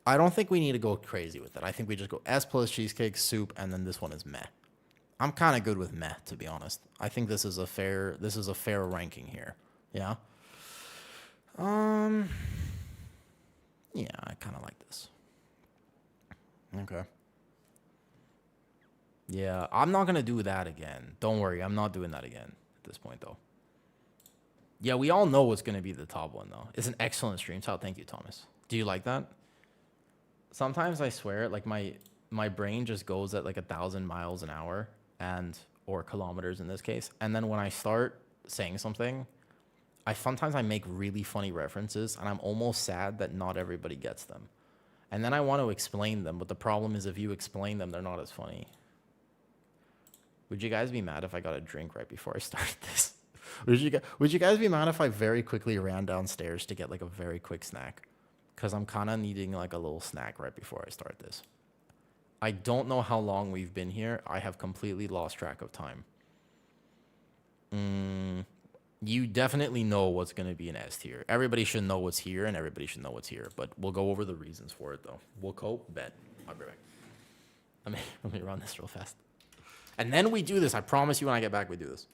I don't think we need to go crazy with it. I think we just go S plus cheesecake, soup, and then this one is meh. I'm kind of good with meh, to be honest. I think this is a fair ranking here. Yeah. Yeah, I kind of like this. Okay. Yeah, I'm not going to do that again. Don't worry, I'm not doing that again at this point, though. Yeah, we all know what's going to be the top one, though. It's an excellent stream style. Thank you, Thomas. Do you like that? Sometimes I swear, like, my brain just goes at, like, 1,000 miles an hour, or kilometers in this case. And then when I start saying something, sometimes I make really funny references, and I'm almost sad that not everybody gets them. And then I want to explain them, but the problem is if you explain them, they're not as funny. Would you guys be mad if I got a drink right before I started this? Would you guys be mad if I very quickly ran downstairs to get like a very quick snack? Because I'm kind of needing like a little snack right before I start this. I don't know how long we've been here. I have completely lost track of time. You definitely know what's going to be an S tier. Everybody should know what's here, and everybody should know what's here. But we'll go over the reasons for it, though. We'll cope, bet. I'll be right back. Let me run this real fast. And then we do this. I promise you when I get back, we do this.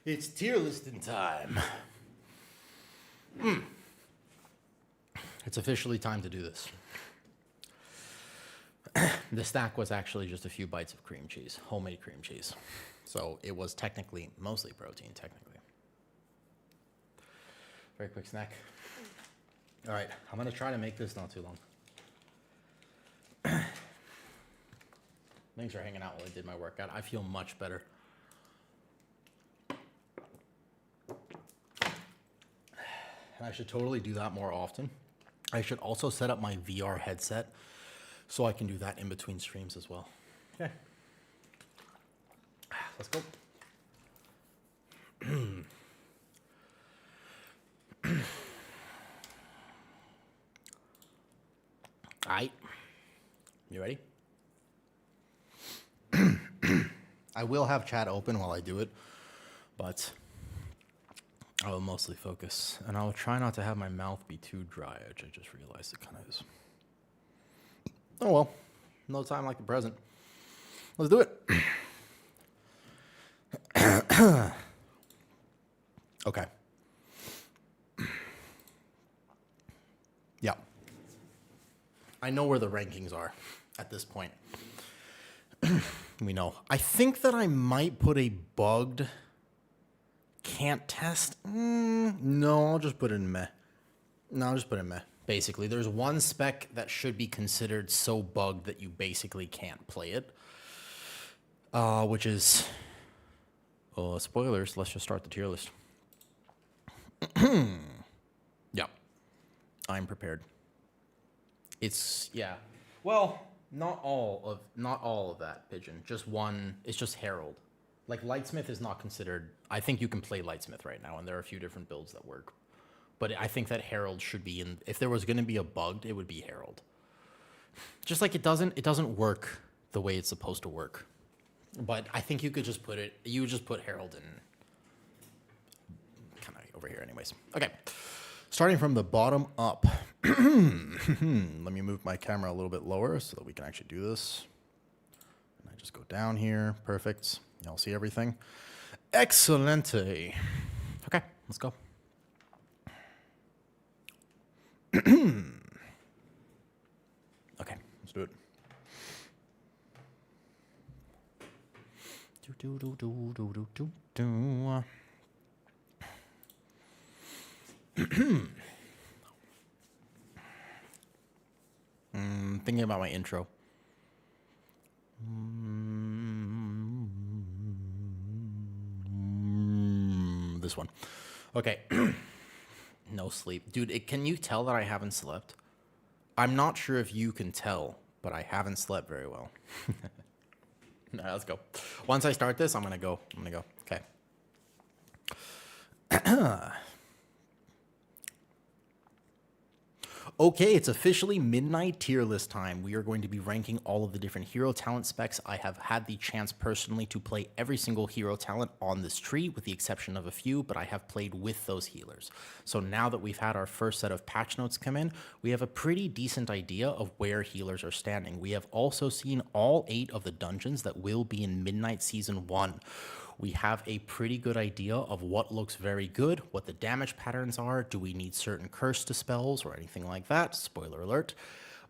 It's tier listing time. It's officially time to do this. The stack was actually just a few bites of cream cheese, homemade cream cheese. So it was technically mostly protein, technically. Very quick snack. All right, I'm gonna try to make this not too long. Thanks for hanging out while I did my workout. I feel much better. And I should totally do that more often. I should also set up my VR headset so I can do that in between streams as well. Okay. Let's go. All right. You ready? I will have chat open while I do it, but I will mostly focus, and I'll try not to have my mouth be too dry, which I just realized it kind of is. Oh well, no time like the present. Let's do it. Okay. Yeah. I know where the rankings are at this point. We know. I think that I might put a bugged can't test. No, I'll just put it in meh. No, I'll just put it in meh. Basically, there's one spec that should be considered so bugged that you basically can't play it. Which is... spoilers. Let's just start the tier list. Yeah. I'm prepared. It's... Yeah. Well, not all of that, Pigeon. Just one... It's just Herald. Like, Lightsmith is not considered... I think you can play Lightsmith right now, and there are a few different builds that work. But I think that Herald should be in... If there was going to be a bugged, it would be Herald. Just like it doesn't work the way it's supposed to work. But I think you could just put it... You would just put Herald in... Kind of over here anyways. Okay. Starting from the bottom up. Let me move my camera a little bit lower so that we can actually do this. And I just go down here. Perfect. Y'all see everything? Excelente. Okay, let's go. Okay, let's do it. Thinking about my intro. This one. Okay. No sleep. Dude, can you tell that I haven't slept? I'm not sure if you can tell, but I haven't slept very well. All right, let's go. Once I start this, I'm going to go. Okay. Okay, it's officially midnight tier list time. We are going to be ranking all of the different hero talent specs. I have had the chance personally to play every single hero talent on this tree, with the exception of a few, but I have played with those healers. So now that we've had our first set of patch notes come in, we have a pretty decent idea of where healers are standing. We have also seen all 8 of the dungeons that will be in Midnight Season 1. We have a pretty good idea of what looks very good, what the damage patterns are, do we need certain curse dispels or anything like that, spoiler alert,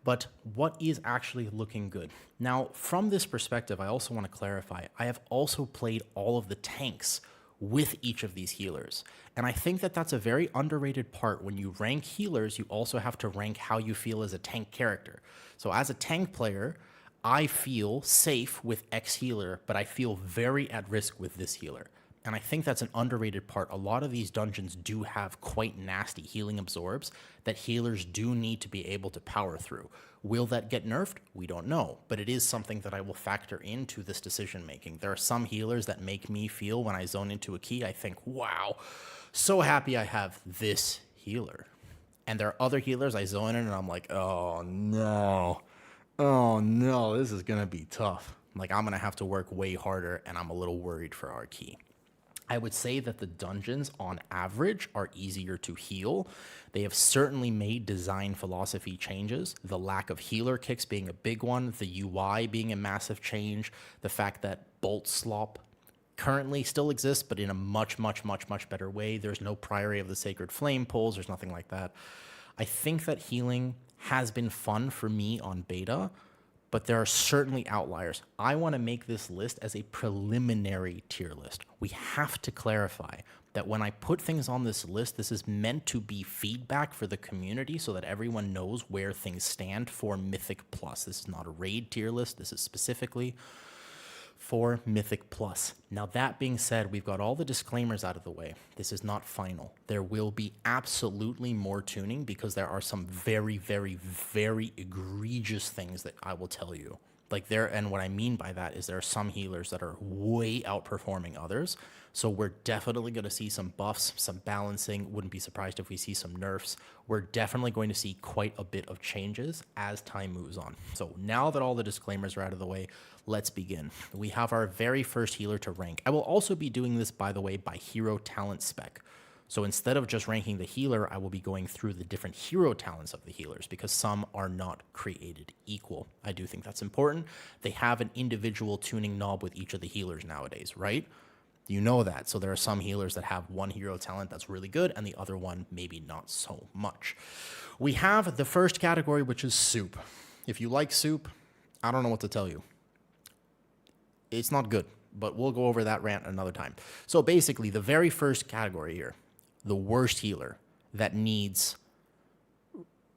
but what is actually looking good. Now, from this perspective, I also want to clarify, I have also played all of the tanks with each of these healers, and I think that that's a very underrated part. When you rank healers, you also have to rank how you feel as a tank character. So as a tank player, I feel safe with X healer, but I feel very at risk with this healer. And I think that's an underrated part. A lot of these dungeons do have quite nasty healing absorbs that healers do need to be able to power through. Will that get nerfed? We don't know, but it is something that I will factor into this decision making. There are some healers that make me feel when I zone into a key, I think, wow, so happy I have this healer. And there are other healers I zone in and I'm like, oh no. Oh no, this is going to be tough. Like, I'm going to have to work way harder, and I'm a little worried for our key. I would say that the dungeons, on average, are easier to heal. They have certainly made design philosophy changes, the lack of healer kicks being a big one, the UI being a massive change, the fact that Bolt Slop currently still exists, but in a much, much, much, much better way. There's no Priory of the Sacred Flame pulls. There's nothing like that. I think that healing has been fun for me on beta, but there are certainly outliers. I want to make this list as a preliminary tier list. We have to clarify that when I put things on this list, this is meant to be feedback for the community so that everyone knows where things stand for Mythic Plus. This is not a raid tier list. This is specifically for Mythic Plus. Now, that being said, we've got all the disclaimers out of the way. This is not final. There will be absolutely more tuning because there are some very, very, very egregious things that I will tell you. And what I mean by that is there are some healers that are way outperforming others. So we're definitely going to see some buffs, some balancing. Wouldn't be surprised if we see some nerfs. We're definitely going to see quite a bit of changes as time moves on. So now that all the disclaimers are out of the way, let's begin. We have our very first healer to rank. I will also be doing this, by the way, by hero talent spec. So instead of just ranking the healer, I will be going through the different hero talents of the healers because some are not created equal. I do think that's important. They have an individual tuning knob with each of the healers nowadays, right? You know that. So there are some healers that have one hero talent that's really good and the other one maybe not so much. We have the first category, which is soup. If you like soup, I don't know what to tell you. It's not good, but we'll go over that rant another time. So basically, the very first category here, the worst healer that needs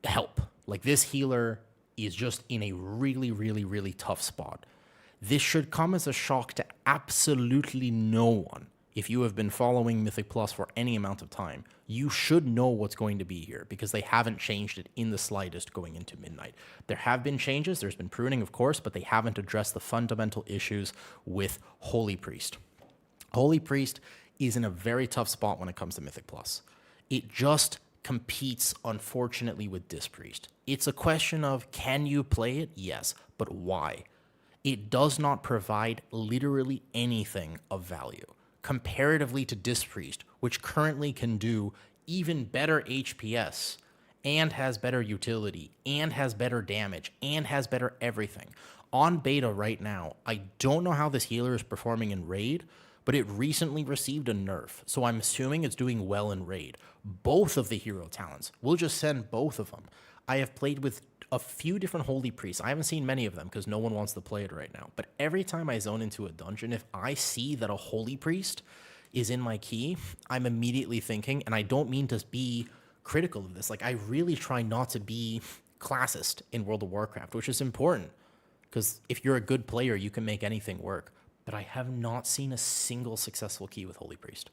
help. Like, this healer is just in a really, really, really tough spot. This should come as a shock to absolutely no one. If you have been following Mythic Plus for any amount of time, you should know what's going to be here because they haven't changed it in the slightest going into Midnight. There have been changes, there's been pruning, of course, but they haven't addressed the fundamental issues with Holy Priest. Holy Priest is in a very tough spot when it comes to Mythic Plus. It just competes, unfortunately, with Dispriest. It's a question of, can you play it? Yes, but why? It does not provide literally anything of value comparatively to Dispriest, which currently can do even better HPS and has better utility and has better damage and has better everything. On beta right now, I don't know how this healer is performing in Raid, but it recently received a nerf, so I'm assuming it's doing well in Raid. Both of the hero talents, we'll just send both of them. I have played with a few different Holy Priests. I haven't seen many of them because no one wants to play it right now. But every time I zone into a dungeon, if I see that a Holy Priest is in my key, I'm immediately thinking, and I don't mean to be critical of this, like, I really try not to be classist in World of Warcraft, which is important because if you're a good player, you can make anything work. But I have not seen a single successful key with Holy Priest.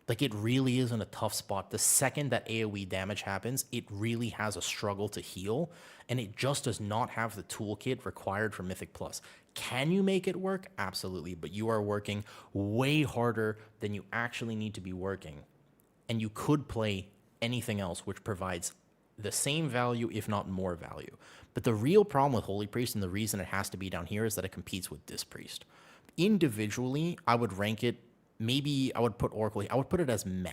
Like, it really is in a tough spot. The second that AoE damage happens, it really has a struggle to heal, and it just does not have the toolkit required for Mythic Plus. Can you make it work? Absolutely, but you are working way harder than you actually need to be working, and you could play anything else which provides the same value, if not more value. But the real problem with Holy Priest, and the reason it has to be down here, is that it competes with Dispriest. Individually, I would rank it, maybe I would put Oracle, I would put it as meh,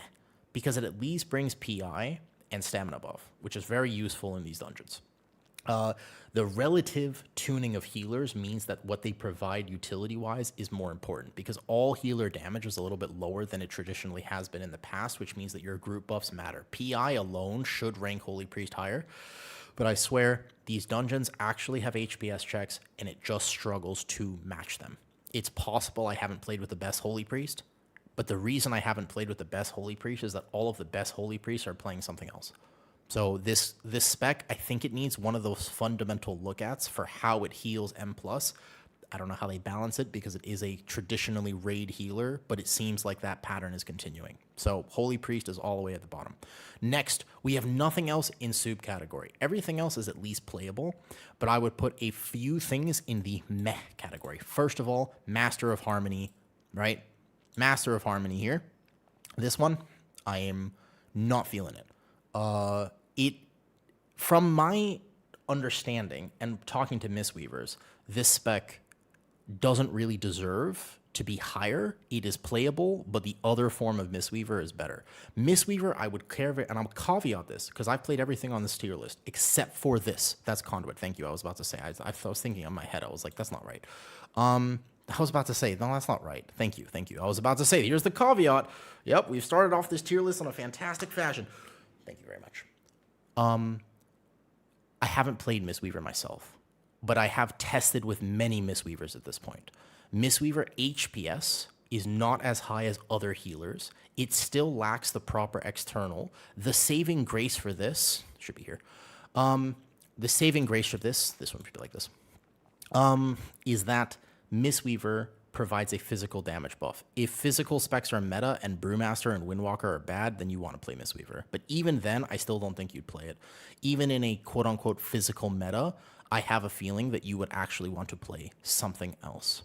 because it at least brings PI and stamina buff, which is very useful in these dungeons. The relative tuning of healers means that what they provide utility-wise is more important, because all healer damage is a little bit lower than it traditionally has been in the past, which means that your group buffs matter. PI alone should rank Holy Priest higher, but I swear, these dungeons actually have HPS checks, and it just struggles to match them. It's possible I haven't played with the best Holy Priest, but the reason I haven't played with the best Holy Priest is that all of the best Holy Priests are playing something else. So this spec, I think it needs one of those fundamental look-ats for how it heals M+. I don't know how they balance it because it is a traditionally raid healer, but it seems like that pattern is continuing. So Holy Priest is all the way at the bottom. Next, we have nothing else in soup category. Everything else is at least playable, but I would put a few things in the meh category. First of all, Master of Harmony, right? Master of Harmony here. This one, I am not feeling it. From my understanding and talking to Mistweavers, this spec doesn't really deserve to be higher. It is playable, but the other form of Mistweaver is better. Mistweaver, I would care, and I'll caveat this, because I've played everything on this tier list, except for this. That's Conduit. Thank you. I was about to say, I was thinking in my head, I was like, that's not right. I was about to say, no, that's not right. Thank you. I was about to say, here's the caveat. Yep, we've started off this tier list in a fantastic fashion. Thank you very much. I haven't played Mistweaver myself, but I have tested with many Mistweavers at this point. Mistweaver HPS is not as high as other healers. It still lacks the proper external. The saving grace for this, should be here. The saving grace for this one should be like this, is that Mistweaver provides a physical damage buff. If physical specs are meta and Brewmaster and Windwalker are bad, then you want to play Mistweaver. But even then, I still don't think you'd play it. Even in a quote-unquote physical meta, I have a feeling that you would actually want to play something else.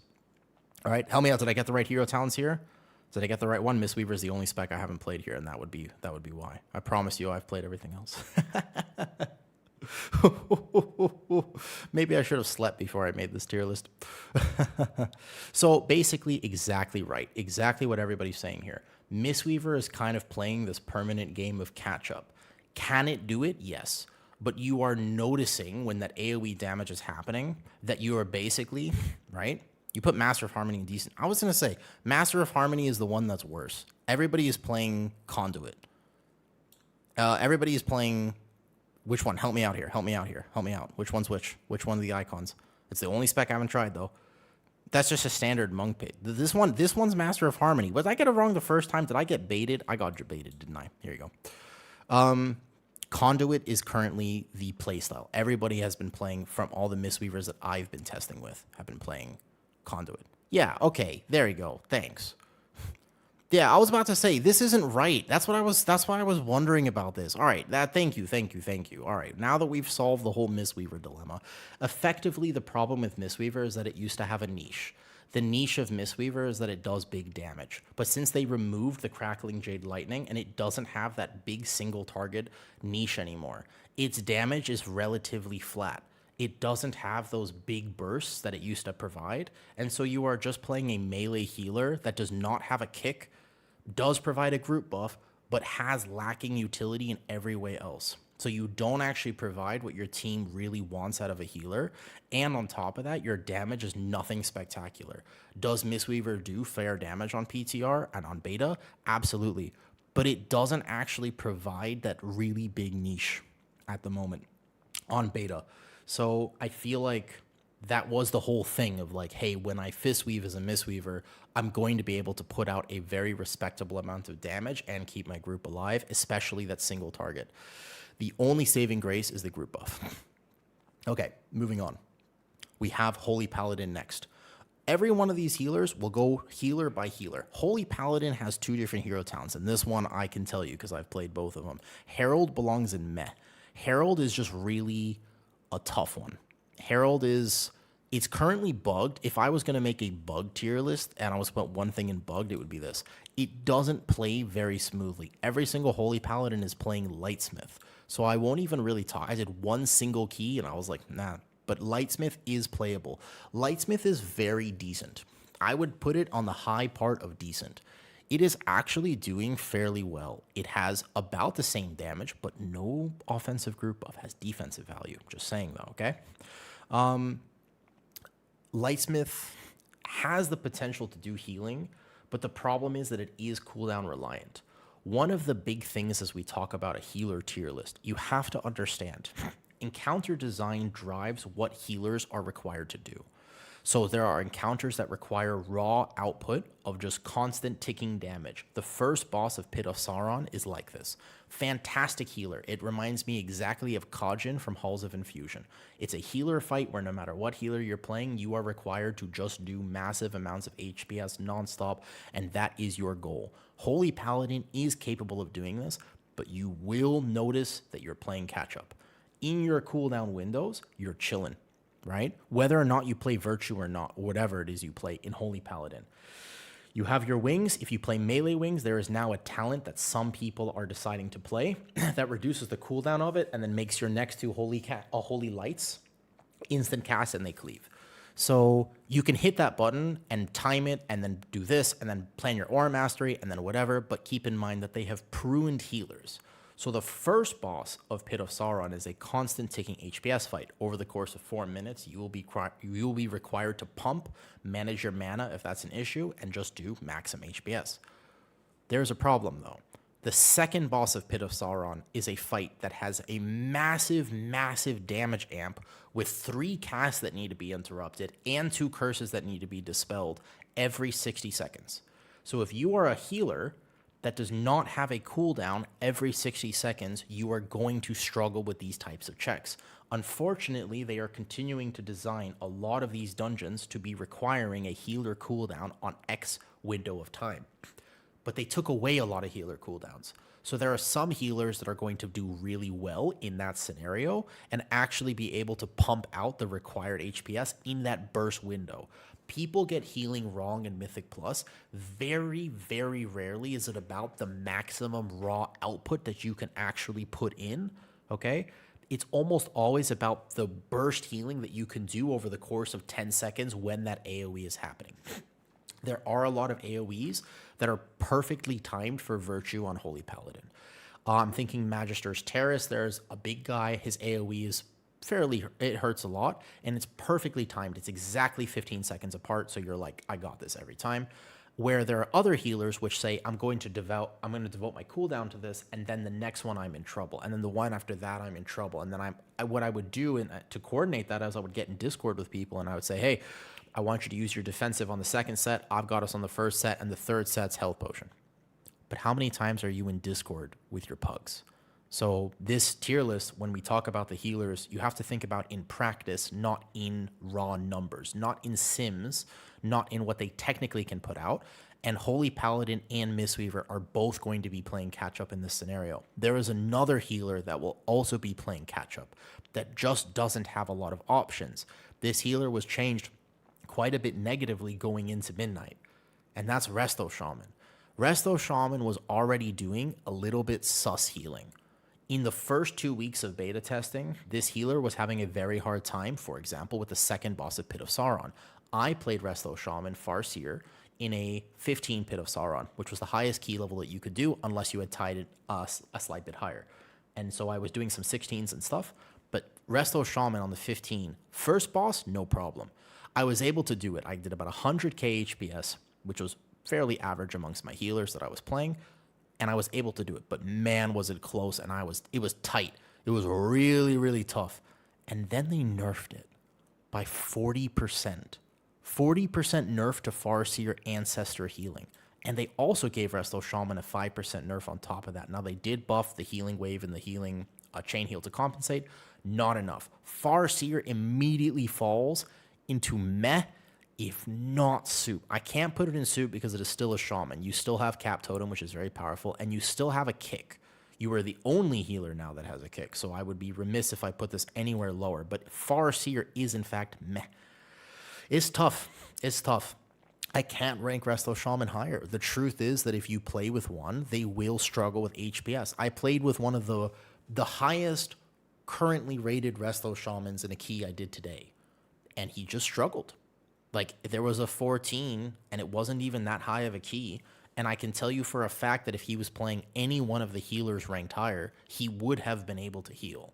All right, help me out. Did I get the right hero talents here? Did I get the right one? Mistweaver is the only spec I haven't played here, and that would be why. I promise you I've played everything else. Maybe I should have slept before I made this tier list. So basically, exactly right. Exactly what everybody's saying here. Mistweaver is kind of playing this permanent game of catch-up. Can it do it? Yes. But you are noticing when that AoE damage is happening that you are basically, right? You put Master of Harmony in decent. I was going to say, Master of Harmony is the one that's worse. Everybody is playing Conduit. Everybody is playing... Which one? Help me out here. Help me out. Which one's which? Which one of the icons? It's the only spec I haven't tried, though. That's just a standard monk pit. This one's Master of Harmony. Was I get it wrong the first time? Did I get baited? I got baited, didn't I? Here you go. Conduit is currently the playstyle. Everybody has been playing, from all the Mistweavers that I've been testing with, have been playing Conduit. Yeah, okay, there you go. Thanks. Yeah, I was about to say this isn't right. That's why I was wondering about this. All right, thank you. All right, now that we've solved the whole Mistweaver dilemma, effectively the problem with Mistweaver is that it used to have a niche. The niche of Mistweaver is that it does big damage. But since they removed the Crackling Jade Lightning and it doesn't have that big single target niche anymore, its damage is relatively flat. It doesn't have those big bursts that it used to provide. And so you are just playing a melee healer that does not have a kick, does provide a group buff, but has lacking utility in every way else. So you don't actually provide what your team really wants out of a healer. And on top of that, your damage is nothing spectacular. Does Mistweaver do fair damage on PTR and on beta? Absolutely. But it doesn't actually provide that really big niche at the moment on beta. So I feel like that was the whole thing of like, hey, when I Fistweave as a Mistweaver, I'm going to be able to put out a very respectable amount of damage and keep my group alive, especially that single target. The only saving grace is the group buff. Okay, moving on. We have Holy Paladin next. Every one of these healers will go healer by healer. Holy Paladin has 2 different hero talents, and this one I can tell you because I've played both of them. Herald belongs in Meh. Herald is just really a tough one. Herald is... It's currently bugged. If I was going to make a bug tier list and I was to put one thing in bugged, it would be this. It doesn't play very smoothly. Every single Holy Paladin is playing Lightsmith. So I won't even really talk. I did one single key and I was like, nah. But Lightsmith is playable. Lightsmith is very decent. I would put it on the high part of decent. It is actually doing fairly well. It has about the same damage, but no offensive group buff. Has defensive value. Just saying though, okay? Lightsmith has the potential to do healing, but the problem is that it is cooldown reliant. One of the big things as we talk about a healer tier list, you have to understand, encounter design drives what healers are required to do. So there are encounters that require raw output of just constant ticking damage. The first boss of Pit of Sauron is like this. Fantastic healer. It reminds me exactly of Kajin from Halls of Infusion. It's a healer fight where no matter what healer you're playing, you are required to just do massive amounts of HPS nonstop, and that is your goal. Holy Paladin is capable of doing this, but you will notice that you're playing catch up. In your cooldown windows, you're chilling. Right? Whether or not you play Virtue or not, whatever it is you play in Holy Paladin. You have your wings. If you play melee wings, there is now a talent that some people are deciding to play that reduces the cooldown of it and then makes your next 2 holy lights instant cast and they cleave. So you can hit that button and time it and then do this and then plan your aura mastery and then whatever, but keep in mind that they have pruned healers. So the first boss of Pit of Sauron is a constant ticking HPS fight. Over the course of 4 minutes, you will be required to pump, manage your mana if that's an issue, and just do maximum HPS. There's a problem though. The second boss of Pit of Sauron is a fight that has a massive, massive damage amp with 3 casts that need to be interrupted and 2 curses that need to be dispelled every 60 seconds. So if you are a healer that does not have a cooldown every 60 seconds, you are going to struggle with these types of checks. Unfortunately, they are continuing to design a lot of these dungeons to be requiring a healer cooldown on X window of time. But they took away a lot of healer cooldowns. So there are some healers that are going to do really well in that scenario and actually be able to pump out the required HPS in that burst window. People get healing wrong in Mythic Plus. Very, very rarely is it about the maximum raw output that you can actually put in, okay? It's almost always about the burst healing that you can do over the course of 10 seconds when that AoE is happening. There are a lot of AoEs that are perfectly timed for Virtue on Holy Paladin. I'm thinking Magister's Terrace. There's a big guy. His AoE is it hurts a lot, and it's perfectly timed. It's exactly 15 seconds apart, so you're like, I got this every time. Where there are other healers which say, I'm going to devote my cooldown to this, and then the next one I'm in trouble, and then the one after that I'm in trouble, and then what I would do to coordinate that is I would get in Discord with people, and I would say, hey, I want you to use your defensive on the second set. I've got us on the first set, and the third set's health potion. But how many times are you in Discord with your pugs? So this tier list, when we talk about the healers, you have to think about in practice, not in raw numbers, not in sims, not in what they technically can put out. And Holy Paladin and Mistweaver are both going to be playing catch up in this scenario. There is another healer that will also be playing catch up that just doesn't have a lot of options. This healer was changed quite a bit negatively going into midnight, and that's Resto Shaman. Resto Shaman was already doing a little bit sus healing. In the first 2 weeks of beta testing, this healer was having a very hard time, for example, with the second boss of Pit of Sauron. I played Resto Shaman Farseer in a 15 Pit of Sauron, which was the highest key level that you could do unless you had tied it a slight bit higher. And so I was doing some 16s and stuff, but Resto Shaman on the 15, first boss, no problem. I was able to do it. I did about 100k HPS, which was fairly average amongst my healers that I was playing, and I was able to do it. But man, was it close, and it was tight. It was really, really tough. And then they nerfed it by 40%. 40% nerf to Farseer Ancestor healing. And they also gave Resto Shaman a 5% nerf on top of that. Now, they did buff the healing wave and the healing chain heal to compensate. Not enough. Farseer immediately falls into meh, if not soup. I can't put it in soup because it is still a shaman. You still have Cap Totem, which is very powerful, and you still have a kick. You are the only healer now that has a kick, so I would be remiss if I put this anywhere lower. But Farseer is, in fact, meh. It's tough. It's tough. I can't rank Resto Shaman higher. The truth is that if you play with one, they will struggle with HPS. I played with one of the highest currently rated Resto Shamans in a key I did today, and he just struggled. Like, there was a 14, and it wasn't even that high of a key, and I can tell you for a fact that if he was playing any one of the healers ranked higher, he would have been able to heal.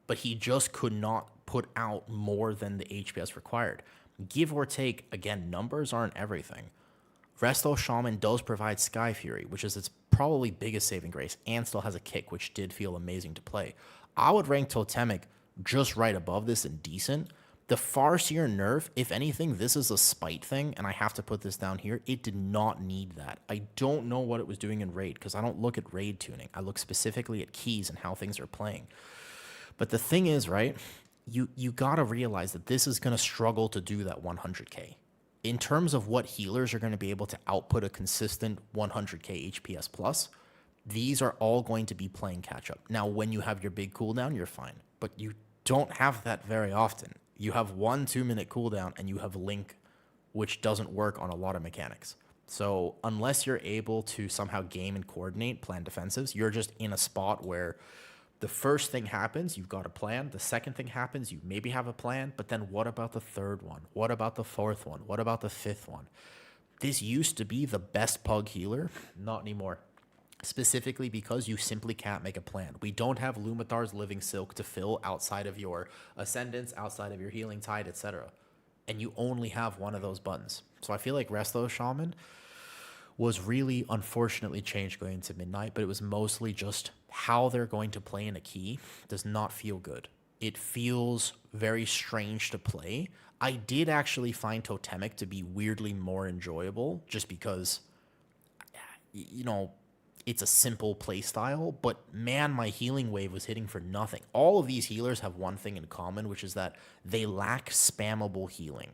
But he just could not put out more than the HPS required. Give or take, again, numbers aren't everything. Resto Shaman does provide Sky Fury, which is its probably biggest saving grace, and still has a kick, which did feel amazing to play. I would rank Totemic just right above this and decent. The Farseer nerf, if anything, this is a spite thing, and I have to put this down here. It did not need that. I don't know what it was doing in Raid, because I don't look at Raid tuning. I look specifically at keys and how things are playing. But the thing is, right, you got to realize that this is going to struggle to do that 100k. In terms of what healers are going to be able to output a consistent 100k HPS plus, these are all going to be playing catch-up. Now, when you have your big cooldown, you're fine. But you don't have that very often. You have 1 2-minute cooldown, and you have Link, which doesn't work on a lot of mechanics. So unless you're able to somehow game and coordinate, plan defensives, you're just in a spot where the first thing happens, you've got a plan. The second thing happens, you maybe have a plan. But then what about the third one? What about the fourth one? What about the fifth one? This used to be the best pug healer. Not anymore. Specifically because you simply can't make a plan. We don't have Lumithar's Living Silk to fill outside of your Ascendance, outside of your Healing Tide, etc. And you only have one of those buttons. So I feel like Resto Shaman was really unfortunately changed going into midnight, but it was mostly just how they're going to play in a key does not feel good. It feels very strange to play. I did actually find Totemic to be weirdly more enjoyable just because, you know, it's a simple play style, but man, my healing wave was hitting for nothing. All of these healers have one thing in common, which is that they lack spammable healing.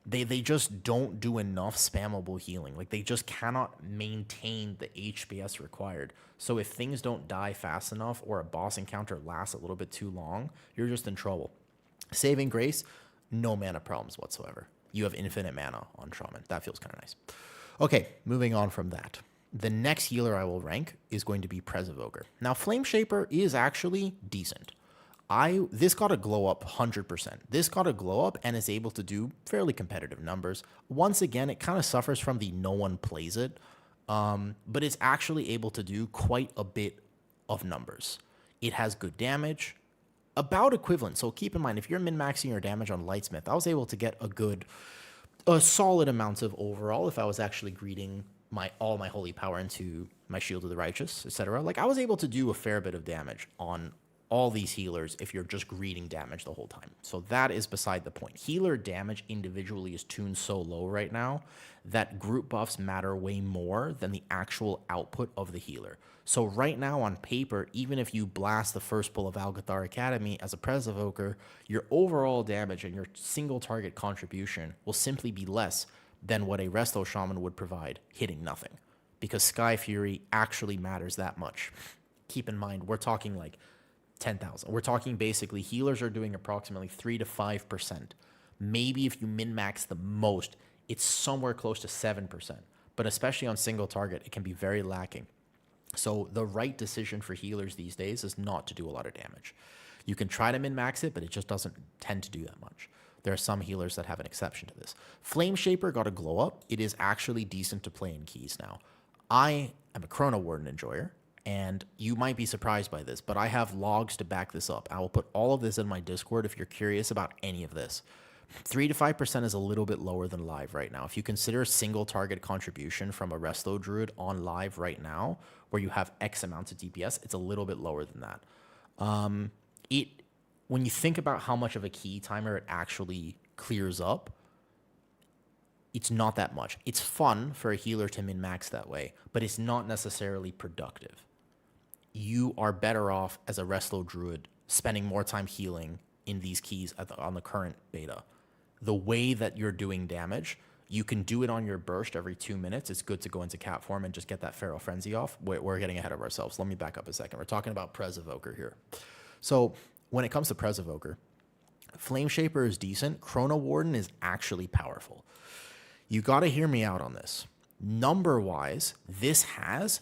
They just don't do enough spammable healing. Like, they just cannot maintain the HPS required. So if things don't die fast enough or a boss encounter lasts a little bit too long, you're just in trouble. Saving Grace, no mana problems whatsoever. You have infinite mana on Shaman. That feels kind of nice. Okay, moving on from that. The next healer I will rank is going to be Pres Evoker. Now, Flame Shaper is actually decent. This got a glow up 100%. This got a glow up and is able to do fairly competitive numbers. Once again, it kind of suffers from the no one plays it, but it's actually able to do quite a bit of numbers. It has good damage, about equivalent. So keep in mind, if you're min-maxing your damage on Lightsmith, I was able to get a good a solid amount of overall if I was actually greeting all my holy power into my Shield of the Righteous, etc. Like I was able to do a fair bit of damage on all these healers if you're just greeting damage the whole time. So that is beside the point. Healer damage individually is tuned so low right now that group buffs matter way more than the actual output of the healer. So right now on paper, even if you blast the first pull of Algathar Academy as a Pres Evoker, your overall damage and your single target contribution will simply be less than what a Resto Shaman would provide, hitting nothing. Because Sky Fury actually matters that much. Keep in mind, we're talking like 10,000. We're talking basically healers are doing approximately 3 to 5%. Maybe if you min-max the most, it's somewhere close to 7%. But especially on single target, it can be very lacking. So the right decision for healers these days is not to do a lot of damage. You can try to min-max it, but it just doesn't tend to do that much. There are some healers that have an exception to this. Flame Shaper got a glow up. It is actually decent to play in keys now. I am a Chrono Warden enjoyer, and you might be surprised by this, but I have logs to back this up. I will put all of this in my Discord if you're curious about any of this. 3 to 5% is a little bit lower than live right now. If you consider single target contribution from a Resto Druid on live right now, where you have X amounts of DPS, it's a little bit lower than that. When you think about how much of a key timer it actually clears up, it's not that much. It's fun for a healer to min-max that way, but it's not necessarily productive. You are better off as a Resto Druid spending more time healing in these keys on the current beta. The way that you're doing damage, you can do it on your burst every 2 minutes. It's good to go into cat form and just get that Feral Frenzy off. We're getting ahead of ourselves. Let me back up a second. We're talking about Pres Evoker here. So when it comes to Pres Evoker, Flame Shaper is decent. Chrono Warden is actually powerful. You got to hear me out on this. Number-wise, this has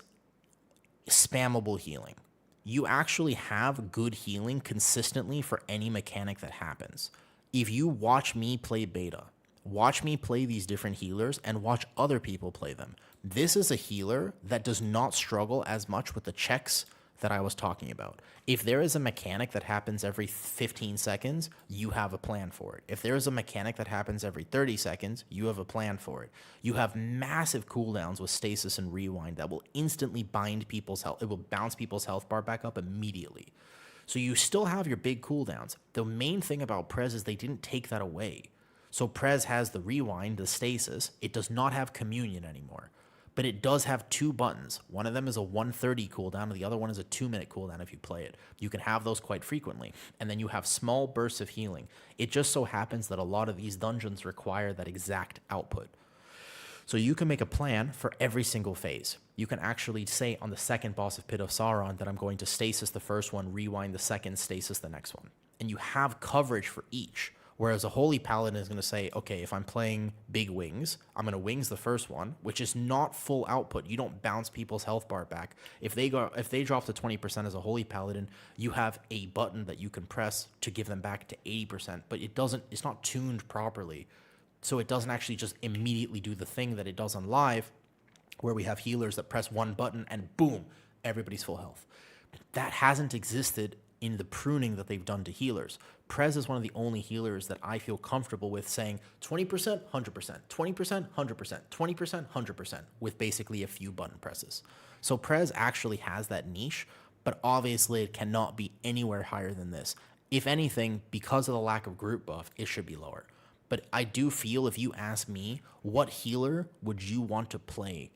spammable healing. You actually have good healing consistently for any mechanic that happens. If you watch me play beta, watch me play these different healers, and watch other people play them, this is a healer that does not struggle as much with the checks that I was talking about. If there is a mechanic that happens every 15 seconds, you have a plan for it. If there is a mechanic that happens every 30 seconds, you have a plan for it. You have massive cooldowns with stasis and rewind that will instantly bind people's health. It will bounce people's health bar back up immediately. So you still have your big cooldowns. The main thing about Pres is they didn't take that away. So Pres has the rewind, the stasis. It does not have communion anymore. But it does have 2 buttons. One of them is a 130 cooldown, and the other one is a 2-minute cooldown if you play it. You can have those quite frequently. And then you have small bursts of healing. It just so happens that a lot of these dungeons require that exact output. So you can make a plan for every single phase. You can actually say on the second boss of Pit of Sauron that I'm going to stasis the first one, rewind the second, stasis the next one. And you have coverage for each. Whereas a Holy Paladin is going to say, okay, if I'm playing Big Wings, I'm going to Wings the first one, which is not full output. You don't bounce people's health bar back. If they drop to 20% as a Holy Paladin, you have a button that you can press to give them back to 80%, but it's not tuned properly. So it doesn't actually just immediately do the thing that it does on live, where we have healers that press one button and boom, everybody's full health. That hasn't existed in the pruning that they've done to healers. Pres is one of the only healers that I feel comfortable with saying 20%, 100%, 20%, 100%, 20%, 100%, with basically a few button presses. So Pres actually has that niche, but obviously it cannot be anywhere higher than this. If anything, because of the lack of group buff, it should be lower. But I do feel, if you ask me, what healer would you want to play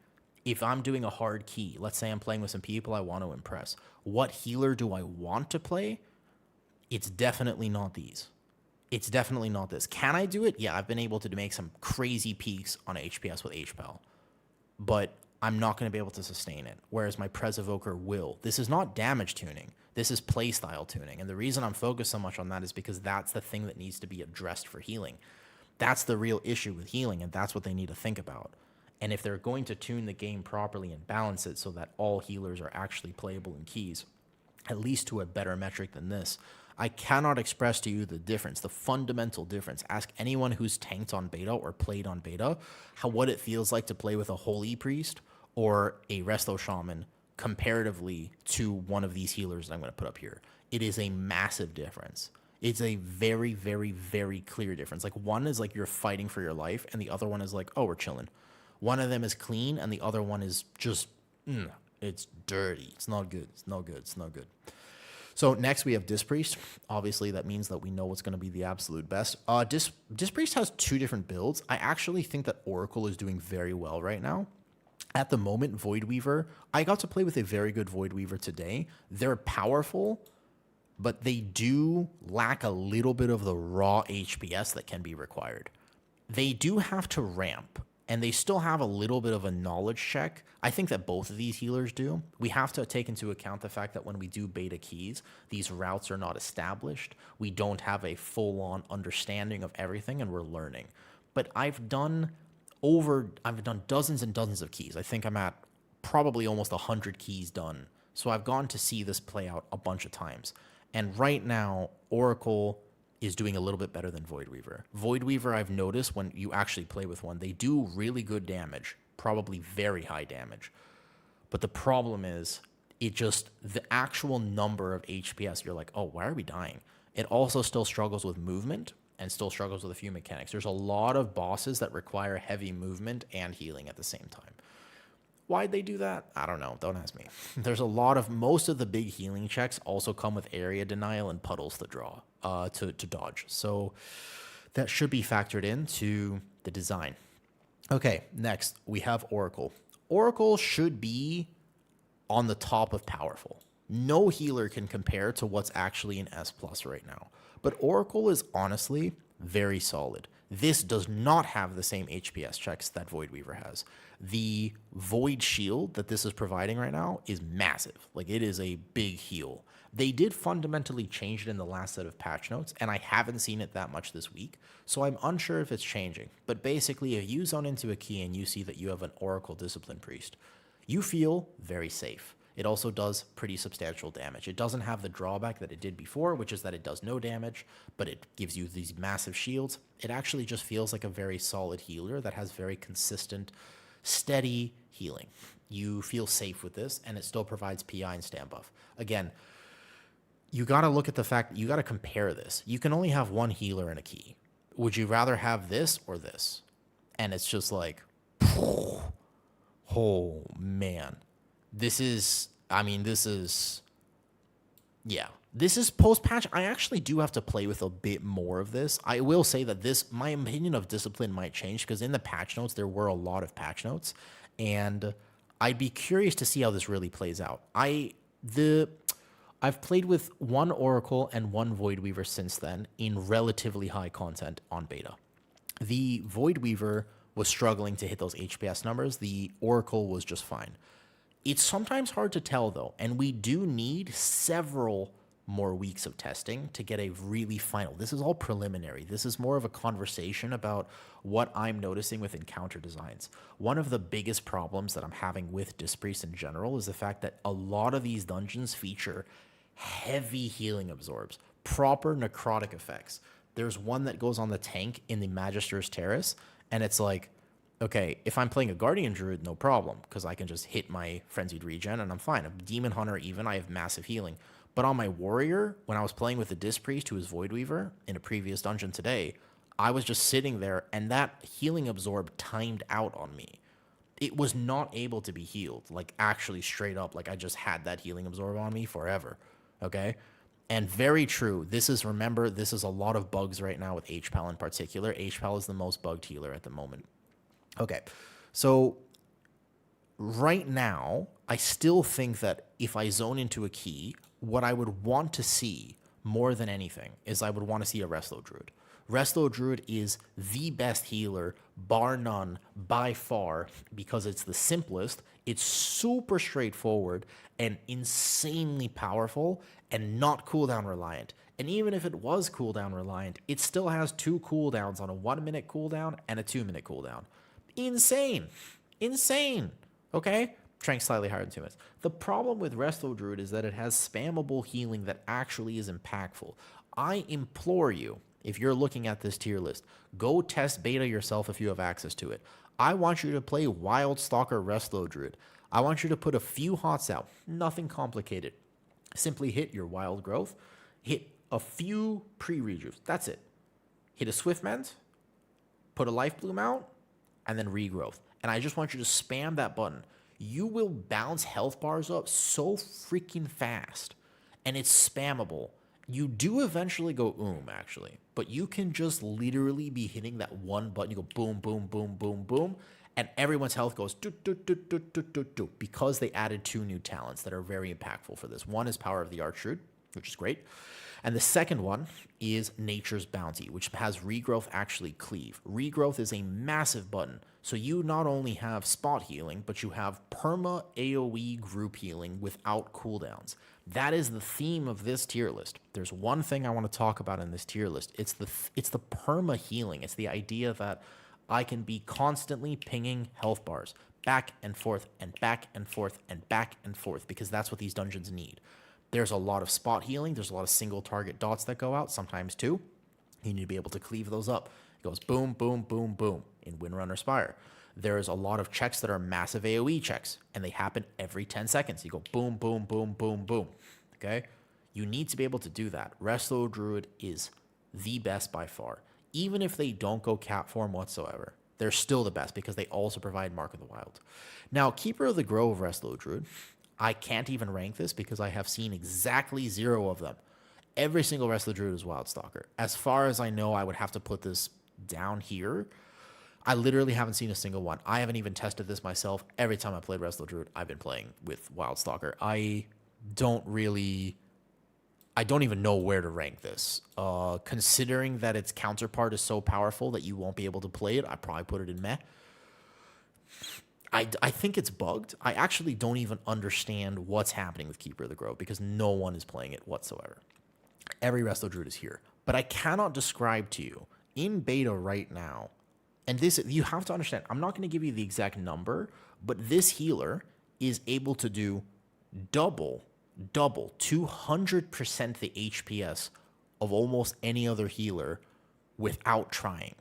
if I'm doing a hard key? Let's say I'm playing with some people I want to impress. What healer do I want to play? It's definitely not these. It's definitely not this. Can I do it? Yeah, I've been able to make some crazy peaks on HPS with HPL. But I'm not going to be able to sustain it, whereas my Pres Evoker will. This is not damage tuning. This is playstyle tuning. And the reason I'm focused so much on that is because that's the thing that needs to be addressed for healing. That's the real issue with healing, and that's what they need to think about. And if they're going to tune the game properly and balance it so that all healers are actually playable in keys, at least to a better metric than this, I cannot express to you the difference, the fundamental difference. Ask anyone who's tanked on beta or played on beta what it feels like to play with a Holy Priest or a Resto Shaman comparatively to one of these healers that I'm going to put up here. It is a massive difference. It's a very, very, very clear difference. Like one is like you're fighting for your life, and the other one is like, oh, we're chilling. One of them is clean, and the other one is just, it's dirty. It's not good. It's not good. It's not good. So next we have Disc Priest. Obviously, that means that we know what's going to be the absolute best. Disc Priest has two different builds. I actually think that Oracle is doing very well right now. At the moment, Void Weaver, I got to play with a very good Void Weaver today. They're powerful, but they do lack a little bit of the raw HPS that can be required. They do have to ramp, and they still have a little bit of a knowledge check. I think that both of these healers do. We have to take into account the fact that when we do beta keys, these routes are not established. We don't have a full-on understanding of everything, and we're learning. But I've done dozens and dozens of keys. I think I'm at probably almost 100 keys done. So I've gone to see this play out a bunch of times. And right now, Oracle is doing a little bit better than Void Weaver. Void Weaver, I've noticed when you actually play with one, they do really good damage, probably very high damage. But the problem is, the actual number of HPS, you're like, oh, why are we dying? It also still struggles with movement and still struggles with a few mechanics. There's a lot of bosses that require heavy movement and healing at the same time. Why'd they do that? I don't know. Don't ask me. There's most of the big healing checks also come with area denial and puddles to draw, to dodge. So that should be factored into the design. Okay, next we have Oracle. Oracle should be on the top of powerful. No healer can compare to what's actually an S+ right now. But Oracle is honestly very solid. This does not have the same HPS checks that Void Weaver has. The Void Shield that this is providing right now is massive. Like, it is a big heal. They did fundamentally change it in the last set of patch notes, and I haven't seen it that much this week, so I'm unsure if it's changing. But basically, if you zone into a key and you see that you have an Oracle Discipline Priest, you feel very safe. It also does pretty substantial damage. It doesn't have the drawback that it did before, which is that it does no damage, but it gives you these massive shields. It actually just feels like a very solid healer that has very consistent, steady healing. You feel safe with this, and it still provides PI and stand buff. Again, you got to look at the fact that you got to compare this. You can only have one healer and a key. Would you rather have this or this? And it's just like, oh man. This is post-patch. I actually do have to play with a bit more of this. I will say that my opinion of Discipline might change, because in the patch notes, there were a lot of patch notes, and I'd be curious to see how this really plays out. I've played with one Oracle and one Void Weaver since then in relatively high content on beta. The Void Weaver was struggling to hit those HPS numbers. The Oracle was just fine. It's sometimes hard to tell, though, and we do need several more weeks of testing to get a really final. This is all preliminary. This is more of a conversation about what I'm noticing with encounter designs. One of the biggest problems that I'm having with Disc Priest in general is the fact that a lot of these dungeons feature heavy healing absorbs, proper necrotic effects. There's one that goes on the tank in the Magister's Terrace, and it's like, okay, if I'm playing a Guardian Druid, no problem, because I can just hit my Frenzied Regen and I'm fine. A Demon Hunter even, I have massive healing. But on my Warrior, when I was playing with the Disc Priest, who was Void Weaver, in a previous dungeon today, I was just sitting there, and that healing absorb timed out on me. It was not able to be healed, like actually straight up, like I just had that healing absorb on me forever, okay? And very true, remember, this is a lot of bugs right now with HPAL in particular. HPAL is the most bugged healer at the moment. Okay, so right now, I still think that if I zone into a key, what I would want to see more than anything is I would want to see a Resto Druid. Resto Druid is the best healer, bar none, by far, because it's the simplest, it's super straightforward, and insanely powerful, and not cooldown reliant. And even if it was cooldown reliant, it still has 2 cooldowns on a 1-minute cooldown and a 2-minute cooldown. Insane. Okay? Trying slightly higher than 2 minutes. The problem with Resto Druid is that it has spammable healing that actually is impactful. I implore you, if you're looking at this tier list, go test beta yourself if you have access to it. I want you to play Wild Stalker Resto Druid. I want you to put a few hots out. Nothing complicated. Simply hit your Wild Growth, hit a few pre-rejuves. That's it. Hit a Swift Mend, put a Life Bloom out, and then regrowth. And I just want you to spam that button. You will bounce health bars up so freaking fast, and it's spammable. You do eventually go actually, but you can just literally be hitting that one button. You go boom, boom, boom, boom, boom, and everyone's health goes do, do, do, do, do, do, do, because they added 2 new talents that are very impactful for this. One is Power of the Archroot, which is great. And the second one is Nature's Bounty, which has Regrowth actually cleave. Regrowth is a massive button. So you not only have spot healing, but you have perma AoE group healing without cooldowns. That is the theme of this tier list. There's one thing I want to talk about in this tier list. It's the perma healing. It's the idea that I can be constantly pinging health bars back and forth and back and forth and back and forth, because that's what these dungeons need. There's a lot of spot healing. There's a lot of single target dots that go out, sometimes 2. You need to be able to cleave those up. It goes boom, boom, boom, boom in Windrunner Spire. There's a lot of checks that are massive AoE checks, and they happen every 10 seconds. You go boom, boom, boom, boom, boom. Okay? You need to be able to do that. Resto Druid is the best by far. Even if they don't go cap form whatsoever, they're still the best because they also provide Mark of the Wild. Now, Keeper of the Grove Resto Druid, I can't even rank this because I have seen exactly 0 of them. Every single Wrestler Druid is Wildstalker. As far as I know, I would have to put this down here. I literally haven't seen a single one. I haven't even tested this myself. Every time I played Wrestler Druid, I've been playing with Wildstalker. I don't even know where to rank this. Considering that its counterpart is so powerful that you won't be able to play it, I'd probably put it in meh. I think it's bugged. I actually don't even understand what's happening with Keeper of the Grove because no one is playing it whatsoever. Every Resto Druid is here. But I cannot describe to you in beta right now, and this, you have to understand, I'm not going to give you the exact number, but this healer is able to do double, 200% the HPS of almost any other healer without trying.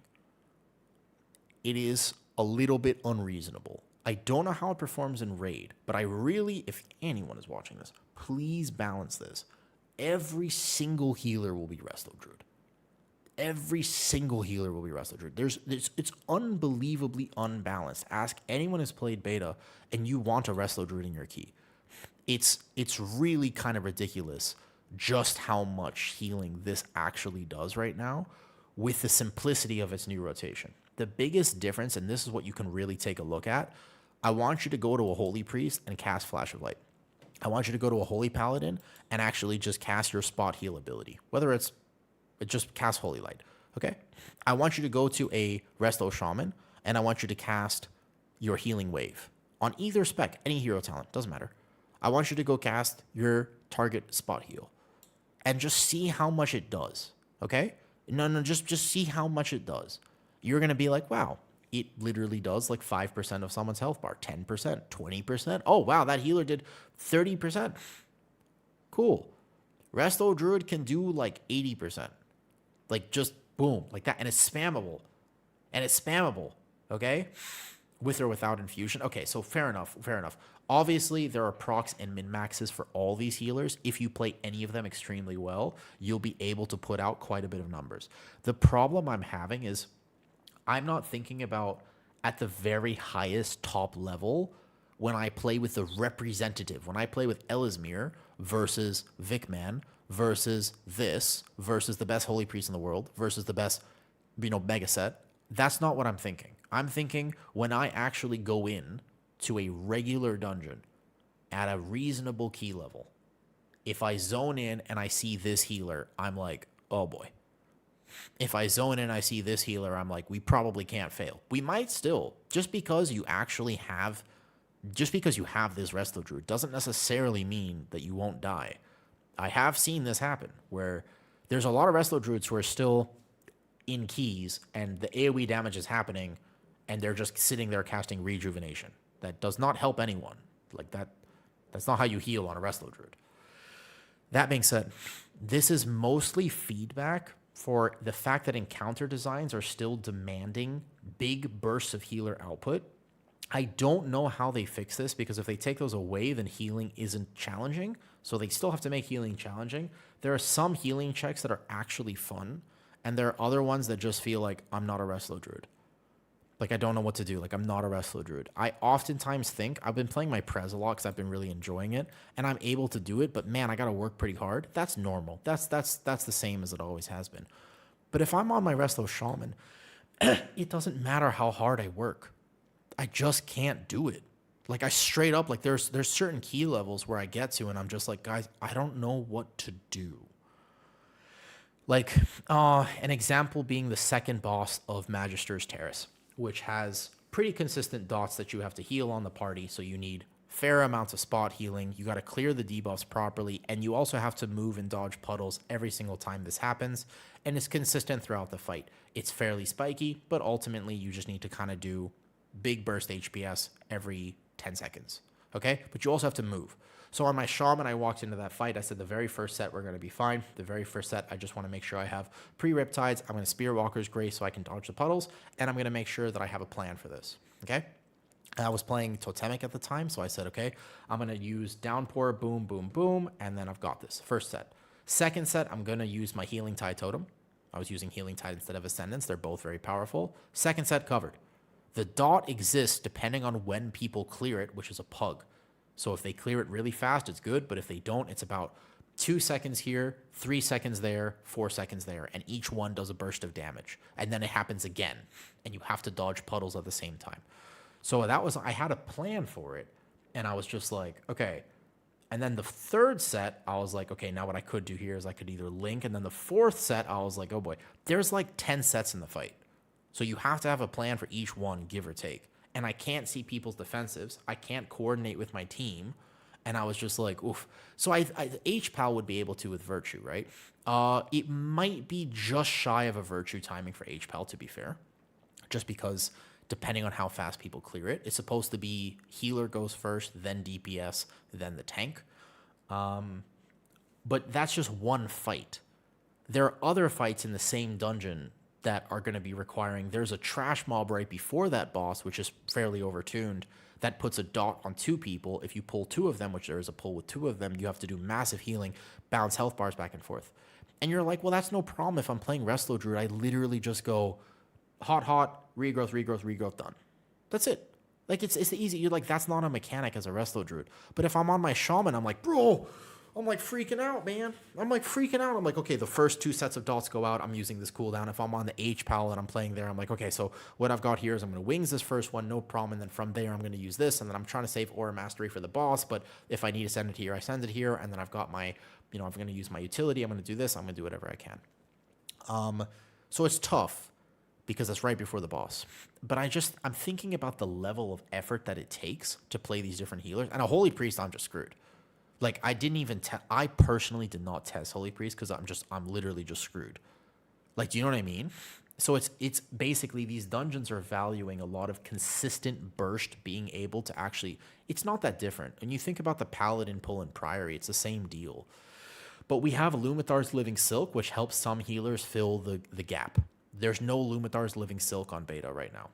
It is a little bit unreasonable. I don't know how it performs in Raid, but I really, if anyone is watching this, please balance this. Every single healer will be Resto Druid. Every single healer will be Resto Druid. It's unbelievably unbalanced. Ask anyone who's played beta and you want a Resto Druid in your key. It's really kind of ridiculous just how much healing this actually does right now with the simplicity of its new rotation. The biggest difference, and this is what you can really take a look at, I want you to go to a Holy Priest and cast Flash of Light. I want you to go to a Holy Paladin and actually just cast your spot heal ability, whether it just cast Holy Light, okay? I want you to go to a Resto Shaman, and I want you to cast your Healing Wave. On either spec, any hero talent, doesn't matter. I want you to go cast your target spot heal and just see how much it does, okay? No, just see how much it does. You're going to be like, wow, it literally does like 5% of someone's health bar, 10%, 20%. Oh, wow, that healer did 30%. Cool. Resto Druid can do like 80%. Like just boom, like that. And it's spammable. Okay? With or without infusion. Okay, so fair enough. Obviously, there are procs and min-maxes for all these healers. If you play any of them extremely well, you'll be able to put out quite a bit of numbers. The problem I'm having is I'm not thinking about at the very highest top level when I play with the representative, when I play with Elismir versus Vicman versus this versus the best Holy Priest in the world versus the best, mega set. That's not what I'm thinking. I'm thinking when I actually go in to a regular dungeon at a reasonable key level, if I zone in and I see this healer, I'm like, oh boy. If I zone in and I see this healer, I'm like, we probably can't fail. We might still, just because you have this Resto Druid doesn't necessarily mean that you won't die. I have seen this happen where there's a lot of Resto Druids who are still in keys and the AoE damage is happening and they're just sitting there casting Rejuvenation. That does not help anyone. Like that's not how you heal on a Resto Druid. That being said, this is mostly feedback for the fact that encounter designs are still demanding big bursts of healer output. I don't know how they fix this because if they take those away, then healing isn't challenging. So they still have to make healing challenging. There are some healing checks that are actually fun, and there are other ones that just feel like I'm not a Wrestler Druid. Like, I don't know what to do. Like, I'm not a Wrestler Druid. I oftentimes think, I've been playing my Pres a lot because I've been really enjoying it, and I'm able to do it, but man, I got to work pretty hard. That's normal. That's the same as it always has been. But if I'm on my Wrestler Shaman, it doesn't matter how hard I work. I just can't do it. Like, I straight up, like, there's certain key levels where I get to, and I'm just like, guys, I don't know what to do. Like, an example being the second boss of Magister's Terrace, which has pretty consistent dots that you have to heal on the party. So you need fair amounts of spot healing. You got to clear the debuffs properly. And you also have to move and dodge puddles every single time this happens. And it's consistent throughout the fight. It's fairly spiky, but ultimately you just need to kind of do big burst HPS every 10 seconds. Okay? But you also have to move. So on my Shaman, I walked into that fight. I said the very first set, we're going to be fine. The very first set, I just want to make sure I have pre-Riptides. I'm going to Spear Walker's Grace so I can dodge the puddles. And I'm going to make sure that I have a plan for this. Okay? I was playing Totemic at the time, so I said, okay, I'm going to use Downpour, boom, boom, boom, and then I've got this. First set. Second set, I'm going to use my Healing Tide Totem. I was using Healing Tide instead of Ascendance. They're both very powerful. Second set covered. The dot exists depending on when people clear it, which is a pug. So if they clear it really fast, it's good. But if they don't, it's about 2 seconds here, 3 seconds there, 4 seconds there. And each one does a burst of damage. And then it happens again. And you have to dodge puddles at the same time. So I had a plan for it. And I was just like, okay. And then the third set, I was like, okay, now what I could do here is I could either link. And then the fourth set, I was like, oh boy, there's like 10 sets in the fight. So you have to have a plan for each one, give or take. And I can't see people's defensives. I can't coordinate with my team. And I was just like, oof. So H-Pal would be able to with Virtue, right? It might be just shy of a Virtue timing for H-Pal, to be fair. Just because depending on how fast people clear it, it's supposed to be healer goes first, then DPS, then the tank. But that's just one fight. There are other fights in the same dungeon that are going to be requiring, there's a trash mob right before that boss, which is fairly overtuned, that puts a dot on 2 people. If you pull 2 of them, which there is a pull with 2 of them, you have to do massive healing, bounce health bars back and forth. And you're like, well, that's no problem if I'm playing Wrestler Druid. I literally just go hot, regrowth, regrowth, regrowth, done. That's it. Like, it's easy. You're like, that's not a mechanic as a Wrestler Druid. But if I'm on my Shaman, I'm like, bro, I'm like freaking out, man. I'm like freaking out. I'm like, okay, the first 2 sets of dots go out. I'm using this cooldown. If I'm on the H-Pal and I'm playing there, I'm like, okay, so what I've got here is I'm going to wings this first one, no problem. And then from there, I'm going to use this. And then I'm trying to save Aura Mastery for the boss. But if I need to send it here, I send it here. And then I've got my, I'm going to use my utility. I'm going to do this. I'm going to do whatever I can. So it's tough because it's right before the boss. But I'm thinking about the level of effort that it takes to play these different healers. And a Holy Priest, I'm just screwed. Like, I didn't even I personally did not test Holy Priest because I'm literally just screwed. Like, do you know what I mean? So it's basically these dungeons are valuing a lot of consistent burst, being able to actually, it's not that different. And you think about the Paladin pull in Priory, it's the same deal. But we have Lumithar's Living Silk, which helps some healers fill the gap. There's no Lumithar's Living Silk on beta right now.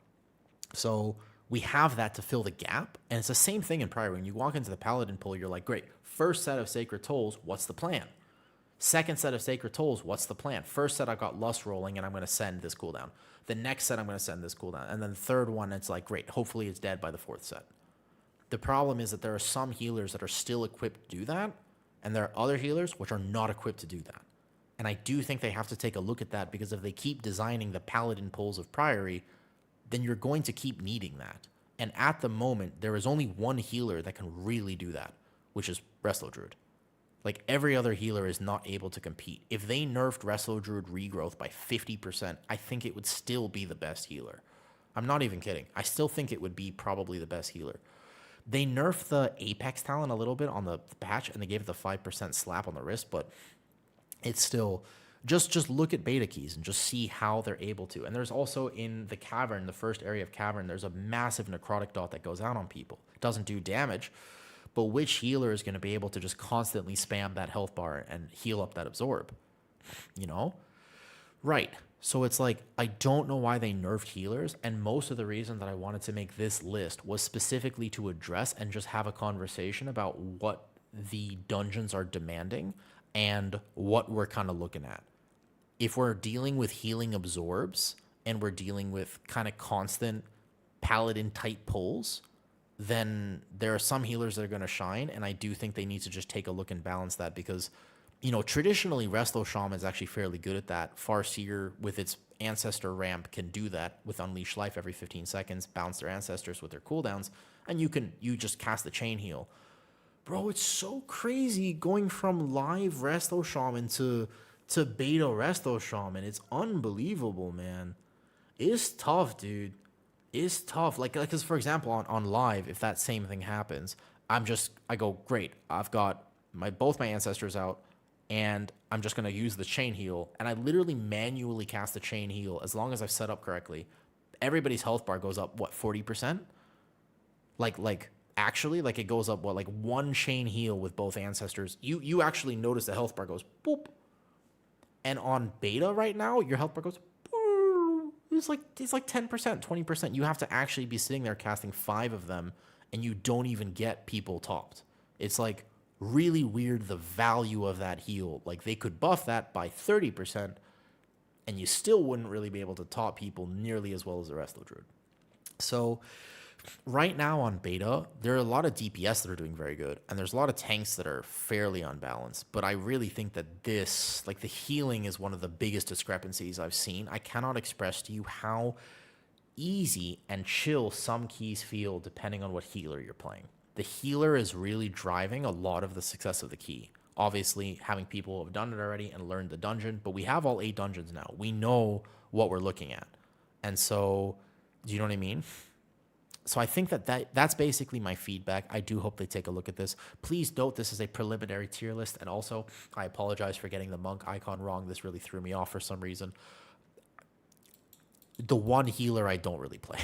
So we have that to fill the gap. And it's the same thing in Priory. When you walk into the Paladin pull, you're like, great, first set of Sacred Tolls, what's the plan? Second set of Sacred Tolls, what's the plan? First set, I got Lust rolling, and I'm going to send this cooldown. The next set, I'm going to send this cooldown. And then the third one, it's like, great, hopefully it's dead by the fourth set. The problem is that there are some healers that are still equipped to do that, and there are other healers which are not equipped to do that. And I do think they have to take a look at that, because if they keep designing the Paladin pulls of Priory, then you're going to keep needing that. And at the moment, there is only one healer that can really do that, which is Wrestler Druid. Like, every other healer is not able to compete. If they nerfed Wrestler Druid regrowth by 50%, I think it would still be the best healer. I'm not even kidding. I still think it would be probably the best healer. They nerfed the Apex talent a little bit on the patch, and they gave it the 5% slap on the wrist, but it's still, just look at beta keys and just see how they're able to. And there's also in the cavern, the first area of cavern, there's a massive necrotic dot that goes out on people. It doesn't do damage, but which healer is going to be able to just constantly spam that health bar and heal up that absorb? You know? Right. So it's like, I don't know why they nerfed healers, and most of the reason that I wanted to make this list was specifically to address and just have a conversation about what the dungeons are demanding and what we're kind of looking at. If we're dealing with healing absorbs and we're dealing with kind of constant paladin type pulls, then there are some healers that are going to shine, and I do think they need to just take a look and balance that because, you know, traditionally Resto Shaman is actually fairly good at that. Farseer with its ancestor ramp can do that with Unleash Life every 15 seconds, bounce their ancestors with their cooldowns, and you just cast the chain heal. Bro, it's so crazy going from live Resto Shaman to beta Resto Shaman. It's unbelievable, man. It's tough, dude. It's tough. Like, because for example, on live, if that same thing happens, I go, great. I've got both my ancestors out, and I'm just gonna use the chain heal, and I literally manually cast the chain heal as long as I've set up correctly. Everybody's health bar goes up, what, 40%? Actually, it goes up, what, like one chain heal with both ancestors. You actually notice the health bar goes boop. And on beta right now, your health bar goes boop. It's like 10%, 20%. You have to actually be sitting there casting 5 of them, and you don't even get people topped. It's like really weird the value of that heal. Like they could buff that by 30%, and you still wouldn't really be able to top people nearly as well as the Resto Druid. So right now on beta, there are a lot of DPS that are doing very good, and there's a lot of tanks that are fairly unbalanced. But I really think that this, like the healing, is one of the biggest discrepancies I've seen. I cannot express to you how easy and chill some keys feel depending on what healer you're playing. The healer is really driving a lot of the success of the key. Obviously, having people who have done it already and learned the dungeon, but we have all 8 dungeons now. We know what we're looking at. And so, do you know what I mean? So I think that's basically my feedback. I do hope they take a look at this. Please note this is a preliminary tier list, and also I apologize for getting the monk icon wrong. This really threw me off for some reason. The one healer I don't really play.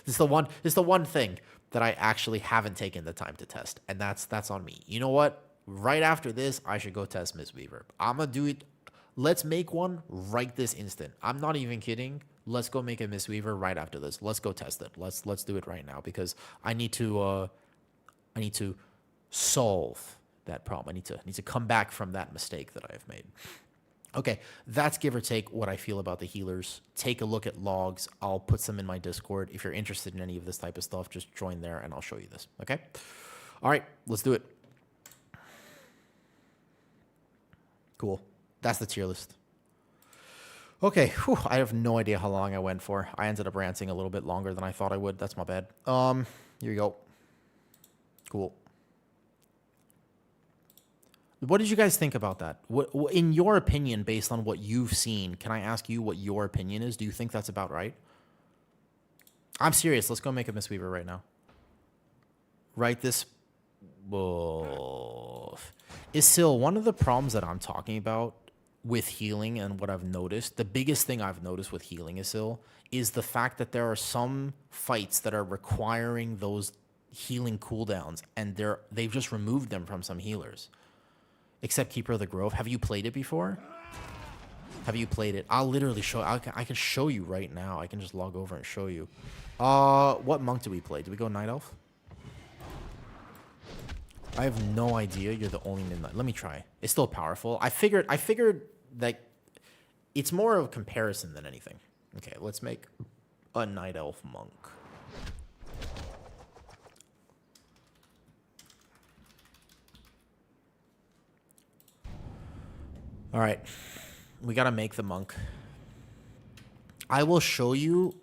It's the one thing that I actually haven't taken the time to test, and that's on me. You know what? Right after this, I should go test Mistweaver. I'm gonna do it. Let's make one right this instant. I'm not even kidding. Let's go make a Mistweaver right after this. Let's go test it. Let's do it right now because I need to solve that problem. I need to come back from that mistake that I have made. Okay, that's give or take what I feel about the healers. Take a look at logs. I'll put some in my Discord. If you're interested in any of this type of stuff, just join there and I'll show you this. Okay? All right, let's do it. Cool. That's the tier list. Okay, whew, I have no idea how long I went for. I ended up ranting a little bit longer than I thought I would. That's my bad. Here you go. Cool. What did you guys think about that? What, in your opinion, based on what you've seen, can I ask you what your opinion is? Do you think that's about right? I'm serious. Let's go make a Mistweaver right now. Right this... Oh. Is still one of the problems that I'm talking about with healing and what I've noticed. The biggest thing I've noticed with healing is the fact that there are some fights that are requiring those healing cooldowns, and they've just removed them from some healers. Except Keeper of the Grove. Have you played it before? Have you played it? I'll literally show. I can show you right now. I can just log over and show you. What monk did we play? Did we go Night Elf? I have no idea. You're the only midnight. Let me try. It's still powerful. I figured that it's more of a comparison than anything. Okay, let's make a Night Elf monk. All right, we gotta make the monk. I will show you,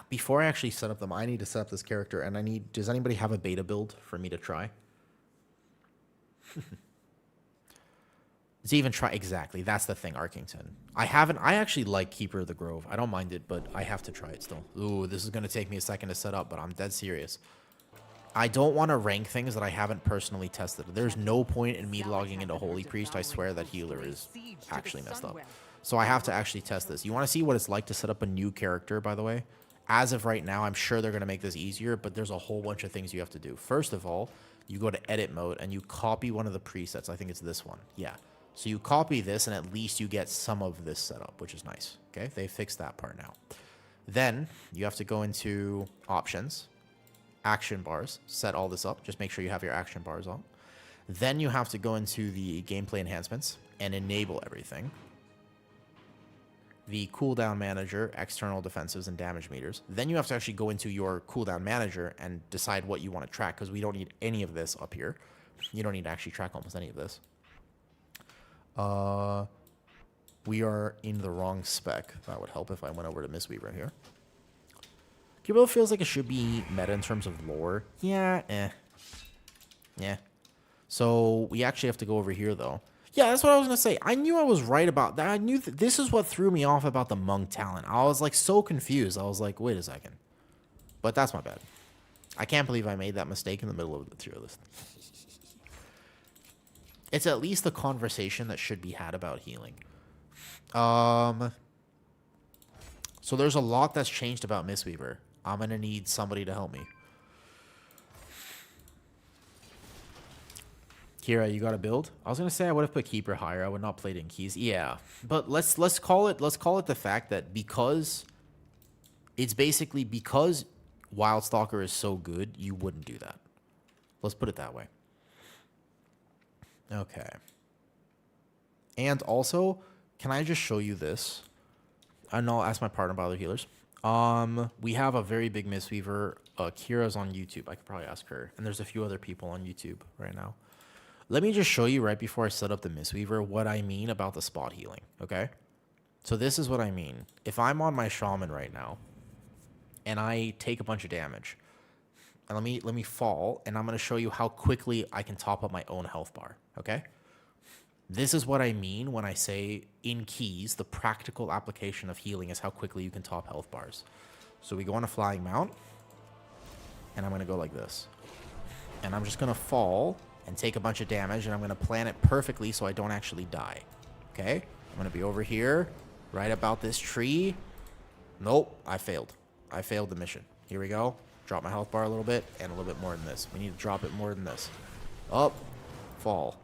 before I actually set up them, I need to set up this character, and does anybody have a beta build for me to try? To even try, exactly, that's the thing, Arkington. I actually like Keeper of the Grove. I don't mind it, but I have to try it still. Ooh, this is gonna take me a second to set up, but I'm dead serious. I don't want to rank things that I haven't personally tested. There's no point in me logging into Holy Priest. I swear that healer is actually messed up. So I have to actually test this. You want to see what it's like to set up a new character, by the way? As of right now, I'm sure they're going to make this easier, but there's a whole bunch of things you have to do. First of all, you go to edit mode and you copy one of the presets. I think it's this one. Yeah. So you copy this and at least you get some of this set up, which is nice. Okay. They fixed that part now. Then you have to go into options. action bars. Set all this up. Just make sure you have your action bars on. Then you have to go into the gameplay enhancements and enable everything. The cooldown manager, external defensives, and damage meters. Then you have to actually go into your cooldown manager and decide what you want to track, because we don't need any of this up here. You don't need to actually track almost any of this. We are in the wrong spec. That would help if I went over to Mistweaver here. Kirby feels like it should be meta in terms of lore. Yeah, Yeah. So we actually have to go over here, though. Yeah, that's what I was going to say. I knew I was right about that. I knew this is what threw me off about the monk talent. I was, like, so confused. I was like, wait a second. But that's my bad. I can't believe I made that mistake in the middle of the tier list. It's at least a conversation that should be had about healing. So there's a lot that's changed about Mistweaver. I'm going to need somebody to help me. Kira, you got to build? I was going to say I would have put Keeper higher. I would not play it in keys. Yeah. But let's call it the fact that because it's basically because Wildstalker is so good, you wouldn't do that. Let's put it that way. Okay. And also, can I just show you this? And I'll ask my partner about other healers. We have a very big Mistweaver. Kira's on YouTube. I could probably ask her. And there's a few other people on YouTube right now. Let me just show you right before I set up the Mistweaver what I mean about the spot healing, okay? So this is what I mean. If I'm on my Shaman right now, and I take a bunch of damage, and let me fall, and I'm going to show you how quickly I can top up my own health bar, okay? This is what I mean when I say in keys, the practical application of healing is how quickly you can top health bars. So we go on a flying mount, and I'm going to go like this. And I'm just going to fall and take a bunch of damage, and I'm going to plan it perfectly so I don't actually die. Okay? I'm going to be over here, right about this tree. Nope, I failed. I failed the mission. Here we go. Drop my health bar a little bit, and a little bit more than this. We need to drop it more than this. Up, fall.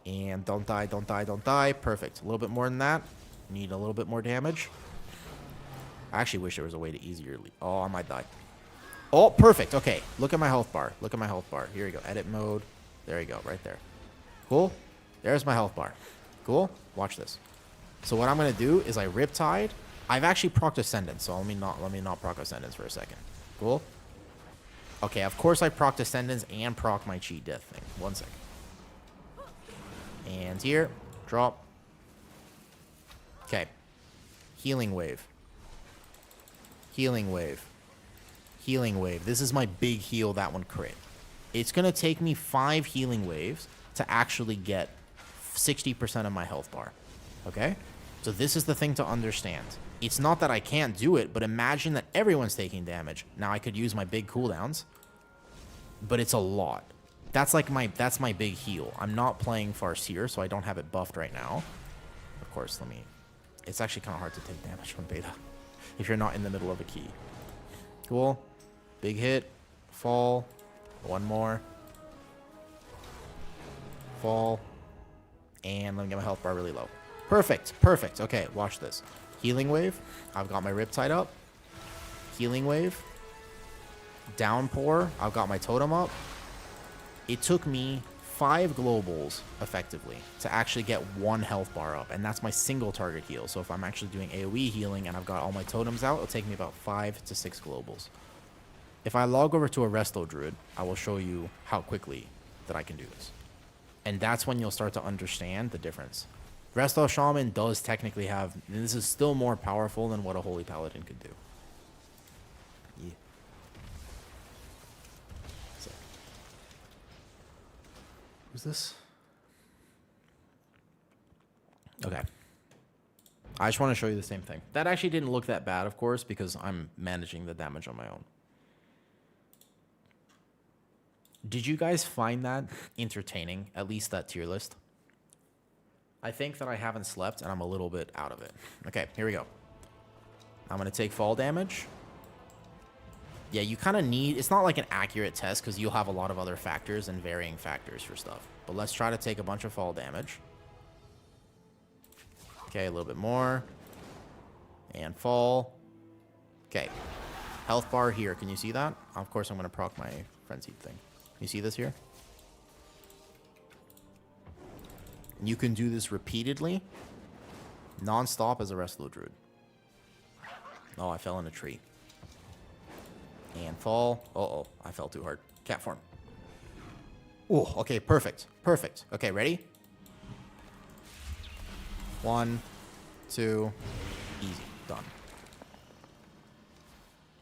And don't die, don't die, don't die. Perfect. A little bit more than that. Need a little bit more damage. I actually wish there was a way to easier... Oh, I might die. Oh, perfect. Okay, look at my health bar. Look at my health bar. Here we go. Edit mode. There you go, right there. Cool. There's my health bar. Cool. Watch this. So what I'm gonna do is I Riptide. I've actually procced Ascendance, so let me not proc Ascendance for a second. Cool. Okay, of course I procced Ascendance and proc my cheat death thing. 1 second. And here, drop. Okay. Healing wave. Healing wave. Healing wave. This is my big heal, that one crit. It's going to take me 5 healing waves to actually get 60% of my health bar. Okay? So this is the thing to understand. It's not that I can't do it, but imagine that everyone's taking damage. Now I could use my big cooldowns, but it's a lot. That's like that's my big heal. I'm not playing Farseer, so I don't have it buffed right now. Of course, it's actually kind of hard to take damage from beta if you're not in the middle of a key. Cool. Big hit. Fall. One more. Fall. And let me get my health bar really low. Perfect. Perfect. Okay, watch this. Healing wave. I've got my Riptide up. Healing wave. Downpour. I've got my totem up. It took me 5 globals, effectively, to actually get 1 health bar up. And that's my single target heal. So if I'm actually doing AoE healing and I've got all my totems out, it'll take me about 5 to 6 globals. If I log over to a Resto Druid, I will show you how quickly that I can do this. And that's when you'll start to understand the difference. Resto Shaman does technically have... This is still more powerful than what a Holy Paladin could do. Yeah. So. Who's this? Okay. I just want to show you the same thing. That actually didn't look that bad, of course, because I'm managing the damage on my own. Did you guys find that entertaining, at least that tier list? I think that I haven't slept and I'm a little bit out of it. Okay, here we go. I'm going to take fall damage. Yeah, you kind of need... It's not like an accurate test because you'll have a lot of other factors and varying factors for stuff. But let's try to take a bunch of fall damage. Okay, a little bit more. And fall. Okay. Health bar here. Can you see that? Of course, I'm going to proc my frenzied thing. You see this here? You can do this repeatedly, non-stop as a Resto Druid. Oh, I fell in a tree. And fall. Uh-oh, I fell too hard. Cat form. Oh, okay, perfect. Perfect. Okay, ready? 1, 2, easy. Done.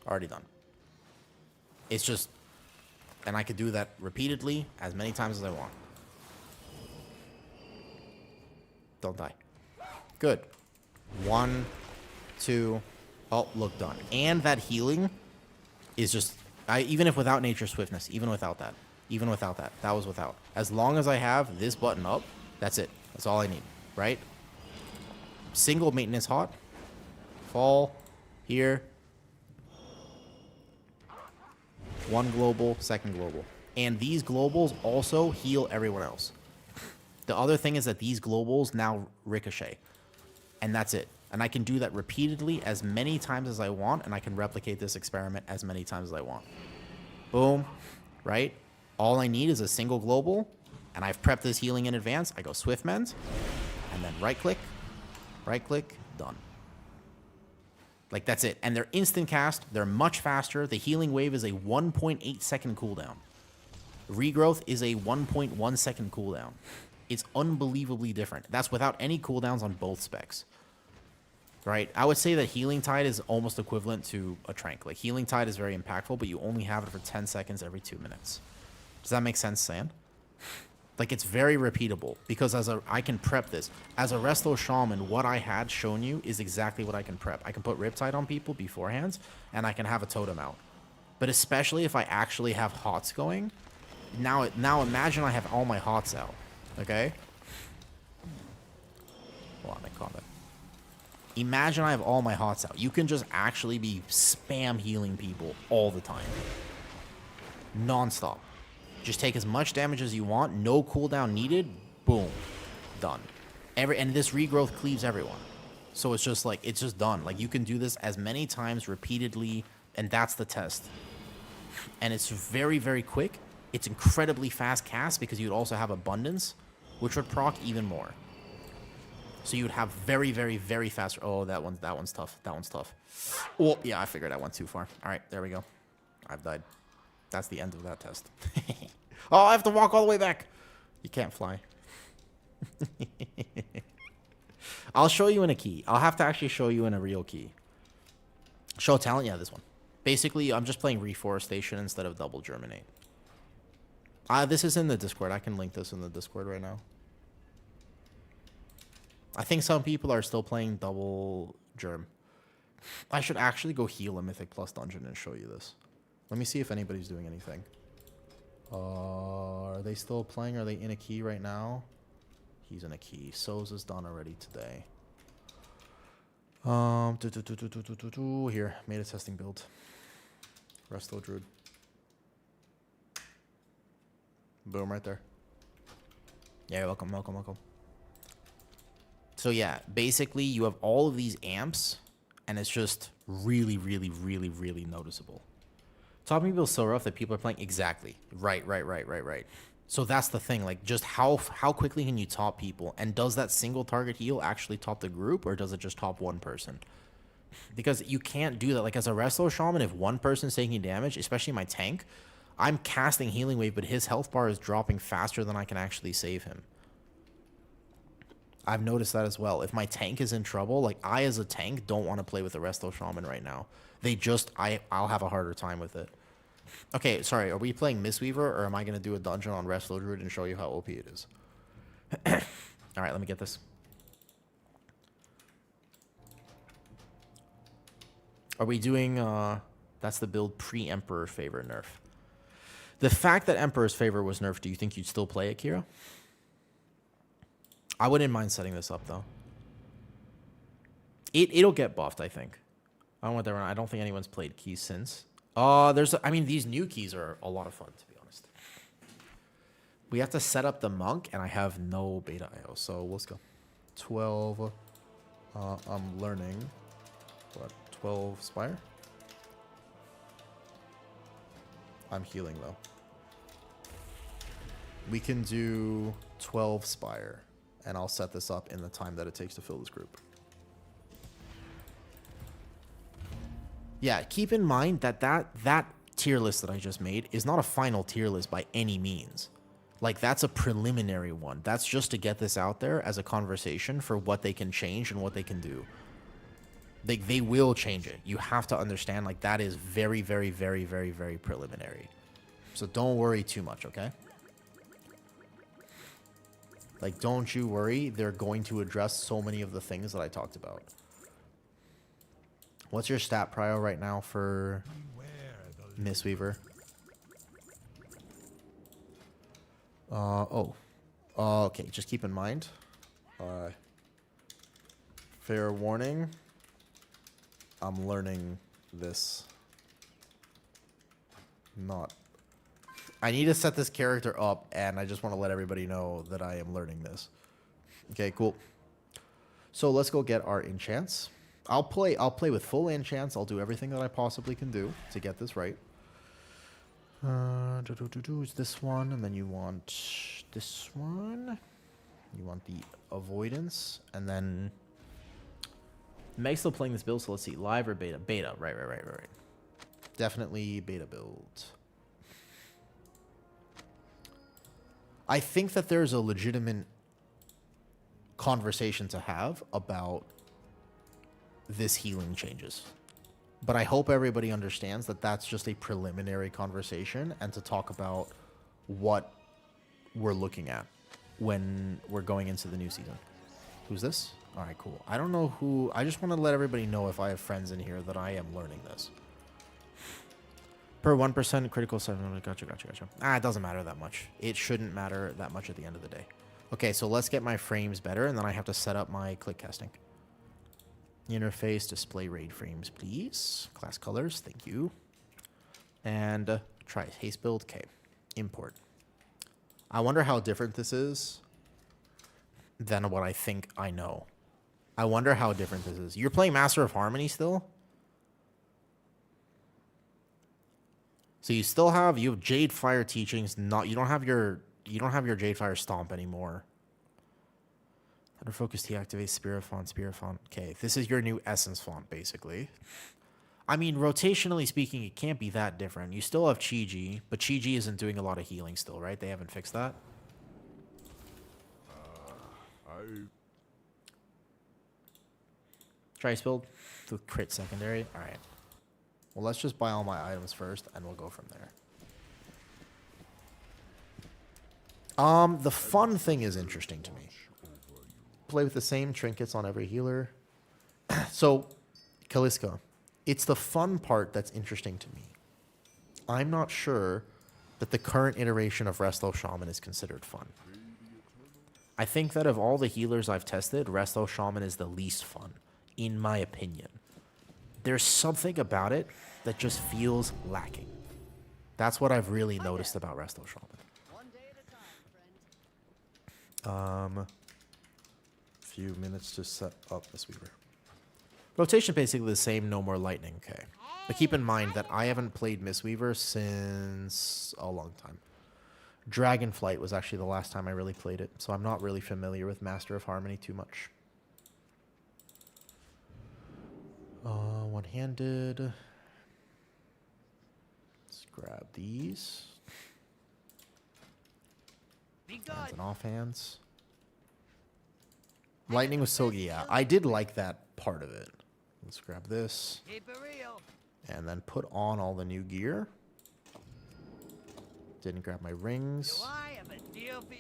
Already done. It's just... And I could do that repeatedly as many times as I want. Don't die. Good. 1, 2... Oh, look, done. And that healing is just... even if without Nature Swiftness, even without that. Even without that. That was without. As long as I have this button up, that's it. That's all I need, right? Single maintenance hot. Fall. Here. 1 global, 2nd global. And these globals also heal everyone else. The other thing is that these globals now ricochet. And that's it. And I can do that repeatedly as many times as I want, and I can replicate this experiment as many times as I want. Boom. Right? All I need is a single global, and I've prepped this healing in advance. I go Swift Mend, and then right click, done. Like, that's it. And they're instant cast. They're much faster. The healing wave is a 1.8 second cooldown. Regrowth is a 1.1 second cooldown. It's unbelievably different. That's without any cooldowns on both specs. Right? I would say that Healing Tide is almost equivalent to a Trank. Like, Healing Tide is very impactful, but you only have it for 10 seconds every 2 minutes. Does that make sense, Sam? Like, it's very repeatable, because I can prep this. As a Resto Shaman, what I had shown you is exactly what I can prep. I can put Riptide on people beforehand, and I can have a totem out. But especially if I actually have hots going, now imagine I have all my hots out. Okay? Hold on, I caught that. Imagine I have all my hots out. You can just actually be spam healing people all the time. Non-stop. Just take as much damage as you want. No cooldown needed. Boom. Done. And this regrowth cleaves everyone. So it's just like, it's just done. Like, you can do this as many times repeatedly, and that's the test. And it's very, very quick. It's incredibly fast cast because you'd also have abundance, which would proc even more. So you would have very, very, very fast. Oh, that one's tough. That one's tough. Oh, yeah, I figured I went too far. All right, there we go. I've died. That's the end of that test. Oh, I have to walk all the way back. You can't fly. I'll show you in a key. I'll have to actually show you in a real key. Show talent? Yeah, this one. Basically, I'm just playing Reforestation instead of Double Germinate. This is in the Discord. I can link this in the Discord right now. I think some people are still playing Double Germ. I should actually go heal a Mythic Plus dungeon and show you this. Let me see if anybody's doing anything. Are they still playing? Are they in a key right now? He's in a key. So's is done already today. Here, made a testing build. Resto Druid. Boom, right there. Yeah, welcome. So yeah, basically you have all of these amps, and it's just really, really, really, really noticeable. Topping people is so rough that people are playing exactly. Right. So that's the thing. Like, just how quickly can you top people? And does that single target heal actually top the group, or does it just top one person? Because you can't do that. Like, as a Resto Shaman, if one person's taking damage, especially my tank, I'm casting Healing Wave, but his health bar is dropping faster than I can actually save him. I've noticed that as well. If my tank is in trouble, like, I as a tank don't want to play with the Resto Shaman right now. I'll have a harder time with it. Okay, sorry, are we playing Mistweaver, or am I going to do a dungeon on Resto Druid and show you how OP it is? Alright, let me get this. Are we doing, that's the build pre-Emperor Favor nerf. The fact that Emperor's Favor was nerfed, do you think you'd still play it, Kira? I wouldn't mind setting this up, though. It'll get buffed, I think. I don't think anyone's played keys since. These new keys are a lot of fun, to be honest. We have to set up the monk, and I have no beta IO, so let's go. 12. I'm learning. What? 12 Spire? I'm healing though. We can do 12 Spire, and I'll set this up in the time that it takes to fill this group. Yeah, keep in mind that that tier list that I just made is not a final tier list by any means. Like, that's a preliminary one. That's just to get this out there as a conversation for what they can change and what they can do. They will change it. You have to understand, like, that is very, very, very, very, very preliminary. So don't worry too much, okay? Like, don't you worry. They're going to address so many of the things that I talked about. What's your stat prio right now for Mistweaver? Okay, just keep in mind. Fair warning. I'm learning this. I need to set this character up, and I just want to let everybody know that I am learning this. Okay, cool. So let's go get our enchants. I'll play with full enchants. I'll do everything that I possibly can do to get this right. Is this one, and then you want this one. You want the avoidance, and then Meg's still playing this build, so let's see, live or beta? Beta, right. Definitely beta build. I think that there's a legitimate conversation to have about this healing changes. But I hope everybody understands that that's just a preliminary conversation and to talk about what we're looking at when we're going into the new season. Who's this? All right, cool. I don't know who. I just want to let everybody know if I have friends in here that I am learning this. Per 1% critical 7. Gotcha. It doesn't matter that much. It shouldn't matter that much at the end of the day. Okay, so let's get my frames better, and then I have to set up my click casting. Interface, display raid frames, please. Class colors, thank you. And try haste build. Okay, import. I wonder how different this is than what I think I know. I wonder how different this is. You're playing Master of Harmony still? So you still have Jade Fire teachings. You don't have your Jade Fire stomp anymore. Under focus deactivates Spirit Font. Okay, this is your new Essence font, basically. I mean, rotationally speaking, it can't be that different. You still have Chi-Ji, but Chi-Ji isn't doing a lot of healing still, right? They haven't fixed that. Trice build with crit secondary. All right. Well, let's just buy all my items first, and we'll go from there. The fun thing is interesting to me. Play with the same trinkets on every healer. So, Kaliska, it's the fun part that's interesting to me. I'm not sure that the current iteration of Resto Shaman is considered fun. I think that of all the healers I've tested, Resto Shaman is the least fun, in my opinion. There's something about it that just feels lacking. That's what I've really noticed about Resto Shaman. Few minutes to set up Mistweaver. Rotation basically the same, no more lightning, okay. But keep in mind that I haven't played Mistweaver since a long time. Dragonflight was actually the last time I really played it, so I'm not really familiar with Master of Harmony too much. One-handed. Let's grab these. Hands and offhands. Lightning was so, yeah, I did like that part of it. Let's grab this. And then put on all the new gear. Didn't grab my rings.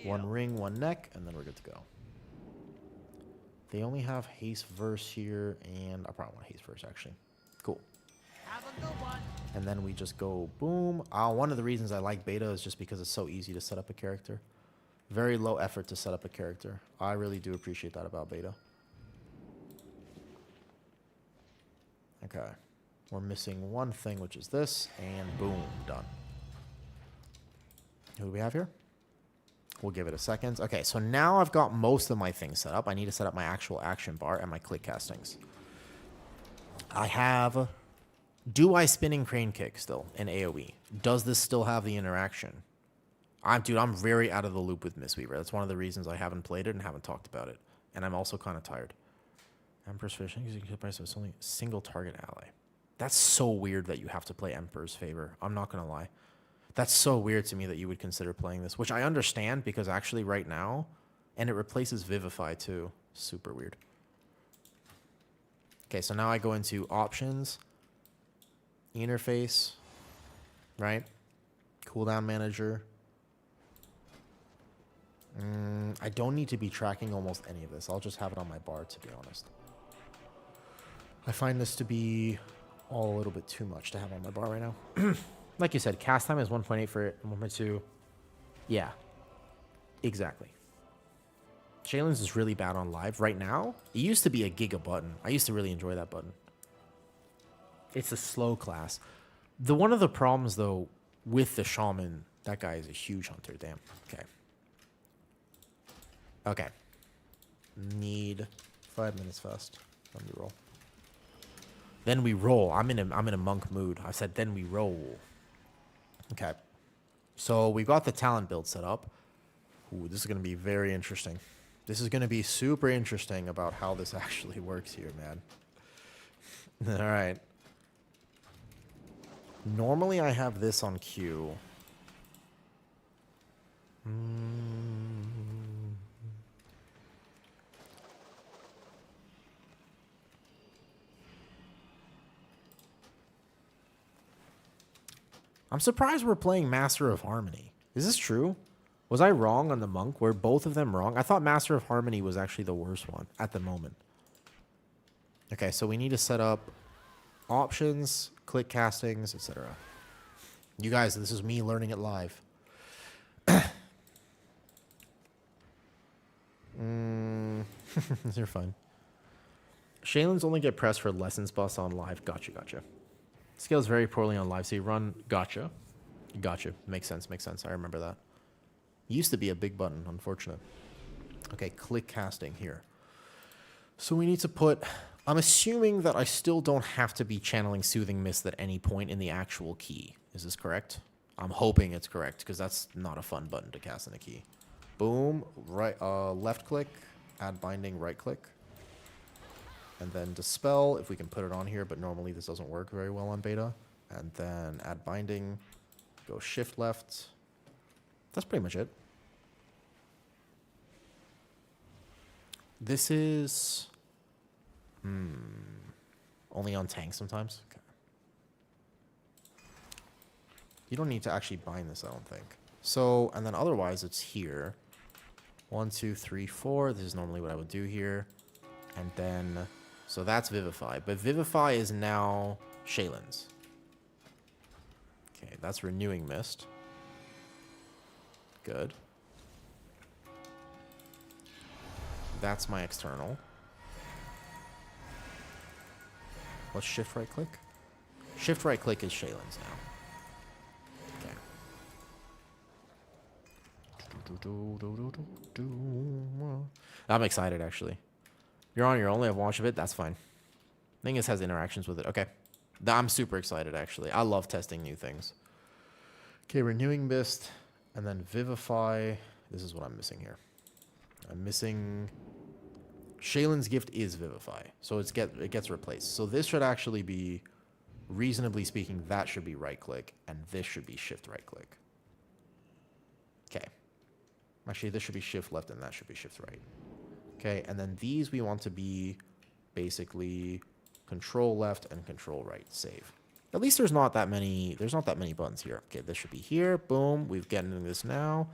One ring, one neck, and then we're good to go. They only have haste verse here, and I probably want haste verse actually. Cool. Have a good one. And then we just go boom. One of the reasons I like beta is just because it's so easy to set up a character. Very low effort to set up a character. I really do appreciate that about beta. Okay. We're missing one thing, which is this, and boom, done. Who do we have here? We'll give it a second. Okay, so now I've got most of my things set up. I need to set up my actual action bar and my click castings. I have Do I spinning crane kick still in AoE? Does this still have the interaction? Dude, I'm very out of the loop with Mistweaver. That's one of the reasons I haven't played it and haven't talked about it. And I'm also kind of tired. Emperor's Fishing, because you can hit by so it's only a single target ally. That's so weird that you have to play Emperor's Favor. I'm not going to lie. That's so weird to me that you would consider playing this, which I understand because actually right now, and it replaces Vivify too. Super weird. Okay, so now I go into options, interface, right? Cooldown manager. I don't need to be tracking almost any of this. I'll just have it on my bar, to be honest. I find this to be all a little bit too much to have on my bar right now. Like you said, cast time is 1.8 for it, 1.2. Yeah, exactly. Shaylin's is really bad on live right now. It used to be a giga button. I used to really enjoy that button. It's a slow class. One of the problems, though, with the Shaman, that guy is a huge hunter. Damn. Okay. Okay. Need 5 minutes fast. Let me roll. Then we roll. I'm in a monk mood. I said then we roll. Okay. So we got the talent build set up. Ooh, this is going to be very interesting. This is going to be super interesting about how this actually works here, man. All right. Normally I have this on queue. I'm surprised we're playing Master of Harmony. Is this true? Was I wrong on the monk? Were both of them wrong? I thought Master of Harmony was actually the worst one at the moment. Okay, so we need to set up options, click castings, etc. You guys, this is me learning it live. You're fine. Shaylin's only get pressed for lessons bus on live. Gotcha, gotcha. Scales very poorly on live, so you run. Gotcha. Gotcha. Makes sense, makes sense. I remember that. Used to be a big button, unfortunate. Okay, click casting here. So we need to put... I'm assuming that I still don't have to be channeling Soothing Mist at any point in the actual key. Is this correct? I'm hoping it's correct, because that's not a fun button to cast in a key. Boom. Right, left click. Add binding, right click. And then dispel, if we can put it on here, but normally this doesn't work very well on beta. And then add binding, go shift left. That's pretty much it. This is... only on tanks sometimes? Okay. You don't need to actually bind this, I don't think. So, and then otherwise it's here. 1, 2, 3, 4. This is normally what I would do here. And then... So that's Vivify. But Vivify is now Shaylin's. Okay, that's Renewing Mist. Good. That's my external. Let's shift right click. Shift right click is Shaylin's now. Okay. I'm excited actually. You're on your own. I've watched of it. That's fine. I think this has interactions with it. Okay. I'm super excited actually. I love testing new things. Okay, Renewing Mist and then Vivify. This is what I'm missing here. I'm missing... Shaylin's gift is Vivify, so it gets replaced. So this should actually be, reasonably speaking, that should be right click, and this should be shift right click. Okay. Actually, this should be shift left, and that should be shift right. Okay, and then these we want to be basically control left and control right. Save. At least there's not that many buttons here. Okay, this should be here. Boom. We've gotten this now.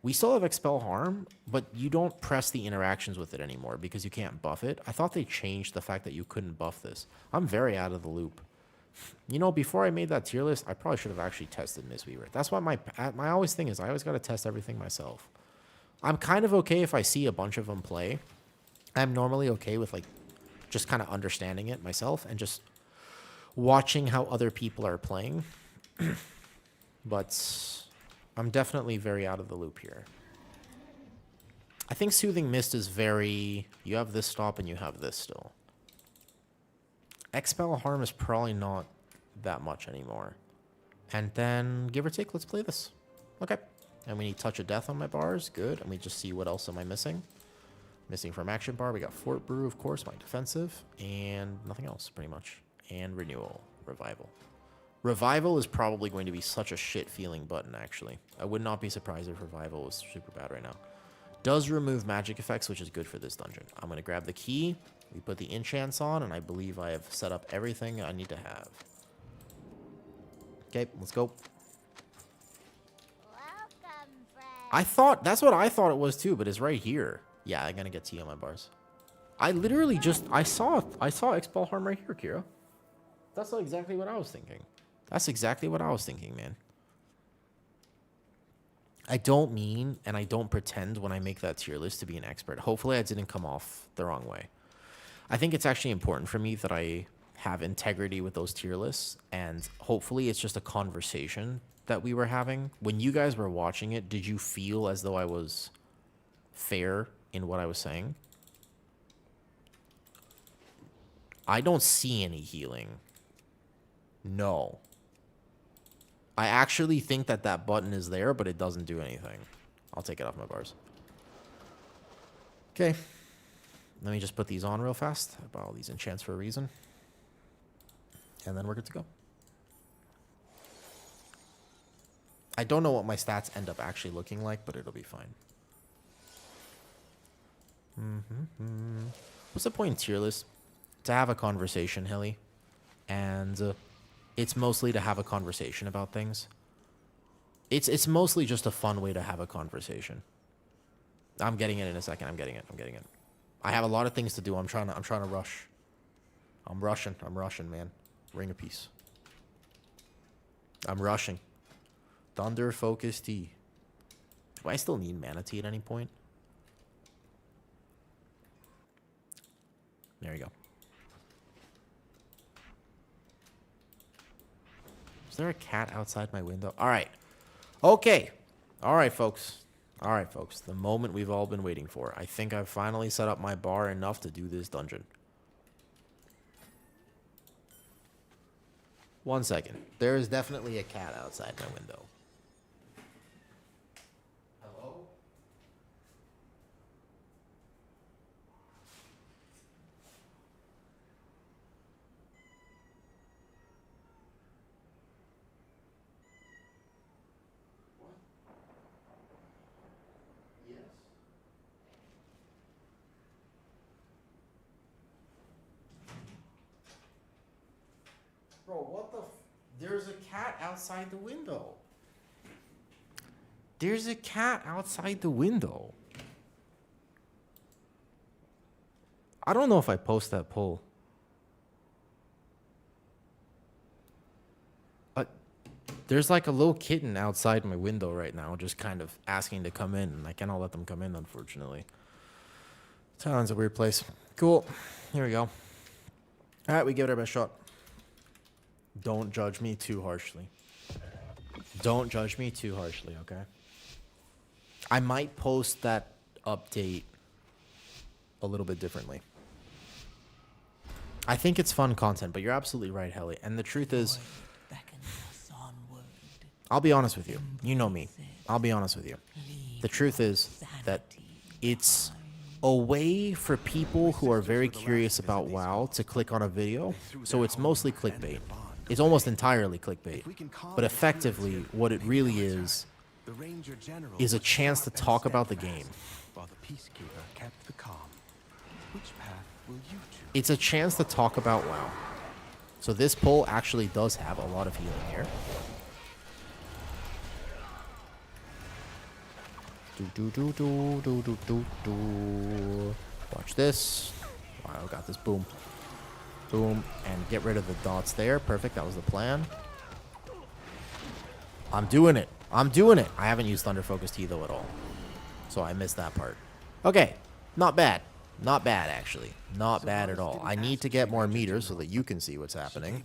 We still have Expel Harm, but you don't press the interactions with it anymore because you can't buff it. I thought they changed the fact that you couldn't buff this. I'm very out of the loop. You know, before I made that tier list, I probably should have actually tested Mistweaver. That's what my always thing is. I always got to test everything myself. I'm kind of okay if I see a bunch of them play. I'm normally okay with, like, just kind of understanding it myself and just watching how other people are playing. But... I'm definitely very out of the loop here. I think Soothing Mist is very... You have this stop and you have this still. Expel Harm is probably not that much anymore. And then, give or take, let's play this. Okay. And we need Touch of Death on my bars. Good. And we just see what else am I missing. Missing from Action Bar. We got Fort Brew, of course, my defensive. And nothing else, pretty much. And Renewal. Revival. Revival is probably going to be such a shit-feeling button, actually. I would not be surprised if Revival was super bad right now. Does remove magic effects, which is good for this dungeon. I'm going to grab the key. We put the enchants on, and I believe I have set up everything I need to have. Okay, let's go. Welcome, friend. I thought, that's what I thought it was too, but it's right here. Yeah, I'm gonna get tea on my bars. I literally just, I saw X-Ball Harm right here, Kira. That's not exactly what I was thinking. That's exactly what I was thinking, man. I don't mean, and I don't pretend when I make that tier list to be an expert. Hopefully I didn't come off the wrong way. I think it's actually important for me that I have integrity with those tier lists, and hopefully it's just a conversation that we were having. When you guys were watching it, did you feel as though I was fair in what I was saying? I don't see any healing. No. I actually think that that button is there, but it doesn't do anything. I'll take it off my bars. Okay. Let me just put these on real fast. I bought all these enchants for a reason. And then we're good to go. I don't know what my stats end up actually looking like, but it'll be fine. What's the point in tier list? To have a conversation, Hilly. And it's mostly to have a conversation about things. It's mostly just a fun way to have a conversation. I'm getting it in a second. I'm getting it. I have a lot of things to do. I'm trying to rush. I'm rushing, man. Ring of Peace. I'm rushing. Thunder Focus Tea. Do I still need Mana Tea at any point? There you go. Is there a cat outside my window? All right. Okay. All right, folks. The moment we've all been waiting for. I think I've finally set up my bar enough to do this dungeon. 1 second. There is definitely a cat outside my window. Hello? What? Yes. Bro, what the there's a cat outside the window. There's a cat outside the window. I don't know if I post that poll. There's like a little kitten outside my window right now, just kind of asking to come in, and I cannot let them come in, unfortunately. Thailand's a weird place. Cool. Here we go. All right, we give it our best shot. Don't judge me too harshly. Don't judge me too harshly, okay? I might post that update a little bit differently. I think it's fun content, but you're absolutely right, Helly. And the truth is, I'll be honest with you. You know me. I'll be honest with you. The truth is that it's a way for people who are very curious about WoW to click on a video. So it's mostly clickbait. It's almost entirely clickbait. But effectively, what it really is a chance to talk about the game. While the Peacekeeper kept the calm. Which path will you choose? It's a chance to talk about WoW. So this poll actually does have a lot of healing here. Watch this. Wow, got this. Boom. Boom. And get rid of the dots there. Perfect. That was the plan. I'm doing it. I haven't used Thunder Focus Tea, though, at all. So I missed that part. Okay. Not bad. Not bad, actually. Not bad at all. I need to get more meters so that you can see what's happening.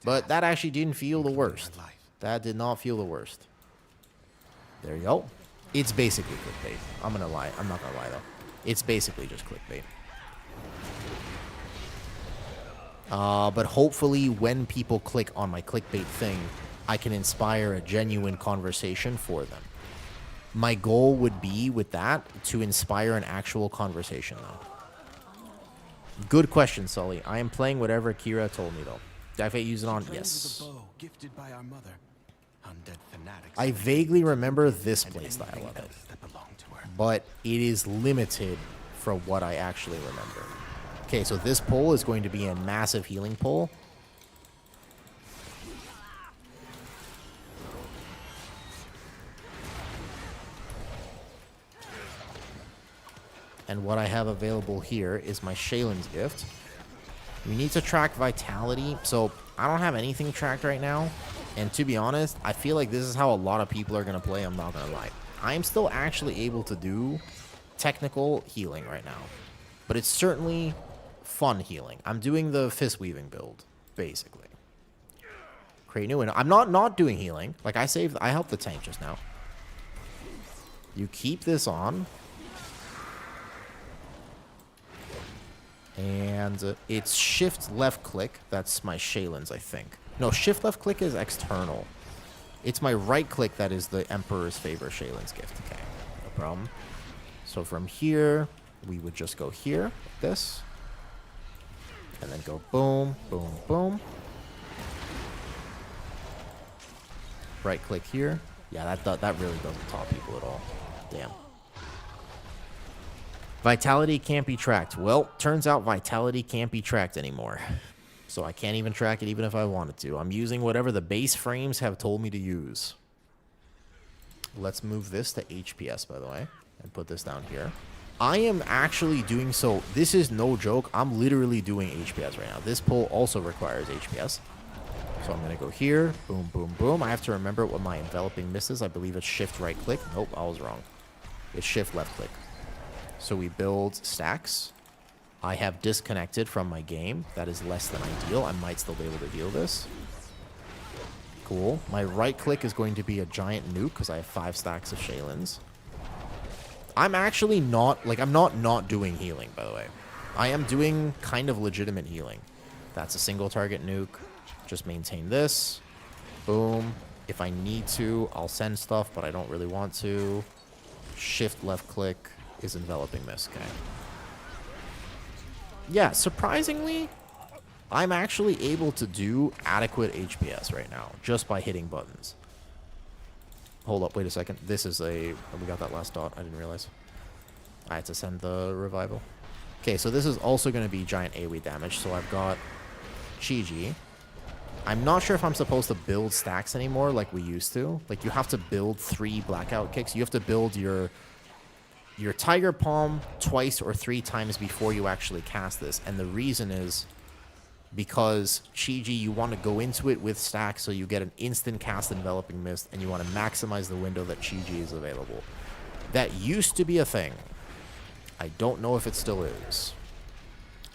But that actually didn't feel the worst. That did not feel the worst. There you go. It's basically clickbait. I'm gonna lie. I'm not gonna lie, though. It's basically just clickbait. But hopefully when people click on my clickbait thing, I can inspire a genuine conversation for them. My goal would be with that to inspire an actual conversation, though. Good question, Sully. I am playing whatever Kira told me, though. Did I use it on? Trained with Yes. a bow gifted by our mother. Undead fanatics. I vaguely remember this playstyle Anything of it, else that belonged to her. but it is limited for what I actually remember. Okay, so this pull is going to be a massive healing pull. And what I have available here is my Shaylin's gift. We need to track vitality. So I don't have anything tracked right now. And to be honest, I feel like this is how a lot of people are going to play. I'm not going to lie. I am still actually able to do technical healing right now. But it's certainly fun healing. I'm doing the fist weaving build, basically. Create new window. I'm not doing healing. Like I helped the tank just now. You keep this on. And it's shift left click. That's my Shaylin's, I think. No, shift left click is external. It's my right click that is the Emperor's Favor Shaylin's gift. Okay, no problem. So from here, we would just go here, like this. And then go boom, boom, boom. Right click here. Yeah, that really doesn't top people at all. Damn. Vitality can't be tracked. Well, turns out vitality can't be tracked anymore. So I can't even track it even if I wanted to. I'm using whatever the base frames have told me to use. Let's move this to HPS, by the way, and put this down here. I am actually doing so. This is no joke. I'm literally doing HPS right now. This pull also requires HPS. So I'm going to go here. Boom, boom, boom. I have to remember what my enveloping miss is. I believe it's shift right click. Nope, I was wrong. It's shift left click. So we build stacks. I have disconnected from my game. That is less than ideal. I might still be able to heal this. Cool. My right click is going to be a giant nuke because I have 5 stacks of Shaylin's. I'm actually not, like, I'm not doing healing, by the way. I am doing kind of legitimate healing. That's a single target nuke. Just maintain this. Boom. If I need to, I'll send stuff, but I don't really want to. Shift left click is enveloping miss. Okay. Yeah, surprisingly, I'm actually able to do adequate HPS right now just by hitting buttons. Hold up, wait a second. This is a... we got that last dot. I didn't realize. I had to send the revival. Okay, so this is also going to be giant AoE damage. So I've got Chi-Ji. I'm not sure if I'm supposed to build stacks anymore like we used to. Like, you have to build 3 blackout kicks. You have to build your Tiger Palm twice or 3 times before you actually cast this. And the reason is because Chi-Ji, you want to go into it with stacks so you get an instant cast enveloping mist, and you want to maximize the window that Chi-Ji is available. That used to be a thing. I don't know if it still is.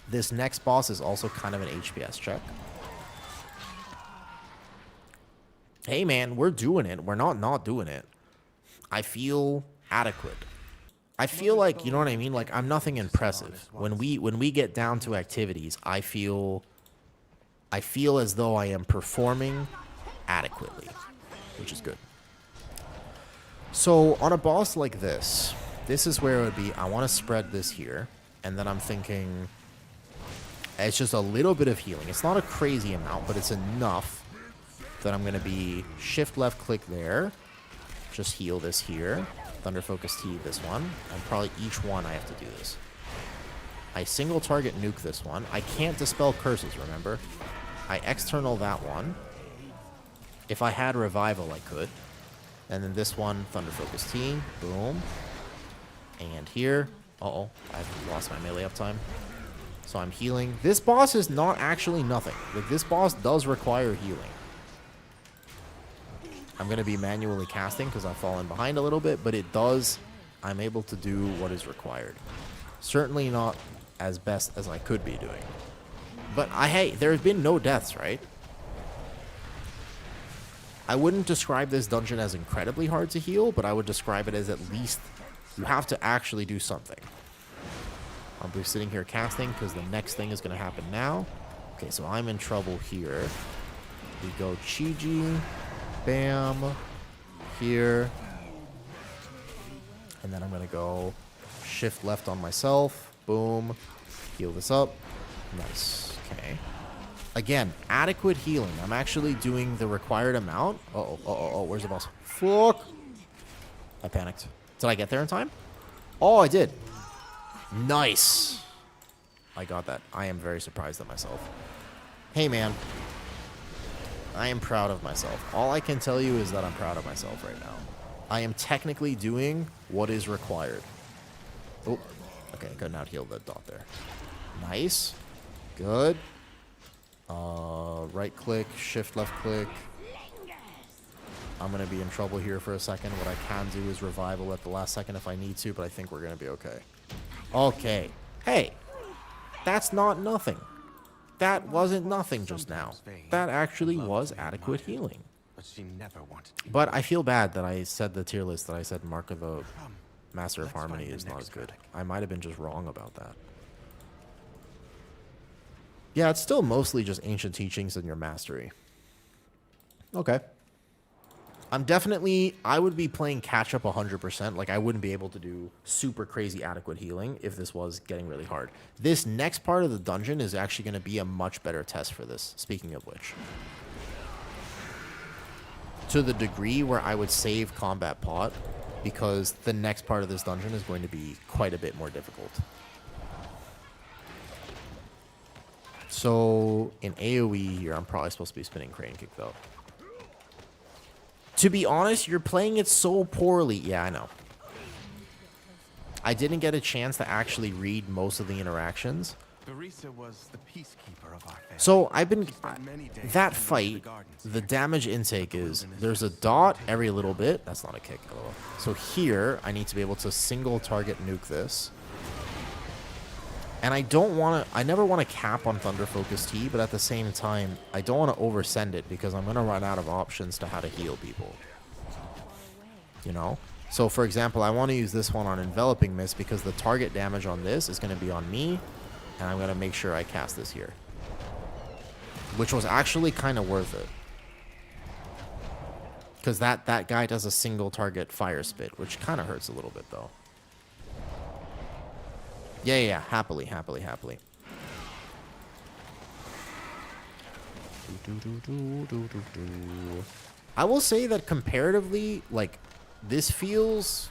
This next boss is also kind of an HPS check. Hey man, we're doing it. We're not doing it. I feel adequate. I feel like, you know what I mean? Like, I'm nothing impressive. When we get down to activities, I feel as though I am performing adequately, which is good. So on a boss like this is where it would be, I want to spread this here, and then I'm thinking it's just a little bit of healing. It's not a crazy amount, but it's enough that I'm going to be shift left click there, just heal this here. Thunder Focus T this one, and probably each one I have to do this. I single target nuke this one. I can't dispel curses, remember? I external that one. If I had revival, I could. And then this one, Thunder Focus T, boom. And here, uh-oh, I've lost my melee uptime. So I'm healing. This boss is not actually nothing. Like, this boss does require healing. I'm going to be manually casting because I've fallen behind a little bit, but it does. I'm able to do what is required. Certainly not as best as I could be doing. But hey, there have been no deaths, right? I wouldn't describe this dungeon as incredibly hard to heal, but I would describe it as at least you have to actually do something. I'll be sitting here casting because the next thing is going to happen now. Okay, so I'm in trouble here. We go Chi-Ji. Bam. Here. And then I'm going to go shift left on myself. Boom. Heal this up. Nice. Okay. Again, adequate healing. I'm actually doing the required amount. Uh-oh. Uh-oh. Where's the boss? Fuck. I panicked. Did I get there in time? Oh, I did. Nice. I got that. I am very surprised at myself. Hey, man. I am proud of myself. All I can tell you is that I'm proud of myself right now. I am technically doing what is required. Oh, okay. I couldn't out-heal the dot there. Nice. Good. Right click, shift left click. I'm going to be in trouble here for a second. What I can do is revival at the last second if I need to, but I think we're going to be okay. Okay. Hey, that's not nothing. That wasn't nothing just now. That actually was adequate healing. But she never wanted to. But I feel bad that I said the tier list that I said Mark of the Master of Harmony is not as good. I might have been just wrong about that. Yeah, it's still mostly just ancient teachings and your mastery. Okay. I would be playing catch up 100%. Like, I wouldn't be able to do super crazy adequate healing if this was getting really hard. This next part of the dungeon is actually going to be a much better test for this, speaking of which. To the degree where I would save combat pot, because the next part of this dungeon is going to be quite a bit more difficult. So, in AoE here, I'm probably supposed to be spinning Crane Kick, though. To be honest, you're playing it so poorly. Yeah, I know. I didn't get a chance to actually read most of the interactions. Barisa was the peacekeeper of our family. So, that fight, the damage intake is, there's a dot every little bit. That's not a kick, lol. So here, I need to be able to single target nuke this. And I never want to cap on Thunder Focus T, but at the same time, I don't want to oversend it because I'm going to run out of options to how to heal people. You know? So, for example, I want to use this one on Enveloping Mist because the target damage on this is going to be on me, and I'm going to make sure I cast this here. Which was actually kind of worth it. Because that guy does a single target fire spit, which kind of hurts a little bit, though. Yeah, happily. I will say that comparatively, like, this feels,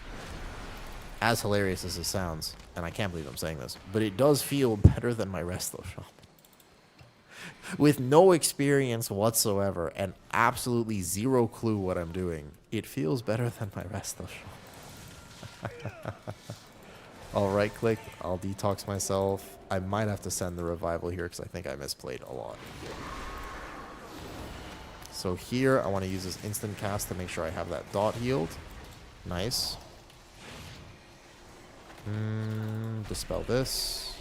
as hilarious as it sounds, and I can't believe I'm saying this, but it does feel better than my Resto Shaman. With no experience whatsoever and absolutely zero clue what I'm doing, it feels better than my Resto Shaman. I'll right click, I'll detox myself. I might have to send the revival here because I think I misplayed a lot. So here, I want to use this instant cast to make sure I have that dot healed. Nice. Dispel this.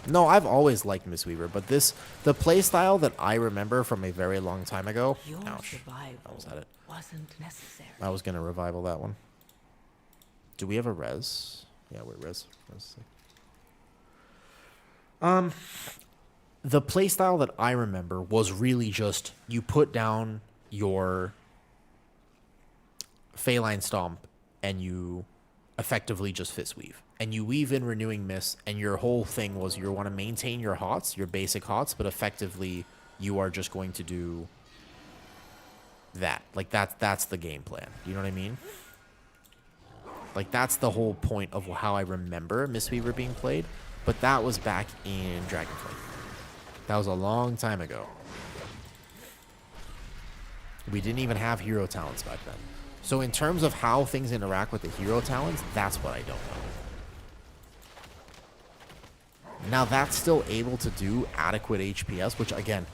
No, I've always liked Mistweaver, but the playstyle that I remember from a very long time ago. Your Ouch. survival That was at it. wasn't necessary. I was going to revival that one. Do we have a res? Yeah, we're res. The playstyle that I remember was really just you put down your Phaline Stomp and you effectively just Fist Weave. And you weave in Renewing Mist, and your whole thing was you want to maintain your hots, your basic hots, but effectively you are just going to do that. Like, that's the game plan. You know what I mean? Like, that's the whole point of how I remember Mistweaver being played. But that was back in Dragonflame. That was a long time ago. We didn't even have hero talents back then. So in terms of how things interact with the hero talents, that's what I don't know. Now, that's still able to do adequate HPS, which, again,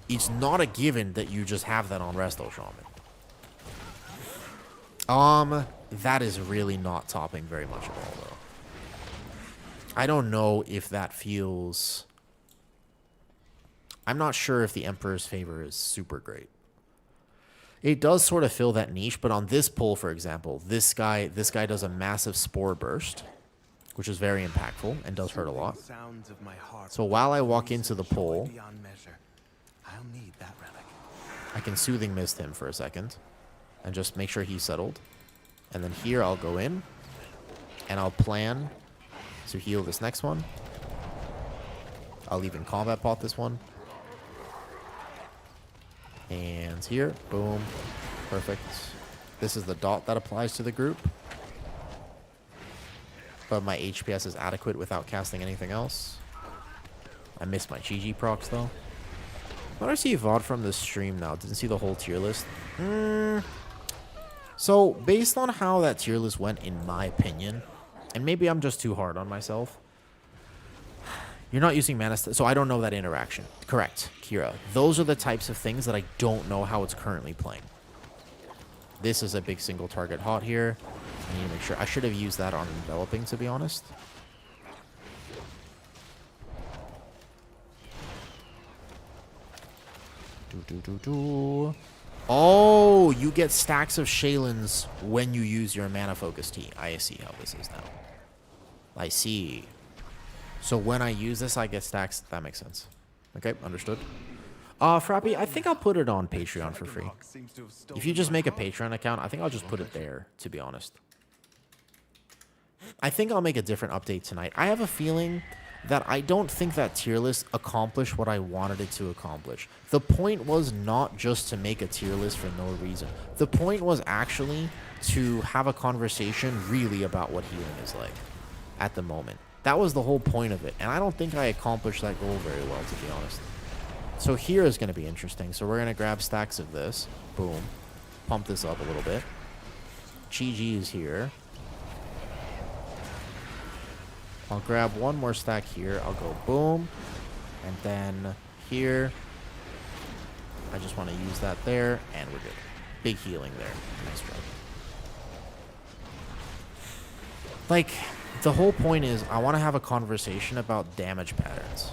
it's not a given that you just have that on Resto Shaman. That is really not topping very much at all, though. I don't know if that feels... I'm not sure if the Emperor's Favor is super great. It does sort of fill that niche, but on this pull, for example, this guy does a massive Spore Burst, which is very impactful and does hurt a lot. Sounds of my heart So while I walk into the pole, beyond measure. I'll need that relic. I can Soothing Mist him for a second and just make sure he's settled. And then here I'll go in and I'll plan to heal this next one. I'll even combat pot this one. And here, boom, perfect. This is the dot that applies to the group. But my HPS is adequate without casting anything else. I missed my GG procs though. What do I see VOD from this stream now? Didn't see the whole tier list. So, based on how that tier list went, in my opinion, and maybe I'm just too hard on myself, you're not using mana, so I don't know that interaction. Correct, Kira. Those are the types of things that I don't know how it's currently playing. This is a big single target hot here. I need to make sure. I should have used that on enveloping, to be honest. Oh, you get stacks of Shaylins when you use your mana focus tea. I see how this is now. I see. So when I use this, I get stacks. That makes sense. Okay, understood. Frappy, I think I'll put it on Patreon for free. If you just make a Patreon account, I think I'll just put it there, to be honest. I think I'll make a different update tonight. I have a feeling that I don't think that tier list accomplished what I wanted it to accomplish. The point was not just to make a tier list for no reason. The point was actually to have a conversation really about what healing is like at the moment. That was the whole point of it, and I don't think I accomplished that goal very well, to be honest. So here is going to be interesting. So we're going to grab stacks of this. Boom. Pump this up a little bit. GG is here. I'll grab one more stack here. I'll go boom. And then here. I just want to use that there. And we're good. Big healing there. Nice job. Like, the whole point is I want to have a conversation about damage patterns.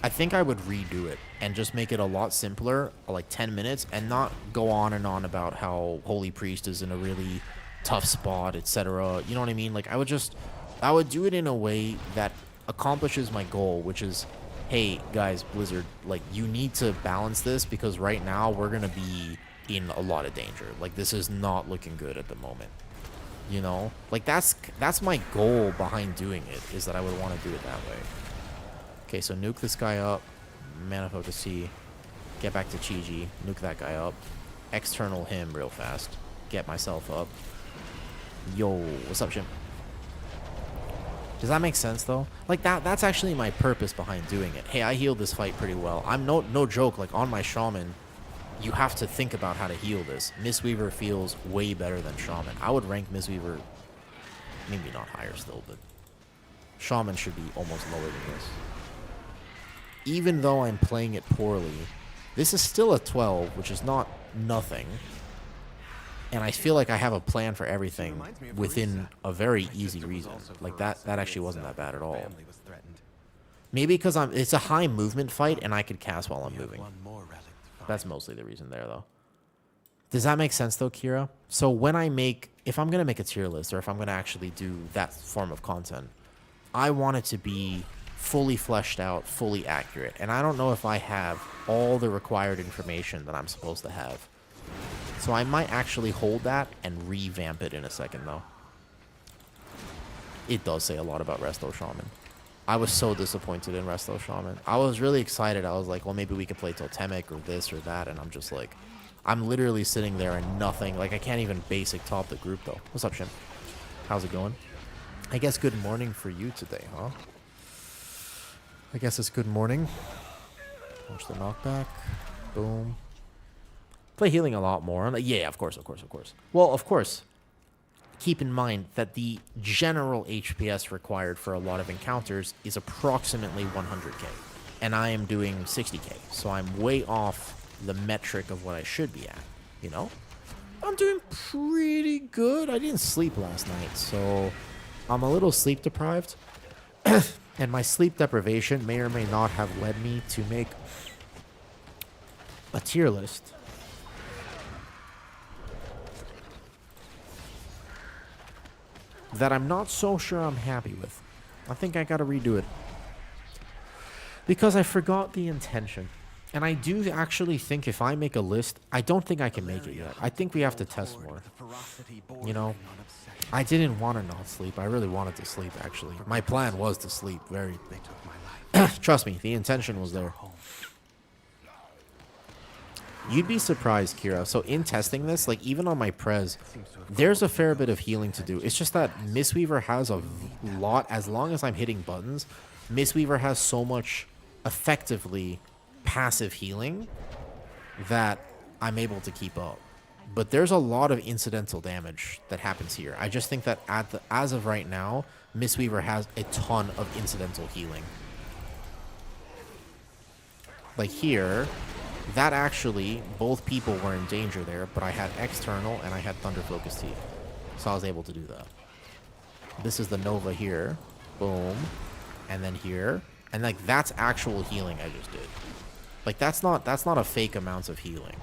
I think I would redo it and just make it a lot simpler, like 10 minutes, and not go on and on about how Holy Priest is in a really tough spot, etc. You know what I mean? Like, I would do it in a way that accomplishes my goal, which is, hey, guys, Blizzard, like, you need to balance this because right now we're going to be in a lot of danger. Like, this is not looking good at the moment. You know? Like, that's my goal behind doing it, is that I would want to do it that way. Okay, so nuke this guy up. Mana focus C. Get back to Chi-Ji. Nuke that guy up. External him real fast. Get myself up. Yo, what's up, Jim? Does that make sense, though? Like, that's actually my purpose behind doing it. Hey, I healed this fight pretty well. I'm no joke. Like, on my Shaman, you have to think about how to heal this. Mistweaver feels way better than Shaman. I would rank Mistweaver, maybe not higher still, but Shaman should be almost lower than this. Even though I'm playing it poorly, this is still a 12, which is not nothing. And I feel like I have a plan for everything within a very easy reason. Like, that actually wasn't that bad at all. Maybe because it's a high movement fight and I could cast while I'm moving. That's mostly the reason there, though. Does that make sense, though, Kira? So when if I'm going to make a tier list, or if I'm going to actually do that form of content, I want it to be fully fleshed out, fully accurate. And I don't know if I have all the required information that I'm supposed to have. So I might actually hold that and revamp it in a second, though. It does say a lot about Resto Shaman. I was so disappointed in Resto Shaman. I was really excited. I was like, well, maybe we could play Totemic or this or that. And I'm just like, I'm literally sitting there and nothing. Like, I can't even basic top the group, though. What's up, Shim? How's it going? I guess good morning for you today, huh? I guess it's good morning. Watch the knockback. Boom. Play healing a lot more. I'm like, yeah, of course. Well, of course. Keep in mind that the general HPS required for a lot of encounters is approximately 100k. And I am doing 60k. So I'm way off the metric of what I should be at. You know? I'm doing pretty good. I didn't sleep last night, so I'm a little sleep deprived. And my sleep deprivation may or may not have led me to make a tier list. . that I'm not so sure I'm happy with. I think I gotta redo it. Because I forgot the intention. And I do actually think if I make a list, I don't think I can make it yet. I think we have to test more. You know, I didn't want to not sleep. I really wanted to sleep, actually. My plan was to sleep. Very. Trust me, the intention was there. You'd be surprised, Kira. So in testing this, like even on my Pres, there's a fair bit of healing to do. It's just that Mistweaver has a lot. As long as I'm hitting buttons, Mistweaver has so much effectively passive healing that I'm able to keep up. But there's a lot of incidental damage that happens here. I just think that as of right now, Mistweaver has a ton of incidental healing. Like here, that actually, both people were in danger there, but I had external and I had Thunder Focus Teeth. So I was able to do that. This is the Nova here. Boom. And then here. And like that's actual healing I just did. Like that's not a fake amount of healing.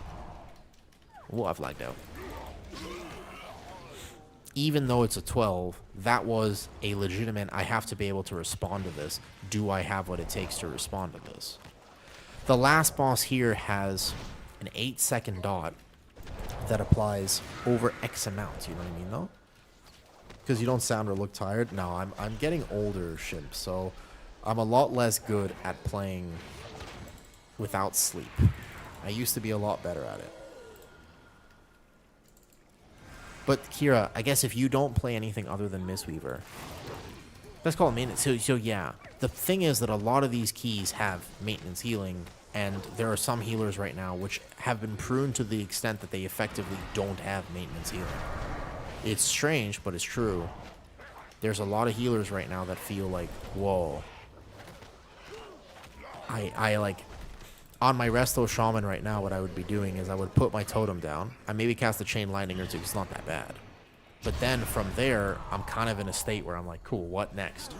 Ooh, I've lagged out. Even though it's a 12, that was a legitimate, I have to be able to respond to this. Do I have what it takes to respond to this? The last boss here has an 8-second dot that applies over X amount. You know what I mean, though? Because you don't sound or look tired. No, I'm getting older, Shimp, so I'm a lot less good at playing without sleep. I used to be a lot better at it. But Kira, I guess if you don't play anything other than Mistweaver, let's call it maintenance. So yeah, the thing is that a lot of these keys have maintenance healing, and there are some healers right now which have been pruned to the extent that they effectively don't have maintenance healing. It's strange, but it's true. There's a lot of healers right now that feel like, whoa. I like, on my Resto Shaman right now, what I would be doing is I would put my totem down. I maybe cast a Chain Lightning or two. It's not that bad. But then from there, I'm kind of in a state where I'm like, cool, what next?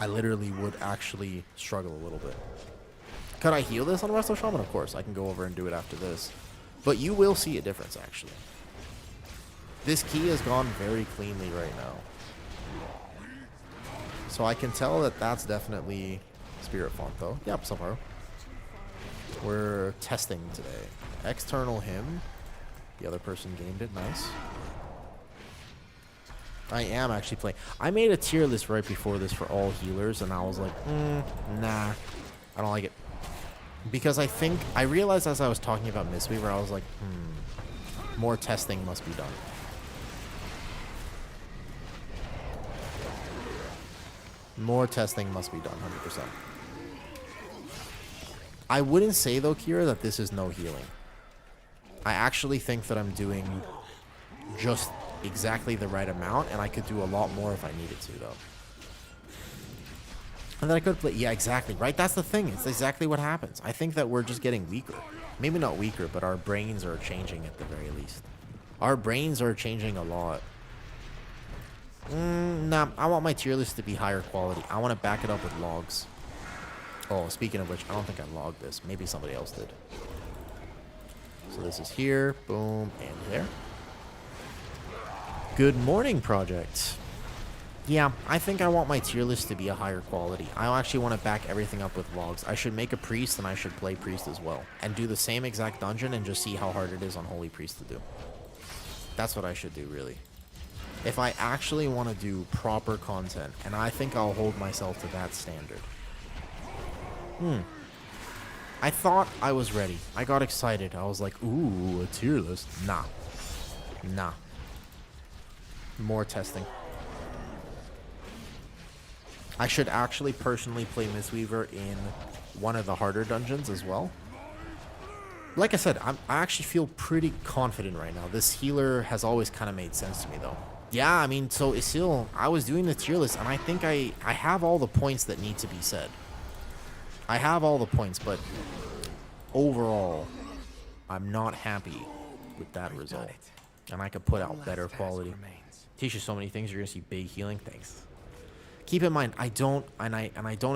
I literally would actually struggle a little bit. Could I heal this on Resto Shaman? Of course, I can go over and do it after this. But you will see a difference, actually. This key has gone very cleanly right now. So I can tell that that's definitely Spirit Font, though. Yep, somehow. We're testing today. External him. The other person gamed it. Nice. I am actually playing. I made a tier list right before this for all healers, and I was like, nah. I don't like it. Because I realized as I was talking about Mistweaver, I was like, more testing must be done. More testing must be done, 100%. I wouldn't say, though, Kira, that this is no healing. I actually think that I'm doing just exactly the right amount, and I could do a lot more if I needed to, though. And then I could play... Yeah, exactly, right? That's the thing. It's exactly what happens. I think that we're just getting weaker. Maybe not weaker, but our brains are changing at the very least. Our brains are changing a lot. Nah, I want my tier list to be higher quality. I want to back it up with logs. Oh, speaking of which, I don't think I logged this. Maybe somebody else did. So this is here, boom, and there. Good morning, project. Yeah, I think I want my tier list to be a higher quality. I actually want to back everything up with logs. I should make a priest, and I should play priest as well. And do the same exact dungeon and just see how hard it is on holy priest to do. That's what I should do, really. If I actually want to do proper content, and I think I'll hold myself to that standard. I thought I was ready. I got excited. I was like, ooh, a tier list. Nah. Nah. More testing. I should actually personally play Mistweaver in one of the harder dungeons as well. Like I said, I actually feel pretty confident right now. This healer has always kind of made sense to me, though. Yeah, I mean, so Isil, I was doing the tier list, and I think I have all the points that need to be said. I have all the points, but overall, I'm not happy with that result. And I could put out better quality. Teach you so many things. You're going to see big healing. Thanks. Keep in mind, I don't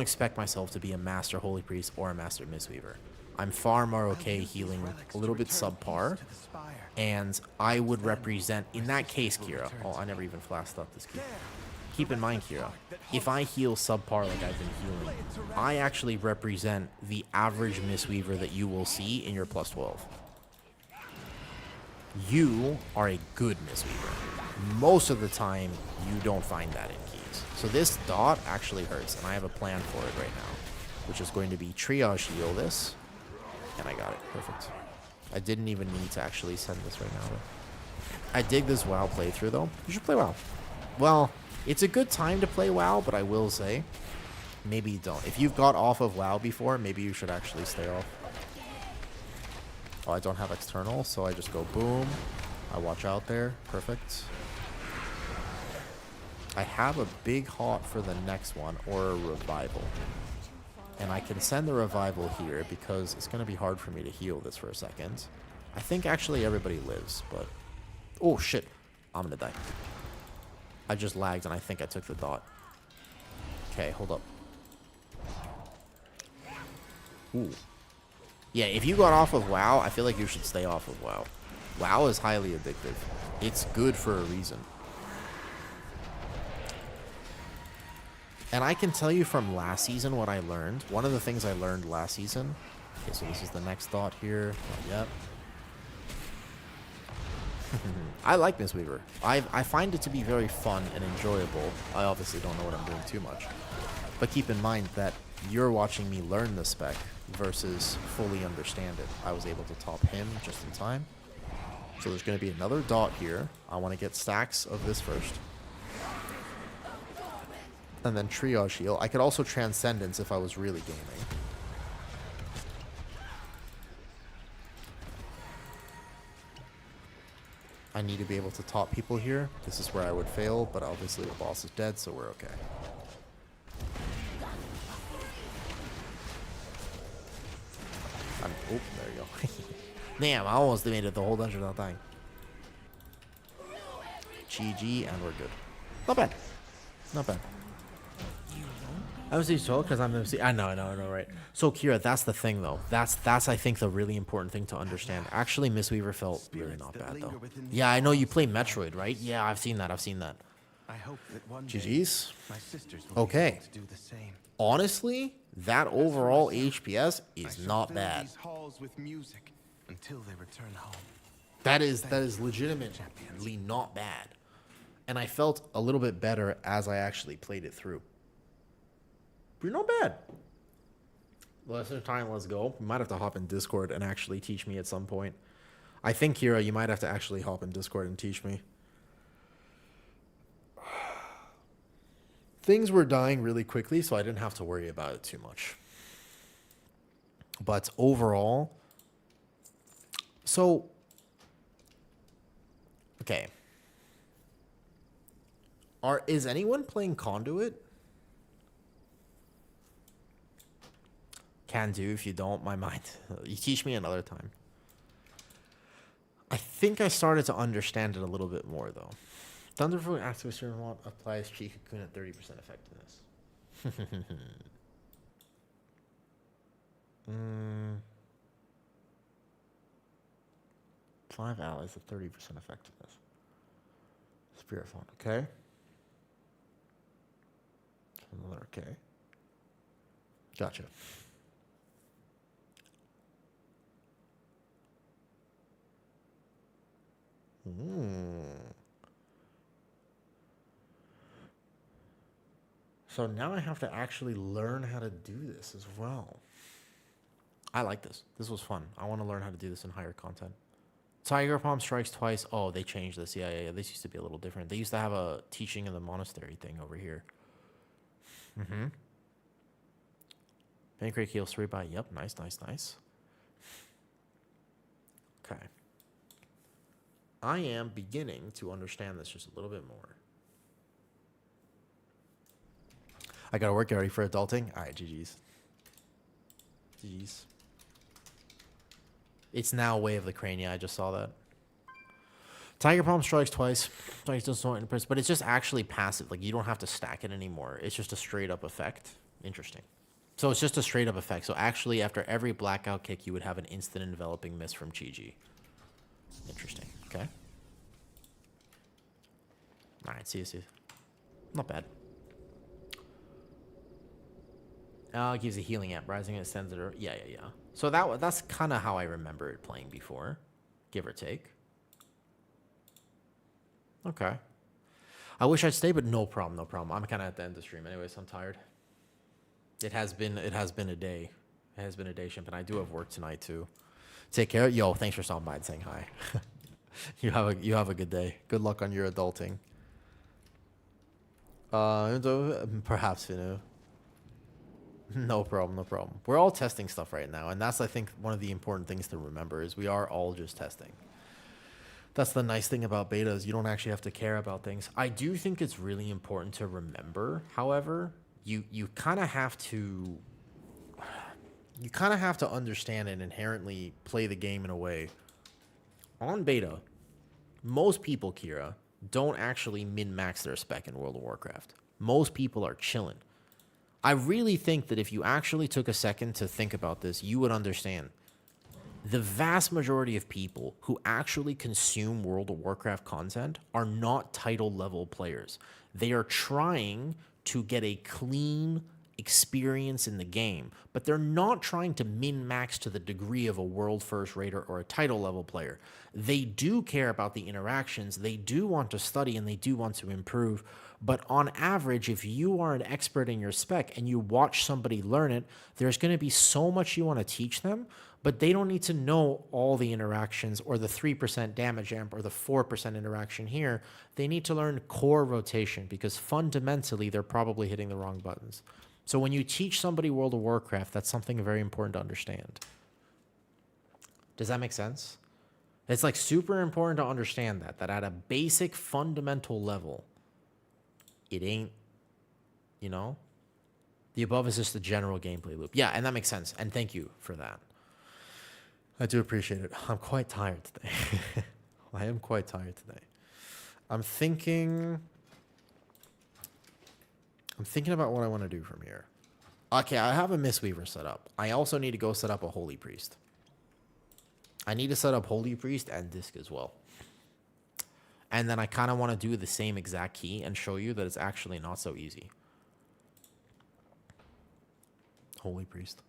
expect myself to be a master holy priest or a master mistweaver. I'm far more okay healing a little bit subpar, and I would represent in that case, Kira. Oh, I never even flashed up this key. Keep in mind, Kira, if I heal subpar like I've been healing, I actually represent the average mistweaver that you will see in your plus 12. You are a good mistweaver. Most of the time, you don't find that in keys. So this dot actually hurts, and I have a plan for it right now, which is going to be triage heal this, and I got it. Perfect. I didn't even need to actually send this right now, though. I dig this WoW playthrough, though. You should play WoW. Well, it's a good time to play WoW, but I will say, maybe you don't. If you've got off of WoW before, maybe you should actually stay off. Oh, I don't have external, so I just go boom. I watch out there. Perfect. I have a big hot for the next one, or a revival. And I can send the revival here because it's going to be hard for me to heal this for a second. I think actually everybody lives, but... Oh, shit. I'm going to die. I just lagged and I think I took the dot. Okay, hold up. Ooh. Yeah, if you got off of WoW, I feel like you should stay off of WoW. WoW is highly addictive. It's good for a reason. And I can tell you from last season what I learned. One of the things I learned last season. Okay, so this is the next dot here. Not yet. I like Mistweaver. I find it to be very fun and enjoyable. I obviously don't know what I'm doing too much. But keep in mind that you're watching me learn the spec versus fully understand it. I was able to top him just in time. So there's going to be another dot here. I want to get stacks of this first. And then triage heal. I could also transcendence if I was really gaming. I need to be able to top people here. This is where I would fail, but obviously the boss is dead, so we're okay. Oh, there you go. Damn, I almost made it the whole dungeon without dying. GG, and we're good. Not bad. Not bad. I was so because I'm MC. I know, right? So Kira, that's the thing though. That's I think the really important thing to understand. Actually, Mistweaver felt really not bad though. Yeah, I know you play Metroid, right? Yeah, I've seen that. I hope that one GG's. my sisters will be Okay. able to do the same. Honestly, that overall HPS is not fill bad. these halls with music until they return home. That is legitimately not bad. And I felt a little bit better as I actually played it through. You're not bad. Lesson time, let's go. We might have to hop in Discord and actually teach me at some point. I think, Kira, you might have to actually hop in Discord and teach me. Things were dying really quickly, so I didn't have to worry about it too much. But overall... So... Okay. Is anyone playing Conduit? Can do. If you don't, my mind. You teach me another time. I think I started to understand it a little bit more, though. Thunderful activist mod applies Chi Cocoon at 30% effectiveness. 5 allies at 30% effectiveness. Spirit font, okay. Another okay. Gotcha. So now I have to actually learn how to do this as well. I like this. This was fun. I want to learn how to do this in higher content. Tiger Palm strikes twice. Oh, they changed this. Yeah. This used to be a little different. They used to have a teaching in the monastery thing over here. Pancrake heals 3 by. Yep, nice. Okay. I am beginning to understand this just a little bit more. I gotta work. Get ready for adulting. All right, GG's. It's now Way of the Crania. I just saw that. Tiger Palm strikes twice. Strikes does not impress, but it's just actually passive. Like, you don't have to stack it anymore. It's just a straight up effect. Interesting. So it's just a straight up effect. So actually, after every blackout kick, you would have an instant enveloping miss from Chi-Ji. Interesting. Okay. All right. See you. Not bad. It gives a healing app. Rising it sends it. Yeah. So that's kind of how I remember it playing before, give or take. Okay. I wish I'd stay, but no problem. I'm kind of at the end of the stream anyways. I'm tired. It has been a day. It has been a day, Shimp, and I do have work tonight too. Take care. Yo, thanks for stopping by and saying hi. You have a good day. Good luck on your adulting. Perhaps, you know. No problem. We're all testing stuff right now, and that's, I think, one of the important things to remember is we are all just testing. That's the nice thing about betas. You don't actually have to care about things. I do think it's really important to remember, however, you kind of have to understand and inherently play the game in a way. On beta, most people, Kira, don't actually min-max their spec in World of Warcraft. Most people are chilling. I really think that if you actually took a second to think about this, you would understand. The vast majority of people who actually consume World of Warcraft content are not title level players. They are trying to get a clean experience in the game, but they're not trying to min-max to the degree of a world first raider or a title level player. They do care about the interactions, they do want to study, and they do want to improve. But on average, if you are an expert in your spec and you watch somebody learn it, there's going to be so much you want to teach them, but they don't need to know all the interactions or the 3% damage amp or the 4% interaction here. They need to learn core rotation because fundamentally they're probably hitting the wrong buttons. So when you teach somebody World of Warcraft, that's something very important to understand. Does that make sense? It's like super important to understand that at a basic fundamental level, it ain't, you know, the above is just the general gameplay loop. Yeah, and that makes sense. And thank you for that. I do appreciate it. I'm quite tired today. I am quite tired today. I'm thinking about what I want to do from here. Okay, I have a Mistweaver set up. I also need to go set up a Holy Priest. I need to set up Holy Priest and Disc as well. And then I kind of want to do the same exact key and show you that it's actually not so easy. Holy Priest.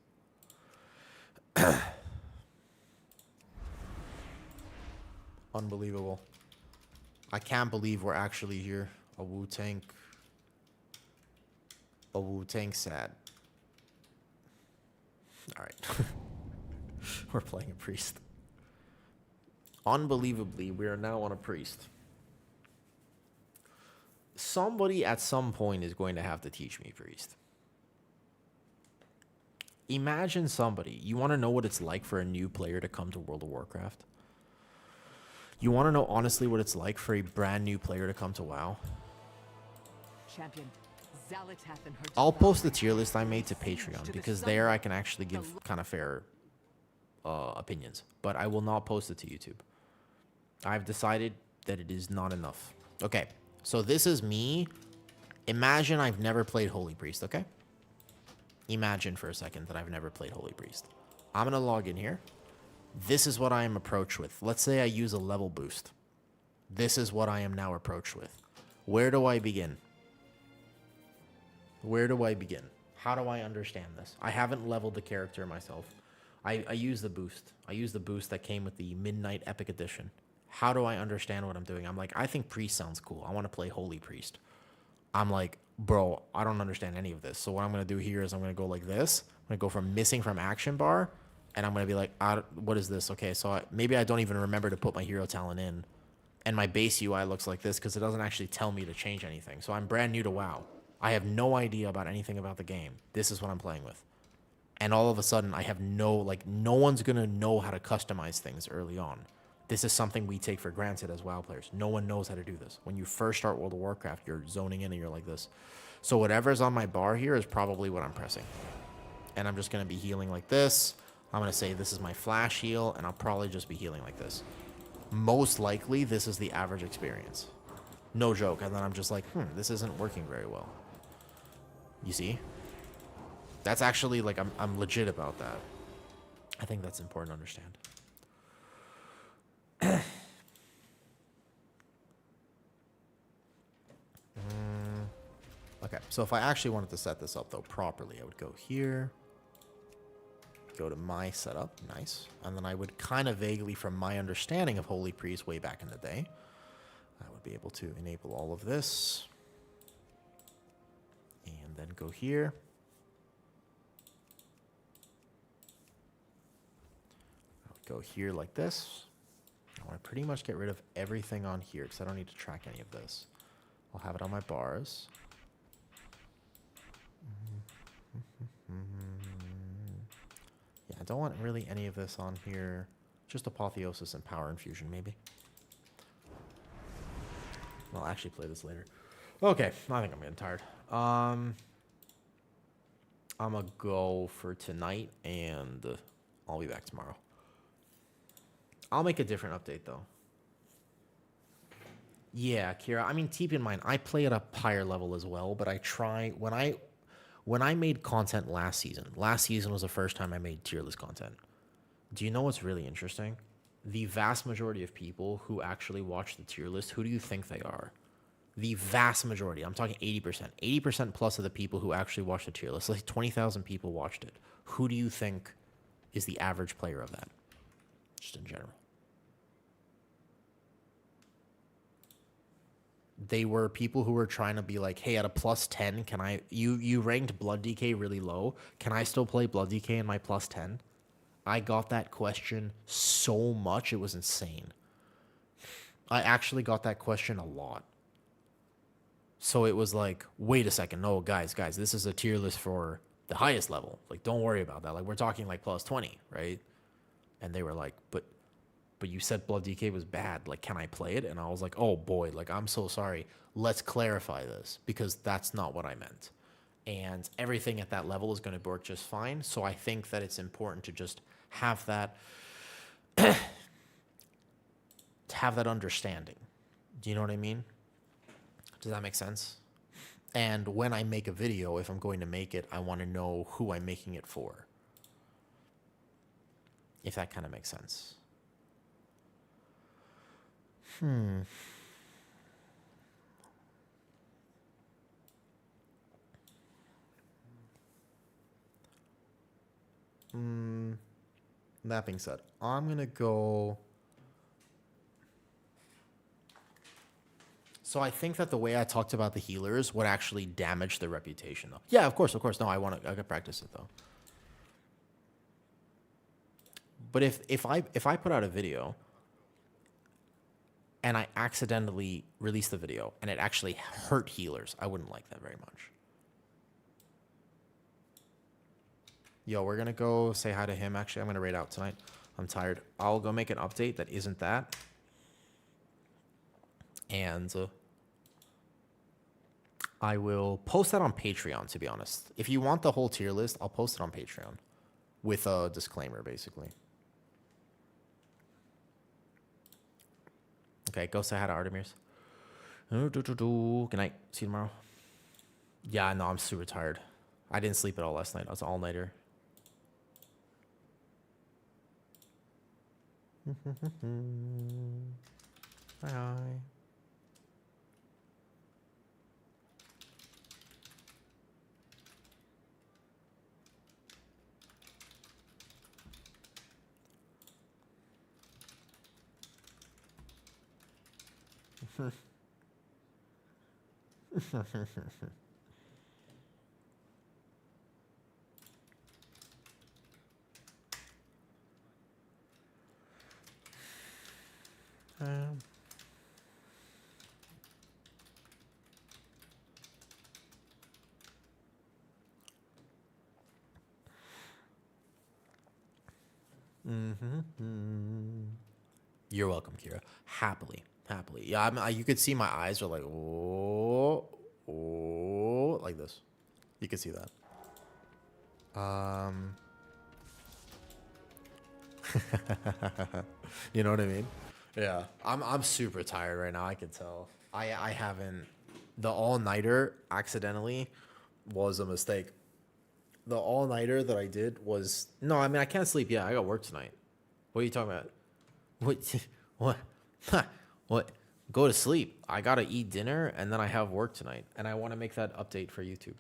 Unbelievable. I can't believe we're actually here. A Wu-Tang sad. Alright. We're playing a priest. Unbelievably, we are now on a priest. Somebody at some point is going to have to teach me priest. Imagine somebody. You want to know what it's like for a new player to come to World of Warcraft? You want to know honestly what it's like for a brand new player to come to WoW? Champion, Xalatath and her I'll post the tier list I made to Patreon because there I can actually give kind of fair opinions. But I will not post it to YouTube. I've decided that it is not enough. Okay, so this is me. Imagine I've never played Holy Priest, okay? Imagine for a second that I've never played Holy Priest. I'm going to log in here. This is what I am approached with. Let's say I use a level boost. This is what I am now approached with. Where do I begin? Where do I begin? How do I understand this? I haven't leveled the character myself. I use the boost. I use the boost that came with the Midnight Epic Edition. How do I understand what I'm doing? I'm like, I think Priest sounds cool. I want to play Holy Priest. I'm like, bro, I don't understand any of this. So what I'm going to do here is I'm going to go like this. I'm going to go from missing from action bar. And I'm going to be like, what is this? Okay, so maybe I don't even remember to put my hero talent in. And my base UI looks like this because it doesn't actually tell me to change anything. So I'm brand new to WoW. I have no idea about anything about the game. This is what I'm playing with. And all of a sudden, I have no one's going to know how to customize things early on. This is something we take for granted as WoW players. No one knows how to do this. When you first start World of Warcraft, you're zoning in and you're like this. So whatever's on my bar here is probably what I'm pressing. And I'm just going to be healing like this. I'm going to say this is my flash heal, and I'll probably just be healing like this. most likely this is the average experience. No joke. And then I'm just like, this isn't working very well. You see? That's actually, like, I'm legit about that. I think that's important to understand. Okay, so if I actually wanted to set this up, though, properly, I would go here, go to my setup, nice, and then I would kind of vaguely, from my understanding of Holy Priest way back in the day, I would be able to enable all of this, and then go here. I would go here like this. I want to pretty much get rid of everything on here because I don't need to track any of this. I'll have it on my bars. Yeah, I don't want really any of this on here. Just Apotheosis and Power Infusion, maybe. I'll actually play this later. Okay, I think I'm getting tired. I'm gonna go for tonight, and I'll be back tomorrow. I'll make a different update, though. Yeah, Kira, I mean, keep in mind, I play at a higher level as well, but I try, when I made content last season was the first time I made tier list content. Do you know what's really interesting? The vast majority of people who actually watch the tier list, who do you think they are? The vast majority, I'm talking 80%. 80% plus of the people who actually watch the tier list, like 20,000 people watched it. Who do you think is the average player of that? Just in general. They were people who were trying to be like, hey, at a plus 10, can I... You ranked Blood DK really low. Can I still play Blood DK in my plus 10? I got that question so much, it was insane. I actually got that question a lot. So it was like, wait a second. No, guys, this is a tier list for the highest level. Like, don't worry about that. Like, we're talking like plus 20, right? And they were like, but you said Blood DK was bad. Like, can I play it? And I was like, oh boy, like, I'm so sorry. Let's clarify this because that's not what I meant. And everything at that level is going to work just fine. So I think that it's important to just have that, have that understanding. Do you know what I mean? Does that make sense? And when I make a video, if I'm going to make it, I want to know who I'm making it for. If that kind of makes sense. That being said, I'm going to go... So I think that the way I talked about the healers would actually damage their reputation, though. Yeah, of course. No, I could practice it, though. But if I put out a video and I accidentally release the video and it actually hurt healers, I wouldn't like that very much. Yo, we're going to go say hi to him. Actually, I'm going to raid out tonight. I'm tired. I'll go make an update that isn't that. And I will post that on Patreon, to be honest. If you want the whole tier list, I'll post it on Patreon with a disclaimer, basically. Okay, go say hi to Artemir's. Good night. See you tomorrow. Yeah, no, I'm super tired. I didn't sleep at all last night. I was an all-nighter. Bye. You're welcome, Kira. Happily. Yeah, you could see my eyes are like, oh, like this. You can see that. You know what I mean? Yeah, I'm super tired right now. I can tell. I haven't. The all nighter accidentally was a mistake. The all nighter that I did was no. I mean, I can't sleep. Yeah, I got work tonight. What are you talking about? What? What? What? Go to sleep. I gotta eat dinner and then I have work tonight, and I want to make that update for YouTube.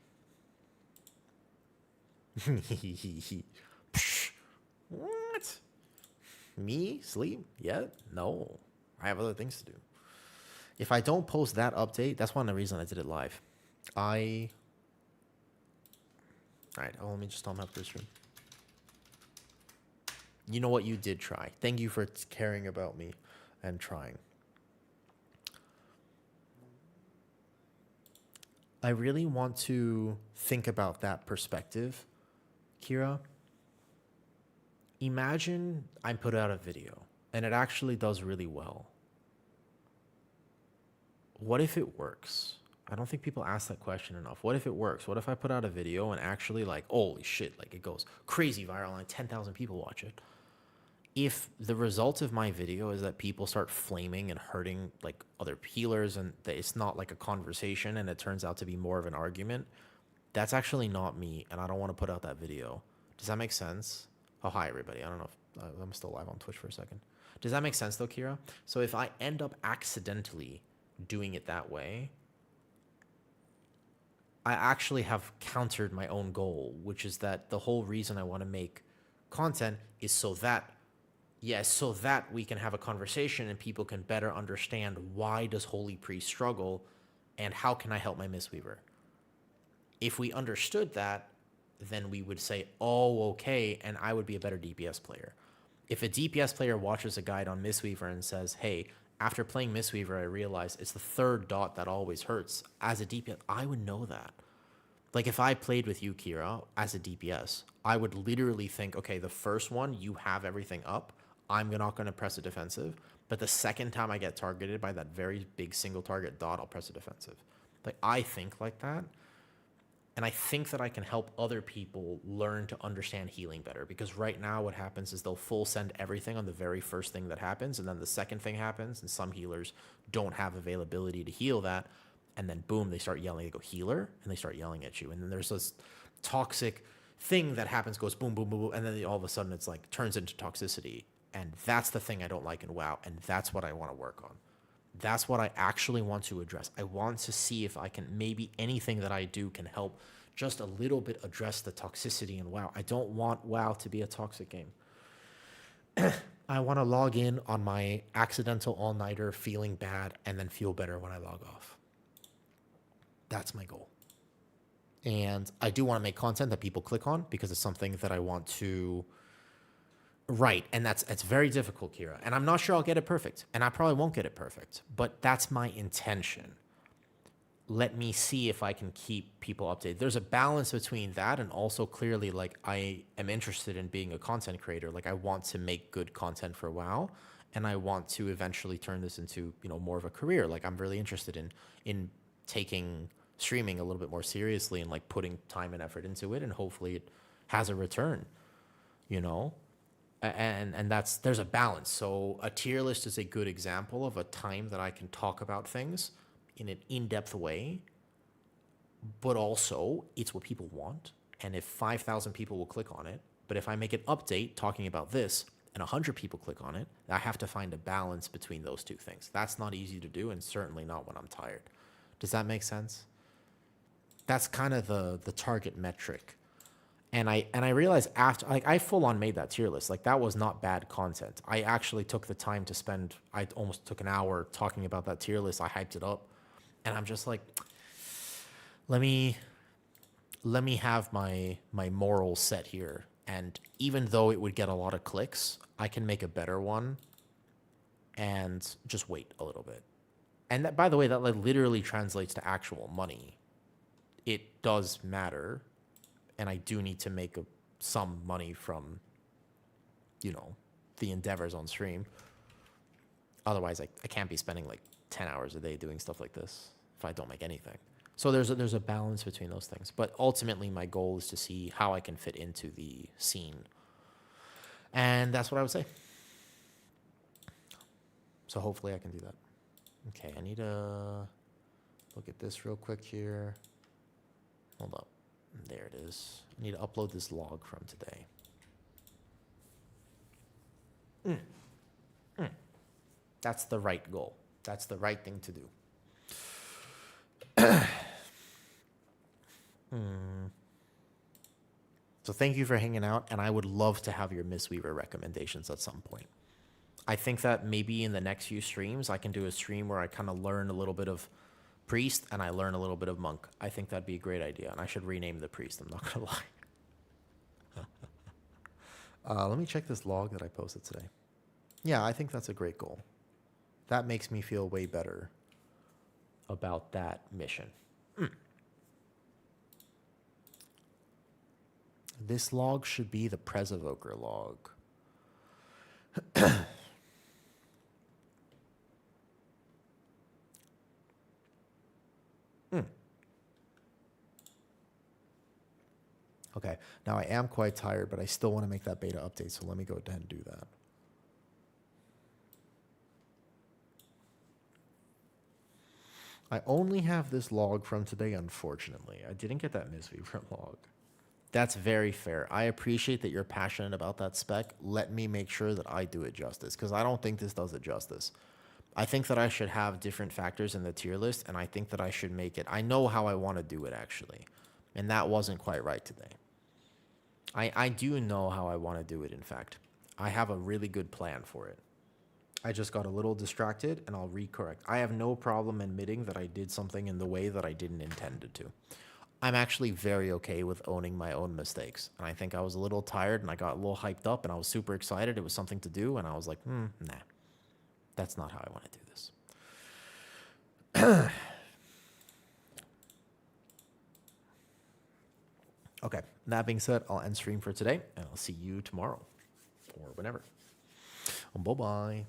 Psh, what? Me sleep? Yet? No. I have other things to do. If I don't post that update, that's one of the reasons I did it live. Alright, let me just tell them after the stream. You know what? You did try. Thank you for caring about me and trying. I really want to think about that perspective, Kira. Imagine I put out a video and it actually does really well. What if it works? I don't think people ask that question enough. What if it works? What if I put out a video and actually like, holy shit, like it goes crazy viral and like 10,000 people watch it? If the result of my video is that people start flaming and hurting like other healers and that it's not like a conversation and it turns out to be more of an argument, that's actually not me and I don't want to put out that video. Does that make sense? Oh, hi everybody. I don't know if I'm still live on Twitch for a second. Does that make sense though, Kira? So if I end up accidentally doing it that way, I actually have countered my own goal, which is that the whole reason I want to make content is so that we can have a conversation and people can better understand why does Holy Priest struggle and how can I help my Mistweaver. If we understood that, then we would say, oh, okay, and I would be a better DPS player. If a DPS player watches a guide on Mistweaver and says, hey, after playing Mistweaver, I realized it's the third dot that always hurts. As a DPS, I would know that. Like if I played with you, Kira, as a DPS, I would literally think, okay, the first one, you have everything up. I'm not going to press a defensive. But the second time I get targeted by that very big single target dot, I'll press a defensive. Like I think like that. And I think that I can help other people learn to understand healing better. Because right now what happens is they'll full send everything on the very first thing that happens. And then the second thing happens. And some healers don't have availability to heal that. And then boom, they start yelling. They go healer. And they start yelling at you. And then there's this toxic thing that happens, goes boom, boom, boom, boom. And then all of a sudden it's like turns into toxicity. And that's the thing I don't like in WoW. And that's what I want to work on. That's what I actually want to address. I want to see if I can, maybe anything that I do can help just a little bit address the toxicity in WoW. I don't want WoW to be a toxic game. I want to log in on my accidental all-nighter feeling bad and then feel better when I log off. That's my goal. And I do want to make content that people click on because it's something that I want to write. And it's very difficult, Kira. And I'm not sure I'll get it perfect. And I probably won't get it perfect. But that's my intention. Let me see if I can keep people updated. There's a balance between that and also clearly like I am interested in being a content creator. Like I want to make good content for WoW and I want to eventually turn this into, you know, more of a career. Like I'm really interested in taking streaming a little bit more seriously and like putting time and effort into it and hopefully it has a return, you know? And there's a balance. So a tier list is a good example of a time that I can talk about things in an in-depth way, but also it's what people want. And if 5,000 people will click on it, but if I make an update talking about this and 100 people click on it, I have to find a balance between those two things. That's not easy to do and certainly not when I'm tired. Does that make sense? That's kind of the target metric. And I realized after, like, I full on made that tier list. Like, that was not bad content. I actually took the time to spend, I almost took an hour talking about that tier list. I hyped it up. And I'm just like, let me have my morals set here. And even though it would get a lot of clicks, I can make a better one and just wait a little bit. And that, by the way, that like literally translates to actual money. It does matter. And I do need to make some money from, you know, the endeavors on stream. Otherwise, I can't be spending like 10 hours a day doing stuff like this if I don't make anything. So there's a balance between those things. But ultimately, my goal is to see how I can fit into the scene. And that's what I would say. So hopefully I can do that. Okay, I need to look at this real quick here. Hold up. There it is. I need to upload this log from today. That's the right goal. That's the right thing to do. So thank you for hanging out, and I would love to have your Miss Weaver recommendations at some point. I think that maybe in the next few streams, I can do a stream where I kind of learn a little bit of priest and I learn a little bit of monk. I think that'd be a great idea, and I should rename the priest. I'm not gonna lie. Let me check this log that I posted today. Yeah, I think that's a great goal. That makes me feel way better about that mission. This log should be the Pres Evoker log. Okay, now I am quite tired, but I still want to make that beta update, so let me go ahead and do that. I only have this log from today, unfortunately. I didn't get that Miss Weaver log. That's very fair. I appreciate that you're passionate about that spec. Let me make sure that I do it justice, because I don't think this does it justice. I think that I should have different factors in the tier list, and I think that I should make it. I know how I want to do it, actually, and that wasn't quite right today. I do know how I want to do it, in fact. I have a really good plan for it. I just got a little distracted, and I'll recorrect. I have no problem admitting that I did something in the way that I didn't intend it to. I'm actually very okay with owning my own mistakes. And I think I was a little tired, and I got a little hyped up, and I was super excited. It was something to do, and I was like, nah, that's not how I want to do this. Okay, that being said, I'll end stream for today, and I'll see you tomorrow or whenever. Bye-bye.